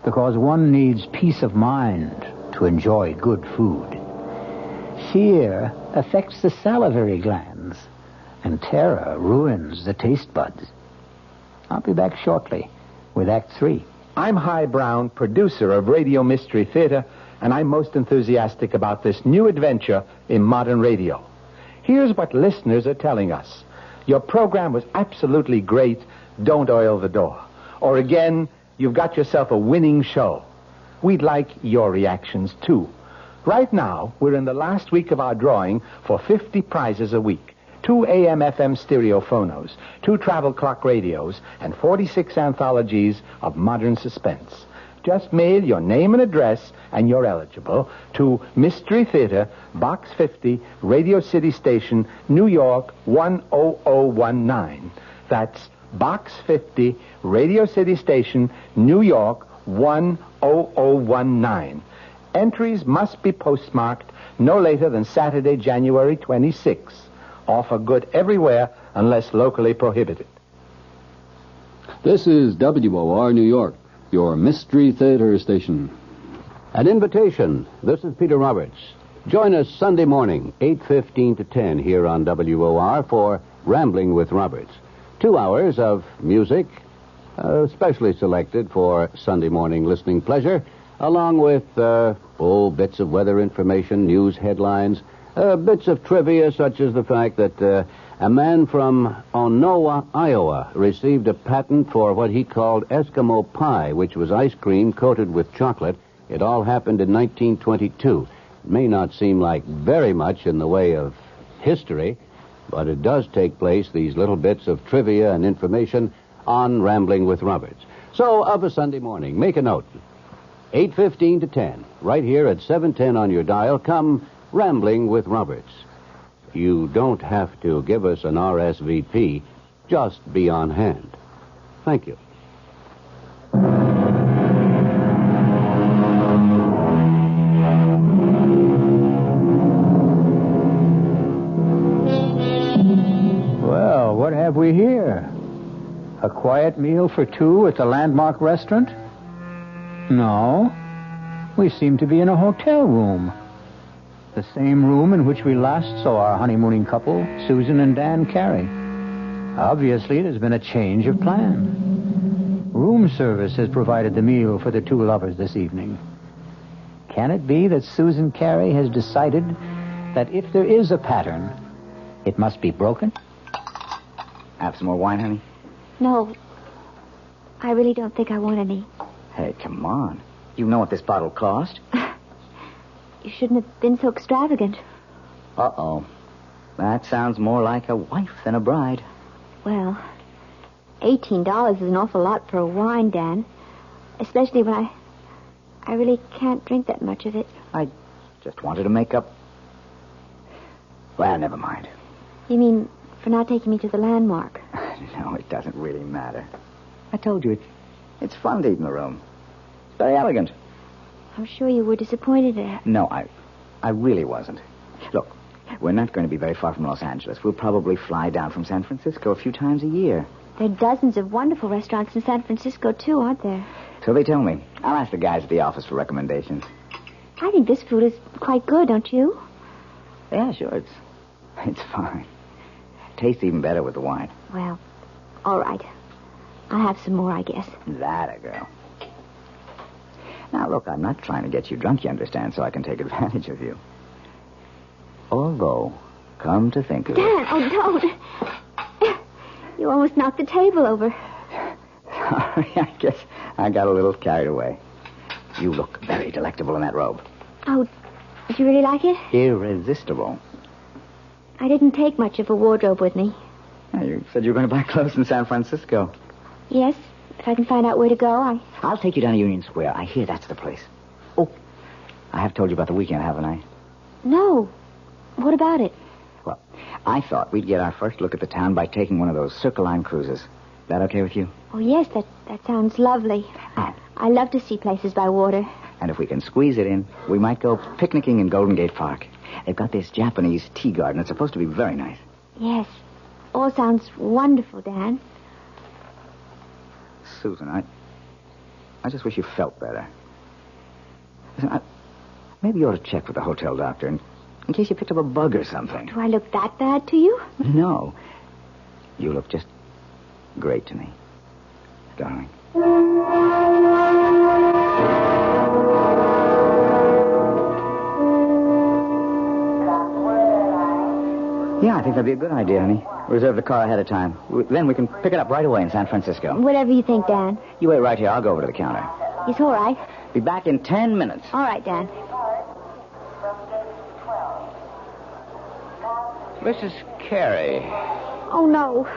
because one needs peace of mind to enjoy good food. Fear affects the salivary glands, and terror ruins the taste buds. I'll be back shortly with Act 3. I'm Hy Brown, producer of Radio Mystery Theater, and I'm most enthusiastic about this new adventure in modern radio. Here's what listeners are telling us. Your program was absolutely great. Don't oil the door. Or again, you've got yourself a winning show. We'd like your reactions, too. Right now, we're in the last week of our drawing for 50 prizes a week. 2 AM/FM stereo phonos, 2 travel clock radios, and 46 anthologies of modern suspense. Just mail your name and address, and you're eligible, to Mystery Theater, Box 50, Radio City Station, New York, 10019. That's Box 50, Radio City Station, New York, 10019. Entries must be postmarked no later than Saturday, January 26. Offer good everywhere unless locally prohibited. This is WOR New York, your Mystery Theater station. An invitation. This is Peter Roberts. Join us Sunday morning, 8:15 to 10 here on WOR for Rambling with Roberts. 2 hours of music, specially selected for Sunday morning listening pleasure, along with bits of weather information, news headlines, bits of trivia, such as the fact that a man from Onowa, Iowa, received a patent for what he called Eskimo pie, which was ice cream coated with chocolate. It all happened in 1922. It may not seem like very much in the way of history, but it does take place, these little bits of trivia and information, on Rambling with Roberts. So, of a Sunday morning, make a note. 8:15 to 10, right here at 710 on your dial, come Rambling with Roberts. You don't have to give us an RSVP. Just be on hand. Thank you. Well, what have we here? A quiet meal for two at the Landmark restaurant? No. We seem to be in a hotel room. The same room in which we last saw our honeymooning couple, Susan and Dan Carey. Obviously, there's been a change of plan. Room service has provided the meal for the two lovers this evening. Can it be that Susan Carey has decided that if there is a pattern, it must be broken? Have some more wine, honey? No. I really don't think I want any. Hey, come on. You know what this bottle cost? You shouldn't have been so extravagant. Uh-oh. That sounds more like a wife than a bride. Well, $18 is an awful lot for a wine, Dan. Especially when I really can't drink that much of it. I just wanted to make up... Well, never mind. You mean for not taking me to the Landmark? No, it doesn't really matter. I told you, it's fun to eat in the room. It's very elegant. I'm sure you were disappointed at it. No, I really wasn't. Look, we're not going to be very far from Los Angeles. We'll probably fly down from San Francisco a few times a year. There are dozens of wonderful restaurants in San Francisco, too, aren't there? So they tell me. I'll ask the guys at the office for recommendations. I think this food is quite good, don't you? Yeah, sure. It's fine. Tastes even better with the wine. Well, all right. I'll have some more, I guess. That a girl. Now, look, I'm not trying to get you drunk, you understand, so I can take advantage of you. Although, come to think of it... Dan, oh, don't. You almost knocked the table over. Sorry, I guess I got a little carried away. You look very delectable in that robe. Oh, do you really like it? Irresistible. I didn't take much of a wardrobe with me. Yeah, you said you were going to buy clothes in San Francisco. Yes, if I can find out where to go, I'll take you down to Union Square. I hear that's the place. Oh, I have told you about the weekend, haven't I? No. What about it? Well, I thought we'd get our first look at the town by taking one of those Circle Line cruises. That okay with you? Oh, yes, that sounds lovely. I love to see places by water. And if we can squeeze it in, we might go picnicking in Golden Gate Park. They've got this Japanese tea garden. It's supposed to be very nice. Yes. All sounds wonderful, Dan. Susan, I just wish you felt better. Listen, maybe you ought to check with the hotel doctor in case you picked up a bug or something. Do I look that bad to you? No. You look just great to me, darling. I think that'd be a good idea, honey. Reserve the car ahead of time. Then we can pick it up right away in San Francisco. Whatever you think, Dan. You wait right here. I'll go over to the counter. It's all right. Be back in 10 minutes. All right, Dan. Mrs. Carey. Oh, no.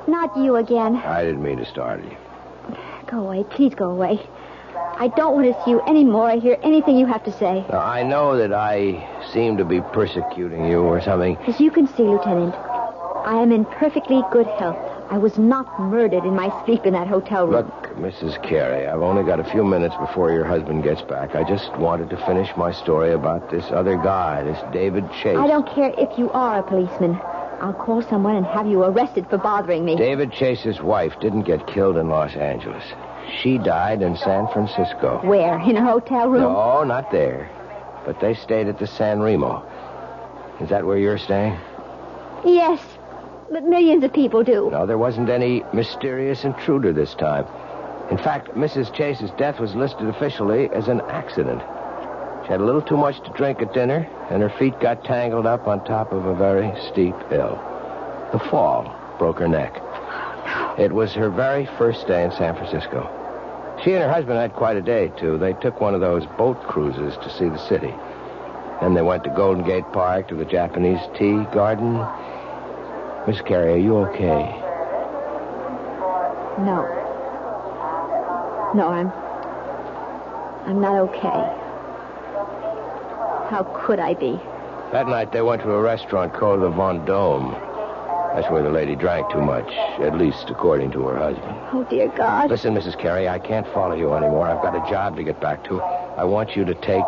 Not you again. I didn't mean to startle you. Go away. Please go away. I don't want to see you anymore or hear anything you have to say. Now, I know that I seem to be persecuting you or something. As you can see, Lieutenant, I am in perfectly good health. I was not murdered in my sleep in that hotel room. Look, Mrs. Carey, I've only got a few minutes before your husband gets back. I just wanted to finish my story about this other guy, this David Chase. I don't care if you are a policeman. I'll call someone and have you arrested for bothering me. David Chase's wife didn't get killed in Los Angeles. She died in San Francisco. Where? In a hotel room? No, not there. But they stayed at the San Remo. Is that where you're staying? Yes, but millions of people do. No, there wasn't any mysterious intruder this time. In fact, Mrs. Chase's death was listed officially as an accident. She had a little too much to drink at dinner, and her feet got tangled up on top of a very steep hill. The fall broke her neck. It was her very first day in San Francisco. She and her husband had quite a day, too. They took one of those boat cruises to see the city. Then they went to Golden Gate Park, to the Japanese tea garden. Miss Carey, are you okay? No. No, I'm not okay. How could I be? That night they went to a restaurant called the Vendome. That's where the lady drank too much, at least according to her husband. Oh, dear God. Listen, Mrs. Carey, I can't follow you anymore. I've got a job to get back to. I want you to take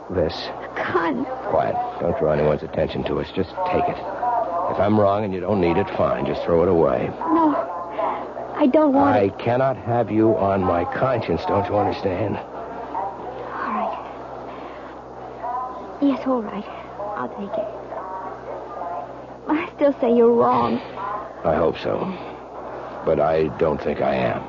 this. Gun. Quiet. Don't draw anyone's attention to us. Just take it. If I'm wrong and you don't need it, fine. Just throw it away. No. I don't want I it. cannot have you on my conscience, don't you understand? All right. Yes, all right. I'll take it. I still say you're wrong. I hope so. But I don't think I am.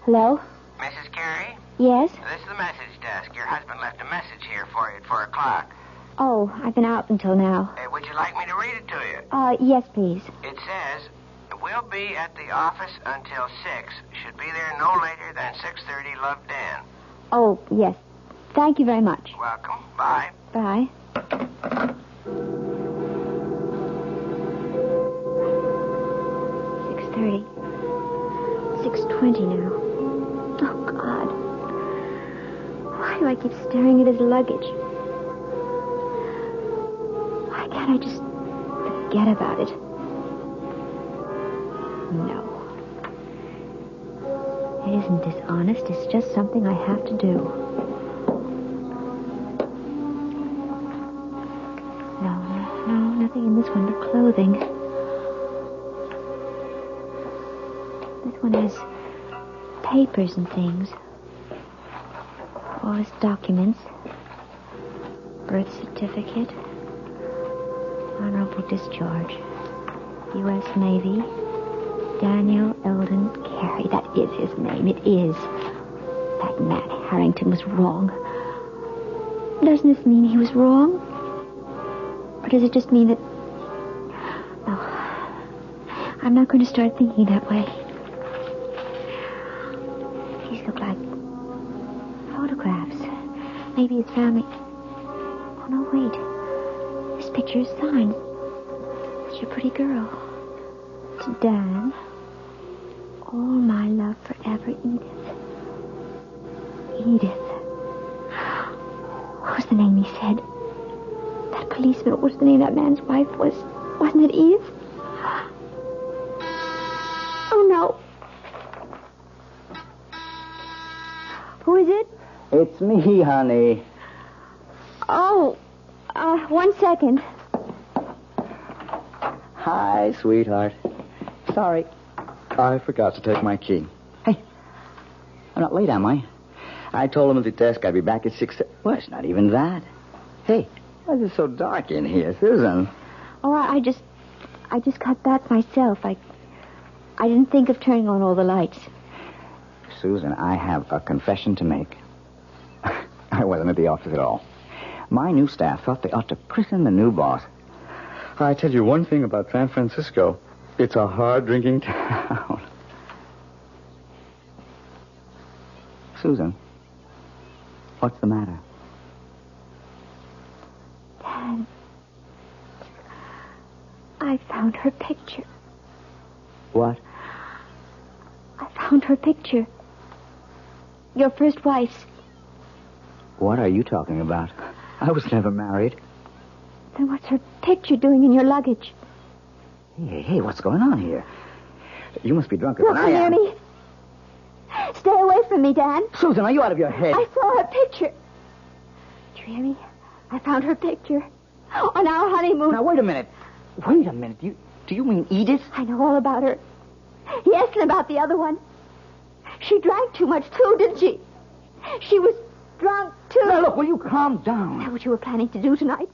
Hello? Mrs. Carey? Yes? This is the message desk. Your husband left a message here for you at 4 o'clock. Oh, I've been out until now. Would you like me to read it to you? Yes, please. It says, we'll be at the office until 6. Should be there no later than 6:30. Love, Dan. Oh, yes. Thank you very much. Welcome. Bye. Bye. $6:30. 6:20 now. Oh, God. Why do I keep staring at his luggage? Why can't I just forget about it? No. It isn't dishonest. It's just something I have to do. No, nothing in this one but clothing. This one has papers and things. All his documents. Birth certificate. Honorable discharge. U.S. Navy. Daniel Eldon Carey. That is his name. It is. That Matt Harrington was wrong. Doesn't this mean he was wrong? Or does it just mean that... No. I'm not going to start thinking that way. These look like photographs. Maybe his family... Oh, no, wait. This picture is signed. Such a pretty girl. To Dan. All my love forever, Edith. Edith. What was the name he said? That policeman, what was the name that man's wife was? Wasn't it Edith? Oh, no. Who is it? It's me, honey. Oh, 1 second. Hi, sweetheart. Sorry. I forgot to take my key. Hey, I'm not late, am I? I told him at the desk I'd be back at 6. Well, it's not even that. Hey, why is it so dark in here, Susan? Oh, I just got back myself. I didn't think of turning on all the lights. Susan, I have a confession to make. I wasn't at the office at all. My new staff thought they ought to christen the new boss. I tell you one thing about San Francisco. It's a hard-drinking town. Susan, what's the matter? Dad, I found her picture. What? I found her picture. Your first wife's. What are you talking about? I was never married. Then what's her picture doing in your luggage? Hey, what's going on here? You must be drunker Look than I am. near me. Stay away from me, Dan. Susan, are you out of your head? I saw her picture. Do you hear me? I found her picture. On our honeymoon. Now, wait a minute. Do you mean Edith? I know all about her. Yes, and about the other one. She drank too much, too, didn't she? She was drunk, too. Now, look, will you calm down? Is that what you were planning to do tonight?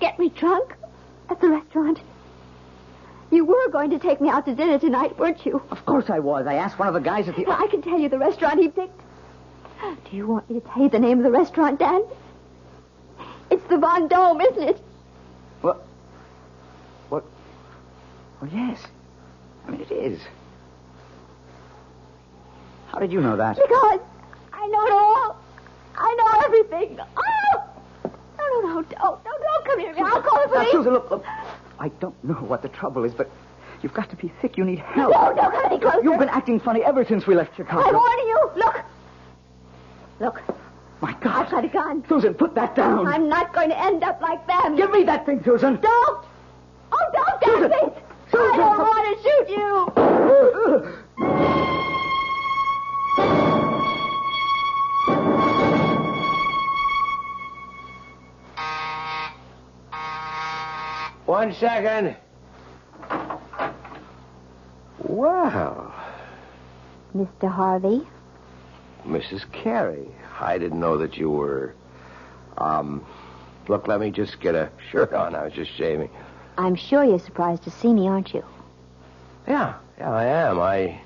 Get me drunk? At the restaurant? You were going to take me out to dinner tonight, weren't you? Of course I was. I asked one of the guys at the... I can tell you the restaurant he picked. Do you want me to tell you the name of the restaurant, Dan? It's the Vendome, isn't it? What? Well, yes. I mean, it is. How did you know that? Because I know it all. I know everything. Oh! No, don't come here. I'll call the police. Now, Susan, look. I don't know what the trouble is, but you've got to be sick. You need help. No, don't come any closer. You've been acting funny ever since we left Chicago. I'm warning you. Look. My God. I've got a gun. Susan, put that down. I'm not going to end up like them. Give me that thing, Susan. Don't. Oh, don't, Susan. please. Susan. I don't want to shoot you. One second. Wow. Mr. Harvey? Mrs. Carey, I didn't know that you were... Look, let me just get a shirt on. I was just shaving. I'm sure you're surprised to see me, aren't you? Yeah, I am. I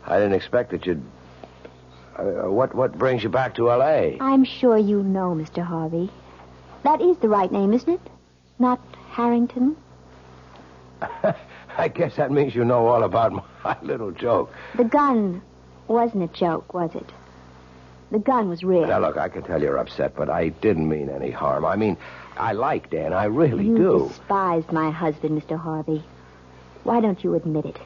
didn't expect that you'd... what brings you back to L.A.? I'm sure you know, Mr. Harvey. That is the right name, isn't it? Not Harrington? I guess that means you know all about my little joke. The gun wasn't a joke, was it? The gun was real. Now, look, I can tell you're upset, but I didn't mean any harm. I mean, I like Dan. I really you do. You despised my husband, Mr. Harvey. Why don't you admit it?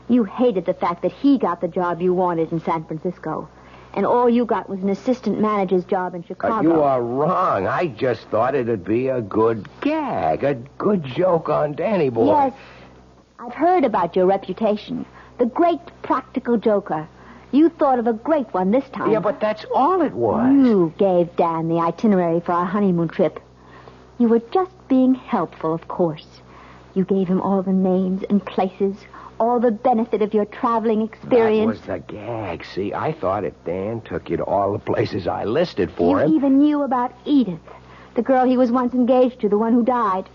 You hated the fact that he got the job you wanted in San Francisco. And all you got was an assistant manager's job in Chicago. You are wrong. I just thought it'd be a good gag, a good joke on Danny boy. Yes. I've heard about your reputation. The great practical joker. You thought of a great one this time. Yeah, but that's all it was. You gave Dan the itinerary for our honeymoon trip. You were just being helpful, of course. You gave him all the names and places, all the benefit of your traveling experience. That was the gag. See, I thought if Dan took you to all the places I listed for him... You even knew about Edith, the girl he was once engaged to, the one who died.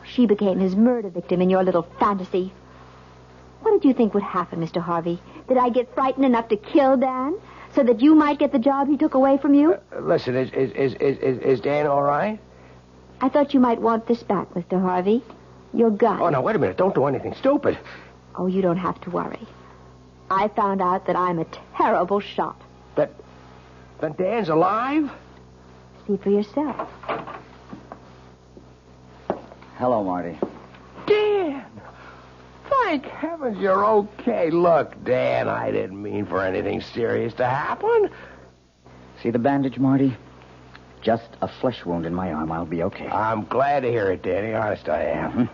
She became his murder victim in your little fantasy. What did you think would happen, Mr. Harvey? Did I get frightened enough to kill Dan so that you might get the job he took away from you? Listen, is Dan all right? I thought you might want this back, Mr. Harvey. Your gun. Oh, now, wait a minute. Don't do anything stupid. Oh, you don't have to worry. I found out that I'm a terrible shot. That Dan's alive? See for yourself. Hello, Marty. Dan! Thank heavens you're okay. Look, Dan, I didn't mean for anything serious to happen. See the bandage, Marty? Just a flesh wound in my arm. I'll be okay. I'm glad to hear it, Danny. Honest, I am. Mm-hmm.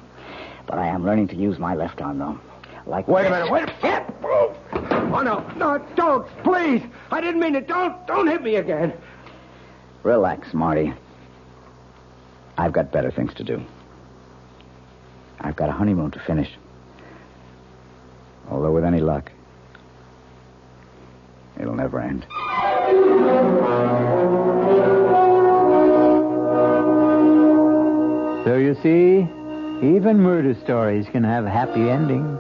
But I am learning to use my left arm, though. Wait a minute. Oh, no, don't, please. I didn't mean it. Don't hit me again. Relax, Marty. I've got better things to do. I've got a honeymoon to finish. Although with any luck, it'll never end. So you see, even murder stories can have happy endings.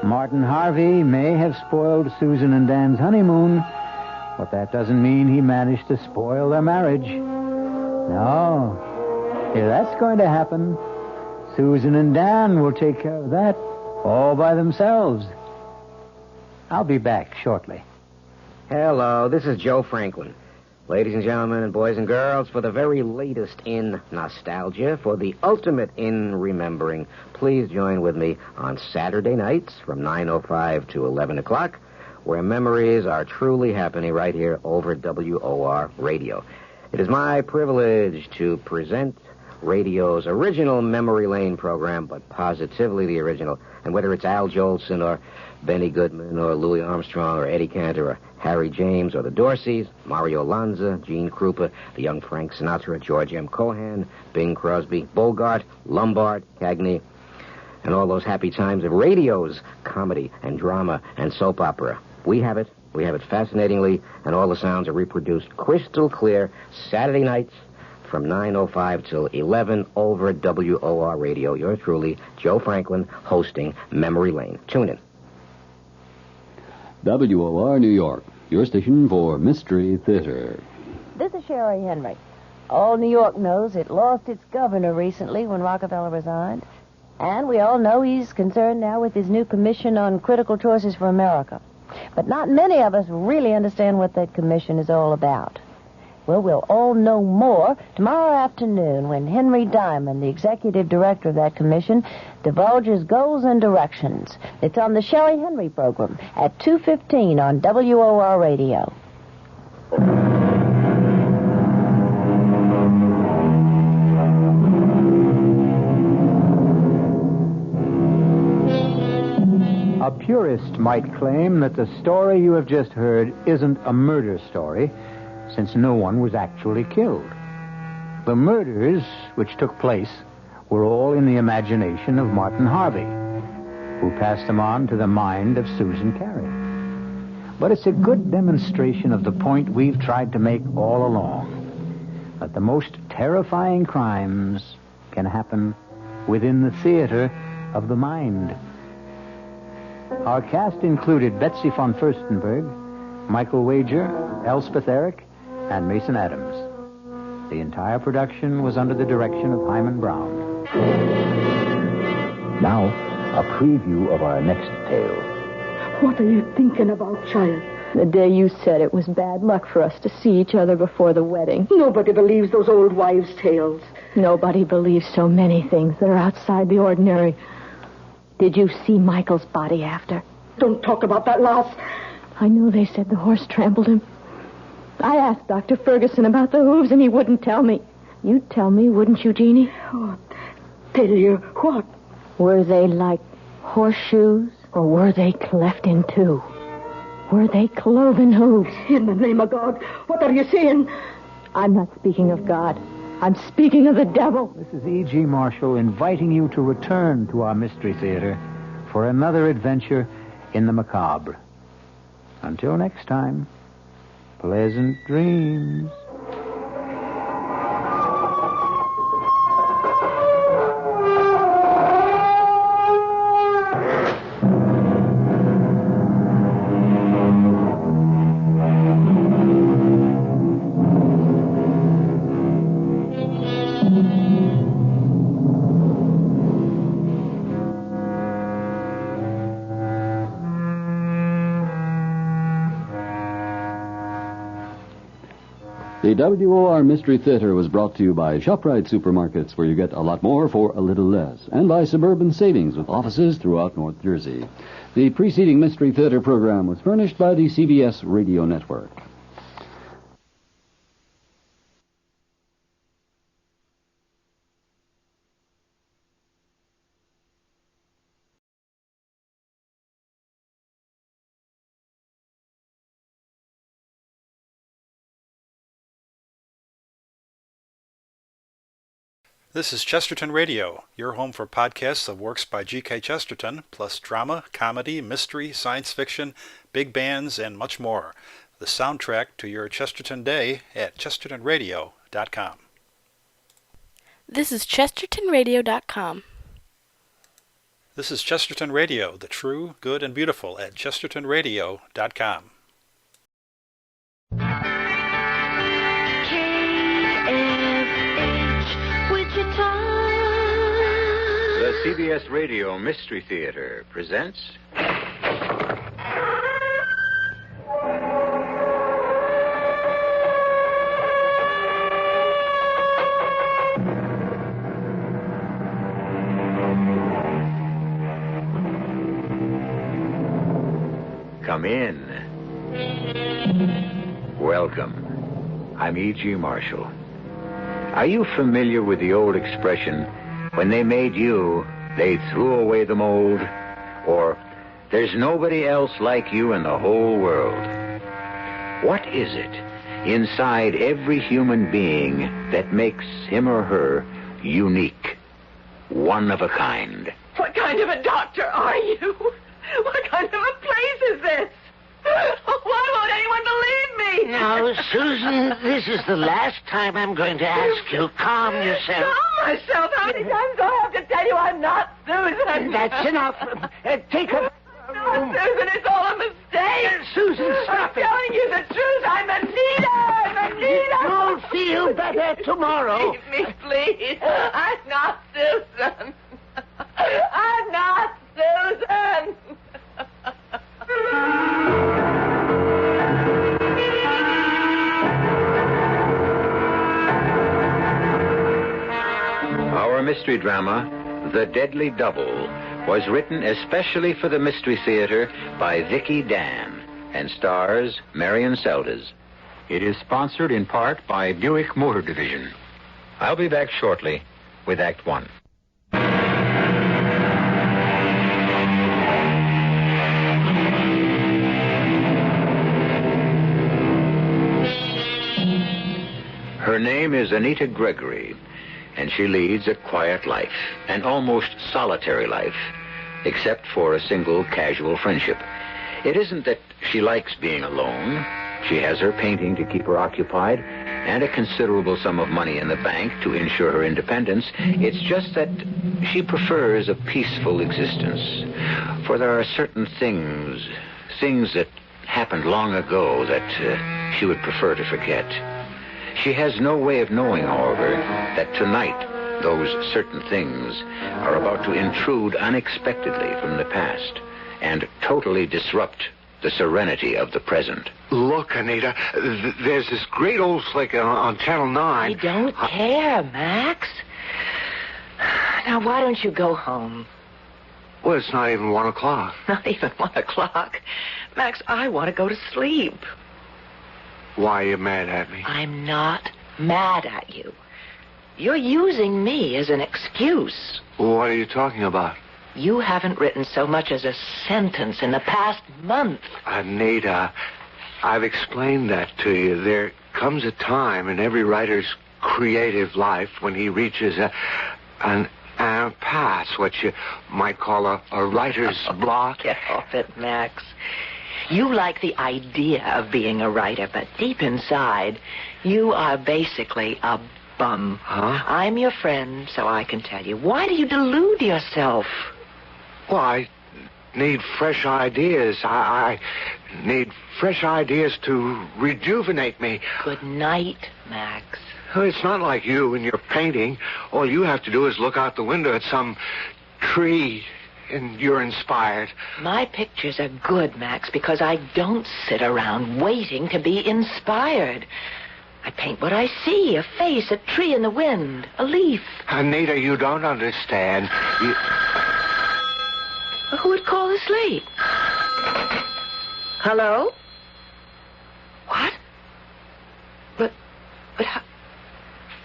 Martin Harvey may have spoiled Susan and Dan's honeymoon, but that doesn't mean he managed to spoil their marriage. No. If that's going to happen, Susan and Dan will take care of that all by themselves. I'll be back shortly. Hello, this is Joe Franklin. Ladies and gentlemen and boys and girls, for the very latest in nostalgia, for the ultimate in remembering, please join with me on Saturday nights from 9:05 to 11 o'clock, where memories are truly happening right here over WOR Radio. It is my privilege to present radio's original Memory Lane program, but positively the original. And whether it's Al Jolson or Benny Goodman or Louis Armstrong or Eddie Cantor or Harry James or the Dorseys, Mario Lanza, Gene Krupa, the young Frank Sinatra, George M. Cohan, Bing Crosby, Bogart, Lombard, Cagney, and all those happy times of radio's comedy and drama and soap opera. We have it fascinatingly, and all the sounds are reproduced crystal clear Saturday nights from 9:05 till 11 over WOR Radio. Yours truly, Joe Franklin, hosting Memory Lane. Tune in. WOR New York, your station for Mystery Theater. This is Sherry Henry. All New York knows it lost its governor recently when Rockefeller resigned. And we all know he's concerned now with his new commission on critical choices for America. But not many of us really understand what that commission is all about. Well, we'll all know more tomorrow afternoon when Henry Diamond, the executive director of that commission, divulges goals and directions. It's on the Sherry Henry program at 2:15 on WOR Radio. A purist might claim that the story you have just heard isn't a murder story, since no one was actually killed. The murders which took place were all in the imagination of Martin Harvey, who passed them on to the mind of Susan Carey. But it's a good demonstration of the point we've tried to make all along, that the most terrifying crimes can happen within the theater of the mind. Our cast included Betsy von Furstenberg, Michael Wager, Elspeth Eric, and Mason Adams. The entire production was under the direction of Hyman Brown. Now, a preview of our next tale. What are you thinking about, child? The day you said it was bad luck for us to see each other before the wedding. Nobody believes those old wives' tales. Nobody believes so many things that are outside the ordinary. Did you see Michael's body after? Don't talk about that, lass. I know they said the horse trampled him. I asked Dr. Ferguson about the hooves, and he wouldn't tell me. You'd tell me, wouldn't you, Jeannie? Oh, tell you what? Were they like horseshoes, or were they cleft in two? Were they cloven hooves? In the name of God, what are you saying? I'm not speaking of God. I'm speaking of the devil. This is E.G. Marshall inviting you to return to our Mystery Theater for another adventure in the macabre. Until next time, pleasant dreams. The WOR Mystery Theater was brought to you by ShopRite Supermarkets, where you get a lot more for a little less, and by Suburban Savings, with offices throughout North Jersey. The preceding Mystery Theater program was furnished by the CBS Radio Network. This is Chesterton Radio, your home for podcasts of works by G.K. Chesterton, plus drama, comedy, mystery, science fiction, big bands, and much more. The soundtrack to your Chesterton day at chestertonradio.com. This is chestertonradio.com. This is Chesterton Radio, the true, good, and beautiful at chestertonradio.com. The CBS Radio Mystery Theater presents... Come in. Welcome. I'm E.G. Marshall. Are you familiar with the old expression, when they made you, they threw away the mold? Or, there's nobody else like you in the whole world? What is it inside every human being that makes him or her unique, one of a kind? What kind of a doctor are you? What kind of a place is this? Why won't anyone believe me? Now, Susan, this is the last time I'm going to ask you. Calm yourself. Calm myself? How many times do I have to tell you I'm not Susan? That's enough. Take her. No, Susan, it's all a mistake. Susan, stop it. I'm telling you the truth. I'm Anita. You'll feel better tomorrow. Leave me, please. I'm not Susan. I'm not Susan. Our mystery drama, The Deadly Double, was written especially for the Mystery Theater by Vicki Dan and stars Marion Seldes. It is sponsored in part by Buick Motor Division. I'll be back shortly with Act One. Her name is Anita Gregory, and she leads a quiet life, an almost solitary life, except for a single casual friendship. It isn't that she likes being alone. She has her painting to keep her occupied and a considerable sum of money in the bank to ensure her independence. It's just that she prefers a peaceful existence. For there are certain things that happened long ago that she would prefer to forget. She has no way of knowing, however, that tonight those certain things are about to intrude unexpectedly from the past and totally disrupt the serenity of the present. Look, Anita, there's this great old flick on Channel 9. I don't care, Max. Now, why don't you go home? Well, it's not even 1 o'clock. Not even 1 o'clock. Max, I want to go to sleep. Why are you mad at me? I'm not mad at you. You're using me as an excuse. What are you talking about? You haven't written so much as a sentence in the past month. Anita, I've explained that to you. There comes a time in every writer's creative life when he reaches an impasse, what you might call a writer's block. Get off it, Max. You like the idea of being a writer, but deep inside, you are basically a bum. Huh? I'm your friend, so I can tell you. Why do you delude yourself? Well, I need fresh ideas. I need fresh ideas to rejuvenate me. Good night, Max. Well, it's not like you and your painting. All you have to do is look out the window at some tree, and you're inspired. My pictures are good, Max, because I don't sit around waiting to be inspired. I paint what I see, a face, a tree in the wind, a leaf. Anita, you don't understand. Who would call this late? Hello? What? But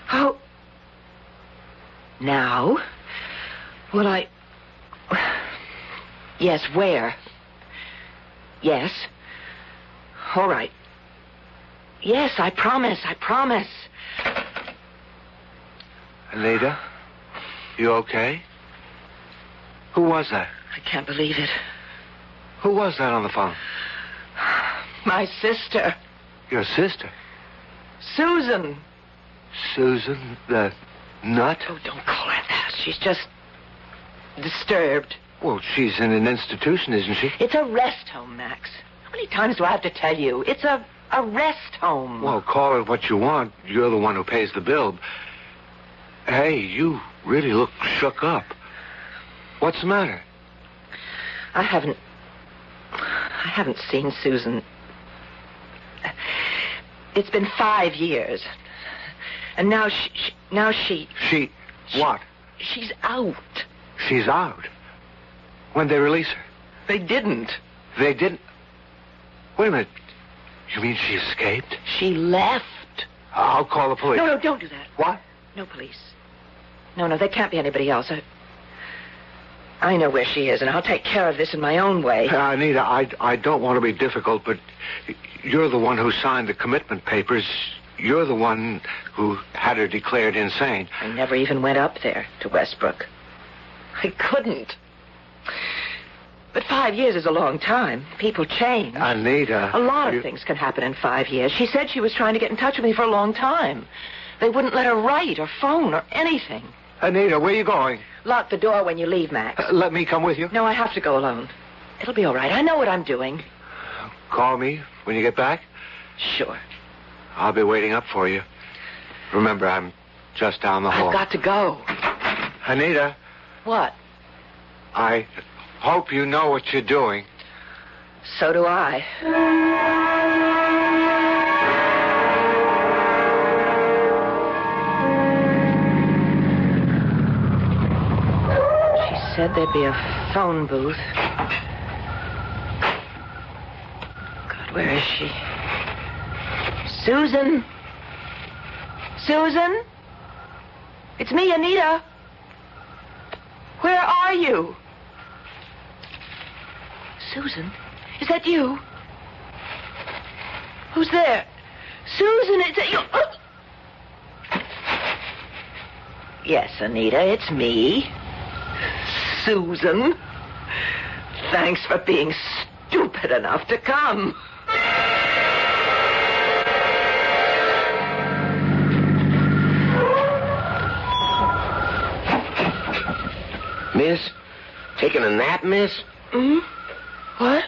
how? Now? Well, Yes, where? Yes. All right. Yes, I promise. Anita, you okay? Who was that? I can't believe it. Who was that on the phone? My sister. Your sister? Susan. Susan, the nut? Oh, don't call her that. She's just disturbed. Well, she's in an institution, isn't she? It's a rest home, Max. How many times do I have to tell you? It's a rest home. Well, call it what you want. You're the one who pays the bill. Hey, you really look shook up. What's the matter? I haven't seen Susan. It's been 5 years. And now she... She... what? She's out. She's out? When'd they release her? They didn't. They didn't? Wait a minute. You mean she escaped? She left. I'll call the police. No, don't do that. What? No police. No, there can't be anybody else. I know where she is, and I'll take care of this in my own way. Anita, I don't want to be difficult, but you're the one who signed the commitment papers. You're the one who had her declared insane. I never even went up there to Westbrook. I couldn't. But 5 years is a long time. People change. Anita. A lot of things can happen in 5 years. She said she was trying to get in touch with me for a long time. They wouldn't let her write or phone or anything. Anita, where are you going? Lock the door when you leave, Max. Let me come with you? No, I have to go alone. It'll be all right. I know what I'm doing. Call me when you get back? Sure. I'll be waiting up for you. Remember, I'm just down the hall. I've got to go. Anita. What? I hope you know what you're doing. So do I. She said there'd be a phone booth. God, where is she? Susan? Susan? It's me, Anita. Where are you? Susan? Is that you? Who's there? Susan, is that you? Oh. Yes, Anita, it's me. Susan. Thanks for being stupid enough to come. Miss? Taking a nap, miss? Hmm? What?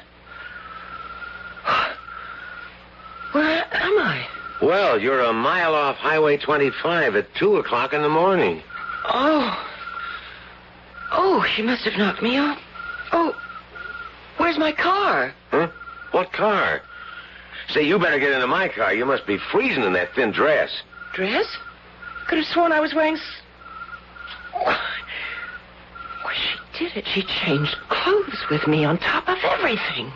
Where am I? Well, you're a mile off Highway 25 at 2 o'clock in the morning. Oh, she must have knocked me off. Oh, where's my car? Huh? What car? Say, you better get into my car. You must be freezing in that thin dress. Dress? Could have sworn I was wearing... Well, she did it. She changed clothes with me on top of everything.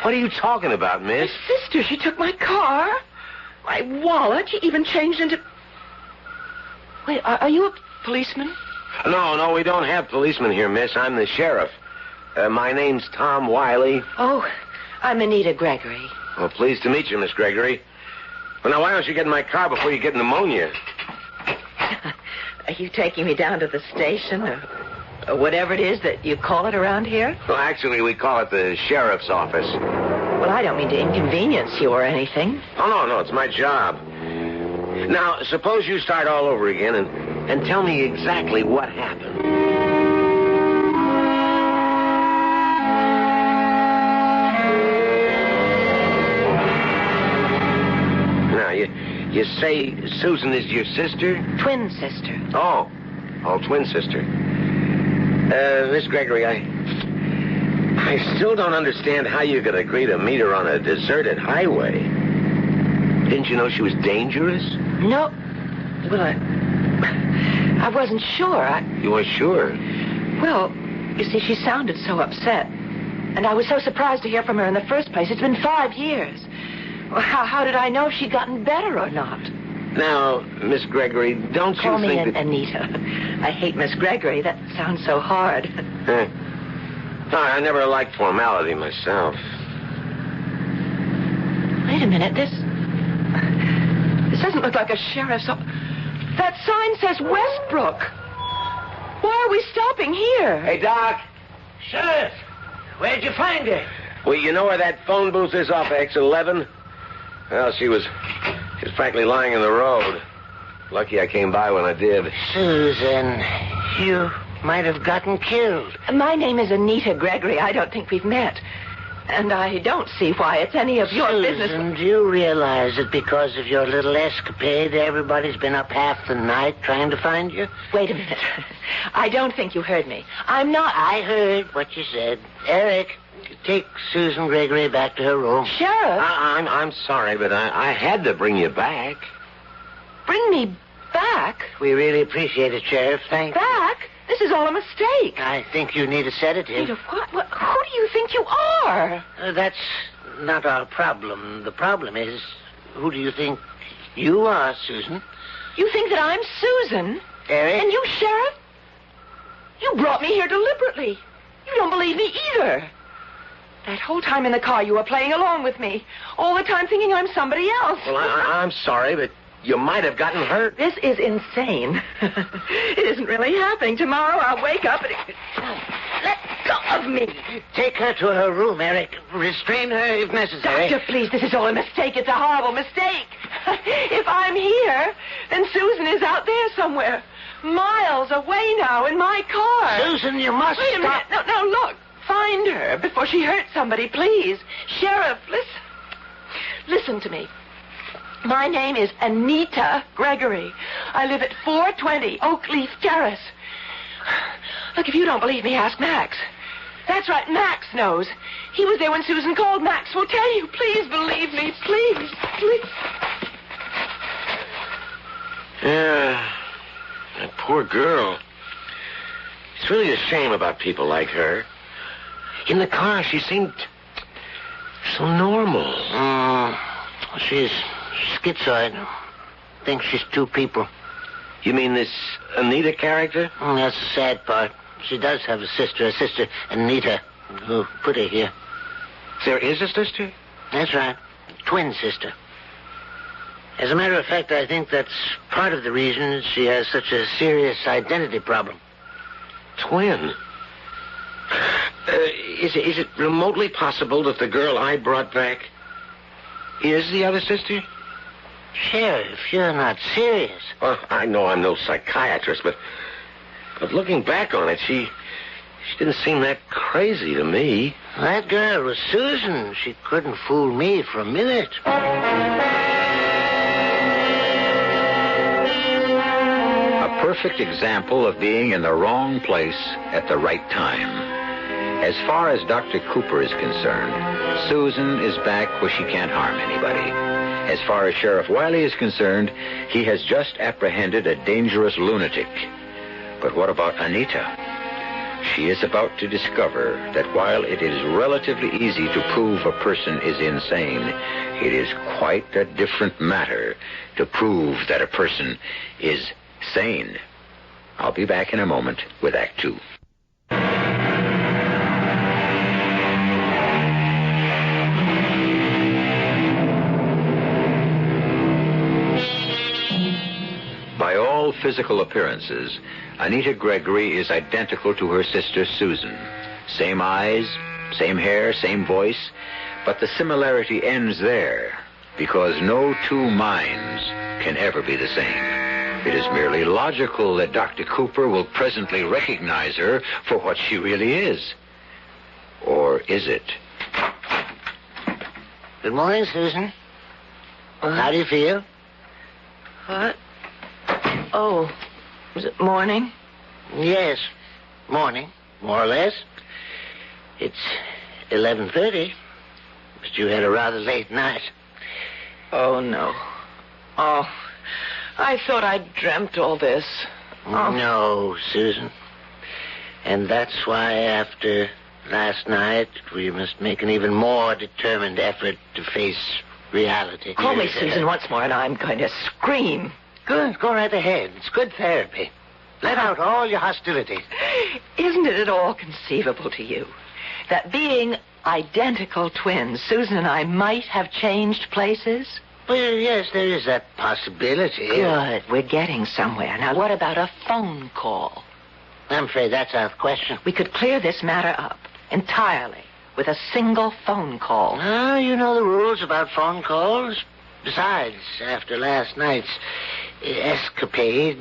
What are you talking about, miss? My sister, she took my car, my wallet. She even changed into... Wait, are you a policeman? No, we don't have policemen here, miss. I'm the sheriff. My name's Tom Wiley. Oh, I'm Anita Gregory. Well, pleased to meet you, Miss Gregory. Well, now, why don't you get in my car before you get pneumonia? Are you taking me down to the station or whatever it is that you call it around here? Well, actually, we call it the sheriff's office. Well, I don't mean to inconvenience you or anything. Oh, no, it's my job. Now, suppose you start all over again and tell me exactly what happened. Now, you say Susan is your sister? Twin sister. Oh, twin sister. Miss Gregory, I still don't understand how you could agree to meet her on a deserted highway. Didn't you know she was dangerous? No. Well, I wasn't sure. You weren't sure? Well, you see, she sounded so upset. And I was so surprised to hear from her in the first place. It's been 5 years. Well, how did I know if she'd gotten better or not? Now, Miss Gregory, don't Call you me think that... Anita. I hate Miss Gregory. That sounds so hard. No, I never liked formality myself. Wait a minute. This doesn't look like a sheriff's office. That sign says Westbrook. Why are we stopping here? Hey, Doc. Sheriff, where'd you find her? Well, you know where that phone booth is off exit 11? Well, she was frankly lying in the road. Lucky I came by when I did. Susan, you might have gotten killed. My name is Anita Gregory. I don't think we've met. And I don't see why it's any of your business. Susan, do you realize that because of your little escapade, everybody's been up half the night trying to find you? Wait a minute. I don't think you heard me. I'm not... I heard what you said. Eric, take Susan Gregory back to her room. Sheriff? I'm sorry, but I had to bring you back. Bring me back? We really appreciate it, Sheriff. Thank you. Back? This is all a mistake. I think you need a sedative. Need a what? Who do you think you are? That's not our problem. The problem is, who do you think you are, Susan? You think that I'm Susan? Eric? And you, Sheriff? You brought me here deliberately. You don't believe me either. That whole time in the car, you were playing along with me. All the time thinking I'm somebody else. Well, I'm sorry, but you might have gotten hurt. This is insane. It isn't really happening. Tomorrow I'll wake up and... Let go of me. Take her to her room, Eric. Restrain her if necessary. Doctor, please, this is all a mistake. It's a horrible mistake. If I'm here, then Susan is out there somewhere. Miles away now in my car. Susan, you must Wait a minute. No, look. Find her before she hurts somebody, please. Sheriff, listen. Listen to me. My name is Anita Gregory. I live at 420 Oakleaf Terrace. Look, if you don't believe me, ask Max. That's right, Max knows. He was there when Susan called. Max will tell you. Please believe me, please. Yeah, that poor girl. It's really a shame about people like her. In the car, she seemed so normal. She's schizoid. Thinks she's two people. You mean this Anita character? That's the sad part. She does have a sister Anita, who put her here. There is a sister? That's right. Twin sister. As a matter of fact, I think that's part of the reason she has such a serious identity problem. Twin? Is it remotely possible that the girl I brought back is the other sister? Sheriff, you're not serious. Well, I know I'm no psychiatrist, but looking back on it, she didn't seem that crazy to me. That girl was Susan. She couldn't fool me for a minute. A perfect example of being in the wrong place at the right time. As far as Dr. Cooper is concerned, Susan is back where she can't harm anybody. As far as Sheriff Wiley is concerned, he has just apprehended a dangerous lunatic. But what about Anita? She is about to discover that while it is relatively easy to prove a person is insane, it is quite a different matter to prove that a person is sane. I'll be back in a moment with Act Two. By all physical appearances, Anita Gregory is identical to her sister Susan. Same eyes, same hair, same voice, but the similarity ends there because no two minds can ever be the same. It is merely logical that Dr. Cooper will presently recognize her for what she really is. Or is it? Good morning, Susan. How do you feel? What? Oh, is it morning? Yes, morning, more or less. It's 11:30, but you had a rather late night. Oh, no. Oh, I thought I'd dreamt all this. Oh. No, Susan. And that's why after last night, we must make an even more determined effort to face reality. Call me Susan once more and I'm going to scream. Good, go right ahead. It's good therapy. Let out all your hostility. Isn't it at all conceivable to you that being identical twins, Susan and I might have changed places? Well, yes, there is that possibility. Good. We're getting somewhere. Now, what about a phone call? I'm afraid that's out of the question. We could clear this matter up entirely with a single phone call. Ah, you know the rules about phone calls. Besides, after last night's escapade,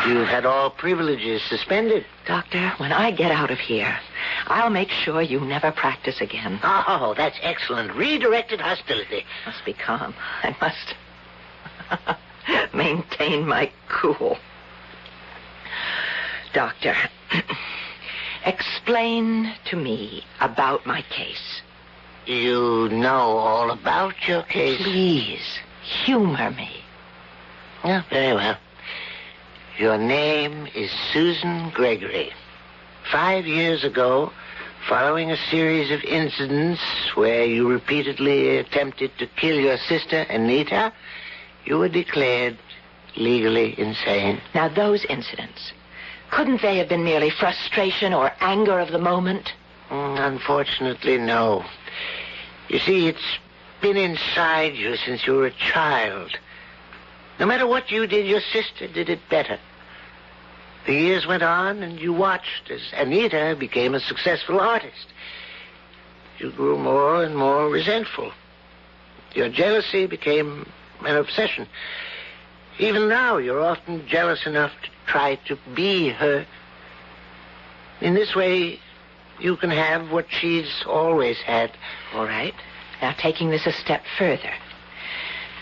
you've had all privileges suspended. Doctor, when I get out of here, I'll make sure you never practice again. Oh, that's excellent. Redirected hostility. Must be calm. I must maintain my cool. Doctor, explain to me about my case. You know all about your case. Please, humor me. Yeah, very well. Your name is Susan Gregory. 5 years ago, following a series of incidents where you repeatedly attempted to kill your sister, Anita, you were declared legally insane. Now, those incidents, couldn't they have been merely frustration or anger of the moment? Unfortunately, no. You see, it's been inside you since you were a child. No matter what you did, your sister did it better. The years went on, and you watched as Anita became a successful artist. You grew more and more resentful. Your jealousy became an obsession. Even now, you're often jealous enough to try to be her. In this way, you can have what she's always had. All right. Now, taking this a step further.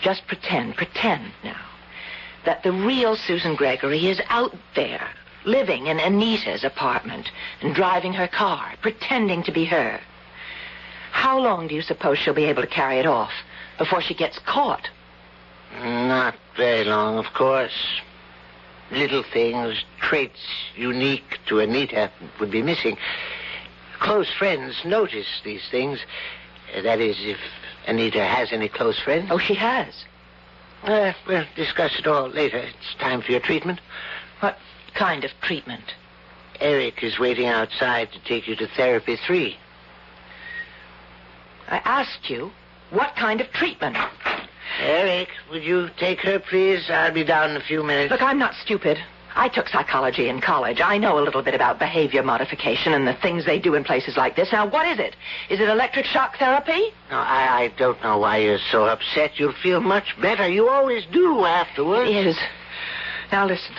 Just pretend now, that the real Susan Gregory is out there, living in Anita's apartment and driving her car, pretending to be her. How long do you suppose she'll be able to carry it off before she gets caught? Not very long, of course. Little things, traits unique to Anita would be missing. Close friends notice these things. That is, if Anita has any close friends. Oh, she has? We'll discuss it all later. It's time for your treatment. What kind of treatment? Eric is waiting outside to take you to Therapy 3. I asked you, what kind of treatment? Eric, would you take her, please? I'll be down in a few minutes. Look, I'm not stupid. I took psychology in college. I know a little bit about behavior modification and the things they do in places like this. Now, what is it? Is it electric shock therapy? No, I don't know why you're so upset. You'll feel much better. You always do afterwards. It is. Now, listen.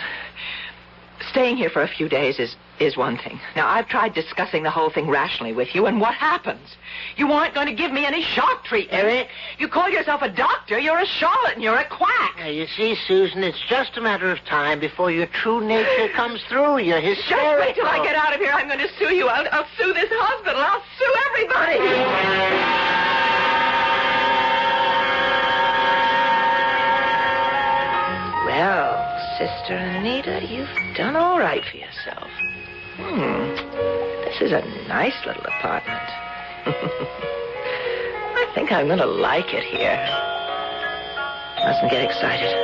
Staying here for a few days is one thing. Now, I've tried discussing the whole thing rationally with you, and what happens? You aren't going to give me any shock treatment. Eric? You call yourself a doctor. You're a charlatan. You're a quack. Now, you see, Susan, it's just a matter of time before your true nature comes through. You're hysterical. Just wait till I get out of here. I'm going to sue you. I'll sue this hospital. I'll sue everybody. Well, Sister Anita, you've done all right for yourself. This is a nice little apartment. I think I'm going to like it here. Mustn't get excited.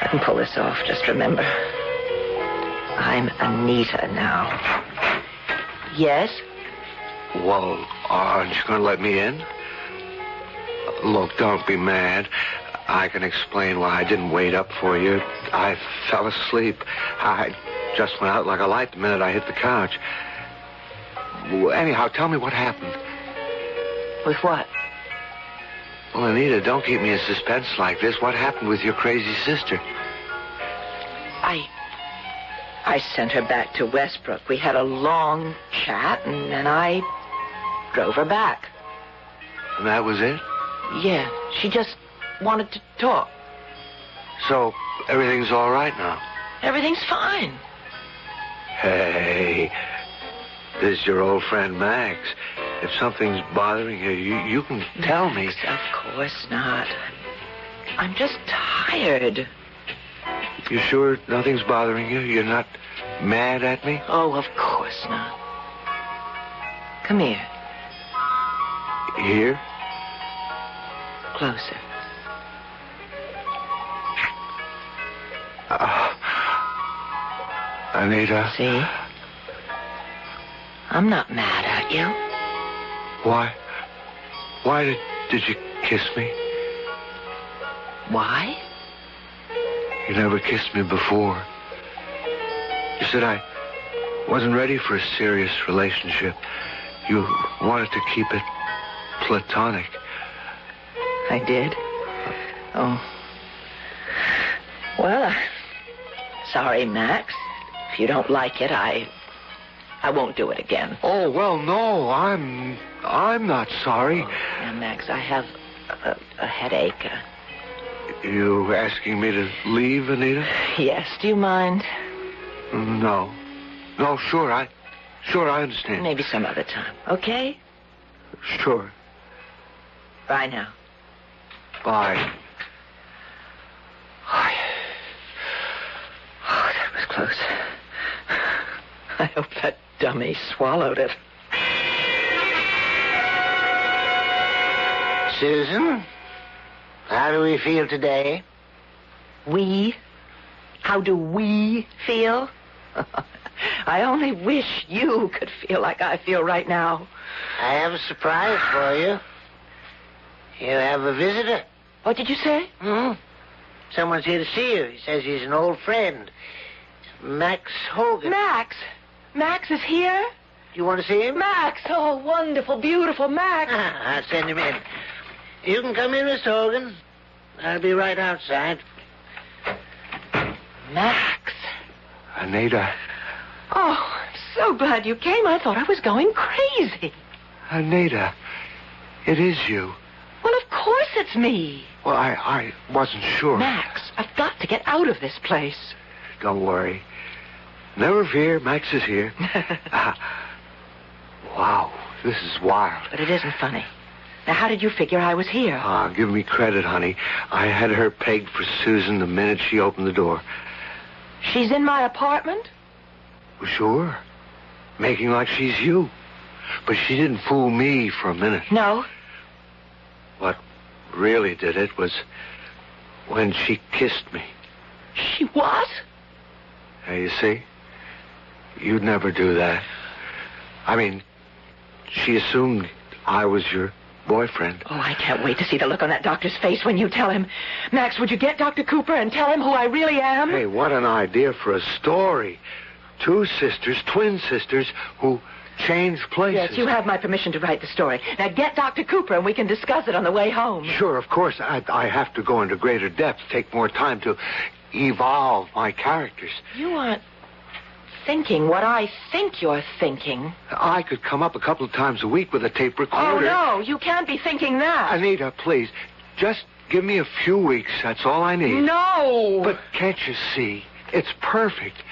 I can pull this off. Just remember, I'm Anita now. Yes? Well, aren't you going to let me in? Look, don't be mad. I can explain why I didn't wait up for you. I fell asleep. I just went out like a light the minute I hit the couch. Anyhow, tell me what happened. With what? Well, Anita, don't keep me in suspense like this. What happened with your crazy sister? I sent her back to Westbrook. We had a long chat, and then I drove her back. And that was it? Yeah, she just wanted to talk. So, everything's all right now? Everything's fine. Hey, this is your old friend Max. If something's bothering you, you can tell me. Of course not. I'm just tired. You sure nothing's bothering you? You're not mad at me? Oh, of course not. Come here. Here? Closer. Anita. See? I'm not mad at you. Why? Why did you kiss me? Why? You never kissed me before. You said I wasn't ready for a serious relationship. You wanted to keep it platonic. I did. Oh. Well, sorry, Max. If you don't like it, I won't do it again. Oh, well, no, I'm not sorry. Oh, yeah, Max, I have a headache. You asking me to leave, Anita? Yes, do you mind? No. No, sure, I understand. Maybe some other time, okay? Sure. Bye now. Bye. Oh, that was close. I hope that dummy swallowed it. Susan, how do we feel today? We? How do we feel? I only wish you could feel like I feel right now. I have a surprise for you. You have a visitor. What did you say? Someone's here to see you. He says he's an old friend. Max Hogan. Max? Max is here? You want to see him? Max! Oh, wonderful, beautiful Max. I'll send him in. You can come in, Mr. Hogan. I'll be right outside. Max. Anita. Oh, I'm so glad you came. I thought I was going crazy. Anita, it is you. Well, of course it's me. Well, I wasn't sure. Max, I've got to get out of this place. Don't worry. Never fear, Max is here. Wow, this is wild. But it isn't funny. Now, how did you figure I was here? Give me credit, honey. I had her pegged for Susan the minute she opened the door. She's in my apartment? Sure. Making like she's you. But she didn't fool me for a minute. No. What really did it was when she kissed me. She what? Now, you see? You'd never do that. I mean, she assumed I was your boyfriend. Oh, I can't wait to see the look on that doctor's face when you tell him. Max, would you get Dr. Cooper and tell him who I really am? Hey, what an idea for a story. Two sisters, twin sisters, who changed places. Yes, you have my permission to write the story. Now get Dr. Cooper and we can discuss it on the way home. Sure, of course. I have to go into greater depth, take more time to evolve my characters. You aren't thinking what I think you're thinking. I could come up a couple of times a week with a tape recorder. Oh, no, you can't be thinking that. Anita, please, just give me a few weeks. That's all I need. No! But can't you see? It's perfect.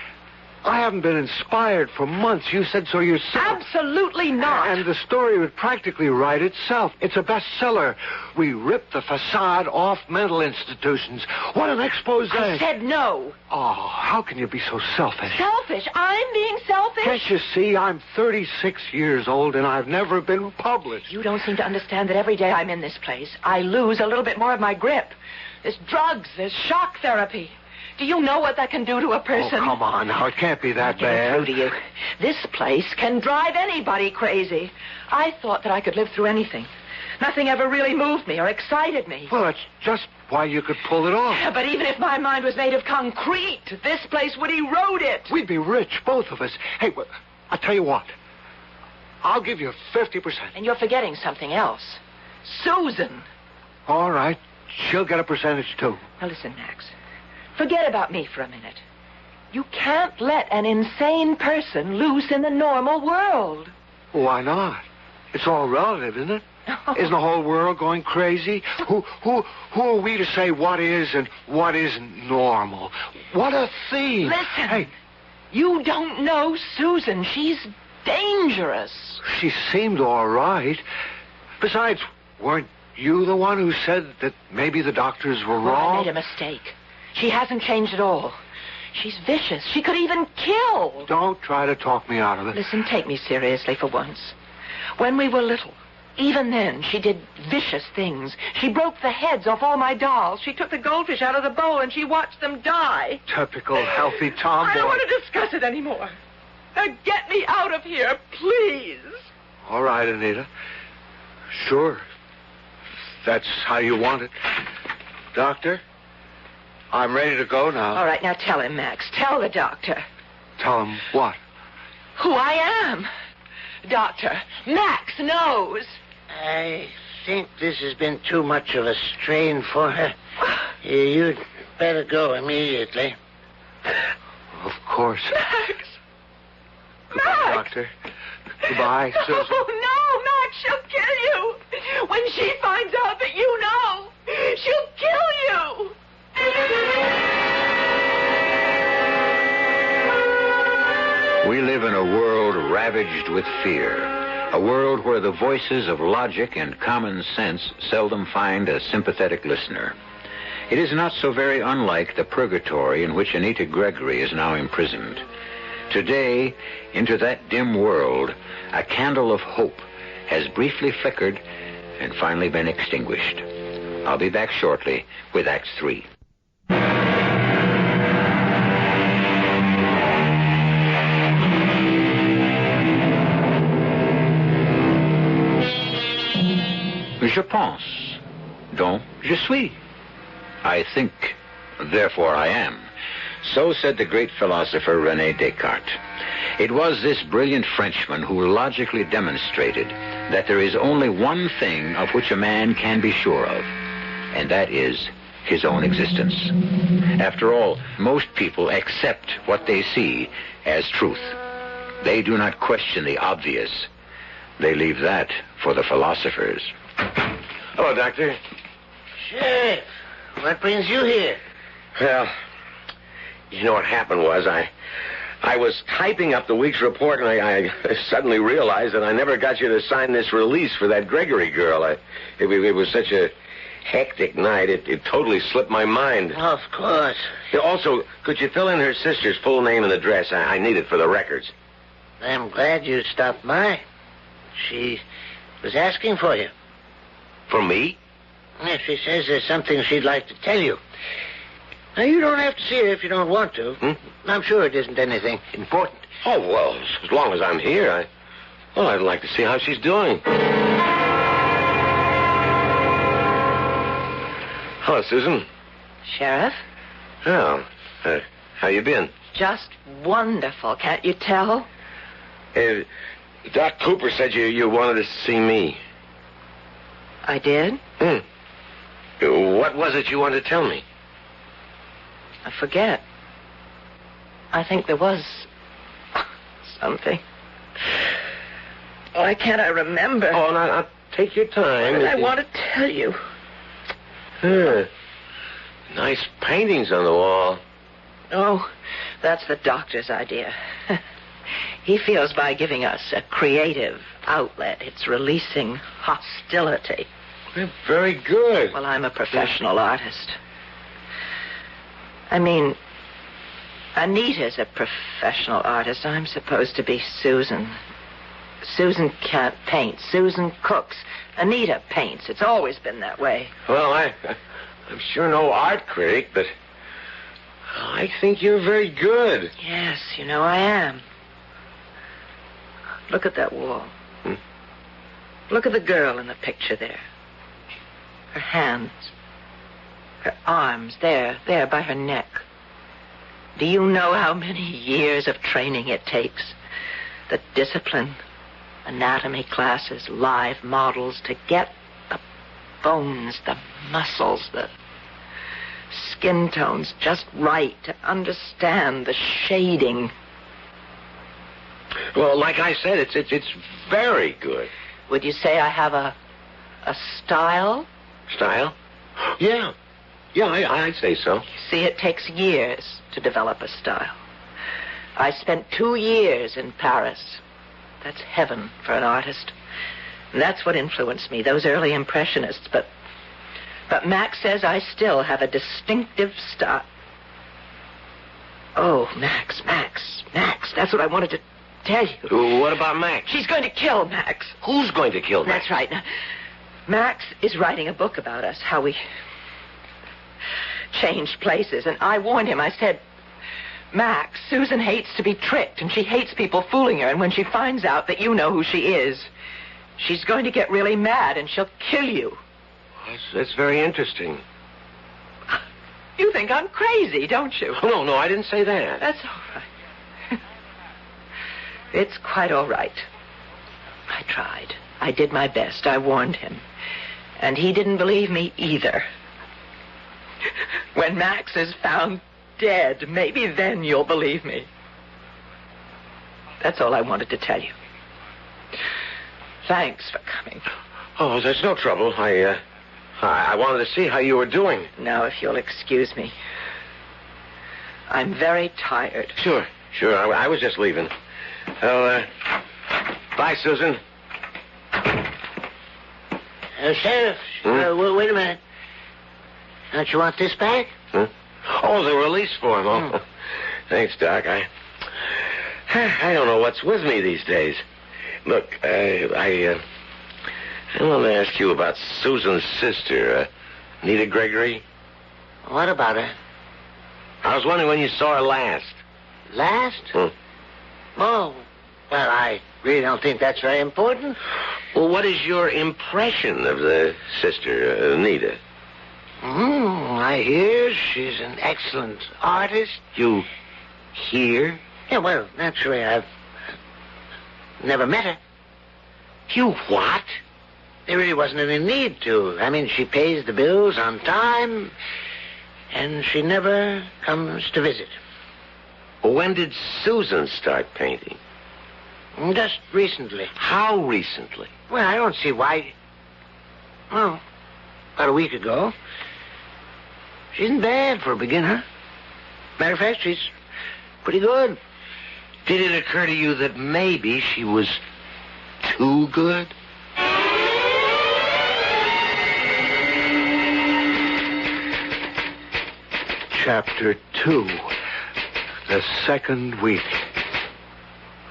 I haven't been inspired for months. You said so yourself. Absolutely not. And the story would practically write itself. It's a bestseller. We ripped the facade off mental institutions. What an expose. I said no. Oh, how can you be so selfish? Selfish? I'm being selfish? Can't you see? I'm 36 years old and I've never been published. You don't seem to understand that every day I'm in this place, I lose a little bit more of my grip. There's drugs, there's shock therapy. Do you know what that can do to a person? Oh, come on now. It can't be that bad. I'll get it through to you. This place can drive anybody crazy. I thought that I could live through anything. Nothing ever really moved me or excited me. Well, that's just why you could pull it off. Yeah, but even if my mind was made of concrete, this place would erode it. We'd be rich, both of us. Hey, I'll tell you what. I'll give you 50%. And you're forgetting something else. Susan. All right. She'll get a percentage, too. Now, listen, Max. Forget about me for a minute. You can't let an insane person loose in the normal world. Why not? It's all relative, isn't it? Isn't the whole world going crazy? Who are we to say what is and what isn't normal? What a theme. Listen. Hey. You don't know Susan. She's dangerous. She seemed all right. Besides, weren't you the one who said that maybe the doctors were wrong? I made a mistake. She hasn't changed at all. She's vicious. She could even kill. Don't try to talk me out of it. Listen, take me seriously for once. When we were little, even then, she did vicious things. She broke the heads off all my dolls. She took the goldfish out of the bowl and she watched them die. Typical healthy tomboy. I don't want to discuss it anymore. Now get me out of here, please. All right, Anita. Sure. That's how you want it. Doctor? I'm ready to go now. All right, now tell him, Max. Tell the doctor. Tell him what? Who I am. Doctor, Max knows. I think this has been too much of a strain for her. You'd better go immediately. Of course. Max! Goodbye, Max! Doctor. Goodbye, Susan. Oh, no, Max, she'll kill you. When she finds out that you know, she'll kill you. We live in a world ravaged with fear, a world where the voices of logic and common sense seldom find a sympathetic listener. It is not so very unlike the purgatory in which Anita Gregory is now imprisoned. Today, into that dim world, a candle of hope has briefly flickered and finally been extinguished. I'll be back shortly with Act 3. Je pense, donc je suis. I think, therefore I am. So said the great philosopher René Descartes. It was this brilliant Frenchman who logically demonstrated that there is only one thing of which a man can be sure of, and that is his own existence. After all, most people accept what they see as truth. They do not question the obvious. They leave that for the philosophers. Hello, Doctor. Sheriff, what brings you here? Well, you know what happened was I was typing up the week's report, and I suddenly realized that I never got you to sign this release for that Gregory girl. It was such a hectic night, it totally slipped my mind. Of course. Also, could you fill in her sister's full name and address? I need it for the records. I'm glad you stopped by. She was asking for you. For me? Yeah, she says there's something she'd like to tell you. Now, you don't have to see her if you don't want to. I'm sure it isn't anything important. Oh, well, as long as I'm here, I'd like to see how she's doing. Hello, Susan. Sheriff? Oh, how you been? Just wonderful, can't you tell? Doc Cooper said you wanted to see me. I did? What was it you wanted to tell me? I forget. I think there was something. Why can't I remember? Oh, now take your time. What did I want to tell you? Nice paintings on the wall. Oh, that's the doctor's idea. He feels by giving us a creative outlet, it's releasing hostility. Very good. Well, I'm a professional artist. I mean, Anita's a professional artist. I'm supposed to be Susan. Susan can't paint. Susan cooks. Anita paints. It's always been that way. Well, I'm sure no art critic, but I think you're very good. Yes, you know I am. Look at that wall. Look at the girl in the picture there. Her hands. Her arms, there by her neck. Do you know how many years of training it takes? The discipline, anatomy classes, live models to get the bones, the muscles, the skin tones just right, to understand the shading. Well, like I said, it's very good. Would you say I have a style? Style? Yeah, I'd say so. You see, it takes years to develop a style. I spent 2 years in Paris. That's heaven for an artist. And that's what influenced me, those early impressionists. But Max says I still have a distinctive style. Oh, Max. That's what I wanted to tell you. What about Max? She's going to kill Max. Who's going to kill Max? That's right. Now, Max is writing a book about us, how we changed places. And I warned him. I said, Max, Susan hates to be tricked, and she hates people fooling her. And when she finds out that you know who she is, she's going to get really mad, and she'll kill you. That's very interesting. You think I'm crazy, don't you? Oh, no, I didn't say that. That's all right. It's quite all right. I tried. I did my best. I warned him. And he didn't believe me either. When Max is found dead, maybe then you'll believe me. That's all I wanted to tell you. Thanks for coming. Oh, there's no trouble. I wanted to see how you were doing. Now, if you'll excuse me. I'm very tired. Sure. I was just leaving. Well, bye, Susan. Sheriff, wait a minute. Don't you want this back? Huh? Oh, the release form. Oh, thanks, Doc. I don't know what's with me these days. Look, I want to ask you about Susan's sister, Nita Gregory. What about her? I was wondering when you saw her last. Last? Oh, well, I really don't think that's very important. Well, what is your impression of the sister, Nita? I hear she's an excellent artist. You hear? Yeah, well, naturally, I've never met her. You what? There really wasn't any need to. I mean, she pays the bills on time, and she never comes to visit. Well, when did Susan start painting? Just recently. How recently? Well, I don't see why. Well, about a week ago. She isn't bad for a beginner. Matter of fact, she's pretty good. Did it occur to you that maybe she was too good? Chapter 2. The second week.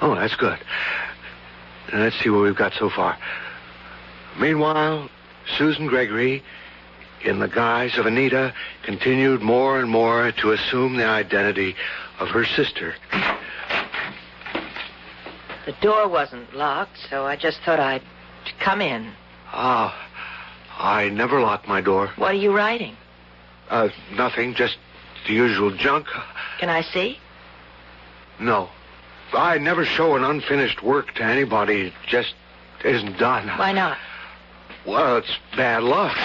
Oh, that's good. Let's see what we've got so far. Meanwhile, Susan Gregory, in the guise of Anita, continued more and more to assume the identity of her sister. The door wasn't locked, so I just thought I'd come in. I never lock my door. What are you writing? Nothing, just the usual junk. Can I see? No. I never show an unfinished work to anybody. It just isn't done. Why not? Well, it's bad luck.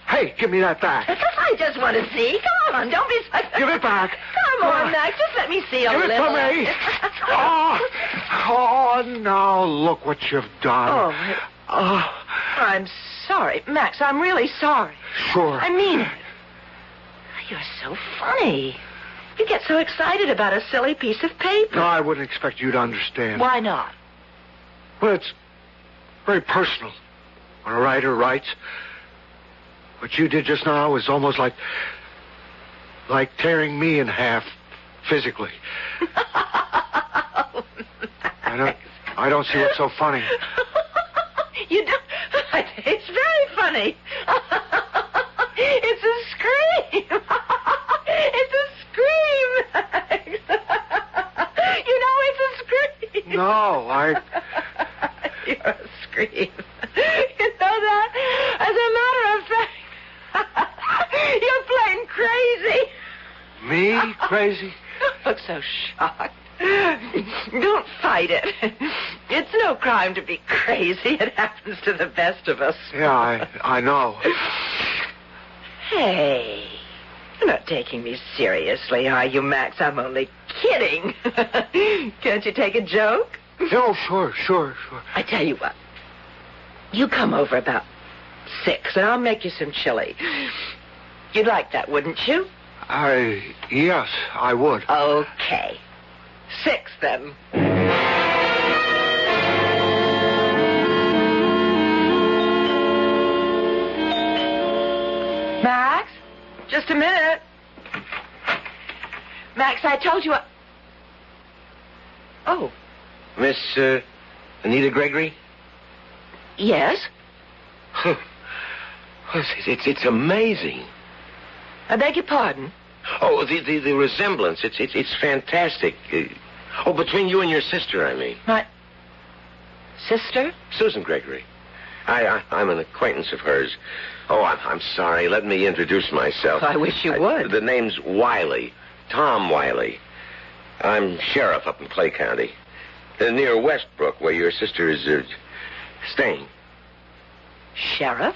Hey, give me that back. I just want to see. Come on, don't be such a... Give it back. Come on, Max, just let me see a little. Give it to me. Oh, now look what you've done. I'm sorry. Max, I'm really sorry. Sure. I mean it. You're so funny. You get so excited about a silly piece of paper. No, I wouldn't expect you to understand. Why not? Well, it's very personal. When a writer writes, what you did just now was almost like tearing me in half physically. I don't see what's so funny. You don't. It's very funny. It's a scream. It's a scream, Max. You know it's a scream. No, You're a scream. You know that? As a matter of fact, you're plain crazy. Me? Crazy? Look so shocked. Don't fight it. It's no crime to be crazy. It happens to the best of us. Yeah, I know. Hey, you're not taking me seriously, are you, Max? I'm only kidding. Can't you take a joke? No, sure. I tell you what. You come over about 6, and I'll make you some chili. You'd like that, wouldn't you? Yes, I would. Okay. 6, then. Max? Just a minute. Max, I told you Oh. Miss, Anita Gregory? Yes? It's amazing. I beg your pardon? Oh, the resemblance. It's fantastic. Between you and your sister, I mean. My sister? Susan Gregory. I'm an acquaintance of hers. Oh, I'm sorry. Let me introduce myself. I wish you would. The name's Wiley. Tom Wiley. I'm sheriff up in Clay County. Near Westbrook, where your sister is staying. Sheriff?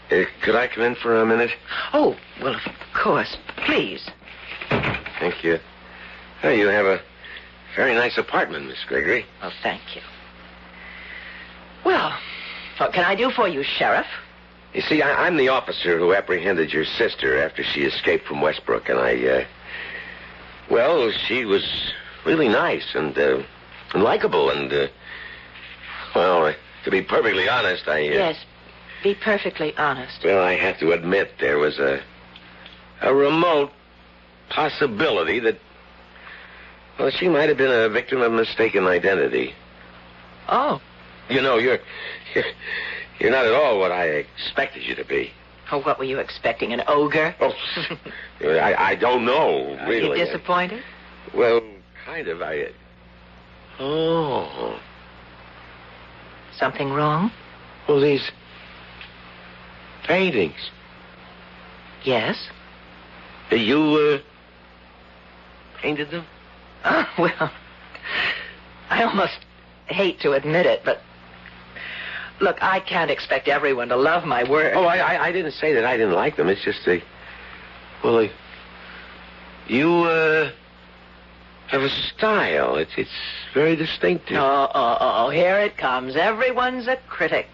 Could I come in for a minute? Oh, well, of course. Please. Thank you. Oh, you have a very nice apartment, Miss Gregory. Well, thank you. Well, what can I do for you, Sheriff? You see, I'm the officer who apprehended your sister after she escaped from Westbrook, and well, she was really nice and likable, and, well, to be perfectly honest, Yes, be perfectly honest. Well, I have to admit there was a remote possibility that, well, she might have been a victim of mistaken identity. Oh. You know, you're not at all what I expected you to be. Oh, what were you expecting, an ogre? Oh, I don't know, really. Are you disappointed? Well, kind of. Oh. Something wrong? Well, these paintings. Yes? You, painted them? Oh, well, I almost hate to admit it, but look, I can't expect everyone to love my work. Oh, I didn't say that I didn't like them. It's just you have a style. It's very distinctive. Oh, here it comes. Everyone's a critic.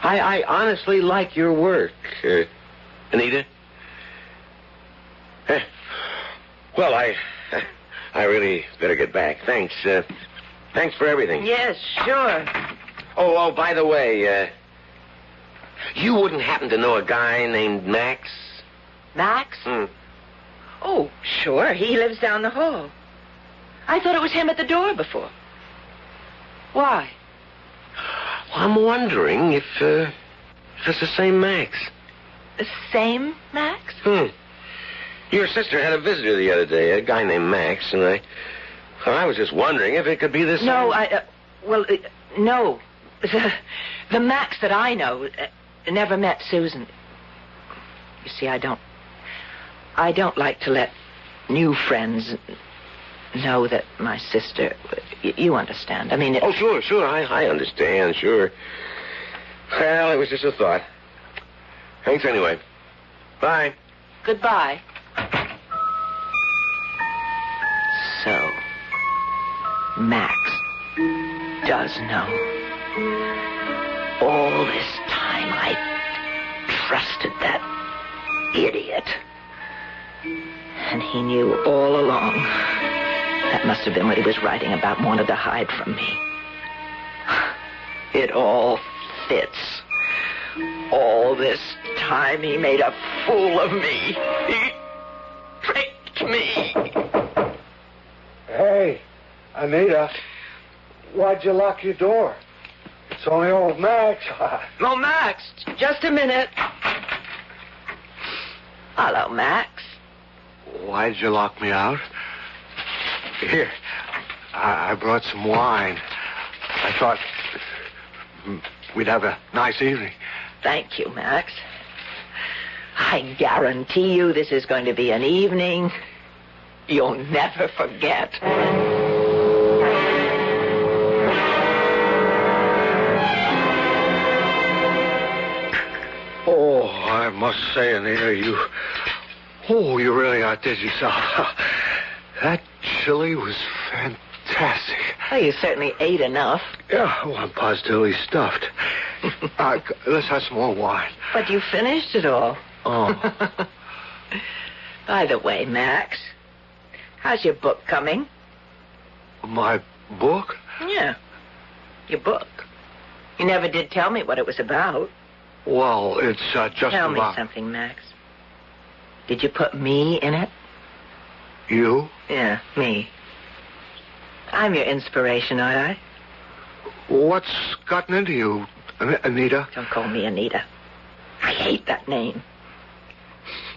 I honestly like your work, Anita. Well, I really better get back. Thanks. Thanks for everything. Yes, sure. Oh, by the way, you wouldn't happen to know a guy named Max? Max? Oh, sure. He lives down the hall. I thought it was him at the door before. Why? Well, I'm wondering if it's the same Max. The same Max? Your sister had a visitor the other day, a guy named Max, and I was just wondering if it could be the same. No, no. The Max that I know never met Susan. You see, I don't like to let new friends know that my sister... You understand. I mean... Oh, sure. I understand, sure. Well, it was just a thought. Thanks anyway. Bye. Goodbye. So, Max does know. All this time I trusted that idiot. And he knew all along. That must have been what he was writing about, wanted to hide from me. It all fits. All this time he made a fool of me. He tricked me. Hey, Anita, why'd you lock your door? It's only old Max. Oh, Max, just a minute. Hello, Max. Why'd you lock me out? Here, I brought some wine. I thought we'd have a nice evening. Thank you, Max. I guarantee you this is going to be an evening you'll never forget. Oh, I must say, Anita, you really outdid yourself. That chili was fantastic. Well, you certainly ate enough. Yeah, well, I'm positively stuffed. Let's have some more wine. But you finished it all. Oh. By the way, Max, how's your book coming? My book? Yeah, your book. You never did tell me what it was about. Well, it's just Tell me about... something, Max. Did you put me in it? You? Yeah, me. I'm your inspiration, aren't I? What's gotten into you, Anita? Don't call me Anita. I hate that name.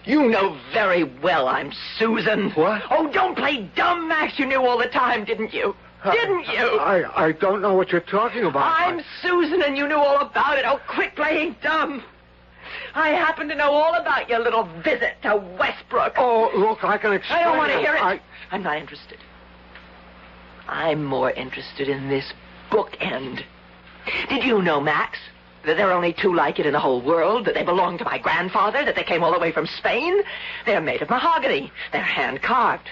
You know very well I'm Susan. What? Oh, don't play dumb, Max. You knew all the time, didn't you? Didn't you? I don't know what you're talking about. I'm Susan, and you knew all about it. Oh, quit playing dumb. I happen to know all about your little visit to Westbrook. Oh, look, I can explain. I don't want to hear it. I'm not interested. I'm more interested in this bookend. Did you know, Max, that there are only two like it in the whole world, that they belong to my grandfather, that they came all the way from Spain. They're made of mahogany. They're hand-carved.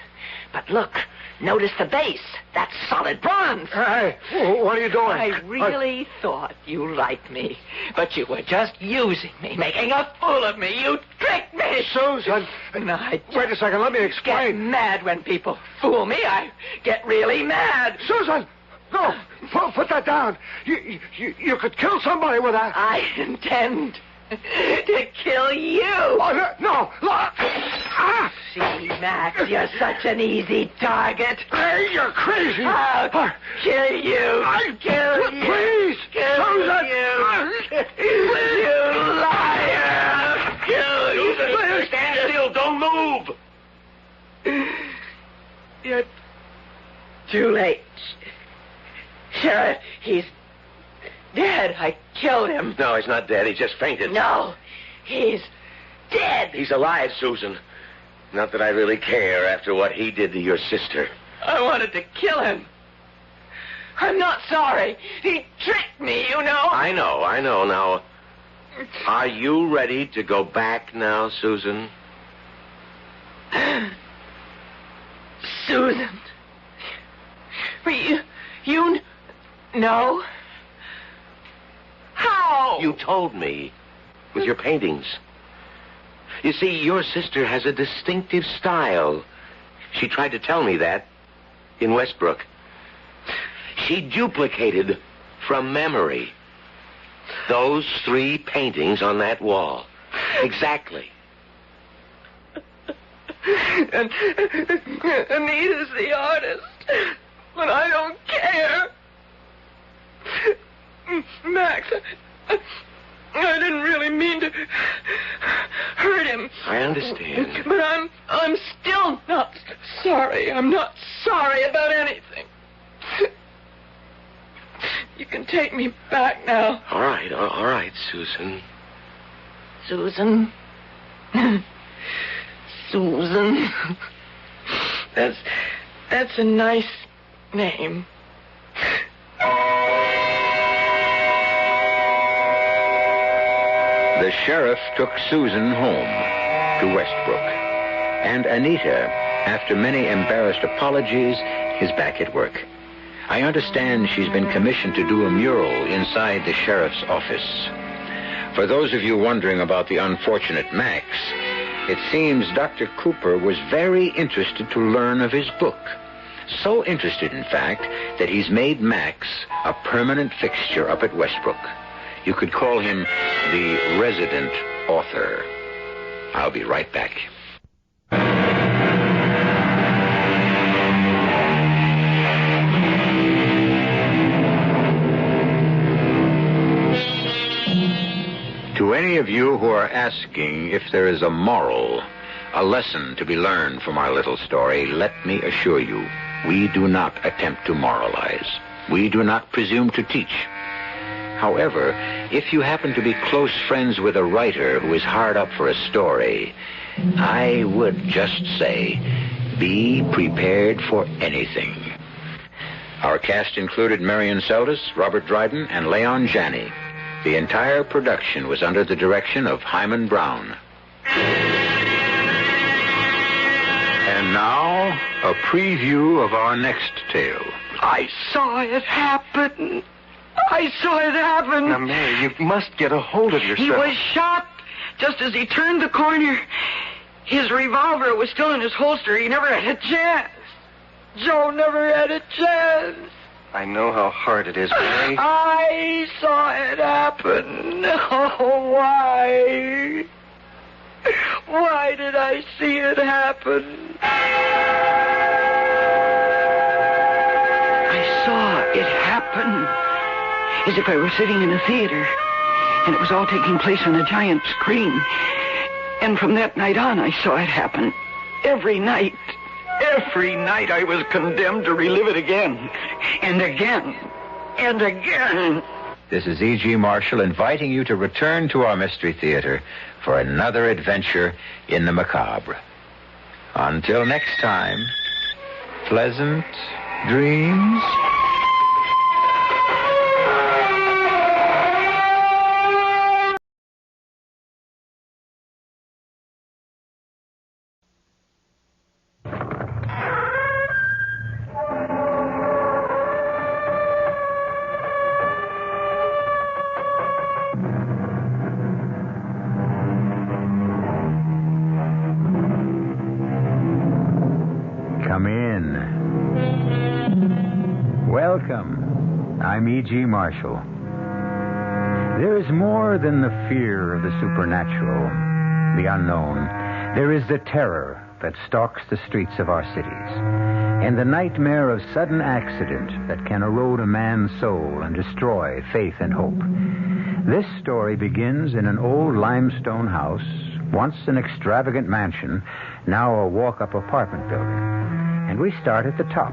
But look, notice the base. That's solid bronze. Hey, what are you doing? I really thought you liked me, but you were just using me, making a fool of me. You tricked me. Susan. No, Wait a second, let me explain. Get mad when people fool me. I get really mad. Susan! No, put that down. You could kill somebody with that. I intend to kill you. Oh, no. See, Max, you're such an easy target. Hey, you're crazy. I'll kill you. Kill you. Please, kill Susan. You. You liar. Kill you. Susan, stand still. Don't move. You're too late. Sheriff, he's dead. I killed him. No, he's not dead. He just fainted. No, he's dead. He's alive, Susan. Not that I really care after what he did to your sister. I wanted to kill him. I'm not sorry. He tricked me, you know. I know. Now, are you ready to go back now, Susan? Susan. You know? How? You told me with your paintings. You see, your sister has a distinctive style. She tried to tell me that in Westbrook. She duplicated from memory those 3 paintings on that wall. Exactly. And Anita's the artist. But I don't care. Max, I didn't really mean to hurt him. I understand. But I'm still not sorry. I'm not sorry about anything. You can take me back now. All right, Susan. Susan. Susan. That's a nice name. The sheriff took Susan home to Westbrook. And Anita, after many embarrassed apologies, is back at work. I understand she's been commissioned to do a mural inside the sheriff's office. For those of you wondering about the unfortunate Max, it seems Dr. Cooper was very interested to learn of his book. So interested, in fact, that he's made Max a permanent fixture up at Westbrook. You could call him the resident author. I'll be right back. To any of you who are asking if there is a moral, a lesson to be learned from our little story, let me assure you, we do not attempt to moralize. We do not presume to teach. However, if you happen to be close friends with a writer who is hard up for a story, I would just say, be prepared for anything. Our cast included Marion Seldes, Robert Dryden, and Leon Janney. The entire production was under the direction of Hyman Brown. And now, a preview of our next tale. I saw it happen. Now, Mary, you must get a hold of yourself. He was shot just as he turned the corner. His revolver was still in his holster. He never had a chance. Joe never had a chance. I know how hard it is, Mary. I saw it happen. Oh, why? Why did I see it happen? I saw it happen as if I were sitting in a theater, and it was all taking place on a giant screen. And from that night on, I saw it happen. Every night. Every night I was condemned to relive it again. And again. And again. This is E.G. Marshall inviting you to return to our Mystery Theater for another adventure in the macabre. Until next time, pleasant dreams. in. Welcome. I'm E.G. Marshall. There is more than the fear of the supernatural, the unknown. There is the terror that stalks the streets of our cities, and the nightmare of sudden accident that can erode a man's soul and destroy faith and hope. This story begins in an old limestone house, once an extravagant mansion, now a walk-up apartment building. And we start at the top,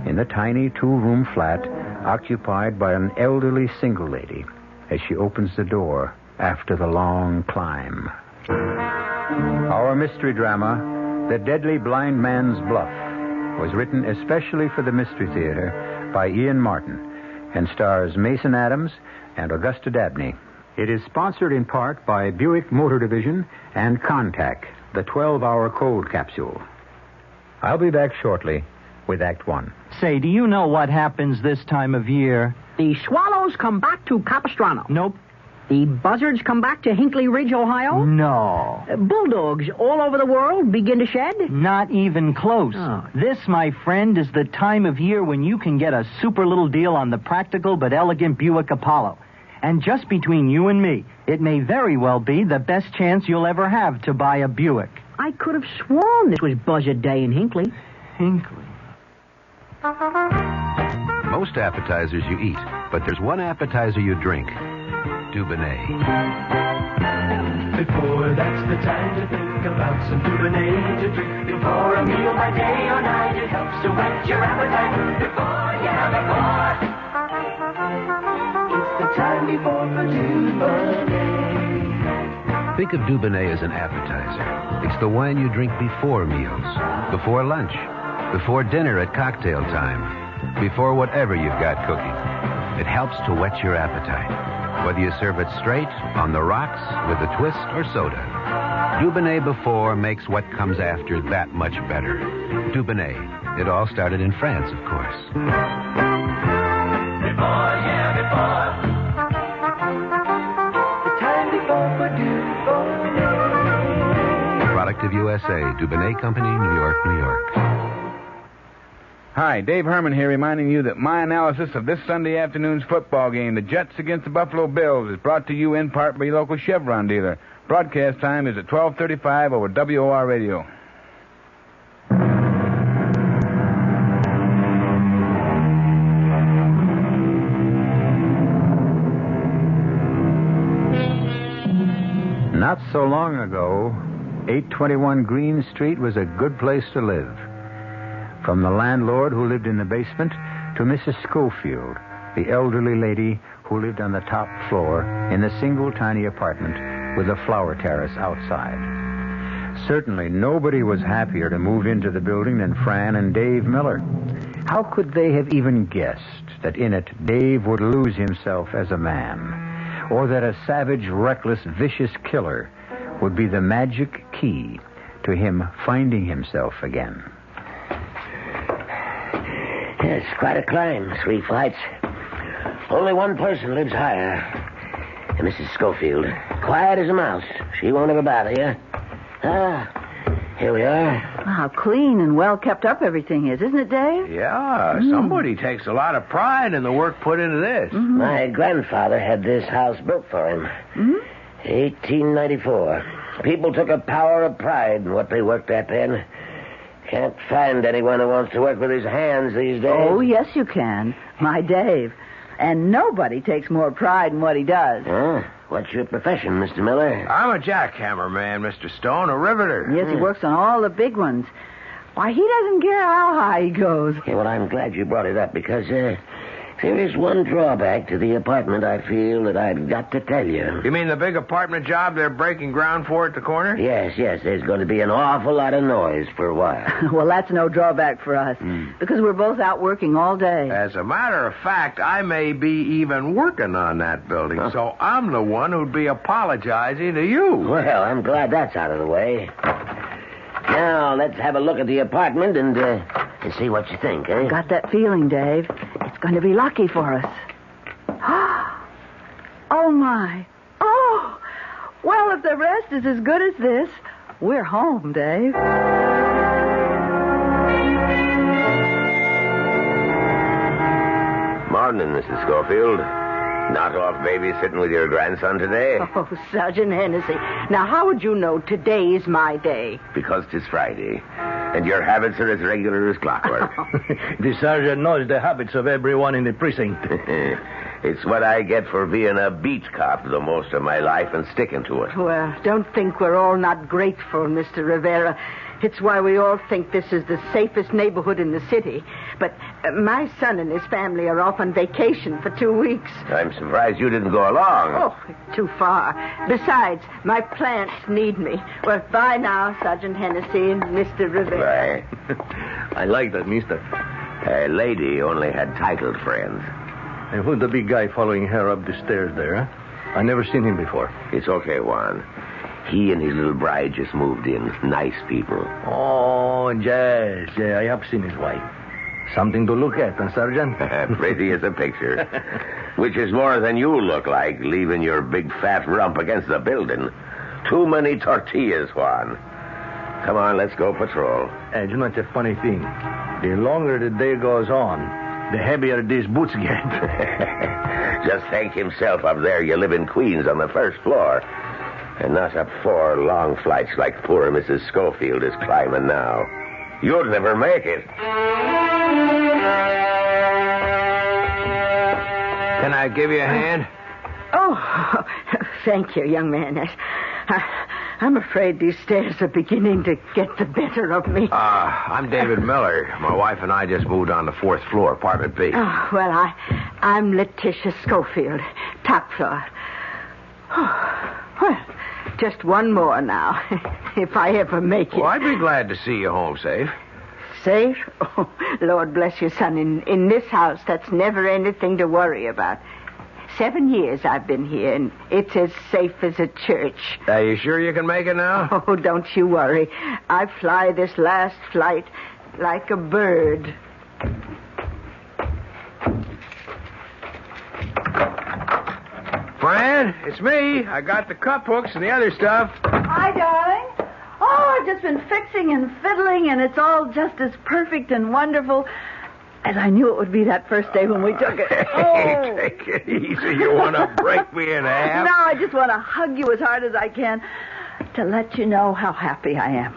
in the tiny two-room flat occupied by an elderly single lady as she opens the door after the long climb. Our mystery drama, The Deadly Blind Man's Bluff, was written especially for the Mystery Theater by Ian Martin and stars Mason Adams and Augusta Dabney. It is sponsored in part by Buick Motor Division and Contac, the 12-hour cold capsule. I'll be back shortly with Act One. Say, do you know what happens this time of year? The swallows come back to Capistrano. Nope. The buzzards come back to Hinkley Ridge, Ohio? No. Bulldogs all over the world begin to shed? Not even close. Oh. This, my friend, is the time of year when you can get a super little deal on the practical but elegant Buick Apollo. And just between you and me, it may very well be the best chance you'll ever have to buy a Buick. I could have sworn this was Buzzard Day in Hinkley. Hinkley. Most appetizers you eat, but there's one appetizer you drink. Dubonnet. Before that's the time to think about some Dubonnet to drink. Before a meal by day or night, it helps to whet your appetite. Before you have a it's the time before for Dubonnet. Think of Dubonnet as an appetizer. It's the wine you drink before meals, before lunch, before dinner at cocktail time, before whatever you've got cooking. It helps to whet your appetite. Whether you serve it straight, on the rocks, with a twist, or soda. Dubonnet before makes what comes after that much better. Dubonnet. It all started in France, of course. Before, yeah, before. The time before for Dubonnet. A product of USA, Dubonnet Company, New York, New York. Hi, Dave Herman here, reminding you that my analysis of this Sunday afternoon's football game, the Jets against the Buffalo Bills, is brought to you in part by your local Chevron dealer. Broadcast time is at 12:35 over WOR Radio. Not so long ago, 821 Green Street was a good place to live. From the landlord who lived in the basement to Mrs. Schofield, the elderly lady who lived on the top floor in the single tiny apartment with a flower terrace outside. Certainly nobody was happier to move into the building than Fran and Dave Miller. How could they have even guessed that in it Dave would lose himself as a man, or that a savage, reckless, vicious killer would be the magic key to him finding himself again? It's quite a climb, 3 flights. Only one person lives higher. And Mrs. Schofield. Quiet as a mouse. She won't ever bother you. Here we are. How clean and well kept up everything is, isn't it, Dave? Yeah, somebody takes a lot of pride in the work put into this. Mm-hmm. My grandfather had this house built for him. 1894. People took a power of pride in what they worked at then. Can't find anyone who wants to work with his hands these days. Oh, yes, you can. My Dave. And nobody takes more pride in what he does. What's your profession, Mr. Miller? I'm a jackhammer man, Mr. Stone, a riveter. Yes, he works on all the big ones. Why, he doesn't care how high he goes. Yeah, well, I'm glad you brought it up because there is one drawback to the apartment I feel that I've got to tell you. You mean the big apartment job they're breaking ground for at the corner? Yes. There's going to be an awful lot of noise for a while. Well, that's no drawback for us because we're both out working all day. As a matter of fact, I may be even working on that building, so I'm the one who'd be apologizing to you. Well, I'm glad that's out of the way. Now, let's have a look at the apartment and see what you think, eh? Got that feeling, Dave. It's going to be lucky for us. Oh, my. Oh! Well, if the rest is as good as this, we're home, Dave. Morning, Mrs. Schofield. Not off babysitting with your grandson today? Oh, Sergeant Hennessy. Now, how would you know today is my day? Because 'tis Friday, and your habits are as regular as clockwork. The sergeant knows the habits of everyone in the precinct. It's what I get for being a beat cop the most of my life and sticking to it. Well, don't think we're all not grateful, Mr. Rivera. It's why we all think this is the safest neighborhood in the city. But my son and his family are off on vacation for 2 weeks. I'm surprised you didn't go along. Oh, too far. Besides, my plants need me. Well, bye now, Sergeant Hennessy and Mr. Rivera. Bye. I like that, mister. A lady only had titled friends. And who's the big guy following her up the stairs there, huh? I never seen him before. It's okay, Juan. He and his little bride just moved in. Nice people. Oh, yes. Yeah, I have seen his wife. Something to look at, huh, Sergeant? Pretty as a picture. Which is more than you look like, leaving your big fat rump against the building. Too many tortillas, Juan. Come on, let's go patrol. And you know, it's a funny thing. The longer the day goes on, the heavier these boots get. Just thank himself up there. You live in Queens on the first floor. And not up 4 long flights like poor Mrs. Schofield is climbing now. You'll never make it. Can I give you a hand? Oh, thank you, young man. I'm afraid these stairs are beginning to get the better of me. I'm David Miller. My wife and I just moved on the 4th floor, apartment B. Oh, well, I'm Letitia Schofield, top floor. Well, just one more now, if I ever make it. Well, I'd be glad to see you home safe. Safe? Oh, Lord bless you, son. In this house, that's never anything to worry about. 7 years I've been here, and it's as safe as a church. Are you sure you can make it now? Oh, don't you worry. I fly this last flight like a bird. Fran, it's me. I got the cup hooks and the other stuff. Hi, darling. Oh, I've just been fixing and fiddling, and it's all just as perfect and wonderful as I knew it would be that first day when we took it. Hey, take it easy. You want to break me in half? No, I just want to hug you as hard as I can to let you know how happy I am.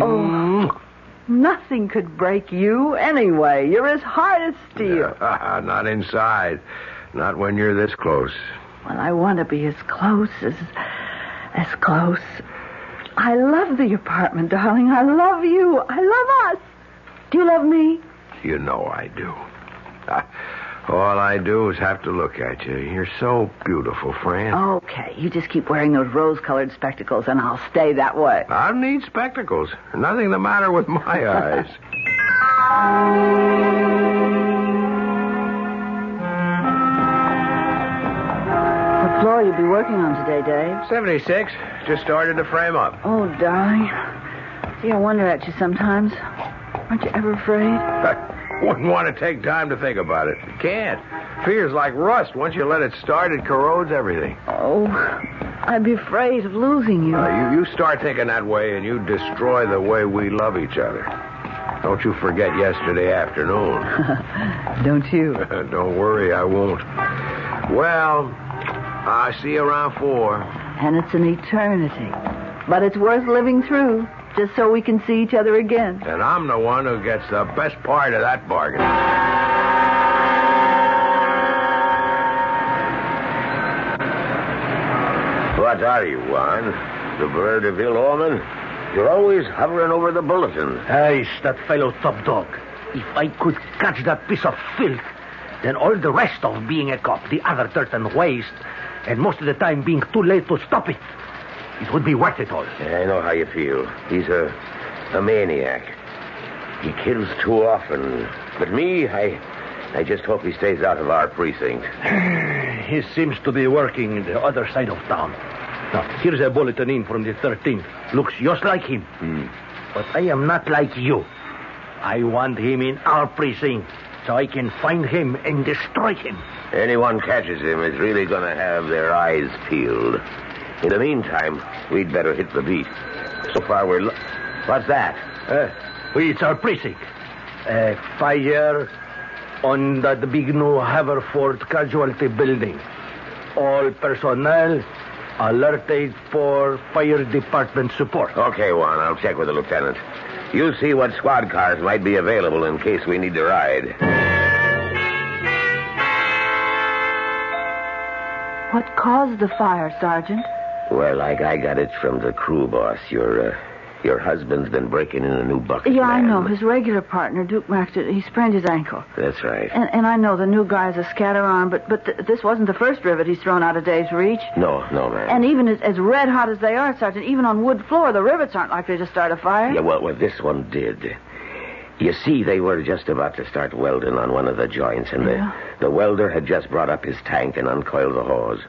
Oh, nothing could break you anyway. You're as hard as steel. Not inside. Not when you're this close. Well, I want to be as close as close. I love the apartment, darling. I love you. I love us. Do you love me? You know I do. All I do is have to look at you. You're so beautiful, Fran. Okay, you just keep wearing those rose-colored spectacles, and I'll stay that way. I don't need spectacles. Nothing the matter with my eyes. What floor you be working on today, Dave? 76. Just started to frame up. Oh, darling. Gee, I wonder at you sometimes. Aren't you ever afraid? I wouldn't want to take time to think about it. You can't. Fear's like rust. Once you let it start, it corrodes everything. Oh, I'd be afraid of losing you. You start thinking that way, and you destroy the way we love each other. Don't you forget yesterday afternoon. Don't you? Don't worry, I won't. Well, I'll see you around 4. And it's an eternity. But it's worth living through, just so we can see each other again. And I'm the one who gets the best part of that bargain. What are you, Juan? The bird of ill omen? You're always hovering over the bulletin. Hey, that fellow top dog. If I could catch that piece of filth, then all the rest of being a cop, the other dirt and waste, and most of the time being too late to stop it, it would be worth it all. Yeah, I know how you feel. He's a maniac. He kills too often. But me, I just hope he stays out of our precinct. He seems to be working the other side of town. Now, here's a bulletin in from the 13th. Looks just like him. But I am not like you. I want him in our precinct so I can find him and destroy him. Anyone catches him is really going to have their eyes peeled. In the meantime, we'd better hit the beat. So far, What's that? It's our precinct. Fire, on the big new Haverford Casualty Building. All personnel alerted for fire department support. Okay, Juan, I'll check with the lieutenant. You see what squad cars might be available in case we need to ride. What caused the fire, Sergeant? Well, I got it from the crew boss. Your husband's been breaking in a new bucket. Yeah, I man. know. His regular partner, Duke Max, he sprained his ankle. That's right. And I know the new guy's a scatter arm, but this wasn't the first rivet he's thrown out of Dave's reach. No, man. And even as red hot as they are, Sergeant, even on wood floor, the rivets aren't likely to start a fire. Yeah, well, this one did. You see, they were just about to start welding on one of the joints, and the welder had just brought up his tank and uncoiled the hose.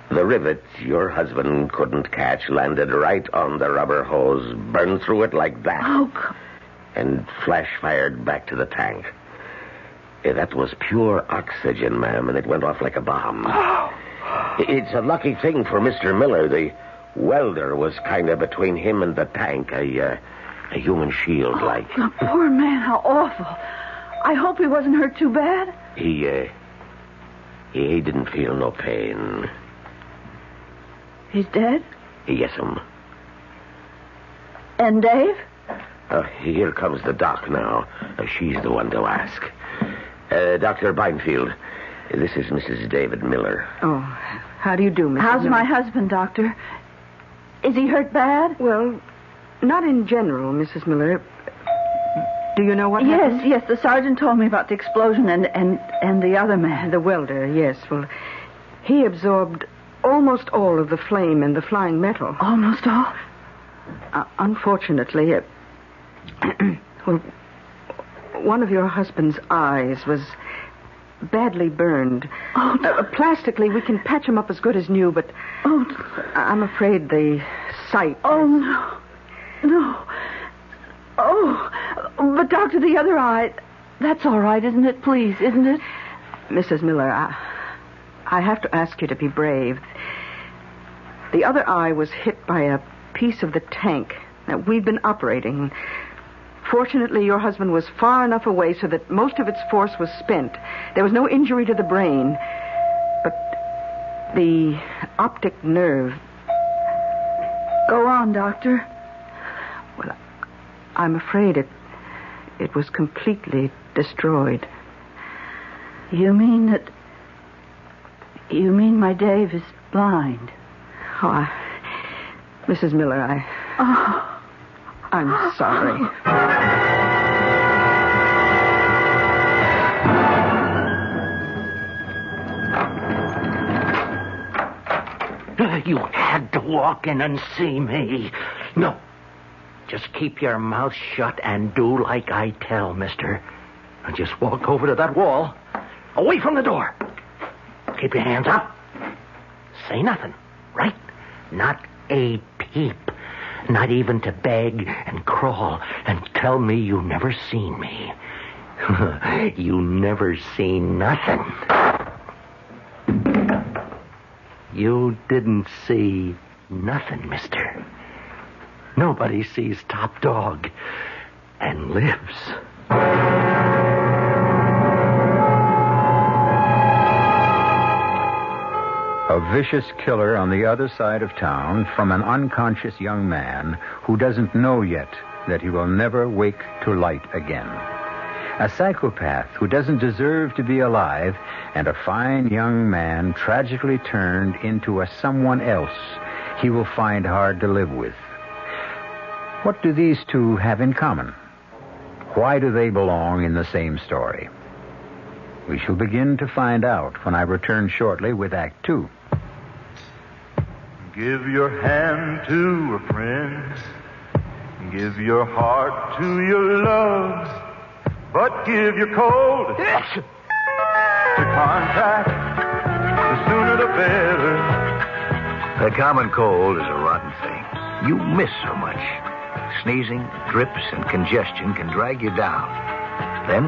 The rivet your husband couldn't catch landed right on the rubber hose, burned through it like that. Oh, and flash-fired back to the tank. That was pure oxygen, ma'am, and it went off like a bomb. It's a lucky thing for Mr. Miller. The welder was kind of between him and the tank, a human shield, like. Oh, poor man, how awful. I hope he wasn't hurt too bad. He didn't feel no pain. He's dead? Yes'm. And Dave? Here comes the doc now. She's the one to ask. Dr. Beinfield, this is Mrs. David Miller. Oh, how do you do, Mrs. How's Miller? my husband, Doctor? Is he hurt bad? Well, not in general, Mrs. Miller. Do you know what happened? Yes, the sergeant told me about the explosion and the other man. The welder, yes. Well, he absorbed almost all of the flame and the flying metal. Almost all? Unfortunately, well, one of your husband's eyes was badly burned. Oh, no. Plastically, we can patch him up as good as new, but I'm afraid the sight... Oh, no. Oh, but Doctor, the other eye, that's all right, isn't it? Please, isn't it? Mrs. Miller, I have to ask you to be brave. The other eye was hit by a piece of the tank that we've been operating. Fortunately, your husband was far enough away so that most of its force was spent. There was no injury to the brain, but the optic nerve... Go on, Doctor. Well, I'm afraid it was completely destroyed. You mean my Dave is blind? Oh, Mrs. Miller, I'm sorry. You had to walk in and see me. No. Just keep your mouth shut and do like I tell, mister. And just walk over to that wall. Away from the door. Keep your hands up. Say nothing, right? Not a peep. Not even to beg and crawl and tell me you never seen me. You never seen nothing. You didn't see nothing, mister. Nobody sees Top Dog and lives. A vicious killer on the other side of town from an unconscious young man who doesn't know yet that he will never wake to light again. A psychopath who doesn't deserve to be alive, and a fine young man tragically turned into a someone else he will find hard to live with. What do these two have in common? Why do they belong in the same story? We shall begin to find out when I return shortly with Act 2. Give your hand to a friend. Give your heart to your love. But give your cold to contact. The sooner the better. The common cold is a rotten thing. You miss so much. Sneezing, drips, and congestion can drag you down. Then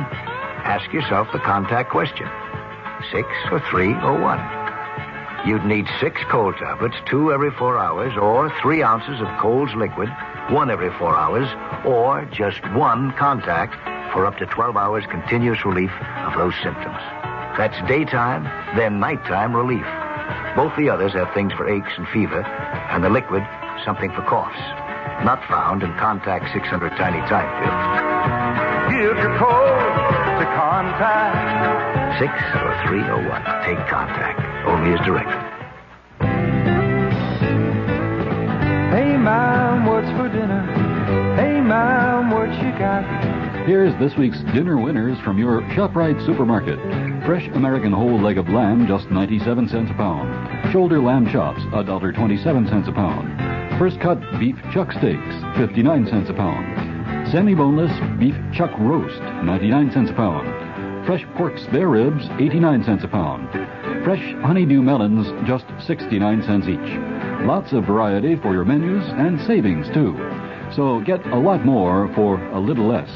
ask yourself the contact question. 6 or 3 or 1? You'd need 6 cold tablets, 2 every 4 hours, or 3 ounces of Cold's liquid, 1 every 4 hours, or just 1 contact for up to 12 hours continuous relief of those symptoms. That's daytime, then nighttime relief. Both the others have things for aches and fever, and the liquid, something for coughs. Not found in Contact 600 Tiny Time pills. Give your cold to Contact. 60301. Take Contact. Only as directed. Hey, Mom, what's for dinner? Hey, Mom, what you got? Here's this week's dinner winners from your ShopRite supermarket. Fresh American whole leg of lamb, just 97 cents a pound. Shoulder lamb chops, $1.27 a pound. First cut beef chuck steaks, 59 cents a pound. Semi-boneless beef chuck roast, 99 cents a pound. Fresh pork spare ribs, 89 cents a pound. Fresh honeydew melons, just 69 cents each. Lots of variety for your menus and savings, too. So get a lot more for a little less.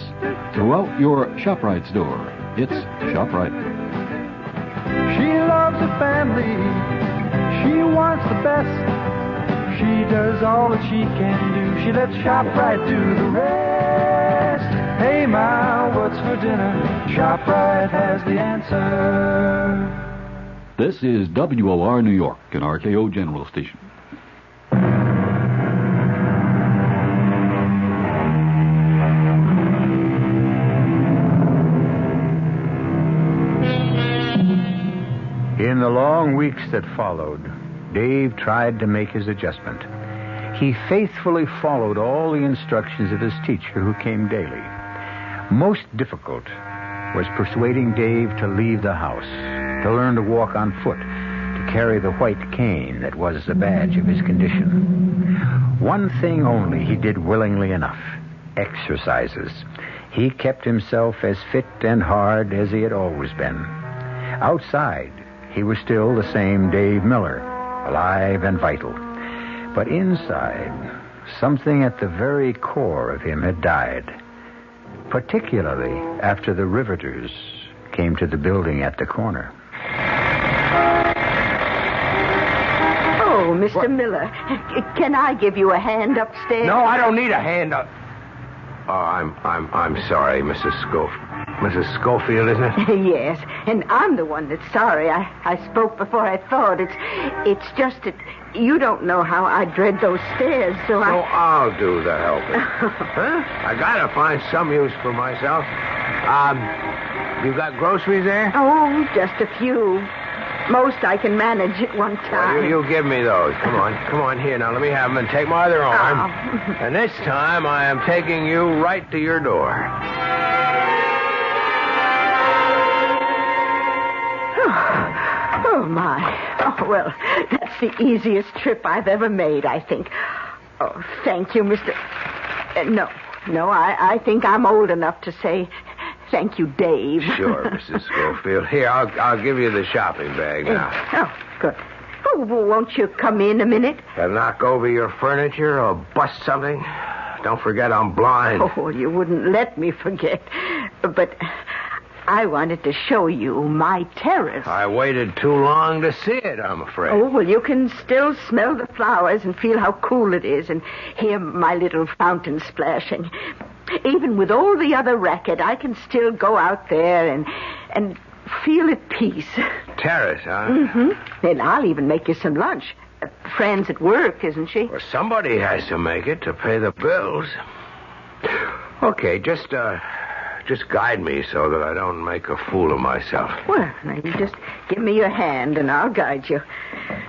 Throughout your ShopRite store, it's ShopRite. She loves the family. She wants the best. She does all that she can do. She lets ShopRite do the rest. Hey, Ma, what's for dinner? ShopRite has the answer. This is WOR New York, an RKO General Station. In the long weeks that followed, Dave tried to make his adjustment. He faithfully followed all the instructions of his teacher who came daily. Most difficult was persuading Dave to leave the house, to learn to walk on foot, to carry the white cane that was the badge of his condition. One thing only he did willingly enough: exercises. He kept himself as fit and hard as he had always been. Outside, he was still the same Dave Miller, alive and vital. But inside, something at the very core of him had died, particularly after the riveters came to the building at the corner. Oh, Mr. Miller, can I give you a hand upstairs? No, I don't need a hand up. Oh, I'm sorry, Mrs. Schofield. Mrs. Schofield, isn't it? Yes, and I'm the one that's sorry. I spoke before I thought. It's just that you don't know how I dread those stairs, so I'll do the helping. Huh? I gotta find some use for myself. You got groceries there? Oh, just a few. Most I can manage at one time. Well, you give me those. Come on here. Now, let me have them and take my other arm. Oh. And this time, I am taking you right to your door. Oh, my. Oh, well, that's the easiest trip I've ever made, I think. Oh, thank you, Mr. No, I think I'm old enough to say thank you, Dave. Sure, Mrs. Schofield. Here, I'll give you the shopping bag now. Oh, good. Oh, well, won't you come in a minute? If I knock over your furniture or bust something, don't forget I'm blind. Oh, you wouldn't let me forget. But I wanted to show you my terrace. I waited too long to see it, I'm afraid. Oh, well, you can still smell the flowers and feel how cool it is and hear my little fountain splashing. Even with all the other racket, I can still go out there and feel at peace. Terrace, huh? Mm-hmm. And I'll even make you some lunch. Fran's at work, isn't she? Well, somebody has to make it to pay the bills. Okay, just guide me so that I don't make a fool of myself. Well, now you just give me your hand and I'll guide you.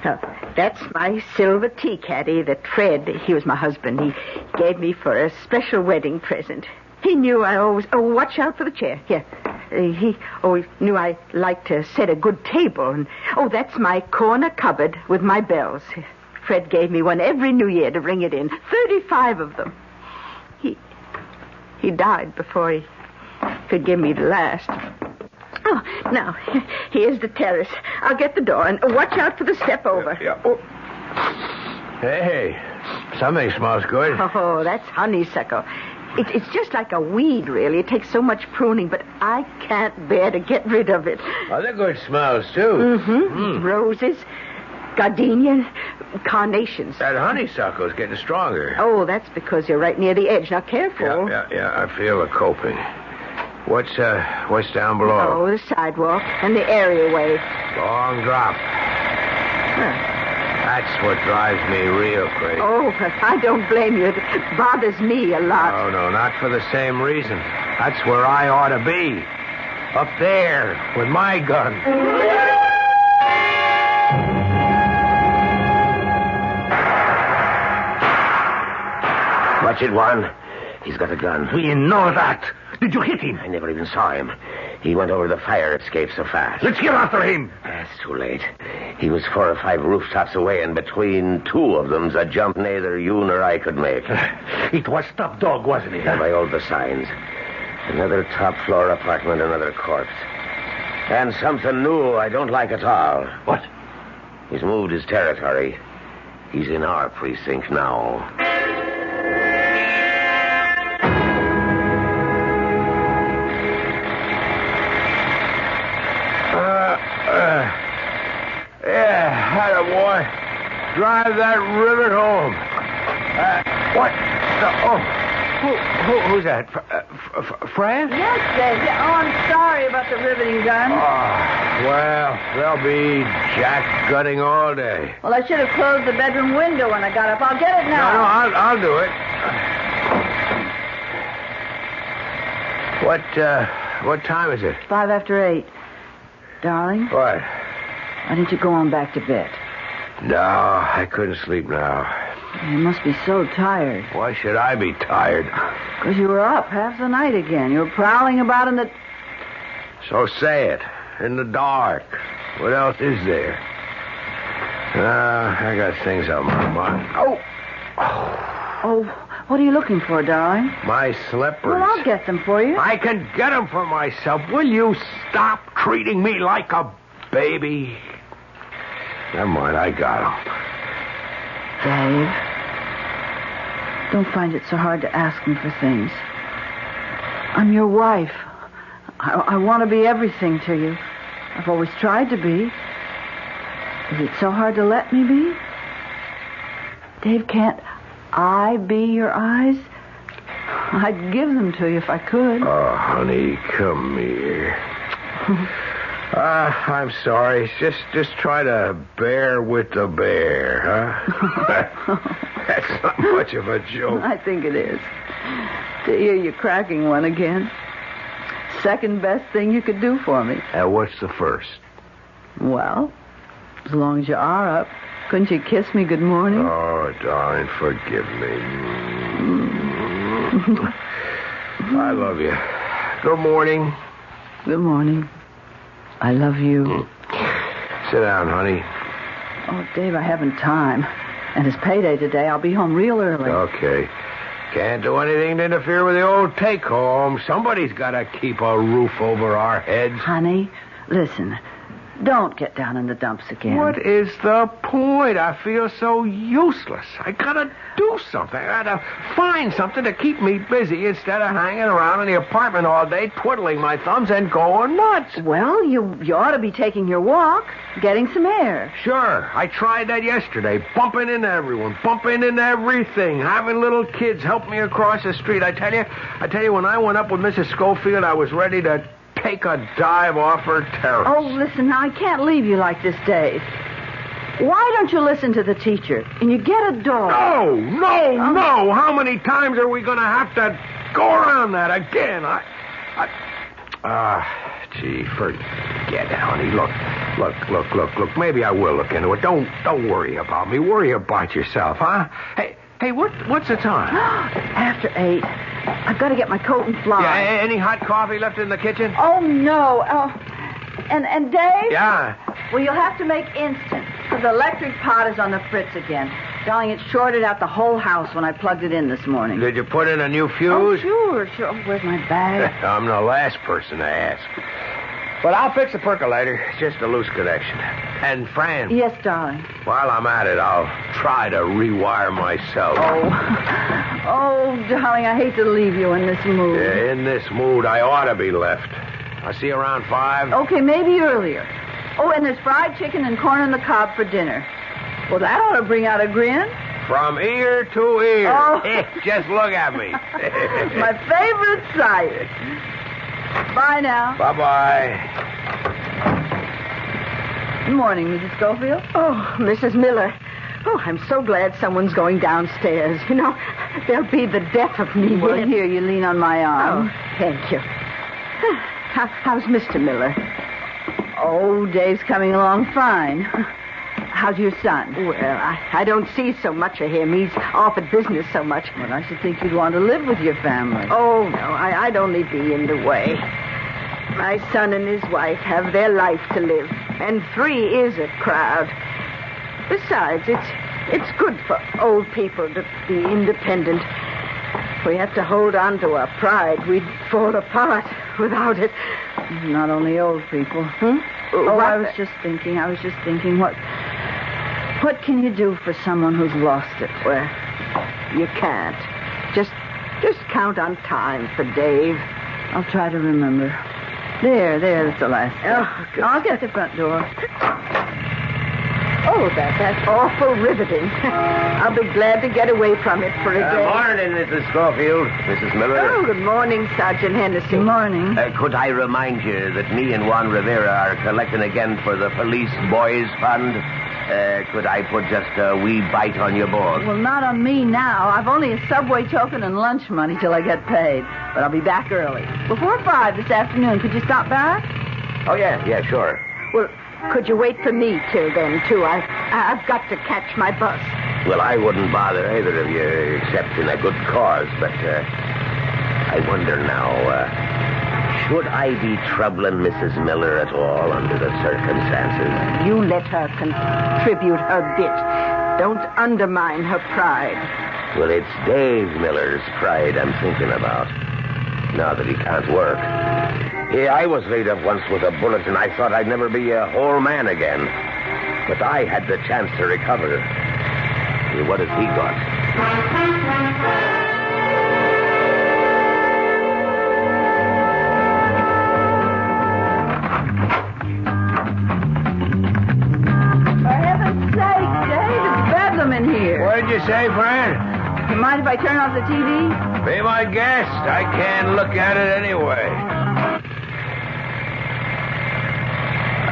Now, that's my silver tea caddy that Fred, he was my husband, he gave me for a special wedding present. He knew I always... Oh, watch out for the chair. Here. He always knew I liked to set a good table. And that's my corner cupboard with my bells. Fred gave me one every New Year to ring it in. 35 of them. He died before he could give me the last. Oh, now, here's the terrace. I'll get the door, and watch out for the step over. Yeah. Oh. Hey, something smells good. Oh, that's honeysuckle. It's just like a weed, really. It takes so much pruning, but I can't bear to get rid of it. Other good smells, too. Mm-hmm. Roses, gardenia, carnations. That honeysuckle's getting stronger. Oh, that's because you're right near the edge. Now, careful. Yeah, I feel the coping. What's down below? Oh, the sidewalk and the areaway. Long drop. That's what drives me real crazy. Oh, I don't blame you. It bothers me a lot. No, not for the same reason. That's where I ought to be. Up there, with my gun. Watch it, Juan. He's got a gun. We know that. Did you hit him? I never even saw him. He went over the fire escape so fast. Let's get after him. It's too late. He was 4 or 5 rooftops away, and between 2 of them's a jump neither you nor I could make. It was top dog, wasn't it? And by all the signs. Another top-floor apartment, another corpse. And something new I don't like at all. What? He's moved his territory. He's in our precinct now. Yeah, boy. Drive that rivet home. What? Who's that? Fran? Yes, Dave. Oh, I'm sorry about the riveting gun. Well, they'll be jack-gutting all day. Well, I should have closed the bedroom window when I got up. I'll get it now. No, I'll do it. What time is it? 5 after 8. Darling? What? Why didn't you go on back to bed? No, I couldn't sleep now. You must be so tired. Why should I be tired? Because you were up half the night again. You were prowling about in the... So say it. In the dark. What else is there? I got things on my mind. Oh, what are you looking for, darling? My slippers. Well, I'll get them for you. I can get them for myself. Will you stop treating me like a baby? Never mind, I got them. Dave, don't find it so hard to ask me for things. I'm your wife. I want to be everything to you. I've always tried to be. Is it so hard to let me be? Dave, can't I be your eyes? I'd give them to you if I could. Oh, honey, come here. I'm sorry. Just try to bear with the bear, huh? That's not much of a joke. I think it is. To hear you cracking one again. Second best thing you could do for me. What's the first? Well, as long as you are up, couldn't you kiss me good morning? Oh, darling, forgive me. I love you. Good morning. Good morning. I love you. Sit down, honey. Oh, Dave, I haven't time. And it's payday today. I'll be home real early. Okay. Can't do anything to interfere with the old take-home. Somebody's got to keep a roof over our heads. Honey, listen. Don't get down in the dumps again. What is the point? I feel so useless. I gotta do something. I gotta find something to keep me busy instead of hanging around in the apartment all day, twiddling my thumbs and going nuts. Well, you ought to be taking your walk, getting some air. Sure. I tried that yesterday, bumping into everyone, bumping into everything, having little kids help me across the street. I tell you, when I went up with Mrs. Schofield, I was ready to take a dive off her terrace. Oh, listen, now, I can't leave you like this, Dave. Why don't you listen to the teacher and you get a dog? No. How many times are we going to have to go around that again? Gee, forget it, honey. Look. Maybe I will look into it. Don't worry about me. Worry about yourself, huh? Hey, what's the time? After 8. I've got to get my coat and fly. Yeah, any hot coffee left in the kitchen? Oh, no. And Dave? Yeah? Well, you'll have to make instant, because the electric pot is on the fritz again. Darling, it shorted out the whole house when I plugged it in this morning. Did you put in a new fuse? Oh, sure. Oh, where's my bag? I'm the last person to ask. But I'll fix the percolator. It's just a loose connection. And, Fran. Yes, darling. While I'm at it, I'll try to rewire myself. Oh, darling, I hate to leave you in this mood. Yeah, in this mood, I ought to be left. I'll see you around 5. Okay, maybe earlier. Oh, and there's fried chicken and corn on the cob for dinner. Well, that ought to bring out a grin. From ear to ear. Oh. Just look at me. My favorite sight. Bye now. Bye-bye. Good morning, Mrs. Schofield. Oh, Mrs. Miller. Oh, I'm so glad someone's going downstairs. You know, they'll be the death of me. Well, yet. here, you lean on my arm. Oh, thank you. How's Mr. Miller? Oh, Dave's coming along fine. How's your son? Well, I don't see so much of him. He's off at business so much. Well, I should think you'd want to live with your family. Oh, no, I'd only be in the way. My son and his wife have their life to live, and 3 is a crowd. Besides, it's good for old people to be independent. If we had to hold on to our pride, we'd fall apart without it. Not only old people. Oh, I was just thinking, what can you do for someone who's lost it? Well, you can't. Just count on time for Dave. I'll try to remember. There, that's the last step. Oh, good. I'll get the front door. Oh, that's awful riveting. I'll be glad to get away from it for a day. Morning, Mrs. Schofield. Mrs. Miller. Oh, good morning, Sergeant Hennessy. Good morning. Could I remind you that me and Juan Rivera are collecting again for the Police Boys Fund? Could I put just a wee bite on your board? Well, not on me now. I've only a subway token and lunch money till I get paid. But I'll be back early. Before 5 this afternoon. Could you stop back? Oh, yeah, sure. Well, could you wait for me till then, too? I've got to catch my bus. Well, I wouldn't bother either of you, except in a good cause, but I wonder now, should I be troubling Mrs. Miller at all under the circumstances? You let her contribute her bit. Don't undermine her pride. Well, it's Dave Miller's pride I'm thinking about, now that he can't work. Yeah, I was laid up once with a bullet, and I thought I'd never be a whole man again. But I had the chance to recover. Well, what has he got? For heaven's sake, Dave, it's bedlam in here. What'd you say, friend? You mind if I turn off the TV? Be my guest. I can't look at it anyway.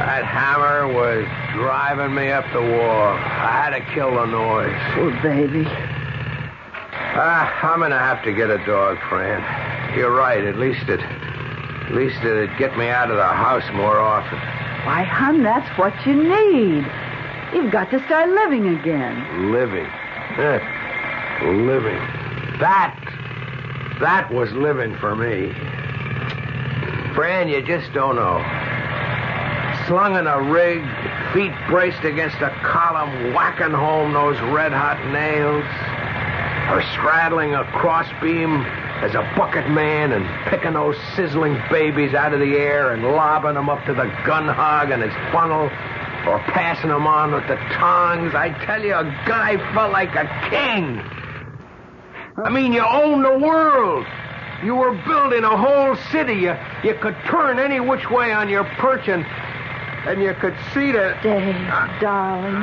That hammer was driving me up the wall. I had to kill the noise. Oh, baby. I'm gonna have to get a dog, Fran. You're right. At least it'd get me out of the house more often. Why, hon, that's what you need. You've got to start living again. Living. Living. That was living for me. Fran, you just don't know. Slung in a rig, feet braced against a column, whacking home those red-hot nails. Or straddling a crossbeam as a bucket man and picking those sizzling babies out of the air and lobbing them up to the gun hog and his funnel. Or passing them on with the tongs. I tell you, a guy felt like a king. I mean, you owned the world. You were building a whole city. You could turn any which way on your perch and you could see the... Dave, darling.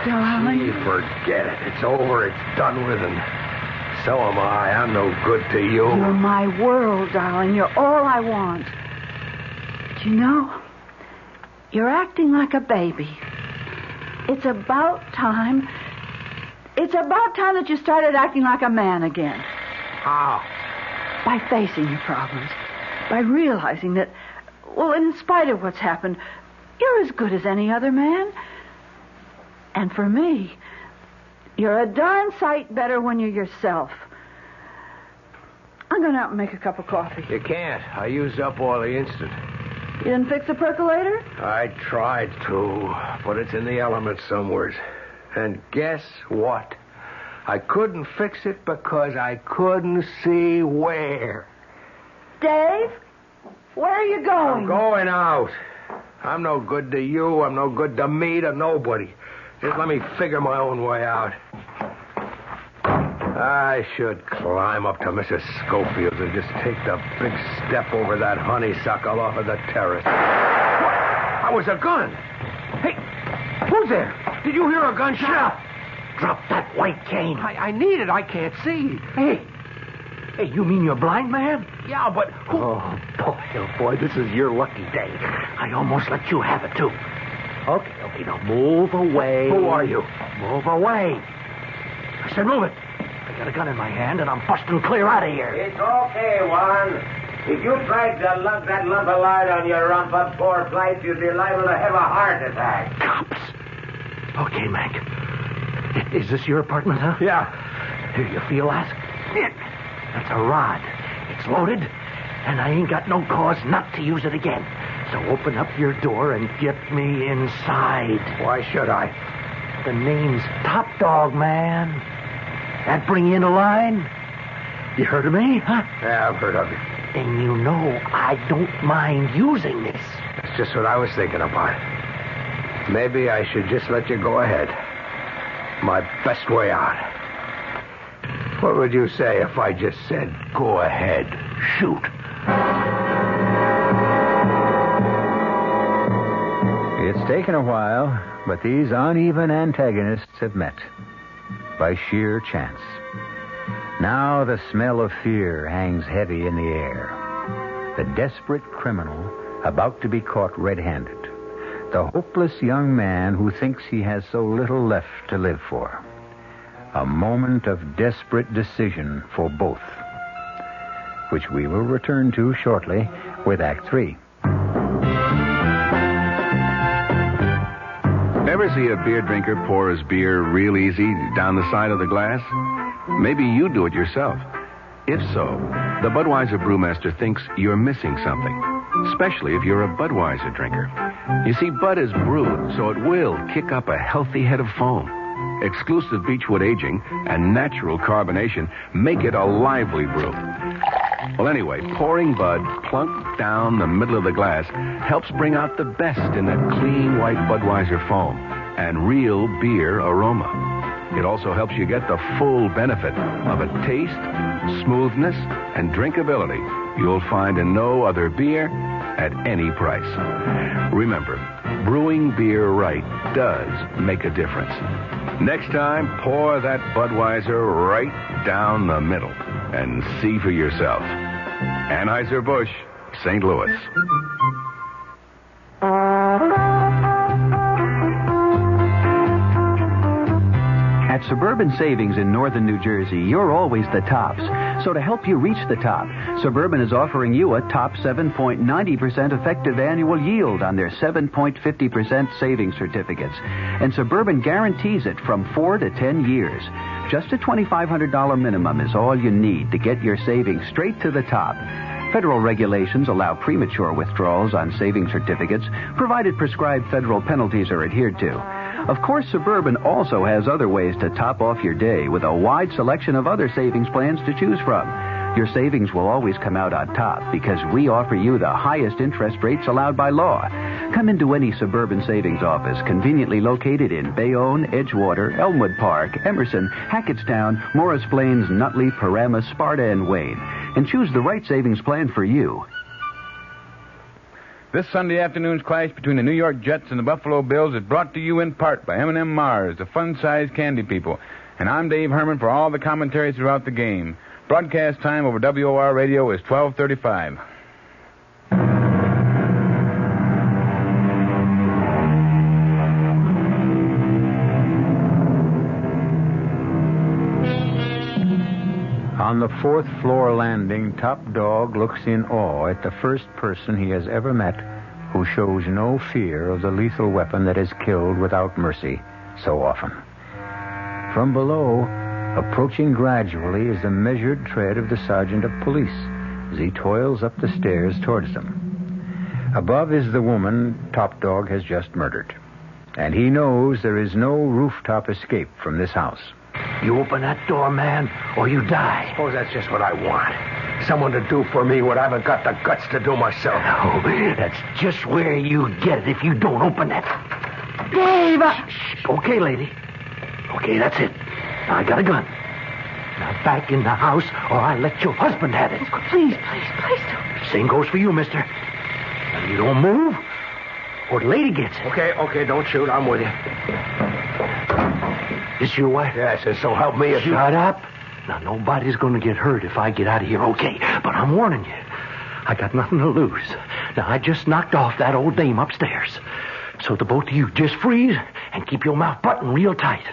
Darling. Gee, forget it. It's over. It's done with, and so am I. I'm no good to you. You're my world, darling. You're all I want. But you know, you're acting like a baby. It's about time that you started acting like a man again. How? By facing your problems. By realizing that, well, in spite of what's happened, you're as good as any other man. And for me, you're a darn sight better when you're yourself. I'm going out and make a cup of coffee. You can't. I used up all the instant. You didn't fix the percolator? I tried to, but it's in the elements somewheres. And guess what? I couldn't fix it because I couldn't see where. Dave, where are you going? I'm going out. I'm no good to you. I'm no good to me, to nobody. Just let me figure my own way out. I should climb up to Mrs. Schofield's and just take the big step over that honeysuckle off of the terrace. What? That was a gun. Hey, who's there? Did you hear a gunshot? Drop that white cane. I need it. I can't see. Hey, Hey, you mean you're blind, man? Yeah, but who... Oh, boy, this is your lucky day. I almost let you have it, too. Okay, now move away. Who are you? Move away. I said move it. I got a gun in my hand, and I'm busting clear out of here. It's okay, Juan. If you tried to lug that lump of lard on your rump up 4 flights, you'd be liable to have a heart attack. Cops. Okay, Mac. Is this your apartment, huh? Yeah. Here, you feel that? That's a rod. It's loaded, and I ain't got no cause not to use it again. So open up your door and get me inside. Why should I? The name's Top Dog, man. That bring you into line? You heard of me, huh? Yeah, I've heard of you. And you know I don't mind using this. That's just what I was thinking about. Maybe I should just let you go ahead. My best way out. What would you say if I just said, go ahead, shoot? It's taken a while, but these uneven antagonists have met by sheer chance. Now the smell of fear hangs heavy in the air. The desperate criminal about to be caught red-handed. The hopeless young man who thinks he has so little left to live for. A moment of desperate decision for both, which we will return to shortly with Act 3. Ever see a beer drinker pour his beer real easy down the side of the glass? Maybe you do it yourself. If so, the Budweiser brewmaster thinks you're missing something, especially if you're a Budweiser drinker. You see, Bud is brewed, so it will kick up a healthy head of foam. Exclusive beechwood aging and natural carbonation make it a lively brew. Well, anyway, pouring Bud plunk down the middle of the glass helps bring out the best in that clean white Budweiser foam and real beer aroma. It also helps you get the full benefit of a taste, smoothness, and drinkability you'll find in no other beer at any price. Remember, brewing beer right does make a difference. Next time, pour that Budweiser right down the middle and see for yourself. Anheuser-Busch, St. Louis. At Suburban Savings in northern New Jersey, you're always the tops. So to help you reach the top, Suburban is offering you a top 7.90% effective annual yield on their 7.50% savings certificates. And Suburban guarantees it from 4 to 10 years. Just a $2,500 minimum is all you need to get your savings straight to the top. Federal regulations allow premature withdrawals on savings certificates, provided prescribed federal penalties are adhered to. Of course, Suburban also has other ways to top off your day with a wide selection of other savings plans to choose from. Your savings will always come out on top because we offer you the highest interest rates allowed by law. Come into any Suburban Savings office conveniently located in Bayonne, Edgewater, Elmwood Park, Emerson, Hackettstown, Morris Plains, Nutley, Paramus, Sparta, and Wayne, and choose the right savings plan for you. This Sunday afternoon's clash between the New York Jets and the Buffalo Bills is brought to you in part by M&M Mars, the fun-sized candy people. And I'm Dave Herman for all the commentary throughout the game. Broadcast time over WOR Radio is 12:35. On the 4th floor landing, Top Dog looks in awe at the first person he has ever met who shows no fear of the lethal weapon that has killed without mercy so often. From below, approaching gradually, is the measured tread of the sergeant of police as he toils up the stairs towards them. Above is the woman Top Dog has just murdered, and he knows there is no rooftop escape from this house. You open that door, man, or you die. Suppose that's just what I want. Someone to do for me what I haven't got the guts to do myself. Oh, that's just where you get it if you don't open that. Dave! Shh. Okay, lady. Okay, that's it. Now, I got a gun. Now, back in the house, or I let your husband have it. Oh, please don't. Same goes for you, mister. Now, you don't move, or the lady gets it. Okay, don't shoot. I'm with you. This your wife? Yes, and so help me if Shut up. Now, nobody's going to get hurt if I get out of here okay, but I'm warning you. I got nothing to lose. Now, I just knocked off that old dame upstairs. So the both of you just freeze and keep your mouth buttoned real tight,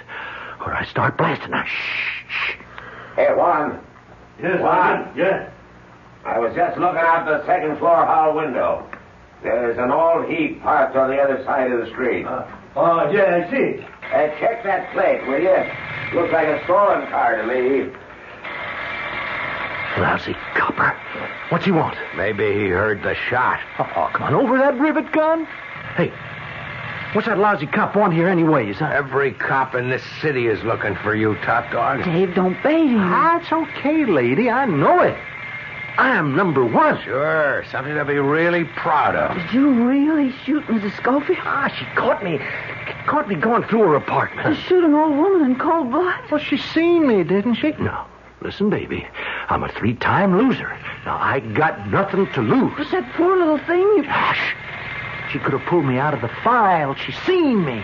or I start blasting. Now, shh. Hey, Juan. Yes, Juan. Yes. I was just looking out the second floor hall window. There's an old heap parked on the other side of the street. Yeah, I see. Check that plate, will you? Looks like a stolen car to me. Lousy copper. What's he want? Maybe he heard the shot. Oh, come on, over that rivet gun? Hey, what's that lousy cop want here anyways? Huh? Every cop in this city is looking for you, top dog. Dave, don't bait him. That's okay, lady. I know it. I am number one. Sure, something to be really proud of. Did you really shoot Mrs. Schofield? She caught me going through her apartment. To shoot an old woman in cold blood? Well, she seen me, didn't she? No. Listen, baby, I'm a 3-time loser. Now, I got nothing to lose. But that poor little thing... Gosh, she could have pulled me out of the file. She seen me.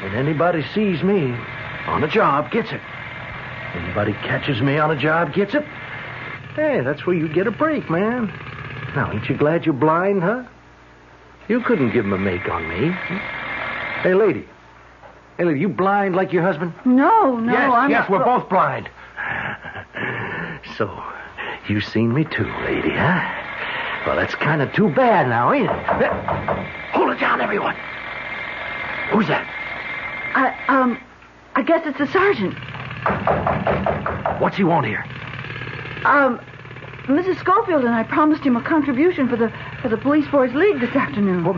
And anybody sees me on a job gets it. Anybody catches me on a job gets it. Hey, that's where you get a break, man. Now, ain't you glad you're blind, huh? You couldn't give him a make on me. Hey, lady, you blind like your husband? No, I'm Yes, not... we're both blind. So, you seen me too, lady, huh? Well, that's kind of too bad now, ain't it? Hold it down, everyone. Who's that? I guess it's the sergeant. What's he want here? Mrs. Schofield and I promised him a contribution for the Police Boys League this afternoon. Well,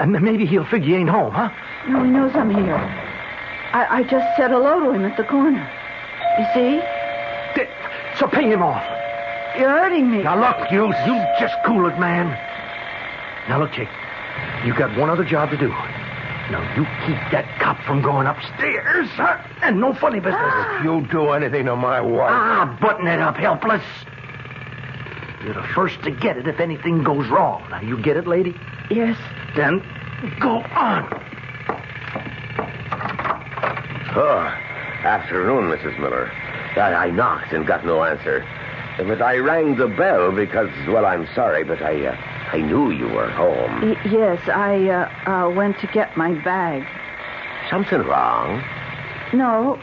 maybe he'll figure you ain't home, huh? No, he knows I'm here. I just said hello to him at the corner. You see? So pay him off. You're hurting me. Now, look, you just cool it, man. Now, look, Jake, you got one other job to do. Now, you keep that cop from going upstairs, huh? And no funny business. If you do anything to my wife... Button it up, helpless. You're the first to get it if anything goes wrong. Now, you get it, lady? Yes. Then go on. Afternoon, Mrs. Miller. I knocked and got no answer. But I rang the bell because, well, I'm sorry, but I knew you were home. Yes, I went to get my bag. Something wrong? No.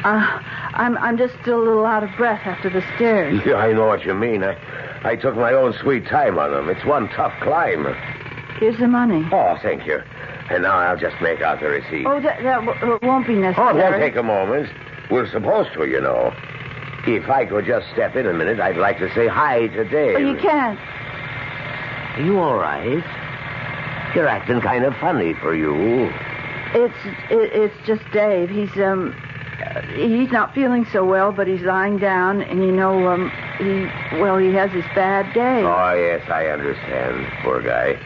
I'm just still a little out of breath after the stairs. Yeah, I know what you mean. I took my own sweet time on them. It's one tough climb. Here's the money. Oh, thank you. And now I'll just make out the receipt. Oh, that won't be necessary. Oh, it won't take a moment. We're supposed to, you know. If I could just step in a minute, I'd like to say hi to Dave. Oh, you can't. Are you all right? You're acting kind of funny for you. It's just Dave. He's not feeling so well, but he's lying down, and he has his bad day. Oh, yes, I understand. Poor guy.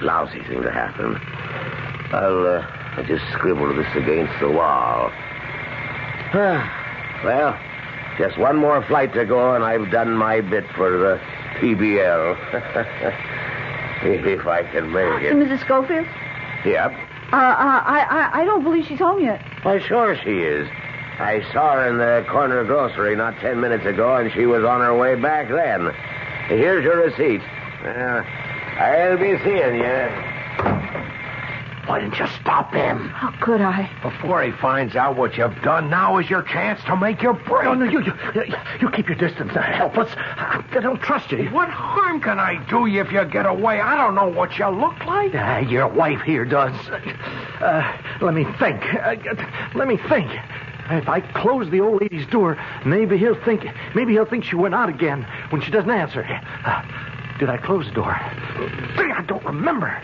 Lousy thing to happen. I'll just scribble this against the wall. Well, just one more flight to go, and I've done my bit for the PBL. If I can make it. Mrs. Schofield? Yep. I don't believe she's home yet. Why, sure she is. I saw her in the corner grocery not 10 minutes ago, and she was on her way back then. Here's your receipt. I'll be seeing you. Why didn't you stop him? How could I? Before he finds out what you've done, now is your chance to make your break. No, you keep your distance, helpless. I don't trust you. What harm can I do you if you get away? I don't know what you look like. Your wife here does. Let me think. If I close the old lady's door, maybe he'll think she went out again when she doesn't answer. Did I close the door? I don't remember.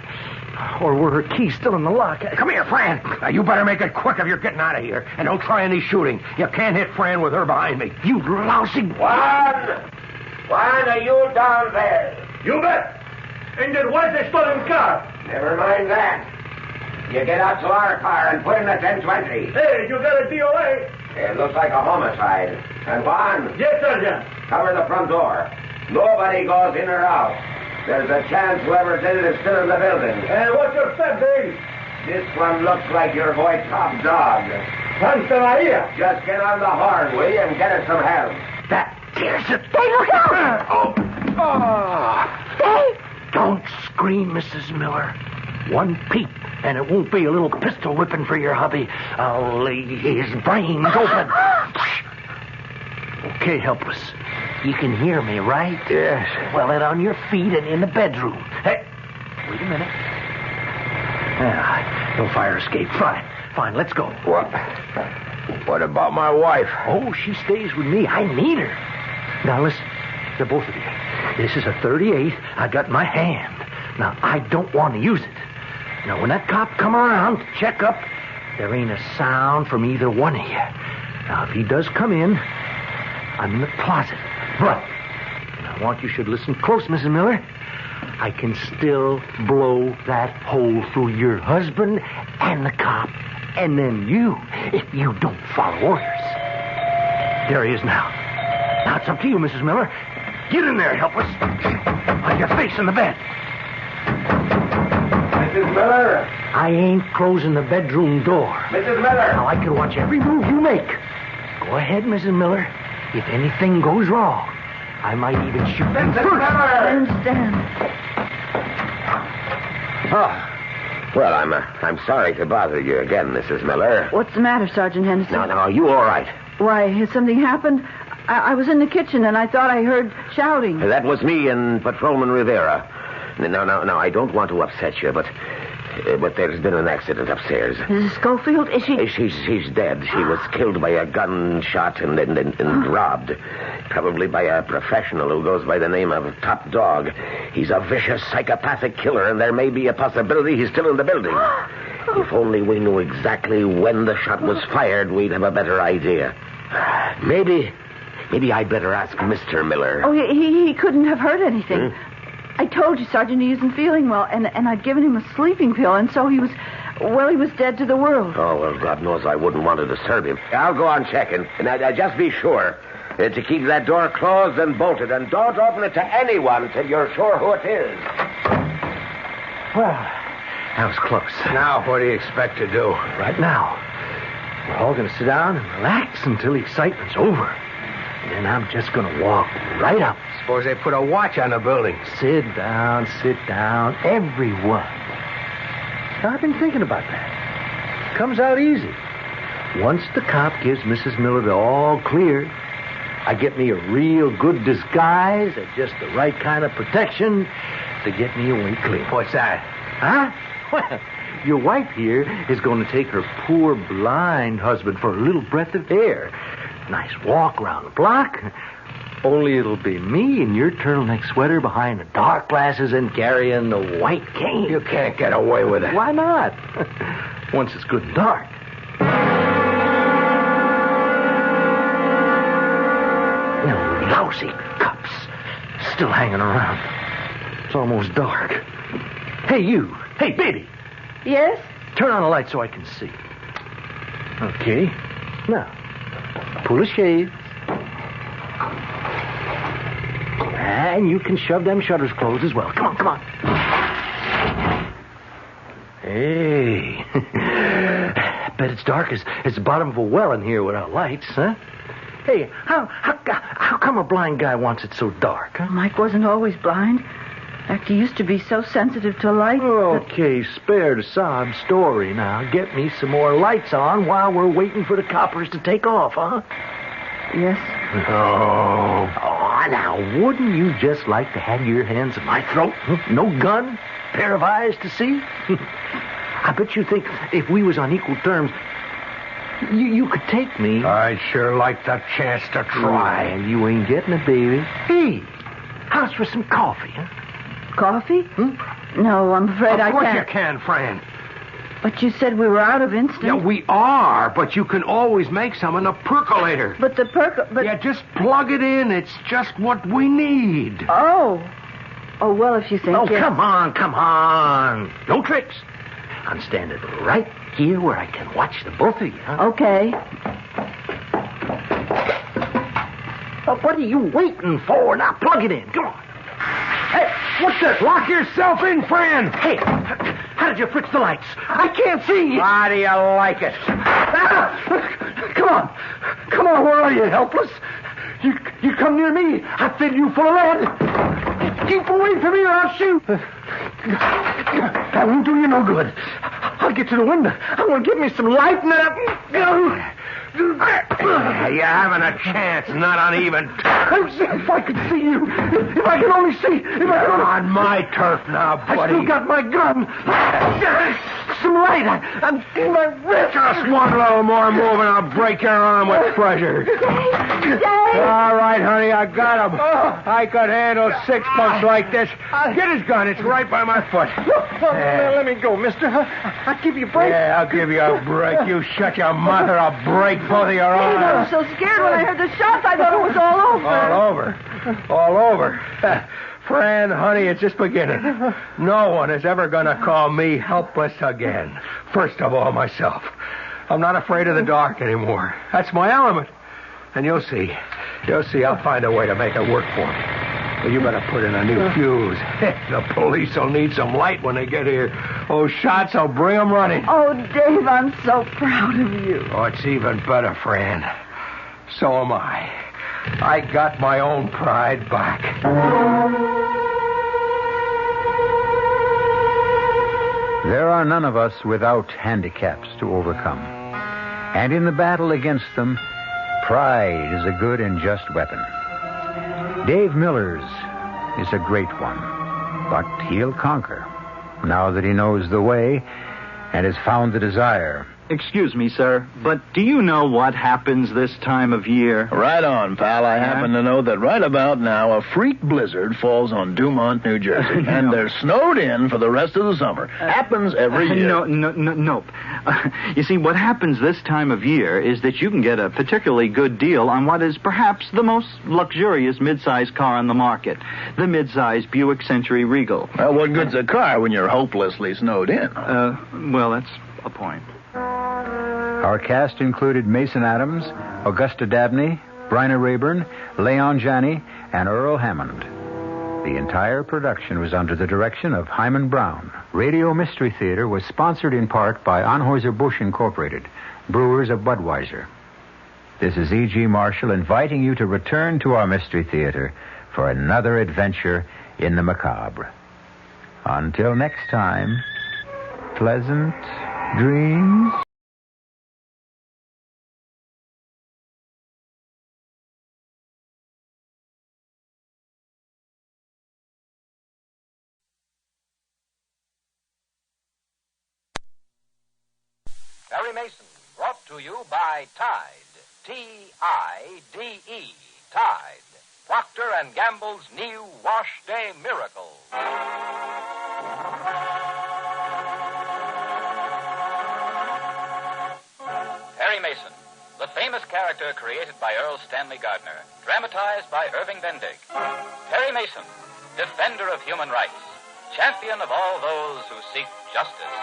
Or were her keys still in the lock? Come here, Fran. You better make it quick if you're getting out of here. And don't try any shooting. You can't hit Fran with her behind me. You lousy... Juan, are you down there? You bet. And then where's the stolen car? Never mind that. You get out to our car and put in the 1020. Hey, you got a DOA? It looks like a homicide. And Juan? Yes, Sergeant. Cover the front door. Nobody goes in or out. There's a chance whoever did it is still in the building. What's your step, Dave? This one looks like your boy Top Dog. Just get on the horn, will you, and get us some help. There's it. Dave, look out! Dave! Don't scream, Mrs. Miller. One peep, and it won't be a little pistol whipping for your hubby. I'll lay his brains open. Okay, helpless. You can hear me, right? Yes. Well, then on your feet and in the bedroom. Hey, wait a minute. No fire escape. Fine, let's go. What about my wife? Oh, she stays with me. I need her. Now, listen, to both of you. This is a 38 I got in my hand. Now, I don't want to use it. Now, when that cop come around to check up, there ain't a sound from either one of you. Now, if he does come in, I'm in the closet. Right. And I want you should listen close, Mrs. Miller. I can still blow that hole through your husband and the cop, and then you, if you don't follow orders. There he is now. Now it's up to you, Mrs. Miller. Get in there, helpless. On your face in the bed. Mrs. Miller? I ain't closing the bedroom door. Mrs. Miller? Now I can watch every move you make. Go ahead, Mrs. Miller. If anything goes wrong, I might even shoot you Mrs. first. Miller! I understand. Oh. Well, I'm sorry to bother you again, Mrs. Miller. What's the matter, Sergeant Henderson? No, are you all right? Why, has something happened? I was in the kitchen, and I thought I heard shouting. That was me and Patrolman Rivera. No, I don't want to upset you, but there's been an accident upstairs. Mrs. Schofield, is she... She's dead. She was killed by a gunshot and robbed. Probably by a professional who goes by the name of Top Dog. He's a vicious, psychopathic killer, and there may be a possibility he's still in the building. If only we knew exactly when the shot was fired, we'd have a better idea. Maybe I'd better ask Mr. Miller. Oh, he couldn't have heard anything. I told you, Sergeant, he isn't feeling well, and I'd given him a sleeping pill, and so he was dead to the world. Oh, well, God knows I wouldn't want to disturb him. I'll go on checking. Now, just be sure to keep that door closed and bolted, and don't open it to anyone till you're sure who it is. Well, that was close. Now, what do you expect to do? Right now, we're all going to sit down and relax until the excitement's over. And then I'm just going to walk right up. Suppose they put a watch on the building. Sit down, everyone. Now, I've been thinking about that. Comes out easy. Once the cop gives Mrs. Miller the all clear, I get me a real good disguise at just the right kind of protection to get me away clean. What's that? Huh? Well, your wife here is going to take her poor blind husband for a little breath of air. Nice walk around the block. Only it'll be me in your turtleneck sweater behind the dark glasses and carrying the white cane. You can't get away with it. Why not? Once it's good and dark. You know, lousy cops still hanging around. It's almost dark. Hey, you. Hey, baby. Yes? Turn on the light so I can see. Okay. Now, pull the shades. And you can shove them shutters closed as well. Come on. Hey. Bet it's dark as the bottom of a well in here without lights, huh? Hey, how come a blind guy wants it so dark, huh? Mike wasn't always blind. In fact, he used to be so sensitive to light. Okay, spare the sob story now. Get me some more lights on while we're waiting for the coppers to take off, huh? Yes. Oh, now, wouldn't you just like to have your hands on my throat? No gun, pair of eyes to see? I bet you think if we was on equal terms, you could take me. I'd sure like the chance to try. Well, you ain't getting it, baby. Hey, how's for some coffee, huh? Coffee? No, I'm afraid I can't. Of course you can, friend. But you said we were out of instant. Yeah, we are, but you can always make some in a percolator. But the Yeah, just plug it in. It's just what we need. Oh, well, if you think... Oh, come on. No tricks. I'm standing right here where I can watch the both of you, huh? Okay. Oh, what are you waiting for? Now, plug it in. Come on. Hey, what's this? Lock yourself in, friend. Hey, how did you fix the lights? I can't see. How do you like it? Come on. Come on, where are you, helpless? You come near me, I fill you full of lead. Keep away from me or I'll shoot. That won't do you no good. I'll get to the window. I'm going to get me some light and then you haven't a chance, not on even terms. If I could see you. If I could only see. You're on my turf now, buddy. I still got my gun. Some light on my wrist. Just one little more move and I'll break your arm with pleasure. Dave! All right, honey, I got him. I could handle 6 punch like this. Get his gun. It's right by my foot. Let me go, mister. I'll give you a break. Yeah, I'll give you a break. You shut your mouth or I'll break both of your arms. Dave, I was so scared when I heard the shots. I thought it was all over. All over. All over. Fran, honey, it's just beginning. No one is ever going to call me helpless again. First of all, myself. I'm not afraid of the dark anymore. That's my element. And you'll see. You'll see I'll find a way to make it work for me. Well, you better put in a new fuse. The police will need some light when they get here. Those shots will bring them running. Oh, Dave, I'm so proud of you. Oh, it's even better, Fran. So am I. I got my own pride back. There are none of us without handicaps to overcome. And in the battle against them, pride is a good and just weapon. Dave Miller's is a great one, but he'll conquer now that he knows the way and has found the desire. Excuse me, sir, but do you know what happens this time of year? Right on, pal. I happen to know that right about now a freak blizzard falls on Dumont, New Jersey, and they're snowed in for the rest of the summer. Happens every year. Nope. You see, what happens this time of year is that you can get a particularly good deal on what is perhaps the most luxurious mid-size car on the market, the mid-size Buick Century Regal. Well, what good's a car when you're hopelessly snowed in? Well, that's a point. Our cast included Mason Adams, Augusta Dabney, Bryna Rayburn, Leon Janney, and Earl Hammond. The entire production was under the direction of Hyman Brown. Radio Mystery Theater was sponsored in part by Anheuser-Busch Incorporated, brewers of Budweiser. This is E.G. Marshall inviting you to return to our Mystery Theater for another adventure in the macabre. Until next time, pleasant dreams. Perry Mason, brought to you by Tide. T-I-D-E. Tide. Procter & Gamble's new Wash Day Miracle. Perry Mason, the famous character created by Earl Stanley Gardner, dramatized by Irving Bendig. Perry Mason, defender of human rights, champion of all those who seek justice.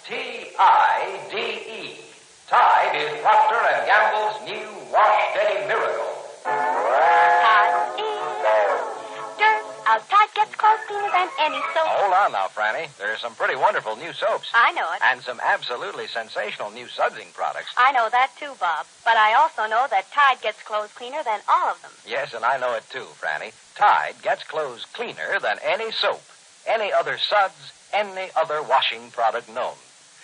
T-I-D-E. Tide is Procter & Gamble's new Wash Day Miracle. Tide is dirt. Our Tide gets clothes cleaner than any soap. Hold on now, Franny. There's some pretty wonderful new soaps. I know it. And some absolutely sensational new sudsing products. I know that too, Bob. But I also know that Tide gets clothes cleaner than all of them. Yes, and I know it too, Franny. Tide gets clothes cleaner than any soap, any other suds, any other washing product known.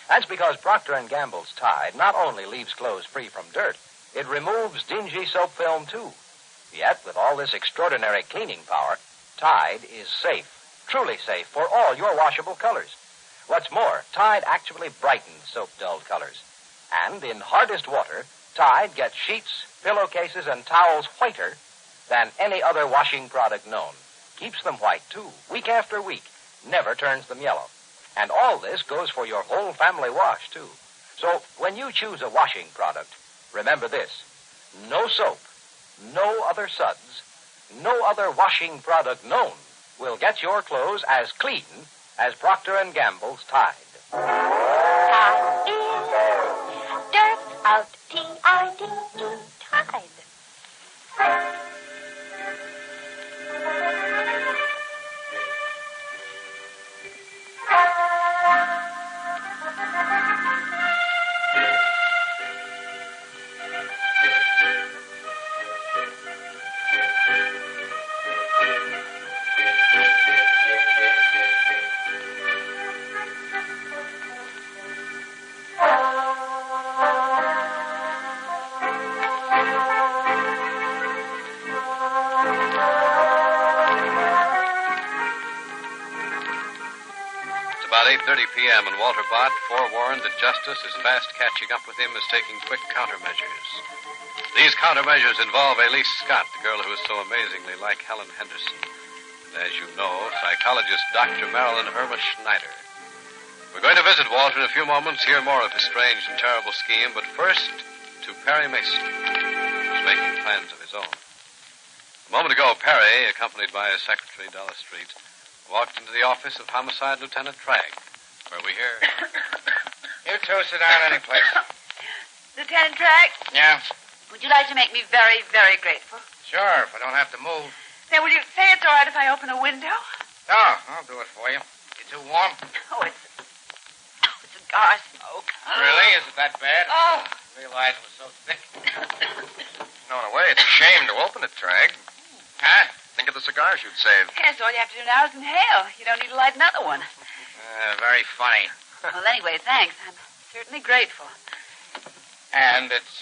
That's because Procter & Gamble's Tide not only leaves clothes free from dirt, it removes dingy soap film, too. Yet, with all this extraordinary cleaning power, Tide is safe, truly safe for all your washable colors. What's more, Tide actually brightens soap-dulled colors. And in hardest water, Tide gets sheets, pillowcases, and towels whiter than any other washing product known. Keeps them white, too, week after week. Never turns them yellow. And all this goes for your whole family wash, too. So when you choose a washing product, remember this. No soap, no other suds, no other washing product known will get your clothes as clean as Procter & Gamble's Tide. Tide is dirt out T-I-D-E. Tide. About 8:30 p.m., and Walter Bott, forewarned that justice is fast catching up with him, is taking quick countermeasures. These countermeasures involve Elise Scott, the girl who is so amazingly like Helen Henderson. And as you know, psychologist Dr. Marilyn Irma Schneider. We're going to visit Walter in a few moments, hear more of his strange and terrible scheme, but first to Perry Mason, who's making plans of his own. A moment ago, Perry, accompanied by his secretary, Della Street, walked into the office of Homicide Lieutenant Tragg, where we hear... You two sit down any place. Lieutenant Tragg? Yeah? Would you like to make me very, very grateful? Sure, if I don't have to move. Now, will you say it's all right if I open a window? No, I'll do it for you. You too warm? Oh, it's cigar smoke. Really? Is it that bad? Oh. I realized it was so thick. No, in a way, it's a shame to open it, Tragg. Huh? Think of the cigars you'd save. Yes, all you have to do now is inhale. You don't need to light another one. Very funny. Well, anyway, thanks. I'm certainly grateful. And it's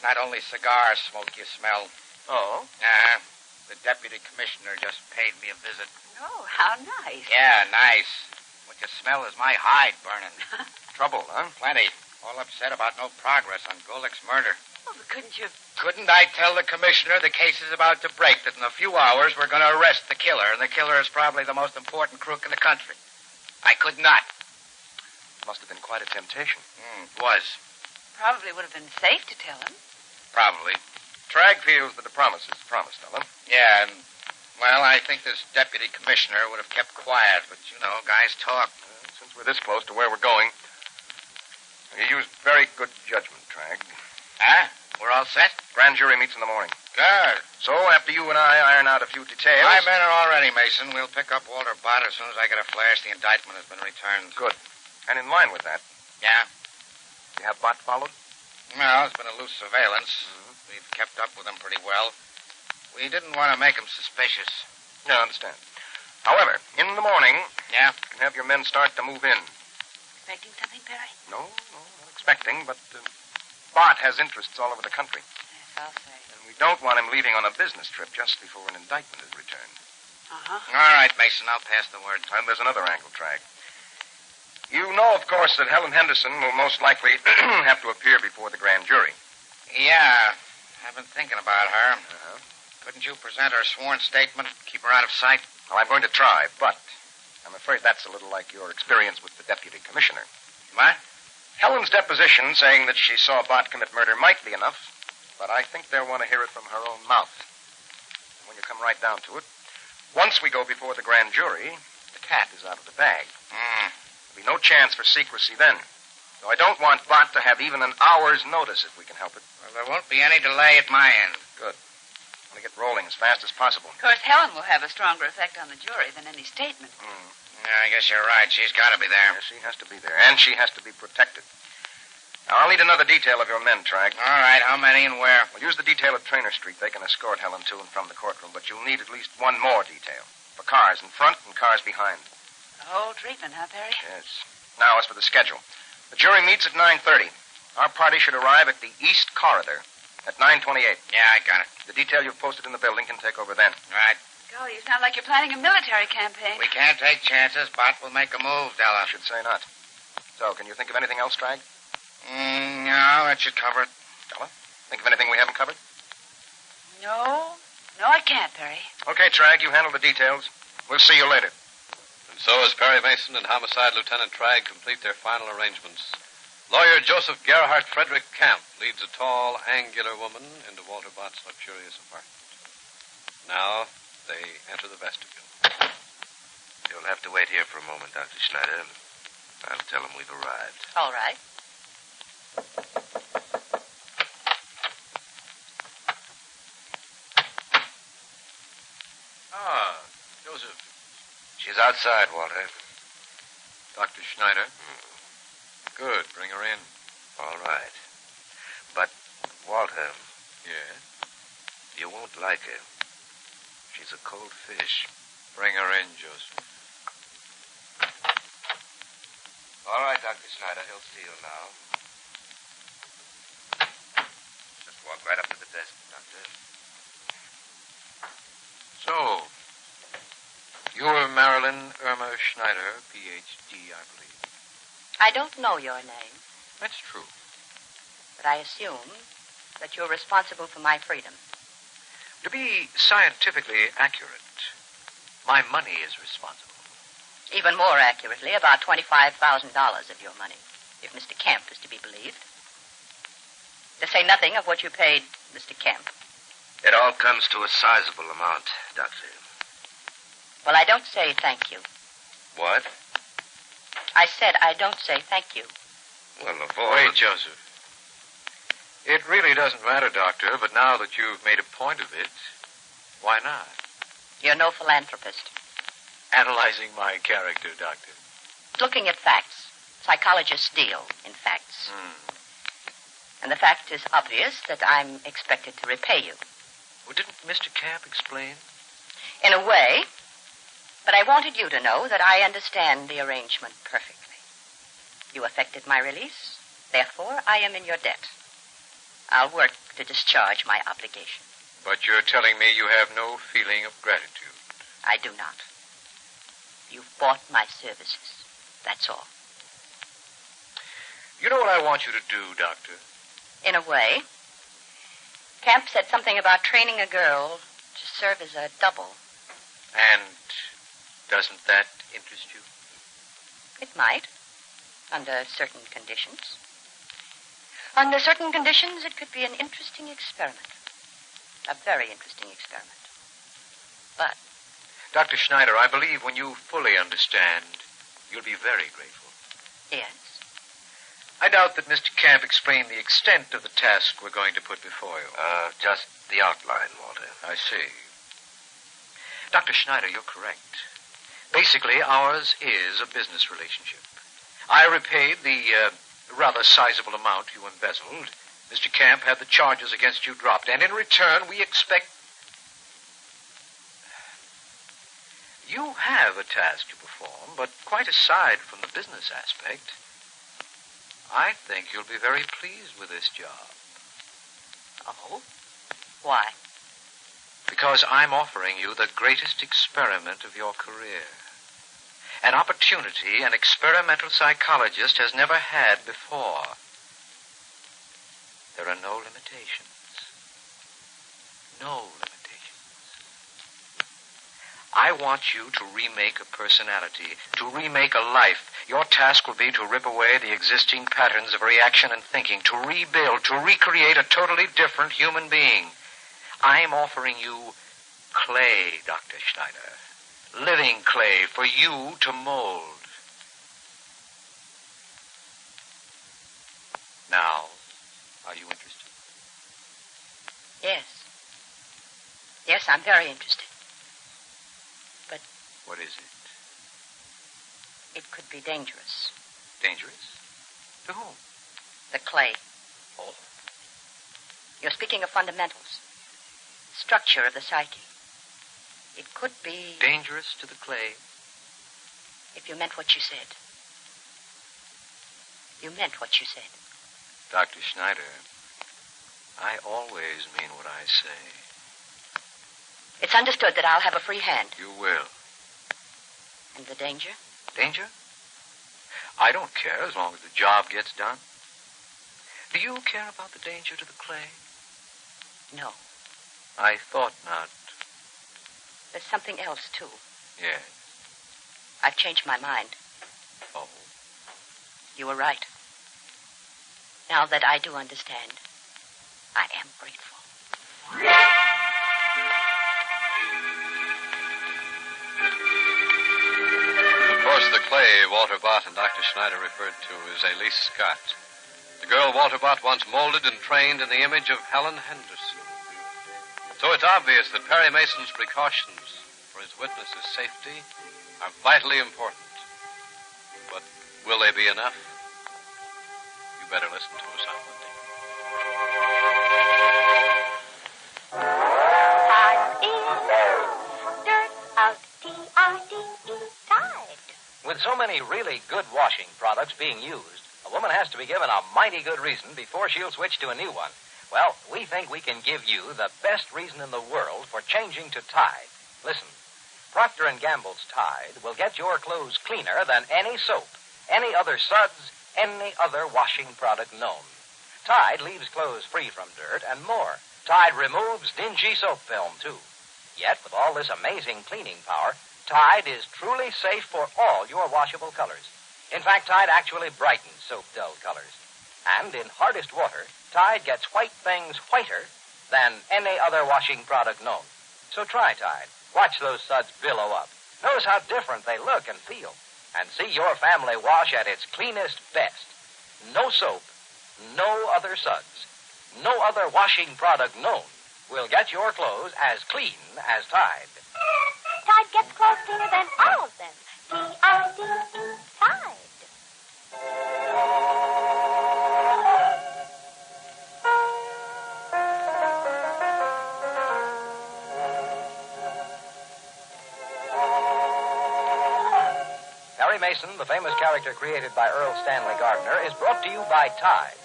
not only cigar smoke you smell. Oh? The deputy commissioner just paid me a visit. Oh, how nice. Yeah, nice. What you smell is my hide burning. Trouble, huh? Plenty. All upset about no progress on Golik's murder. Oh, but couldn't you... Couldn't I tell the commissioner the case is about to break, that in a few hours we're going to arrest the killer, and the killer is probably the most important crook in the country? I could not. Must have been quite a temptation. It was. Probably would have been safe to tell him. Probably. Tragg feels that the promise is promised, Ellen. Yeah, and, well, I think this deputy commissioner would have kept quiet, but, you know, guys talk. Since we're this close to where we're going, you used very good judgment, Tragg. Huh? We're all set? Grand jury meets in the morning. Good. So, after you and I iron out a few details... My men are all ready, Mason. We'll pick up Walter Bott as soon as I get a flash the indictment has been returned. Good. And in line with that... Yeah? You have Bott followed? Well, it's been a loose surveillance. We've kept up with him pretty well. We didn't want to make him suspicious. Yeah, I understand. However, in the morning... Yeah? You can have your men start to move in. Expecting something, Perry? No, not expecting, but... Bott has interests all over the country. Yes, I'll say. And we don't want him leaving on a business trip just before an indictment is returned. Uh-huh. All right, Mason, I'll pass the word. And there's another angle, Tragg. You know, of course, that Helen Henderson will most likely have to appear before the grand jury. Yeah, I've been thinking about her. Couldn't you present her sworn statement, keep her out of sight? Well, I'm going to try, but I'm afraid that's a little like your experience with the deputy commissioner. What? Helen's deposition saying that she saw Bott commit murder might be enough, but I think they'll want to hear it from her own mouth. And when you come right down to it, once we go before the grand jury, the cat is out of the bag. There'll be no chance for secrecy then. So I don't want Bott to have even an hour's notice if we can help it. Well, there won't be any delay at my end. Good. I want to get rolling as fast as possible. Of course, Helen will have a stronger effect on the jury than any statement. Yeah, I guess you're right. She's got to be there. Yeah, she has to be there, and she has to be protected. Now, I'll need another detail of your men, Tragg. All right, how many and where? We'll use the detail at Trainer Street. They can escort Helen to and from the courtroom, but you'll need at least one more detail. For cars in front and cars behind. The whole treatment, huh, Perry? Yes. Now, as for the schedule. The jury meets at 9:30. Our party should arrive at the East Corridor at 9:28. Yeah, I got it. The detail you've posted in the building can take over then. Right. Golly, you sound like you're planning a military campaign. We can't take chances. Bott will make a move, Della. I should say not. So, can you think of anything else, Tragg? No, that should cover it. Della, think of anything we haven't covered? No, I can't, Perry. Okay, Tragg, you handle the details. We'll see you later. And so as Perry Mason and Homicide Lieutenant Tragg complete their final arrangements, lawyer Joseph Gerhardt Frederick Camp leads a tall, angular woman into Walter Bott's luxurious apartment. Now, they enter the vestibule. You'll have to wait here for a moment, Dr. Schneider. I'll tell him we've arrived. All right. Joseph. She's outside, Walter. Dr. Schneider? Good. Bring her in. All right. But, Walter. Yes? You won't like her. She's a cold fish. Bring her in, Joseph. All right, Dr. Schneider. He'll see you now. Just walk right up to the desk, Doctor. So, you're Marilyn Irma Schneider, Ph.D., I believe. I don't know your name, That's true. but I assume that you're responsible for my freedom. To be scientifically accurate, my money is responsible. Even more accurately, about $25,000 of your money, if Mr. Kemp is to be believed. To say nothing of what you paid Mr. Kemp. It all comes to a sizable amount, Doctor. Well, I don't say thank you. What? I said I don't say thank you. Well, of all... Wait, Joseph. It really doesn't matter, Doctor, but now that you've made a point of it, why not? You're no philanthropist. Analyzing my character, Doctor. Looking at facts. Psychologists deal in facts. And the fact is obvious that I'm expected to repay you. Well, didn't Mr. Camp explain? In a way. But I wanted you to know that I understand the arrangement perfectly. You effected my release. Therefore, I am in your debt. I'll work to discharge my obligation. But you're telling me you have no feeling of gratitude. I do not. You've bought my services. That's all. You know what I want you to do, Doctor? In a way. Camp said something about training a girl to serve as a double. And doesn't that interest you? It might, under certain conditions. Under certain conditions, it could be an interesting experiment. A very interesting experiment. But... Dr. Schneider, I believe when you fully understand, you'll be very grateful. Yes. I doubt that Mr. Camp explained the extent of the task we're going to put before you. Just the outline, Walter. I see. Dr. Schneider, you're correct. Basically, ours is a business relationship. I repaid the rather sizable amount you embezzled. Mr. Camp had the charges against you dropped, and in return, we expect... You have a task to perform, but quite aside from the business aspect, I think you'll be very pleased with this job. Oh? Why? Because I'm offering you the greatest experiment of your career. An opportunity an experimental psychologist has never had before. There are no limitations. No limitations. I want you to remake a personality, to remake a life. Your task will be to rip away the existing patterns of reaction and thinking, to rebuild, to recreate a totally different human being. I'm offering you clay, Dr. Schneider. Living clay for you to mold. Now, are you interested? Yes. Yes, I'm very interested. But... What is it? It could be dangerous. Dangerous? To whom? The clay. Oh. You're speaking of fundamentals. Structure of the psyche. It could be... Dangerous to the clay? If you meant what you said. You meant what you said. Dr. Schneider, I always mean what I say. It's understood that I'll have a free hand. You will. And the danger? Danger? I don't care as long as the job gets done. Do you care about the danger to the clay? No. I thought not. There's something else, too. Yes. I've changed my mind. Oh. You were right. Now that I do understand, I am grateful. Of course, the clay Walter Bott and Dr. Schneider referred to is Elise Scott. The girl Walter Bott once molded and trained in the image of Helen Henderson. So it's obvious that Perry Mason's precautions for his witnesses' safety are vitally important. But will they be enough? You better listen to us on Monday. With so many really good washing products being used, a woman has to be given a mighty good reason before she'll switch to a new one. Well, we think we can give you the best reason in the world for changing to Tide. Listen, Procter & Gamble's Tide will get your clothes cleaner than any soap, any other suds, any other washing product known. Tide leaves clothes free from dirt and more. Tide removes dingy soap film, too. Yet, with all this amazing cleaning power, Tide is truly safe for all your washable colors. In fact, Tide actually brightens soap-dull colors. And in hardest water, Tide gets white things whiter than any other washing product known. So try Tide. Watch those suds billow up. Notice how different they look and feel. And see your family wash at its cleanest best. No soap, no other suds, no other washing product known will get your clothes as clean as Tide. Tide gets clothes cleaner than all of them. T-I-D-E, Tide. Perry Mason, the famous character created by Earl Stanley Gardner, is brought to you by Tide,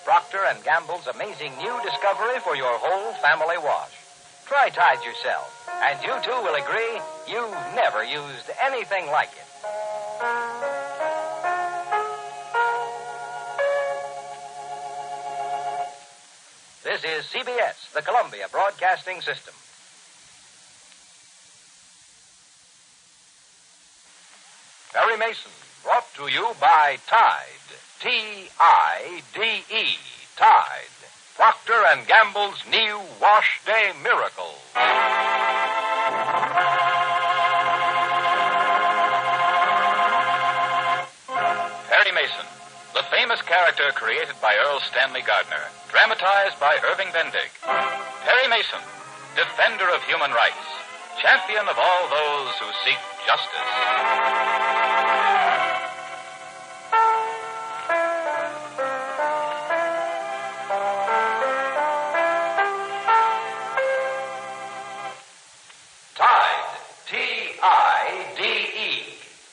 Procter & Gamble's amazing new discovery for your whole family wash. Try Tide yourself, and you too will agree you've never used anything like it. This is CBS, the Columbia Broadcasting System. Perry Mason, brought to you by Tide. T-I-D-E. Tide. Procter & Gamble's new Wash Day Miracle. Perry Mason, the famous character created by Earl Stanley Gardner, dramatized by Irving Bendig. Perry Mason, defender of human rights, champion of all those who seek justice.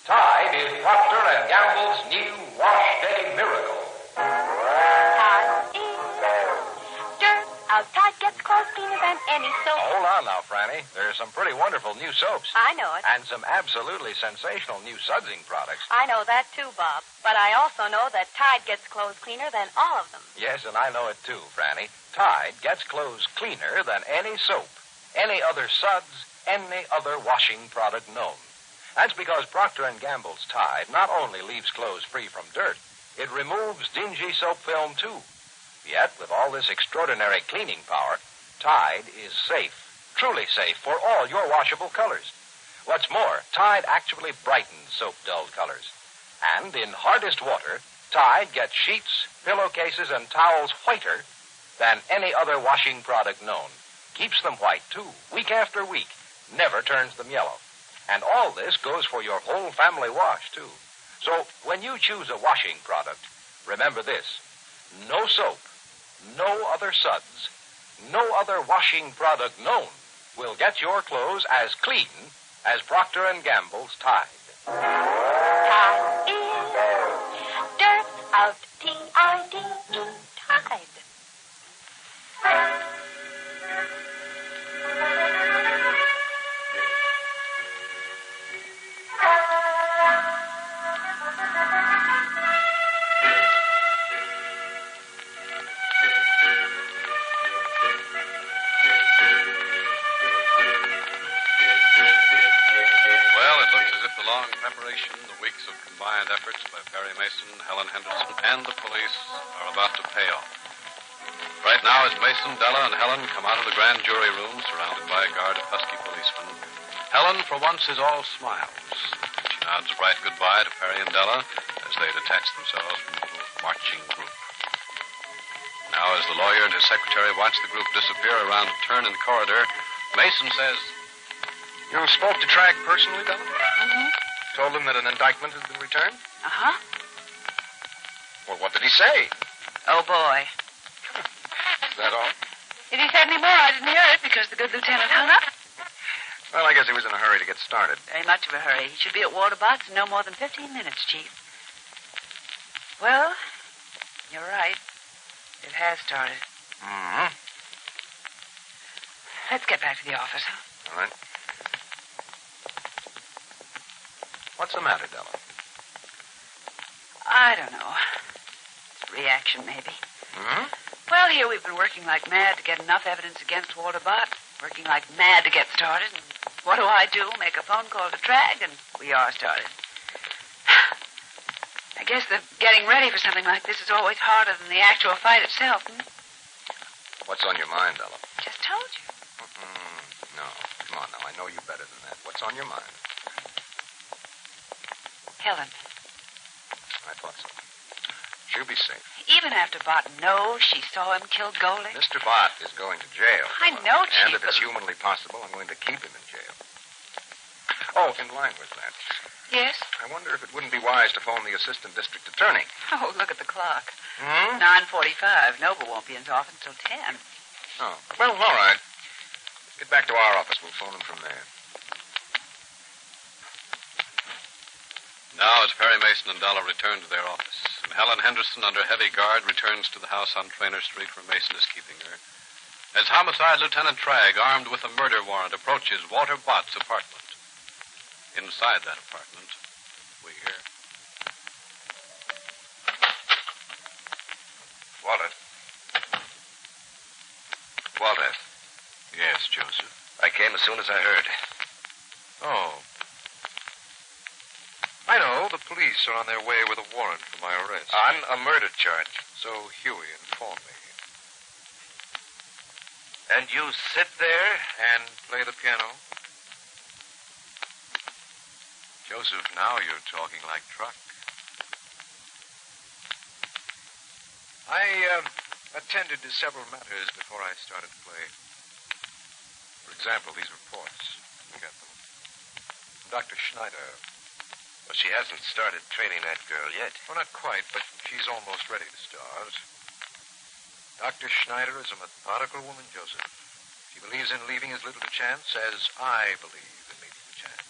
Tide is Procter & Gamble's new Wash Day Miracle. Tide is dirt. Our Tide gets clothes cleaner than any soap. Hold on now, Franny. There's some pretty wonderful new soaps. I know it. And some absolutely sensational new sudsing products. I know that too, Bob. But I also know that Tide gets clothes cleaner than all of them. Yes, and I know it too, Franny. Tide gets clothes cleaner than any soap, any other suds, any other washing product known. That's because Procter & Gamble's Tide not only leaves clothes free from dirt, it removes dingy soap film, too. Yet, with all this extraordinary cleaning power, Tide is safe, truly safe for all your washable colors. What's more, Tide actually brightens soap-dulled colors. And in hardest water, Tide gets sheets, pillowcases, and towels whiter than any other washing product known. Keeps them white, too, week after week. Never turns them yellow. And all this goes for your whole family wash, too. So when you choose a washing product, remember this. No soap, no other suds, no other washing product known will get your clothes as clean as Procter & Gamble's Tide. Tide is dirt out. T-I-D-E. Tide. The long preparation, the weeks of combined efforts by Perry Mason, Helen Henderson, and the police are about to pay off. Right now, as Mason, Della, and Helen come out of the grand jury room, surrounded by a guard of husky policemen, Helen, for once, is all smiles. She nods a bright goodbye to Perry and Della as they detach themselves from the little marching group. Now, as the lawyer and his secretary watch the group disappear around a turn in the corridor, Mason says, You spoke to Tragg personally, Della? Mm-hmm. Told him that an indictment has been returned? Uh-huh. Well, what did he say? Oh, boy. Is that all? If he said any more, I didn't hear it because the good lieutenant hung up. Well, I guess he was in a hurry to get started. Very much of a hurry. He should be at Walter Bott's in no more than 15 minutes, Chief. Well, you're right. It has started. Mm-hmm. Let's get back to the office, huh? All right. What's the matter, Della? I don't know. Reaction, maybe. Hmm? Well, here we've been working like mad to get enough evidence against Walter Bott. Working like mad to get started. And what do? Make a phone call to Tragg, and we are started. I guess the getting ready for something like this is always harder than the actual fight itself. What's on your mind, Della? Just told you. No. Come on now. I know you better than that. What's on your mind? Helen. I thought so. She'll be safe. Even after Bott knows she saw him kill Goldie. Mr. Bott is going to jail. I know, Chief. And if it's humanly possible, I'm going to keep him in jail. Oh, in line with that. Yes? I wonder if it wouldn't be wise to phone the assistant district attorney. Oh, look at the clock. Hmm? 9:45. Noble won't be in his office until 10. Oh, well, all right. Get back to our office. We'll phone him from there. Now, as Perry Mason and Dollar return to their office, and Helen Henderson, under heavy guard, returns to the house on Trainer Street where Mason is keeping her, as Homicide Lieutenant Tragg, armed with a murder warrant, approaches Walter Bott's apartment. Inside that apartment, we hear... Walter. Walter. Yes, Joseph. I came as soon as I heard. Oh. I know. The police are on their way with a warrant for my arrest. On a murder charge. So Huey informed me. And you sit there? And play the piano? Joseph, now you're talking like Truck. I attended to several matters before I started to play. For example, these reports. You got them. Dr. Schneider. Well, she hasn't started training that girl yet. Well, not quite, but she's almost ready to start. Dr. Schneider is a methodical woman, Joseph. She believes in leaving as little to chance as I believe in leaving to chance.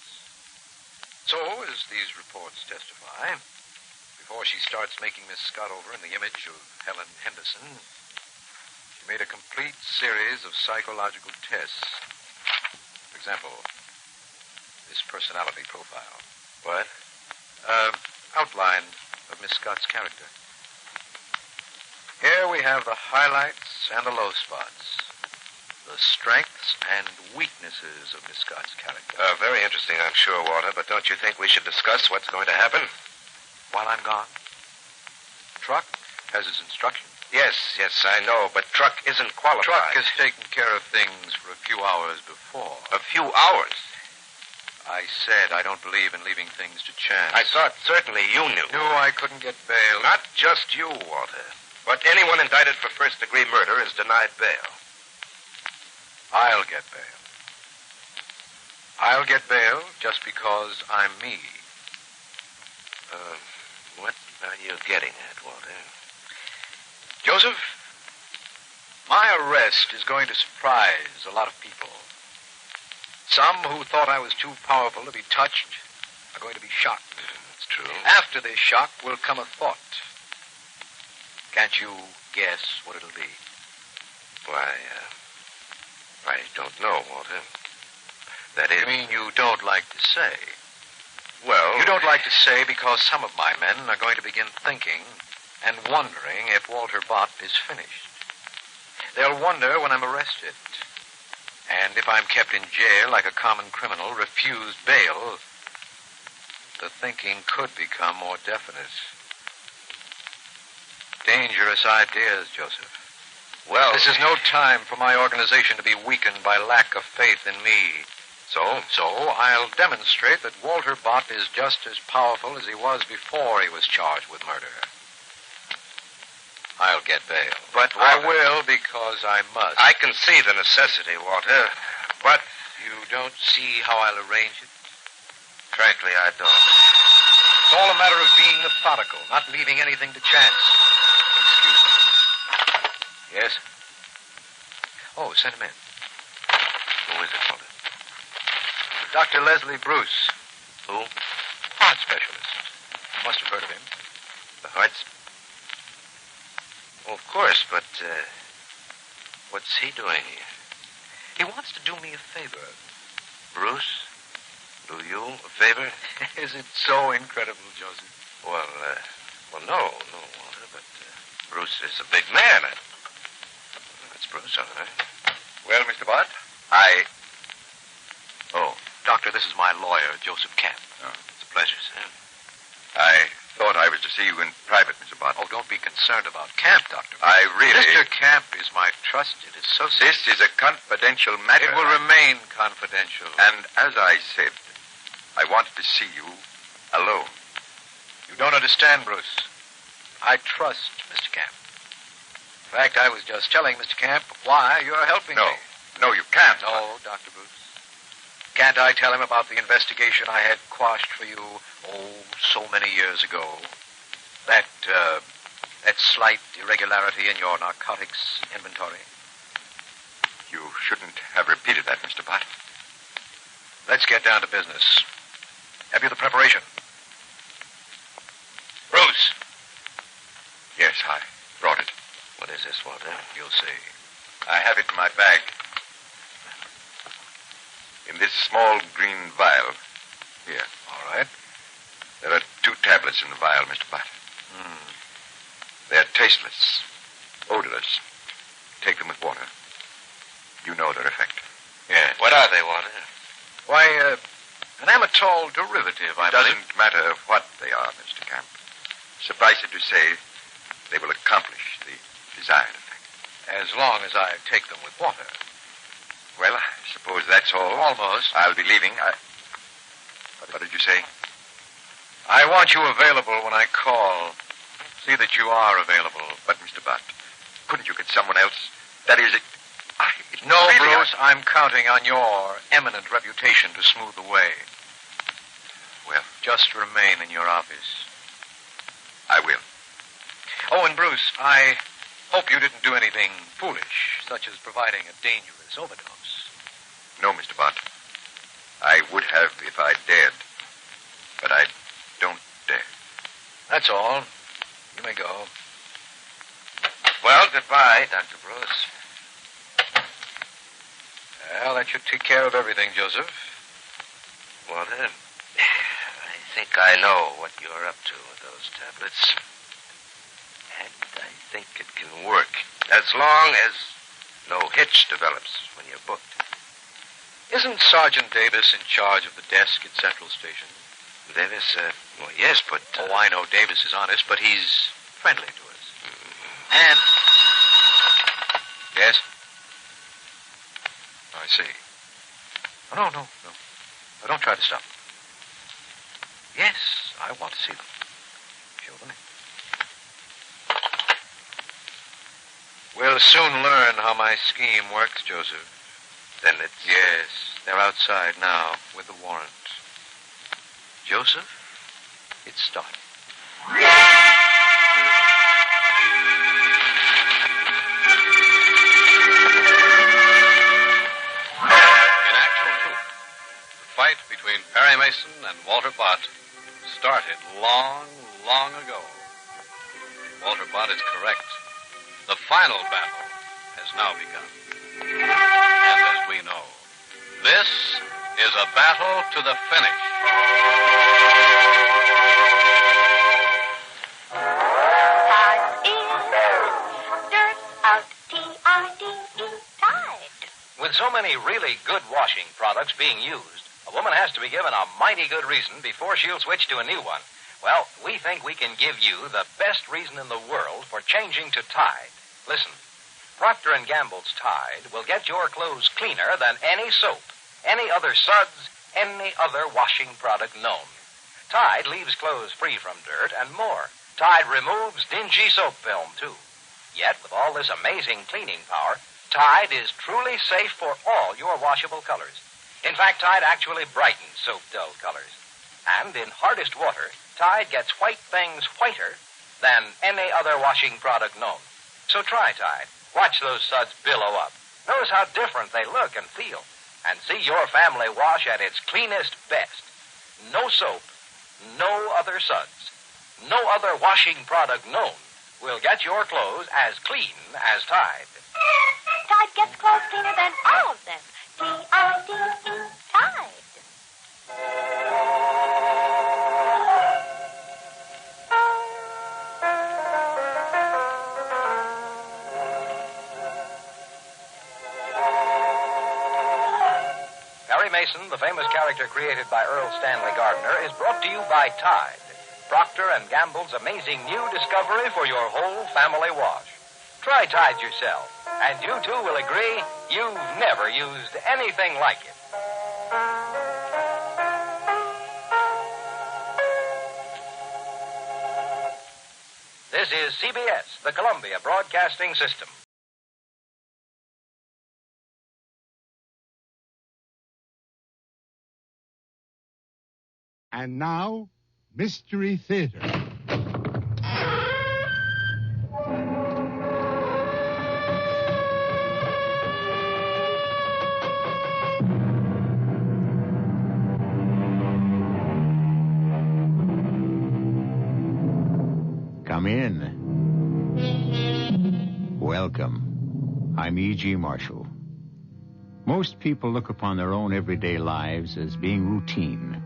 So, as these reports testify, before she starts making Miss Scott over in the image of Helen Henderson, she made a complete series of psychological tests. For example, this personality profile. What? Outline of Miss Scott's character. Here we have the highlights and the low spots. The strengths and weaknesses of Miss Scott's character. Very interesting, I'm sure, Walter, but don't you think we should discuss what's going to happen? While I'm gone? Truck has his instructions. Yes, I know, but Truck isn't qualified. Truck has taken care of things for a few hours before. A few hours? I said I don't believe in leaving things to chance. I thought certainly you knew. Knew I couldn't get bail. Not just you, Walter. But anyone indicted for first-degree murder is denied bail. I'll get bail. I'll get bail just because I'm me. What are you getting at, Walter? Joseph, my arrest is going to surprise a lot of people. Some who thought I was too powerful to be touched are going to be shocked. That's true. After this shock will come a thought. Can't you guess what it'll be? Why, I don't know, Walter. That is... You mean you don't like to say? Well... You don't like to say because some of my men are going to begin thinking and wondering if Walter Bott is finished. They'll wonder when I'm arrested. And if I'm kept in jail like a common criminal, refused bail, the thinking could become more definite. Dangerous ideas, Joseph. Well... This is no time for my organization to be weakened by lack of faith in me. So I'll demonstrate that Walter Bott is just as powerful as he was before he was charged with murder. I'll get bail. But I will because I must. I can see the necessity, Walter. But You don't see how I'll arrange it? Frankly, I don't. It's all a matter of being methodical, not leaving anything to chance. Excuse me. Yes? Oh, send him in. Who is it, Walter? Dr. Leslie Bruce. Who? Heart specialist. You must have heard of him. The hearts? Well, of course, but, what's he doing here? He wants to do me a favor. Bruce? Do you a favor? Is it so incredible, Joseph? Well, no, Walter, but Bruce is a big man. That's Bruce, all right. Well, Mr. Bott? Oh, Doctor, this is my lawyer, Joseph Camp. Oh, it's a pleasure, sir. I thought I was to see you in private, Mr. Bott. Oh, don't be concerned about Camp, Doctor. I really... Mr. Camp is my trusted associate. This is a confidential matter. It will remain confidential. And as I said, I wanted to see you alone. You don't understand, Bruce. I trust Mr. Camp. In fact, I was just telling Mr. Camp why you're helping me. No, you can't. No, Dr. Bruce. Can't I tell him about the investigation I had quashed for you, so many years ago? That slight irregularity in your narcotics inventory? You shouldn't have repeated that, Mr. Bott. Let's get down to business. Have you the preparation? Bruce! Yes, I brought it. What is this, Walter? You'll see. I have it in my bag. In this small green vial. Here. All right. There are 2 tablets in the vial, Mr. Bott. They're tasteless, odorless. Take them with water. You know their effect. Yes. What are they, Walter? Why, an amatol derivative, I believe. It doesn't matter what they are, Mr. Camp. Suffice it to say, they will accomplish the desired effect. As long as I take them with water. Well, I suppose that's all. Almost. I'll be leaving. What did you say? I want you available when I call. See that you are available. But, Mr. Bott, couldn't you get someone else? That is, No, really, Bruce, I'm counting on your eminent reputation to smooth the way. Well, just remain in your office. I will. Oh, and Bruce, I hope you didn't do anything foolish, such as providing a dangerous overdose. No, Mr. Bott. I would have if I dared. But I don't dare. That's all. You may go. Well, goodbye, Dr. Bruce. Well, that should take care of everything, Joseph. Well, then, I think I know what you're up to with those tablets. And I think it can work. As long as no hitch develops when you're booked. Isn't Sergeant Davis in charge of the desk at Central Station? Davis, well, yes, but... Oh, I know Davis is honest, but he's friendly to us. And... Yes? I see. Oh, no. No, don't try to stop. Yes, I want to see them. Show them in. We'll soon learn how my scheme works, Joseph. Then it's... Yes, they're outside now with the warrant. Joseph, it's started. Fight between Perry Mason and Walter Bott started long, long ago. Walter Bott is correct. The final battle has now begun. And as we know, this is a battle to the finish. With so many really good washing products being used, a woman has to be given a mighty good reason before she'll switch to a new one. Well, we think we can give you the best reason in the world for changing to Tide. Listen, Procter & Gamble's Tide will get your clothes cleaner than any soap, any other suds, any other washing product known. Tide leaves clothes free from dirt and more. Tide removes dingy soap film, too. Yet, with all this amazing cleaning power, Tide is truly safe for all your washable colors. In fact, Tide actually brightens soap dull colors. And in hardest water, Tide gets white things whiter than any other washing product known. So try Tide. Watch those suds billow up. Notice how different they look and feel. And see your family wash at its cleanest best. No soap, no other suds, no other washing product known will get your clothes as clean as Tide. Tide gets clothes cleaner than all of them. T-I-D-E, Tide. Perry Mason, the famous character created by Earl Stanley Gardner, is brought to you by Tide, Procter & Gamble's amazing new discovery for your whole family wash. Try Tide yourself, and you too will agree you've never used anything like it. This is CBS, the Columbia Broadcasting System. And now, Mystery Theater. Come in. Welcome. I'm E.G. Marshall. Most people look upon their own everyday lives as being routine,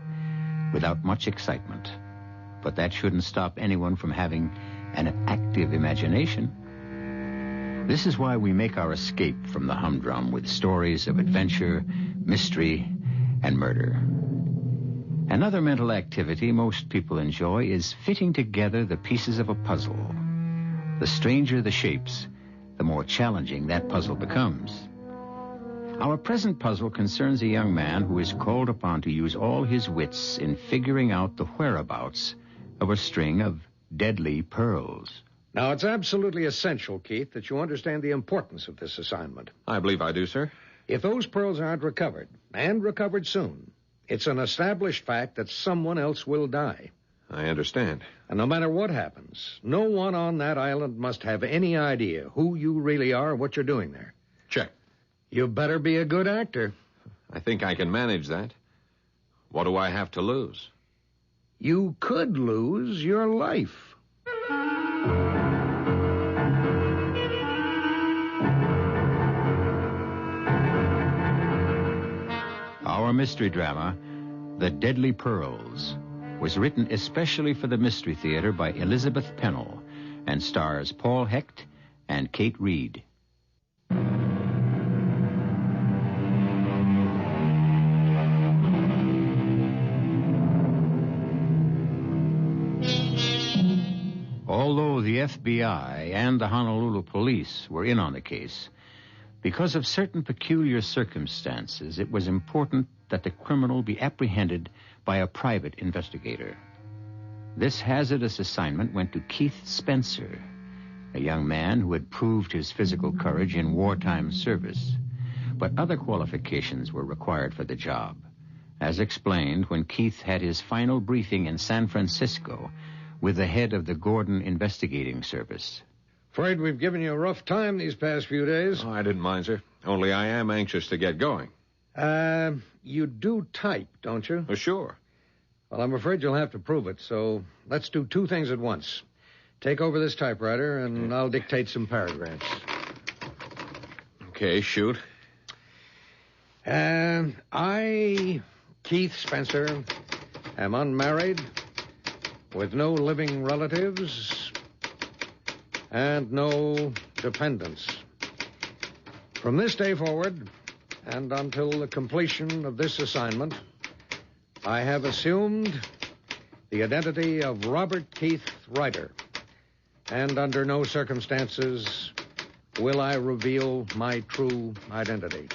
without much excitement. But that shouldn't stop anyone from having an active imagination. This is why we make our escape from the humdrum with stories of adventure, mystery, and murder. Another mental activity most people enjoy is fitting together the pieces of a puzzle. The stranger the shapes, the more challenging that puzzle becomes. Our present puzzle concerns a young man who is called upon to use all his wits in figuring out the whereabouts of a string of deadly pearls. Now, it's absolutely essential, Keith, that you understand the importance of this assignment. I believe I do, sir. If those pearls aren't recovered, and recovered soon, it's an established fact that someone else will die. I understand. And no matter what happens, no one on that island must have any idea who you really are or what you're doing there. Check. You better be a good actor. I think I can manage that. What do I have to lose? You could lose your life. Our mystery drama, The Deadly Pearls, was written especially for the Mystery Theater by Elizabeth Pennell and stars Paul Hecht and Kate Reed. Although the FBI and the Honolulu police were in on the case, because of certain peculiar circumstances, it was important that the criminal be apprehended by a private investigator. This hazardous assignment went to Keith Spencer, a young man who had proved his physical courage in wartime service. But other qualifications were required for the job, as explained when Keith had his final briefing in San Francisco with the head of the Gordon Investigating Service. Afraid we've given you a rough time these past few days. Oh, I didn't mind, sir. Only I am anxious to get going. You do type, don't you? Sure. Well, I'm afraid you'll have to prove it, so let's do two things at once. Take over this typewriter, and I'll dictate some paragraphs. Okay, shoot. I, Keith Spencer, am unmarried, with no living relatives, and no dependents. From this day forward, and until the completion of this assignment, I have assumed the identity of Robert Keith Ryder, and under no circumstances will I reveal my true identity.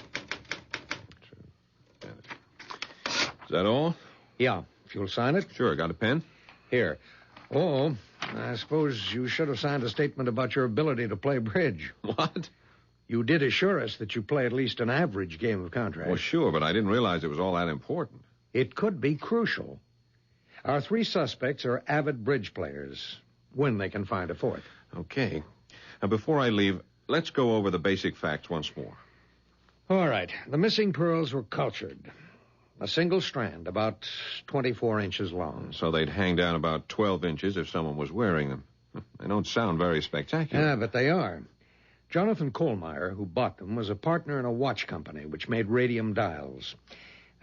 Is that all? Yeah, if you'll sign it. Sure, got a pen? Here. Oh, I suppose you should have signed a statement about your ability to play bridge. What? You did assure us that you play at least an average game of contract. Well, sure, but I didn't realize it was all that important. It could be crucial. Our 3 suspects are avid bridge players, when they can find a fourth. Okay. Now, before I leave, let's go over the basic facts once more. All right. The missing pearls were cultured. A single strand, about 24 inches long. So they'd hang down about 12 inches if someone was wearing them. They don't sound very spectacular. Yeah, but they are. Jonathan Kohlmeyer, who bought them, was a partner in a watch company which made radium dials.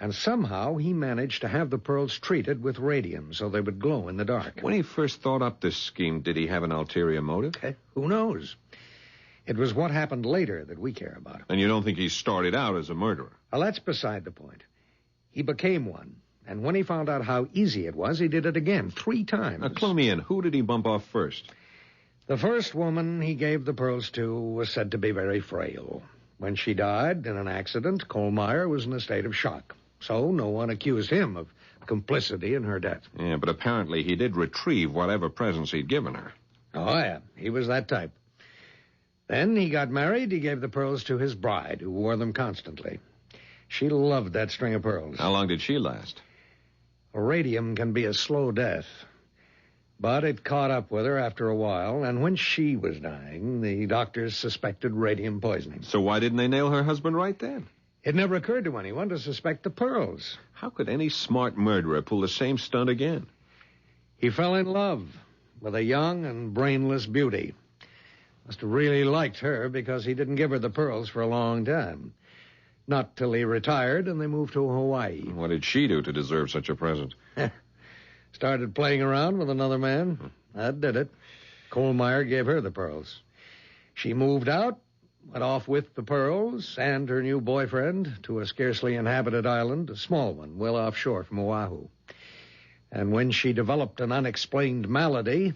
And somehow he managed to have the pearls treated with radium so they would glow in the dark. When he first thought up this scheme, did he have an ulterior motive? Who knows? It was what happened later that we care about. And you don't think he started out as a murderer? Well, that's beside the point. He became one. And when he found out how easy it was, he did it again 3 times. Now, clue me in. Who did he bump off first? The first woman he gave the pearls to was said to be very frail. When she died in an accident, Kohlmeyer was in a state of shock. So no one accused him of complicity in her death. Yeah, but apparently he did retrieve whatever presents he'd given her. Oh, yeah. He was that type. Then he got married. He gave the pearls to his bride, who wore them constantly. She loved that string of pearls. How long did she last? Radium can be a slow death. But it caught up with her after a while, and when she was dying, the doctors suspected radium poisoning. So why didn't they nail her husband right then? It never occurred to anyone to suspect the pearls. How could any smart murderer pull the same stunt again? He fell in love with a young and brainless beauty. Must have really liked her because he didn't give her the pearls for a long time. Not till he retired and they moved to Hawaii. What did she do to deserve such a present? Started playing around with another man. That did it. Kohlmeyer gave her the pearls. She moved out, went off with the pearls and her new boyfriend to a scarcely inhabited island, a small one, well offshore from Oahu. And when she developed an unexplained malady,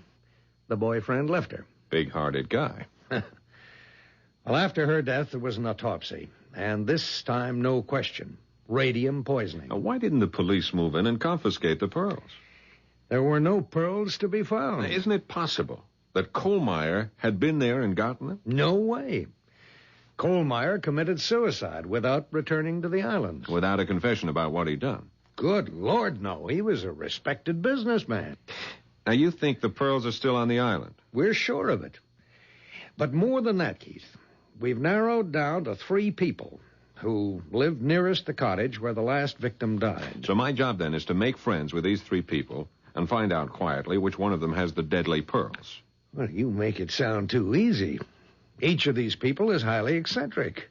the boyfriend left her. Big-hearted guy. Well, after her death, there was an autopsy. And this time, no question. Radium poisoning. Now, why didn't the police move in and confiscate the pearls? There were no pearls to be found. Now, isn't it possible that Kohlmeyer had been there and gotten them? No way. Kohlmeyer committed suicide without returning to the island. Without a confession about what he'd done? Good Lord, no. He was a respected businessman. Now, you think the pearls are still on the island? We're sure of it. But more than that, Keith, we've narrowed down to 3 people who lived nearest the cottage where the last victim died. So my job, then, is to make friends with these 3 people and find out quietly which one of them has the deadly pearls. Well, you make it sound too easy. Each of these people is highly eccentric.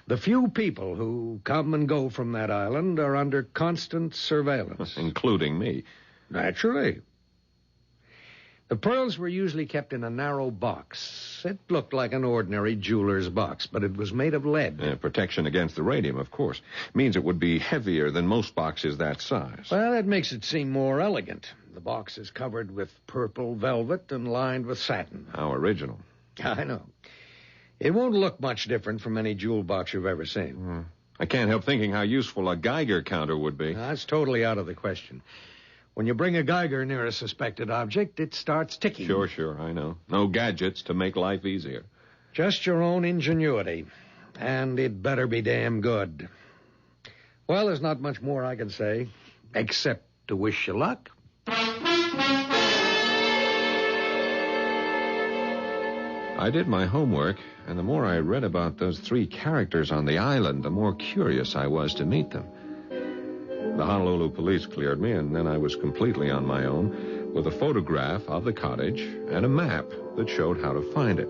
The few people who come and go from that island are under constant surveillance. Including me. Naturally. The pearls were usually kept in a narrow box. It looked like an ordinary jeweler's box, but it was made of lead. Protection against the radium, of course. Means it would be heavier than most boxes that size. Well, that makes it seem more elegant. The box is covered with purple velvet and lined with satin. How original. I know. It won't look much different from any jewel box you've ever seen. I can't help thinking how useful a Geiger counter would be. That's totally out of the question. When you bring a Geiger near a suspected object, it starts ticking. Sure, I know. No gadgets to make life easier. Just your own ingenuity. And it better be damn good. Well, there's not much more I can say, except to wish you luck. I did my homework, and the more I read about those 3 characters on the island, the more curious I was to meet them. The Honolulu police cleared me, and then I was completely on my own with a photograph of the cottage and a map that showed how to find it.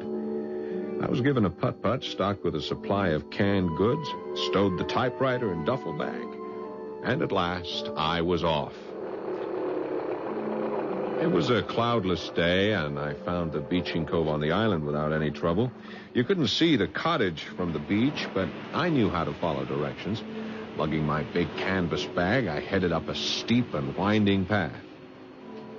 I was given a putt-putt stocked with a supply of canned goods, stowed the typewriter in duffel bag, and at last I was off. It was a cloudless day, and I found the beaching cove on the island without any trouble. You couldn't see the cottage from the beach, but I knew how to follow directions. Lugging my big canvas bag, I headed up a steep and winding path.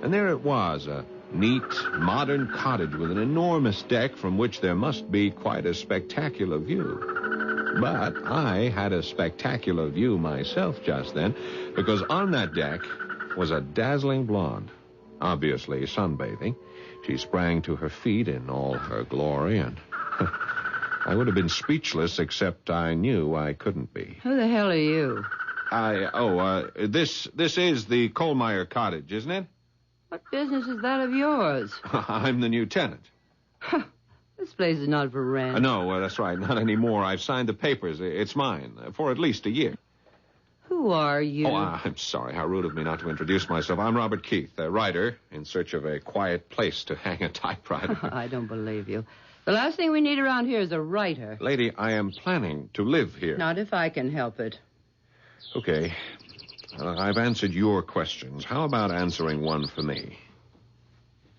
And there it was, a neat, modern cottage with an enormous deck from which there must be quite a spectacular view. But I had a spectacular view myself just then, because on that deck was a dazzling blonde, obviously sunbathing. She sprang to her feet in all her glory, and I would have been speechless, except I knew I couldn't be. Who the hell are you? This is the Kohlmeyer cottage, isn't it? What business is that of yours? I'm the new tenant. This place is not for rent. No, that's right. Not anymore. I've signed the papers. It's mine for at least a year. Who are you? Oh, I'm sorry. How rude of me not to introduce myself. I'm Robert Keith, a writer in search of a quiet place to hang a typewriter. I don't believe you. The last thing we need around here is a writer. Lady, I am planning to live here. Not if I can help it. Okay. I've answered your questions. How about answering one for me?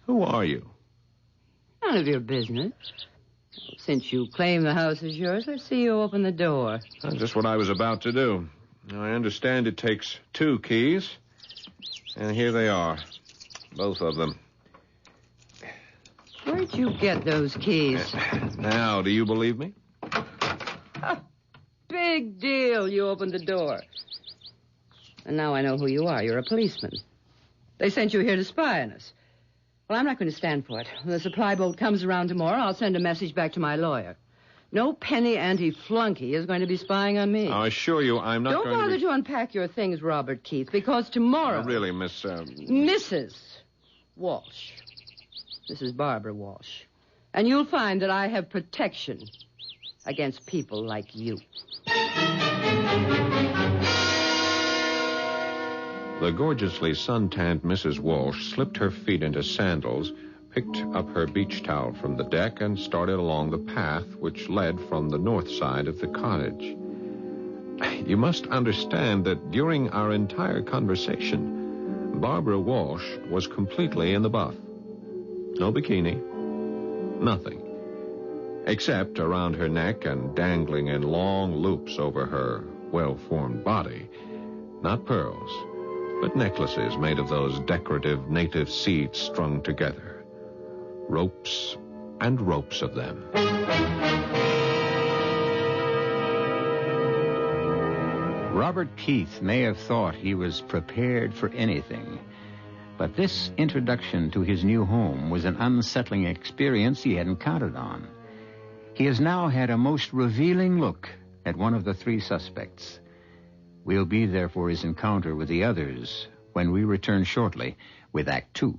Who are you? None of your business. Since you claim the house is yours, let's see you open the door. Just what I was about to do. I understand it takes 2 keys. And here they are. Both of them. Where'd you get those keys? Now, do you believe me? Big deal. You opened the door. And now I know who you are. You're a policeman. They sent you here to spy on us. Well, I'm not going to stand for it. When the supply boat comes around tomorrow, I'll send a message back to my lawyer. No penny anti-flunky is going to be spying on me. I assure you I'm not Don't going bother to unpack your things, Robert Keith, because tomorrow... really, Miss... Mrs. Walsh. Mrs. Barbara Walsh. And you'll find that I have protection against people like you. The gorgeously suntanned Mrs. Walsh slipped her feet into sandals, picked up her beach towel from the deck, and started along the path which led from the north side of the cottage. You must understand that during our entire conversation, Barbara Walsh was completely in the buff. No bikini. Nothing. Except around her neck and dangling in long loops over her well-formed body. Not pearls, but necklaces made of those decorative native seeds strung together. Ropes and ropes of them. Robert Keith may have thought he was prepared for anything, but this introduction to his new home was an unsettling experience he hadn't counted on. He has now had a most revealing look at one of the 3 suspects. We'll be there for his encounter with the others when we return shortly with Act 2.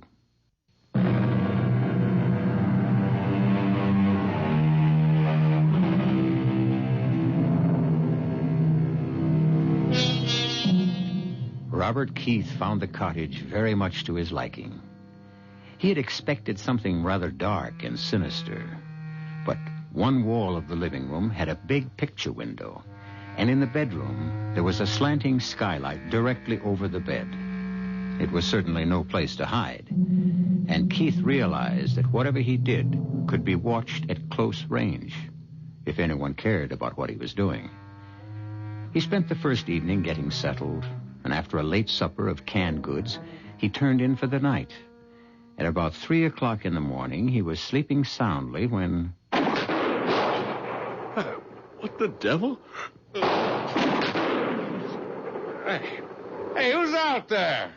Robert Keith found the cottage very much to his liking. He had expected something rather dark and sinister, but one wall of the living room had a big picture window, and in the bedroom there was a slanting skylight directly over the bed. It was certainly no place to hide, and Keith realized that whatever he did could be watched at close range, if anyone cared about what he was doing. He spent the first evening getting settled, and after a late supper of canned goods, he turned in for the night. At about 3 o'clock in the morning, he was sleeping soundly when... What the devil? Hey, who's out there?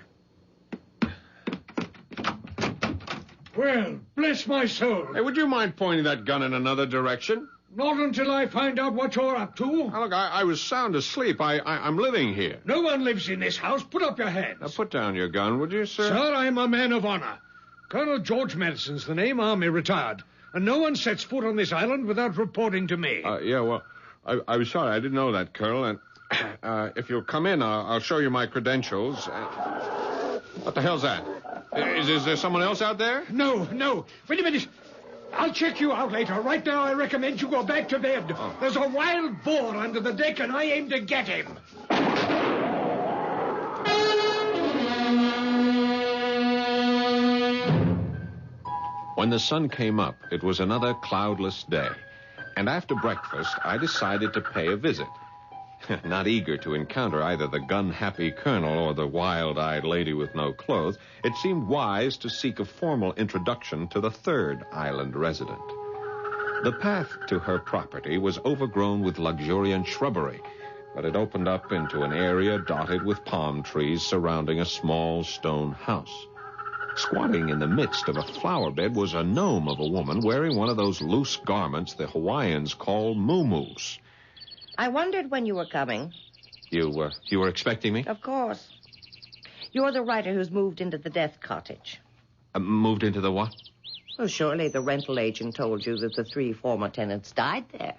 Well, bless my soul. Hey, would you mind pointing that gun in another direction? Not until I find out what you're up to. Now, look, I was sound asleep. I'm living here. No one lives in this house. Put up your hands. Now, put down your gun, would you, sir? Sir, I'm a man of honor. Colonel George Madison's the name, Army retired. And no one sets foot on this island without reporting to me. Yeah, well, I was sorry. I didn't know that, Colonel. And if you'll come in, I'll show you my credentials. What the hell's that? Is there someone else out there? No. Wait a minute. I'll check you out later. Right now, I recommend you go back to bed. Oh. There's a wild boar under the deck, and I aim to get him. When the sun came up, it was another cloudless day. And after breakfast, I decided to pay a visit. Not eager to encounter either the gun-happy colonel or the wild-eyed lady with no clothes, it seemed wise to seek a formal introduction to the 3rd island resident. The path to her property was overgrown with luxuriant shrubbery, but it opened up into an area dotted with palm trees surrounding a small stone house. Squatting in the midst of a flower bed was a gnome of a woman wearing one of those loose garments the Hawaiians call muumuus. I wondered when you were coming. You were expecting me? Of course. You're the writer who's moved into the death cottage. Moved into the what? Well, surely the rental agent told you that the 3 former tenants died there.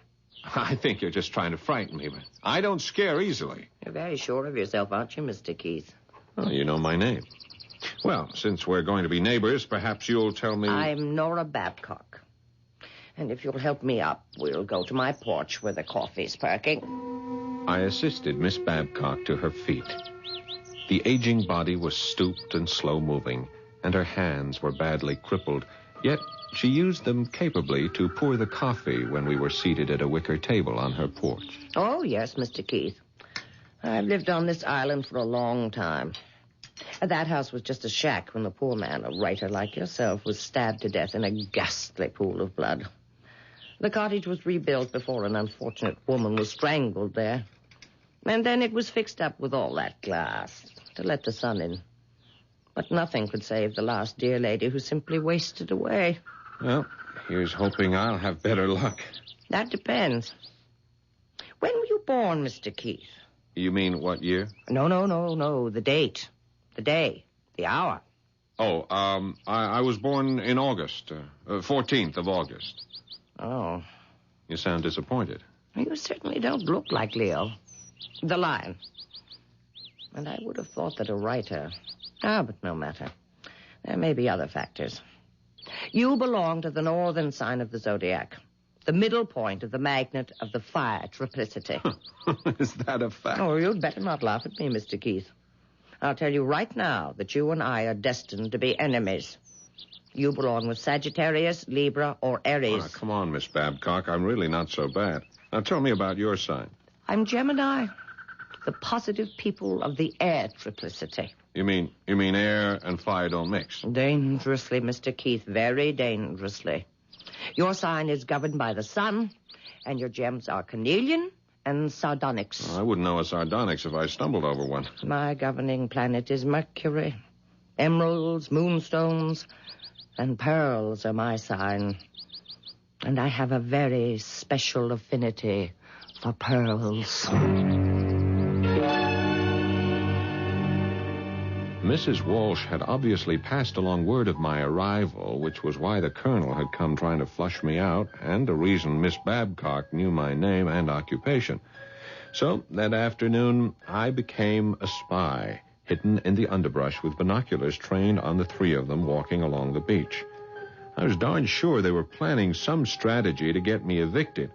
I think you're just trying to frighten me, but I don't scare easily. You're very sure of yourself, aren't you, Mr. Keith? Oh, you know my name. Well, since we're going to be neighbors, perhaps you'll tell me... I'm Nora Babcock. And if you'll help me up, we'll go to my porch where the coffee's perking. I assisted Miss Babcock to her feet. The aging body was stooped and slow-moving, and her hands were badly crippled, yet she used them capably to pour the coffee when we were seated at a wicker table on her porch. Oh, yes, Mr. Keith. I've lived on this island for a long time. That house was just a shack when the poor man, a writer like yourself, was stabbed to death in a ghastly pool of blood. The cottage was rebuilt before an unfortunate woman was strangled there. And then it was fixed up with all that glass to let the sun in. But nothing could save the last dear lady who simply wasted away. Well, here's hoping I'll have better luck. That depends. When were you born, Mr. Keith? You mean what year? No. The date. The day. The hour. Oh, I was born in August. 14th of August. Oh. You sound disappointed. You certainly don't look like Leo. The lion. And I would have thought that a writer... but no matter. There may be other factors. You belong to the northern sign of the zodiac. The middle point of the magnet of the fire triplicity. Is that a fact? Oh, you'd better not laugh at me, Mr. Keith. I'll tell you right now that you and I are destined to be enemies. You belong with Sagittarius, Libra, or Aries. Oh, come on, Miss Babcock. I'm really not so bad. Now tell me about your sign. I'm Gemini, the positive people of the air triplicity. You mean air and fire don't mix? Dangerously, Mr. Keith, very dangerously. Your sign is governed by the sun, and your gems are carnelian and sardonyx. I wouldn't know a sardonyx if I stumbled over one. My governing planet is Mercury. Emeralds, moonstones, and pearls are my sign. And I have a very special affinity for pearls. Mrs. Walsh had obviously passed along word of my arrival, which was why the colonel had come trying to flush me out, and the reason Miss Babcock knew my name and occupation. So, that afternoon, I became a spy, hidden in the underbrush with binoculars trained on the 3 of them walking along the beach. I was darn sure they were planning some strategy to get me evicted.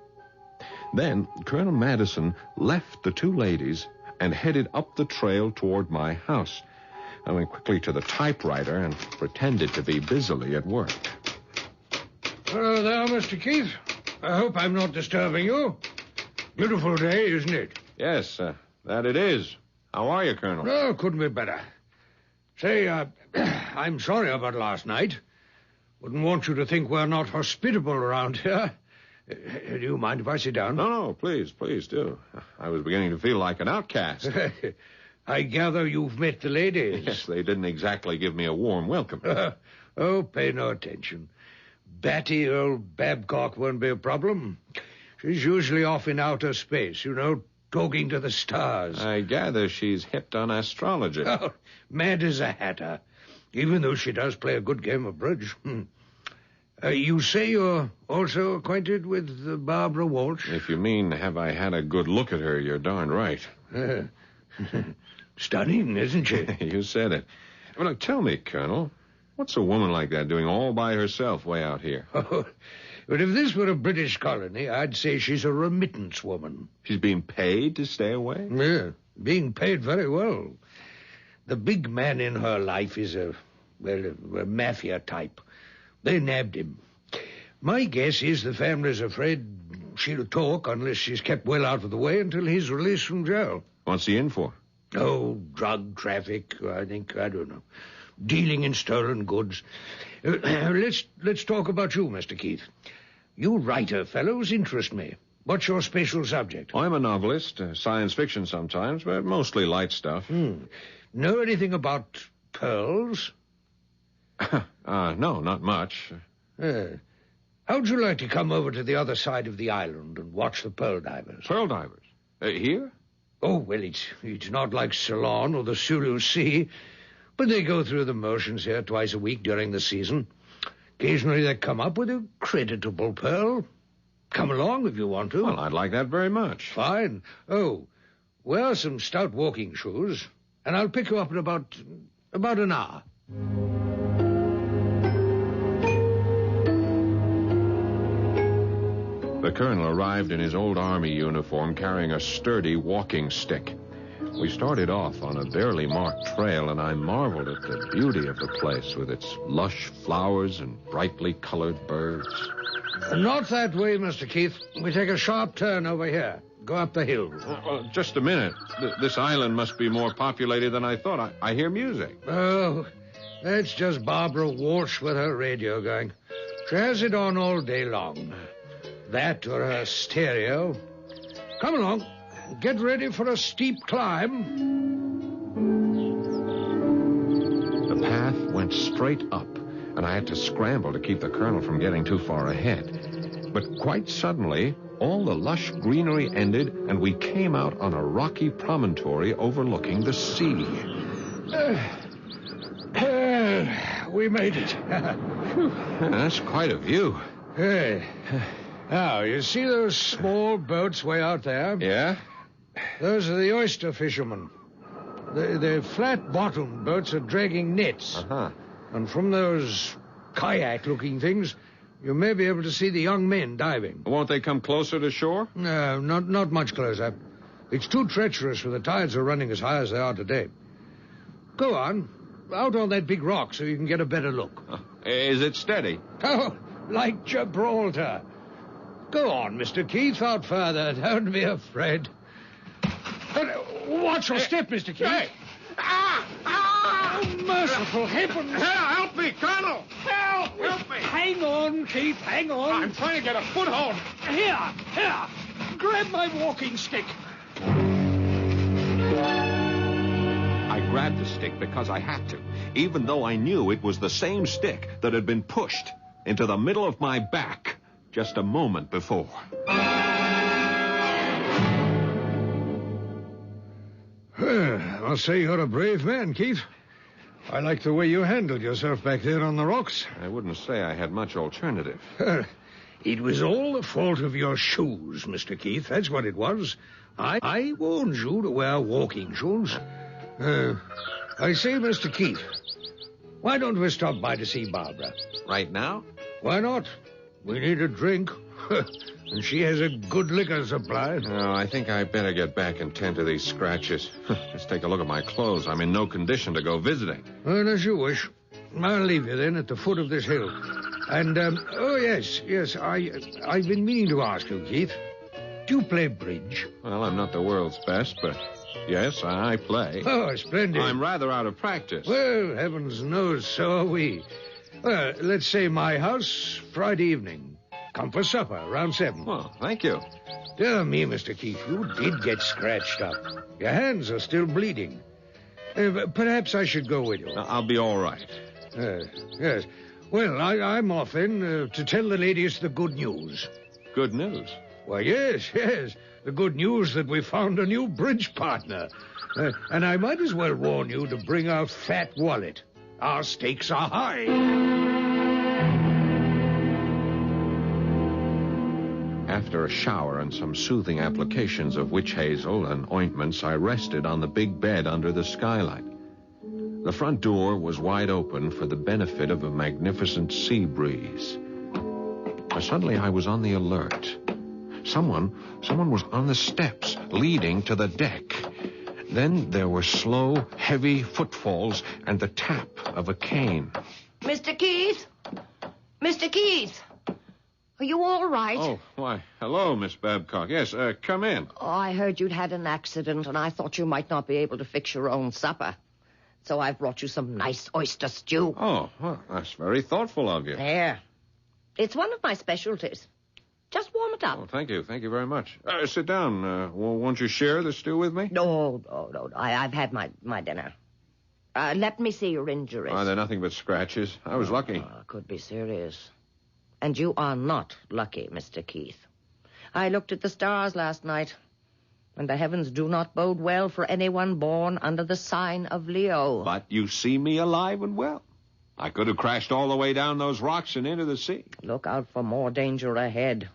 Then, Colonel Madison left the 2 ladies and headed up the trail toward my house. I went quickly to the typewriter and pretended to be busily at work. Hello there, Mr. Keith. I hope I'm not disturbing you. Beautiful day, isn't it? Yes, that it is. How are you, Colonel? Oh, couldn't be better. Say, I'm sorry about last night. Wouldn't want you to think we're not hospitable around here. Do you mind if I sit down? No, please do. I was beginning to feel like an outcast. I gather you've met the ladies. Yes, they didn't exactly give me a warm welcome. Pay no attention. Batty old Babcock won't be a problem. She's usually off in outer space, talking to the stars. I gather she's hipped on astrology. Oh, mad as a hatter, even though she does play a good game of bridge. You say you're also acquainted with Barbara Walsh? If you mean, have I had a good look at her, you're darn right. Stunning, isn't she? You said it. Well, look, tell me, Colonel, what's a woman like that doing all by herself way out here? Oh, but if this were a British colony, I'd say she's a remittance woman. She's being paid to stay away? Yeah, being paid very well. The big man in her life is a mafia type. They nabbed him. My guess is the family's afraid she'll talk unless she's kept well out of the way until he's released from jail. What's he in for? Oh, drug traffic, I think. I don't know. Dealing in stolen goods. Let's talk about you, Mr. Keith. You writer fellows interest me. What's your special subject? I'm a novelist, science fiction sometimes, but mostly light stuff. Know anything about pearls? No, not much. How'd you like to come over to the other side of the island and watch the pearl divers? Pearl divers? Here? Oh, well, it's not like Ceylon or the Sulu Sea, but they go through the motions here twice a week during the season. Occasionally they come up with a creditable pearl. Come along if you want to. Well, I'd like that very much. Fine. Oh, wear some stout walking shoes, and I'll pick you up in about an hour. The colonel arrived in his old army uniform carrying a sturdy walking stick. We started off on a barely marked trail, and I marveled at the beauty of the place with its lush flowers and brightly colored birds. Not that way, Mr. Keith. We take a sharp turn over here. Go up the hill. Just a minute. This island must be more populated than I thought. I hear music. Oh, that's just Barbara Walsh with her radio going. She has it on all day long. That or her stereo. Come along. Get ready for a steep climb. The path went straight up, and I had to scramble to keep the colonel from getting too far ahead. But quite suddenly, all the lush greenery ended, and we came out on a rocky promontory overlooking the sea. We made it. That's quite a view. Hey. Now, you see those small boats way out there? Yeah? Those are the oyster fishermen. The flat-bottomed boats are dragging nets. Uh-huh. And from those kayak-looking things, you may be able to see the young men diving. Won't they come closer to shore? No, not much closer. It's too treacherous for the tides are running as high as they are today. Go on, out on that big rock so you can get a better look. Is it steady? Oh, like Gibraltar. Go on, Mr. Keith, out further. Don't be afraid. Watch your step, Mr. Keith. Hey. Oh, merciful heavens. Help me, Colonel! Help me! Hang on, Keith, hang on. I'm trying to get a foothold. Here. Grab my walking stick. I grabbed the stick because I had to, even though I knew it was the same stick that had been pushed into the middle of my back just a moment before. I'll say you're a brave man, Keith. I like the way you handled yourself back there on the rocks. I wouldn't say I had much alternative. It was all the fault of your shoes, Mr. Keith. That's what it was. I warned you to wear walking shoes. I say, Mr. Keith, why don't we stop by to see Barbara? Right now? Why not? We need a drink. And she has a good liquor supply. Oh, I think I better get back and tend to these scratches. Just take a look at my clothes. I'm in no condition to go visiting. Well, as you wish. I'll leave you then at the foot of this hill. And, yes, I've been meaning to ask you, Keith. Do you play bridge? Well, I'm not the world's best, but yes, I play. Oh, splendid. I'm rather out of practice. Well, heavens knows, so are we. Well, let's say my house, Friday evening. Come for supper, around 7. Well, thank you. Dear me, Mr. Keith, you did get scratched up. Your hands are still bleeding. Perhaps I should go with you. I'll be all right. Yes. Well, I'm off then to tell the ladies the good news. Good news? Why, yes. The good news that we found a new bridge partner. And I might as well warn you to bring a fat wallet. Our stakes are high. After a shower and some soothing applications of witch hazel and ointments, I rested on the big bed under the skylight. The front door was wide open for the benefit of a magnificent sea breeze. Suddenly I was on the alert. Someone was on the steps leading to the deck. Then there were slow, heavy footfalls and the tap of a cane. Mr. Keith? Mr. Keith? Are you all right? Oh, why, hello, Miss Babcock. Yes, come in. Oh, I heard you'd had an accident, and I thought you might not be able to fix your own supper. So I've brought you some nice oyster stew. Oh, well, that's very thoughtful of you. There. It's one of my specialties. Just warm it up. Oh, thank you very much. Sit down. Won't you share the stew with me? No. I've had my dinner. Let me see your injuries. Oh, they're nothing but scratches. I was lucky. Could be serious. And you are not lucky, Mr. Keith. I looked at the stars last night, and the heavens do not bode well for anyone born under the sign of Leo. But you see me alive and well. I could have crashed all the way down those rocks and into the sea. Look out for more danger ahead.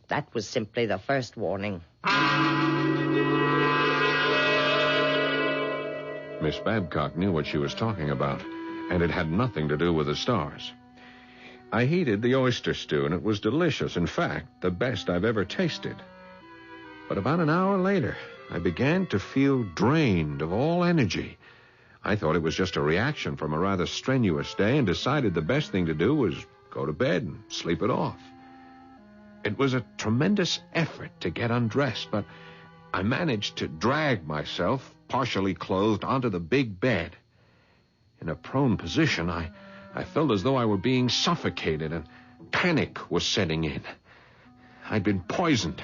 That was simply the first warning. Miss Babcock knew what she was talking about, and it had nothing to do with the stars. I heated the oyster stew, and it was delicious. In fact, the best I've ever tasted. But about an hour later, I began to feel drained of all energy. I thought it was just a reaction from a rather strenuous day and decided the best thing to do was go to bed and sleep it off. It was a tremendous effort to get undressed, but I managed to drag myself, partially clothed, onto the big bed. In a prone position, I felt as though I were being suffocated, and panic was setting in. I'd been poisoned,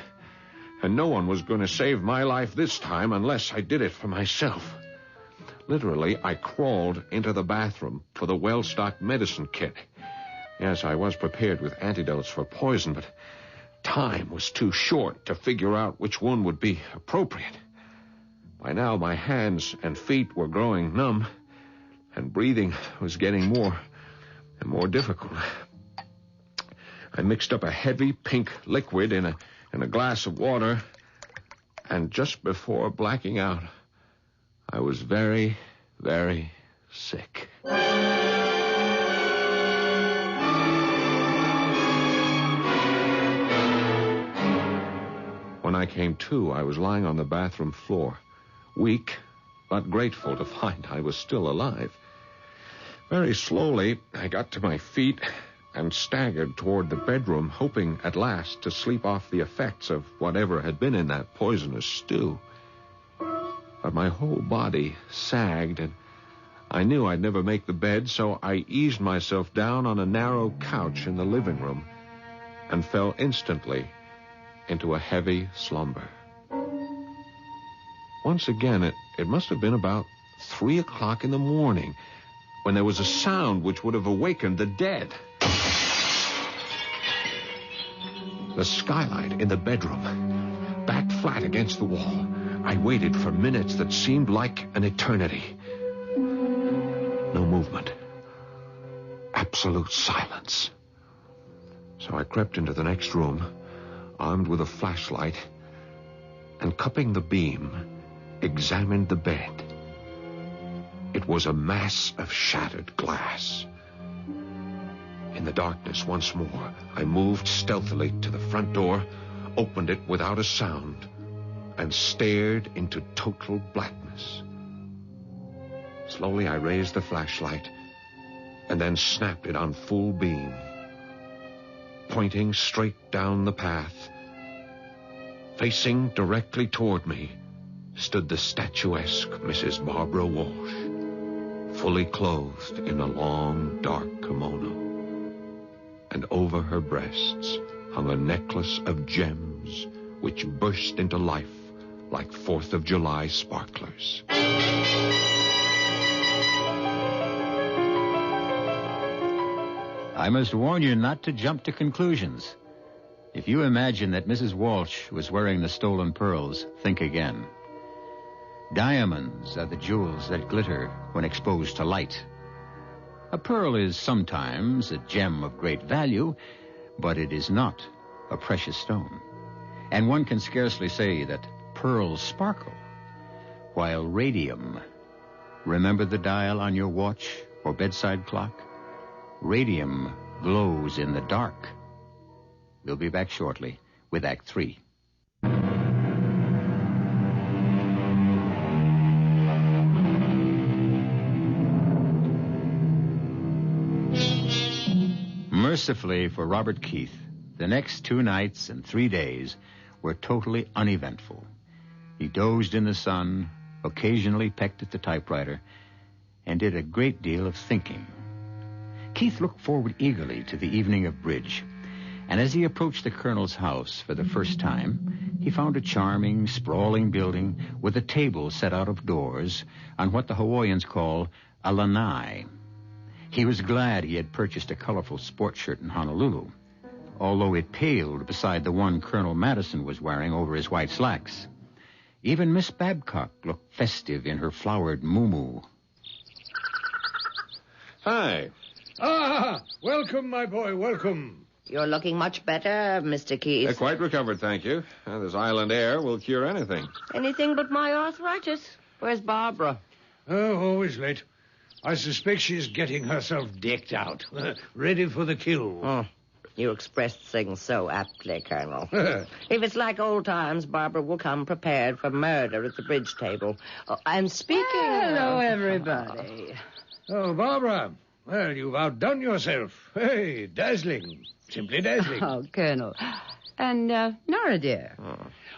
and no one was going to save my life this time unless I did it for myself. Literally, I crawled into the bathroom for the well-stocked medicine kit. Yes, I was prepared with antidotes for poison, but time was too short to figure out which one would be appropriate. By now, my hands and feet were growing numb, and breathing was getting more and more difficult. I mixed up a heavy pink liquid in a glass of water, and just before blacking out, I was very, very sick. When I came to, I was lying on the bathroom floor, weak but grateful to find I was still alive. Very slowly, I got to my feet and staggered toward the bedroom, hoping at last to sleep off the effects of whatever had been in that poisonous stew. But my whole body sagged, and I knew I'd never make the bed, so I eased myself down on a narrow couch in the living room and fell instantly into a heavy slumber. Once again, it must have been about 3 o'clock in the morning when there was a sound which would have awakened the dead. The skylight in the bedroom, backed flat against the wall. I waited for minutes that seemed like an eternity. No movement. Absolute silence. So I crept into the next room, armed with a flashlight, and cupping the beam, examined the bed. It was a mass of shattered glass. In the darkness once more, I moved stealthily to the front door, opened it without a sound, and stared into total blackness. Slowly I raised the flashlight and then snapped it on full beam. Pointing straight down the path, facing directly toward me, stood the statuesque Mrs. Barbara Walsh, fully clothed in a long, dark kimono. And over her breasts hung a necklace of gems which burst into life like 4th of July sparklers. I must warn you not to jump to conclusions. If you imagine that Mrs. Walsh was wearing the stolen pearls, think again. Diamonds are the jewels that glitter when exposed to light. A pearl is sometimes a gem of great value, but it is not a precious stone. And one can scarcely say that pearls sparkle, while radium... Remember the dial on your watch or bedside clock? Radium glows in the dark. We'll be back shortly with Act 3. Mercifully for Robert Keith, the next 2 nights and 3 days were totally uneventful. He dozed in the sun, occasionally pecked at the typewriter, and did a great deal of thinking. Keith looked forward eagerly to the evening of bridge, And as he approached the colonel's house for the first time, he found a charming, sprawling building with a table set out of doors on what the Hawaiians call a lanai. He was glad he had purchased a colorful sports shirt in Honolulu, although it paled beside the one Colonel Madison was wearing over his white slacks. Even Miss Babcock looked festive in her flowered muumuu. Hi. Ah, welcome, my boy, welcome. You're looking much better, Mr. Keith. Quite recovered, thank you. This island air will cure anything. Anything but my arthritis. Where's Barbara? Oh, always late. I suspect she's getting herself decked out, ready for the kill. Oh, you expressed things so aptly, Colonel. If it's like old times, Barbara will come prepared for murder at the bridge table. Oh, I'm speaking... Hello, everybody. Oh, Barbara. Well, you've outdone yourself. Hey, dazzling. Simply dazzling. Oh, Colonel. And, Nora, dear.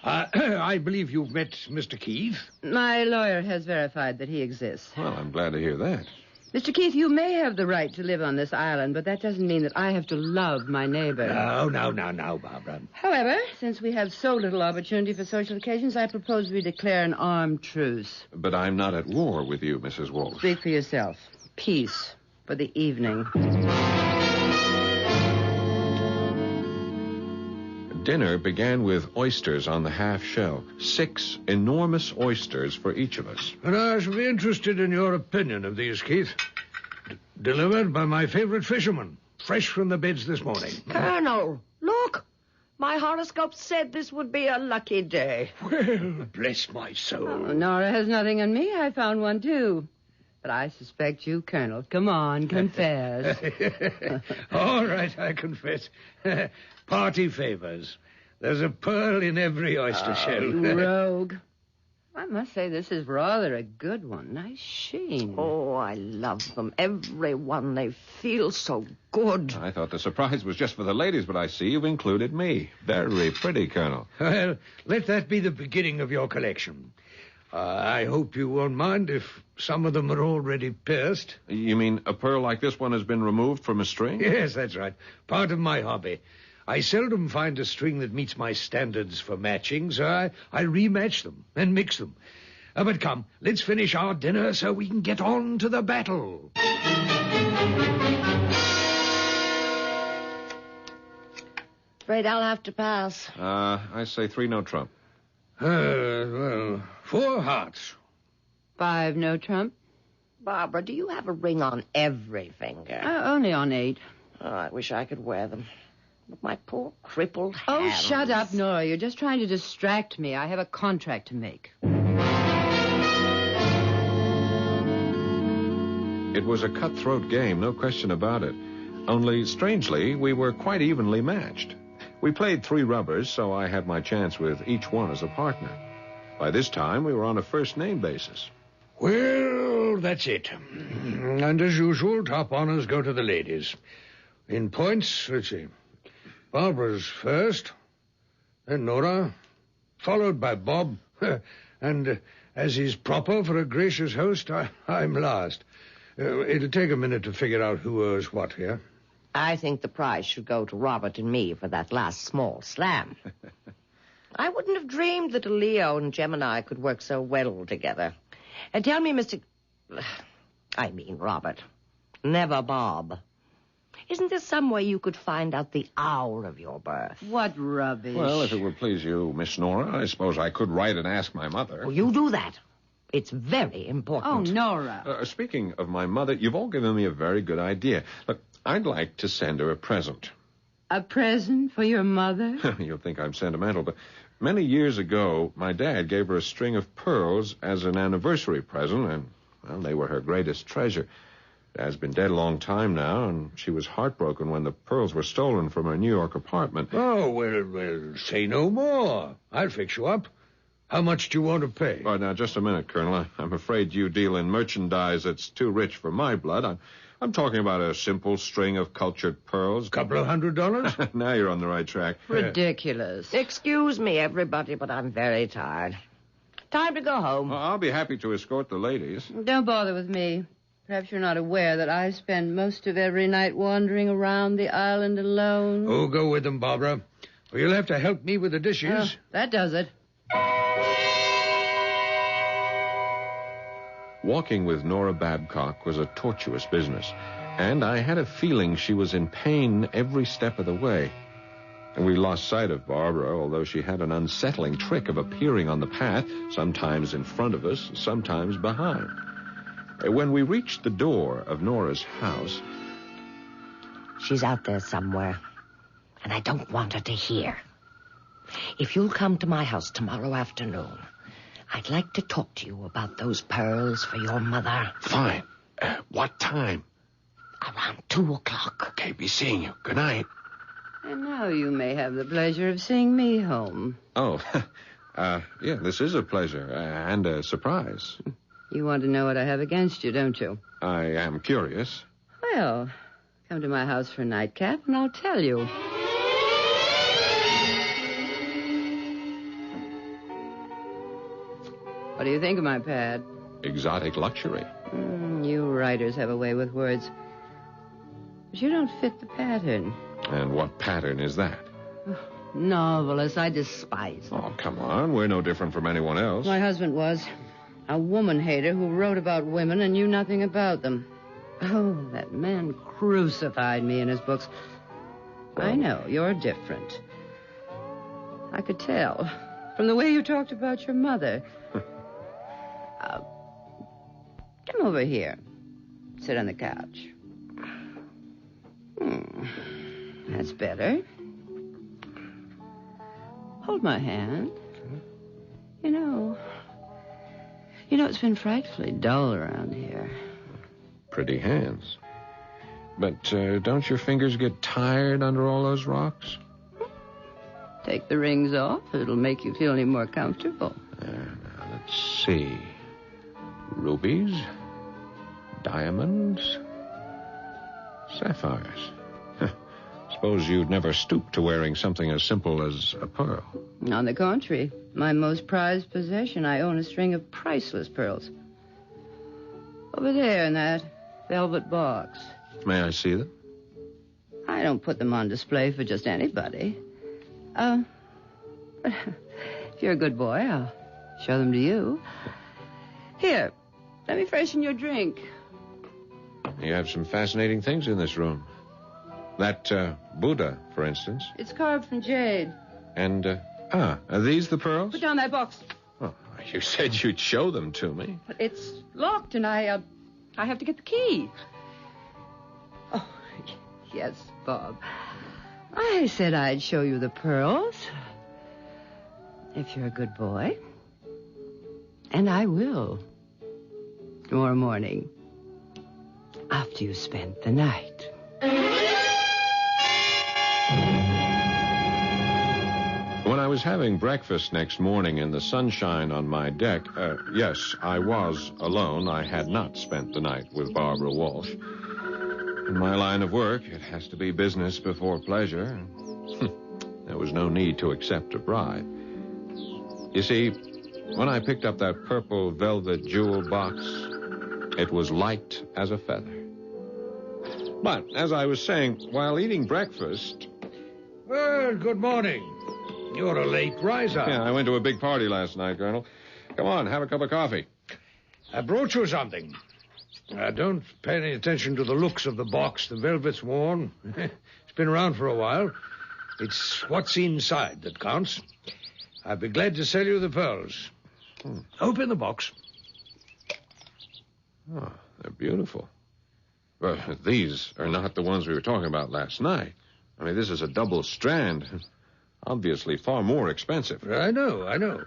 I believe you've met Mr. Keith. My lawyer has verified that he exists. Well, I'm glad to hear that. Mr. Keith, you may have the right to live on this island, but that doesn't mean that I have to love my neighbor. No, Barbara. However, since we have so little opportunity for social occasions, I propose we declare an armed truce. But I'm not at war with you, Mrs. Wolfe. Speak for yourself. Peace for the evening. Dinner began with oysters on the half shell. 6 enormous oysters for each of us. And I should be interested in your opinion of these, Keith. Delivered by my favorite fisherman, fresh from the beds this morning. Colonel, look. My horoscope said this would be a lucky day. Well, bless my soul. Oh, Nora has nothing on me. I found one, too. But I suspect you, Colonel. Come on, confess. All right, I confess. Party favors. There's a pearl in every oyster shell. You rogue. I must say this is rather a good one. Nice sheen. Oh, I love them. Every one. They feel so good. I thought the surprise was just for the ladies, but I see you've included me. Very pretty, Colonel. Well, let that be the beginning of your collection. I hope you won't mind if some of them are already pierced. You mean a pearl like this one has been removed from a string? Yes, that's right. Part of my hobby. I seldom find a string that meets my standards for matching, so I rematch them and mix them. But come, let's finish our dinner so we can get on to the battle. Afraid I'll have to pass. I say 3 no trump. Well, 4 hearts. 5 no trump. Barbara, do you have a ring on every finger? Only on 8. Oh, I wish I could wear them. But my poor crippled Oh, hands. shut up, Nora. You're just trying to distract me. I have a contract to make. It was a cutthroat game, no question about it. Only, strangely, we were quite evenly matched. We played 3 rubbers, so I had my chance with each one as a partner. By this time, we were on a first-name basis. Well, that's it. And as usual, top honors go to the ladies. In points, let's see. Barbara's first, then Nora, followed by Bob, and as is proper for a gracious host, I'm last. It'll take a minute to figure out who owes what here. I think the prize should go to Robert and me for that last small slam. I wouldn't have dreamed that a Leo and Gemini could work so well together. And tell me, Robert, never Bob. Isn't there some way you could find out the hour of your birth? What rubbish. Well, if it would please you, Miss Nora, I suppose I could write and ask my mother. Well, you do that. It's very important. Oh, Nora. Speaking of my mother, you've all given me a very good idea. Look, I'd like to send her a present. A present for your mother? You'll think I'm sentimental, but many years ago, my dad gave her a string of pearls as an anniversary present, and, well, they were her greatest treasure. Dad's been dead a long time now, and she was heartbroken when the pearls were stolen from her New York apartment. Oh, well, say no more. I'll fix you up. How much do you want to pay? All right, now, just a minute, Colonel. I'm afraid you deal in merchandise that's too rich for my blood. I'm talking about a simple string of cultured pearls. Couple of $100? Now you're on the right track. Ridiculous. Excuse me, everybody, but I'm very tired. Time to go home. Well, I'll be happy to escort the ladies. Don't bother with me. Perhaps you're not aware that I spend most of every night wandering around the island alone. Oh, go with them, Barbara. Or you'll have to help me with the dishes. That does it. Walking with Nora Babcock was a tortuous business, and I had a feeling she was in pain every step of the way. And we lost sight of Barbara, although she had an unsettling trick of appearing on the path, sometimes in front of us, sometimes behind. When we reached the door of Nora's house... She's out there somewhere, and I don't want her to hear. If you'll come to my house tomorrow afternoon, I'd like to talk to you about those pearls for your mother. Fine. What time? Around 2 o'clock. Okay, be seeing you. Good night. And now you may have the pleasure of seeing me home. Oh, yeah, this is a pleasure and a surprise. You want to know what I have against you, don't you? I am curious. Well, come to my house for a nightcap, and I'll tell you. What do you think of my pad? Exotic luxury. You writers have a way with words. But you don't fit the pattern. And what pattern is that? Novelists, I despise them. Oh, come on. We're no different from anyone else. My husband was. A woman hater who wrote about women and knew nothing about them. Oh, that man crucified me in his books. I know, you're different. I could tell from the way you talked about your mother. Come over here. Sit on the couch. That's better. Hold my hand. You know, it's been frightfully dull around here. Pretty hands. But don't your fingers get tired under all those rocks? Take the rings off. It'll make you feel any more comfortable. Now, let's see. Rubies, diamonds, sapphires. Suppose you'd never stoop to wearing something as simple as a pearl. On the contrary, my most prized possession, I own a string of priceless pearls. Over there in that velvet box. May I see them? I don't put them on display for just anybody. If you're a good boy, I'll show them to you. Here, let me freshen your drink. You have some fascinating things in this room. That Buddha, for instance. It's carved from jade. And, are these the pearls? Put down that box. Oh, you said you'd show them to me. But it's locked, and I have to get the key. Oh, yes, Bob. I said I'd show you the pearls. If you're a good boy. And I will. Tomorrow morning. After you spent the night. When I was having breakfast next morning in the sunshine on my deck, yes, I was alone. I had not spent the night with Barbara Walsh. In my line of work, it has to be business before pleasure. There was no need to accept a bribe. You see, when I picked up that purple velvet jewel box, it was light as a feather. But, as I was saying, while eating breakfast... Well, good morning. You're a late riser. Yeah, I went to a big party last night, Colonel. Come on, have a cup of coffee. I brought you something. Don't pay any attention to the looks of the box. The velvet's worn. It's been around for a while. It's what's inside that counts. I'd be glad to sell you the pearls. Open the box. Oh, they're beautiful. Well, these are not the ones we were talking about last night. I mean, this is a double strand. Obviously far more expensive. I know.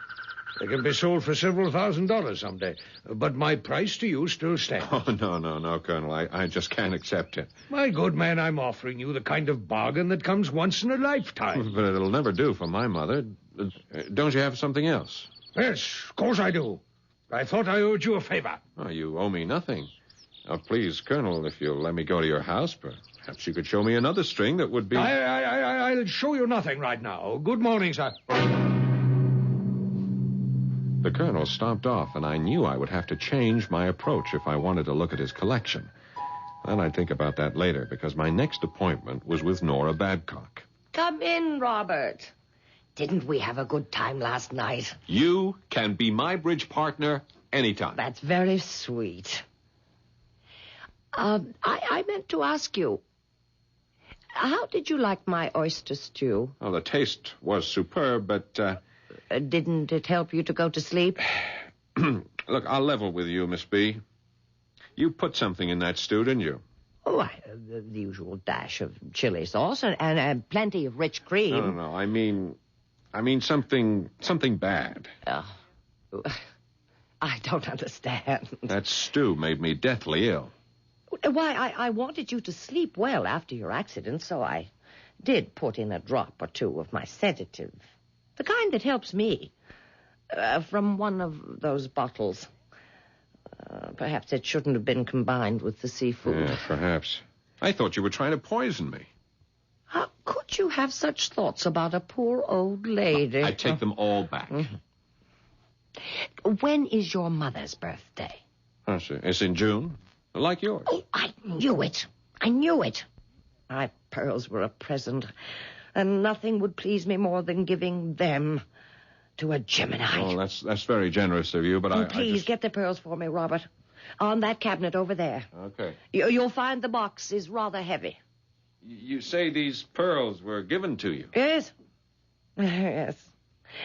They can be sold for several $1,000s someday. But my price to you still stands. Oh, no, Colonel. I just can't accept it. My good man, I'm offering you the kind of bargain that comes once in a lifetime. But it'll never do for my mother. Don't you have something else? Yes, of course I do. I thought I owed you a favor. Oh, you owe me nothing. Now, please, Colonel, if you'll let me go to your house, perhaps you could show me another string that would be... I'll show you nothing right now. Good morning, sir. The colonel stopped off, and I knew I would have to change my approach if I wanted to look at his collection. Then I'd think about that later, because my next appointment was with Nora Babcock. Come in, Robert. Didn't we have a good time last night? You can be my bridge partner anytime. That's very sweet. I meant to ask you, how did you like my oyster stew? Oh, the taste was superb, but... Didn't it help you to go to sleep? Look, I'll level with you, Miss B. You put something in that stew, didn't you? Oh, the usual dash of chili sauce and plenty of rich cream. No. I mean something bad. I don't understand. That stew made me deathly ill. Why, I wanted you to sleep well after your accident, so I did put in a drop or two of my sedative. The kind that helps me. From one of those bottles. Perhaps it shouldn't have been combined with the seafood. Yeah, perhaps. I thought you were trying to poison me. How could you have such thoughts about a poor old lady? I take them all back. Mm-hmm. When is your mother's birthday? It's in June, like yours. Oh, I knew it. I knew it. My pearls were a present, and nothing would please me more than giving them to a Gemini. Oh, that's very generous of you, but Please, get the pearls for me, Robert. On that cabinet over there. Okay. You'll find the box is rather heavy. You say these pearls were given to you? Yes. Yes.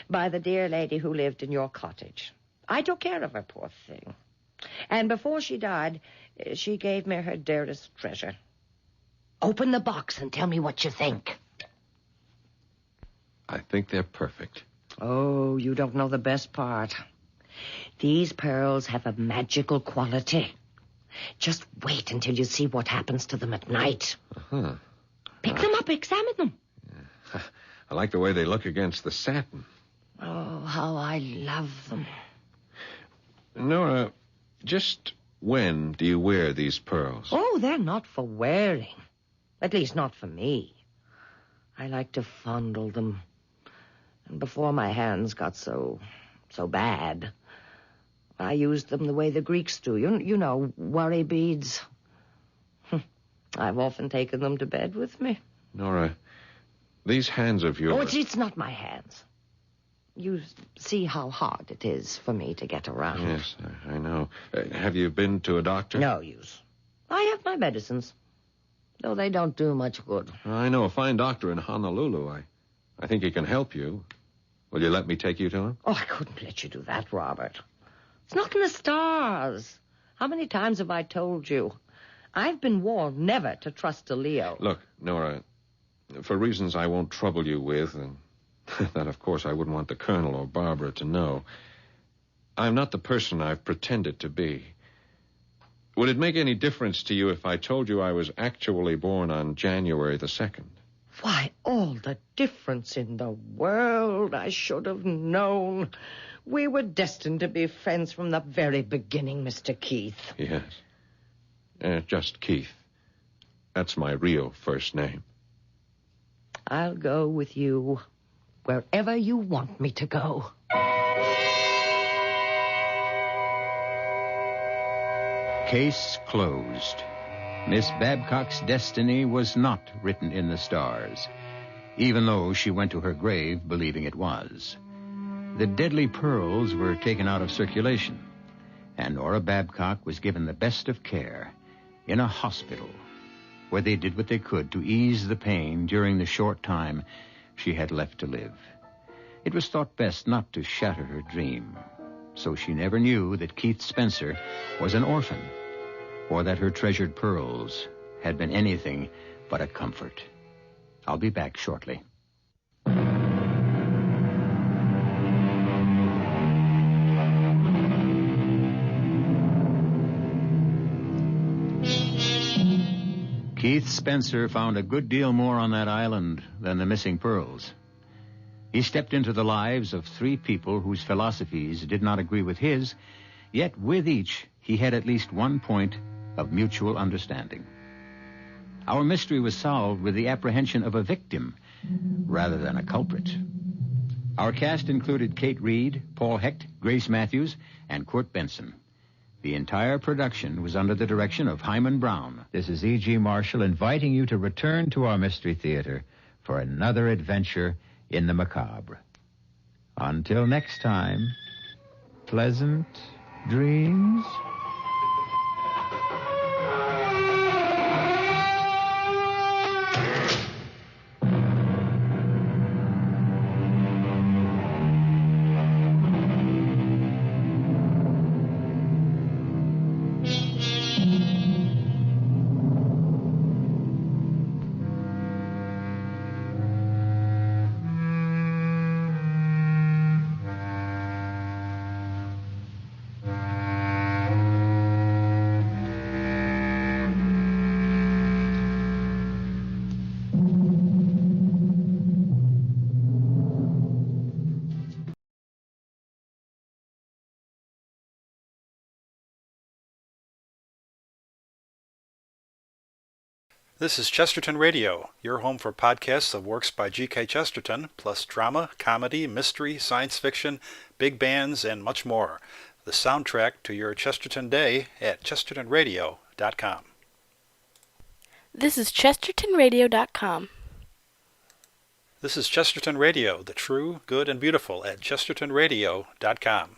By the dear lady who lived in your cottage. I took care of her, poor thing. And before she died, she gave me her dearest treasure. Open the box and tell me what you think. I think they're perfect. Oh, you don't know the best part. These pearls have a magical quality. Just wait until you see what happens to them at night. Uh-huh. Pick them up, examine them. I like the way they look against the satin. Oh, how I love them. Nora, just when do you wear these pearls? Oh, they're not for wearing. At least not for me. I like to fondle them. And before my hands got so bad, I used them the way the Greeks do. You know, worry beads. I've often taken them to bed with me. Nora, these hands of yours... Oh, it's not my hands. You see how hard it is for me to get around. Yes, I know. Have you been to a doctor? No use. I have my medicines, though they don't do much good. I know a fine doctor in Honolulu. I think he can help you. Will you let me take you to him? Oh, I couldn't let you do that, Robert. It's not in the stars. How many times have I told you? I've been warned never to trust a Leo. Look, Nora, for reasons I won't trouble you with, and that, of course, I wouldn't want the Colonel or Barbara to know, I'm not the person I've pretended to be. Would it make any difference to you if I told you I was actually born on January the 2nd? Why, all the difference in the world. I should have known. We were destined to be friends from the very beginning, Mr. Keith. Yes. Just Keith. That's my real first name. I'll go with you wherever you want me to go. Case closed. Miss Babcock's destiny was not written in the stars, even though she went to her grave believing it was. The deadly pearls were taken out of circulation, and Nora Babcock was given the best of care in a hospital, where they did what they could to ease the pain during the short time she had left to live. It was thought best not to shatter her dream, so she never knew that Keith Spencer was an orphan, or that her treasured pearls had been anything but a comfort. I'll be back shortly. Keith Spencer found a good deal more on that island than the missing pearls. He stepped into the lives of 3 people whose philosophies did not agree with his, yet with each he had at least one point of mutual understanding. Our mystery was solved with the apprehension of a victim rather than a culprit. Our cast included Kate Reed, Paul Hecht, Grace Matthews, and Kurt Benson. The entire production was under the direction of Hyman Brown. This is E.G. Marshall inviting you to return to our Mystery Theater for another adventure in the macabre. Until next time, pleasant dreams. This is Chesterton Radio, your home for podcasts of works by G.K. Chesterton, plus drama, comedy, mystery, science fiction, big bands, and much more. The soundtrack to your Chesterton day at chestertonradio.com. This is chestertonradio.com. This is Chesterton Radio, the true, good, and beautiful at chestertonradio.com.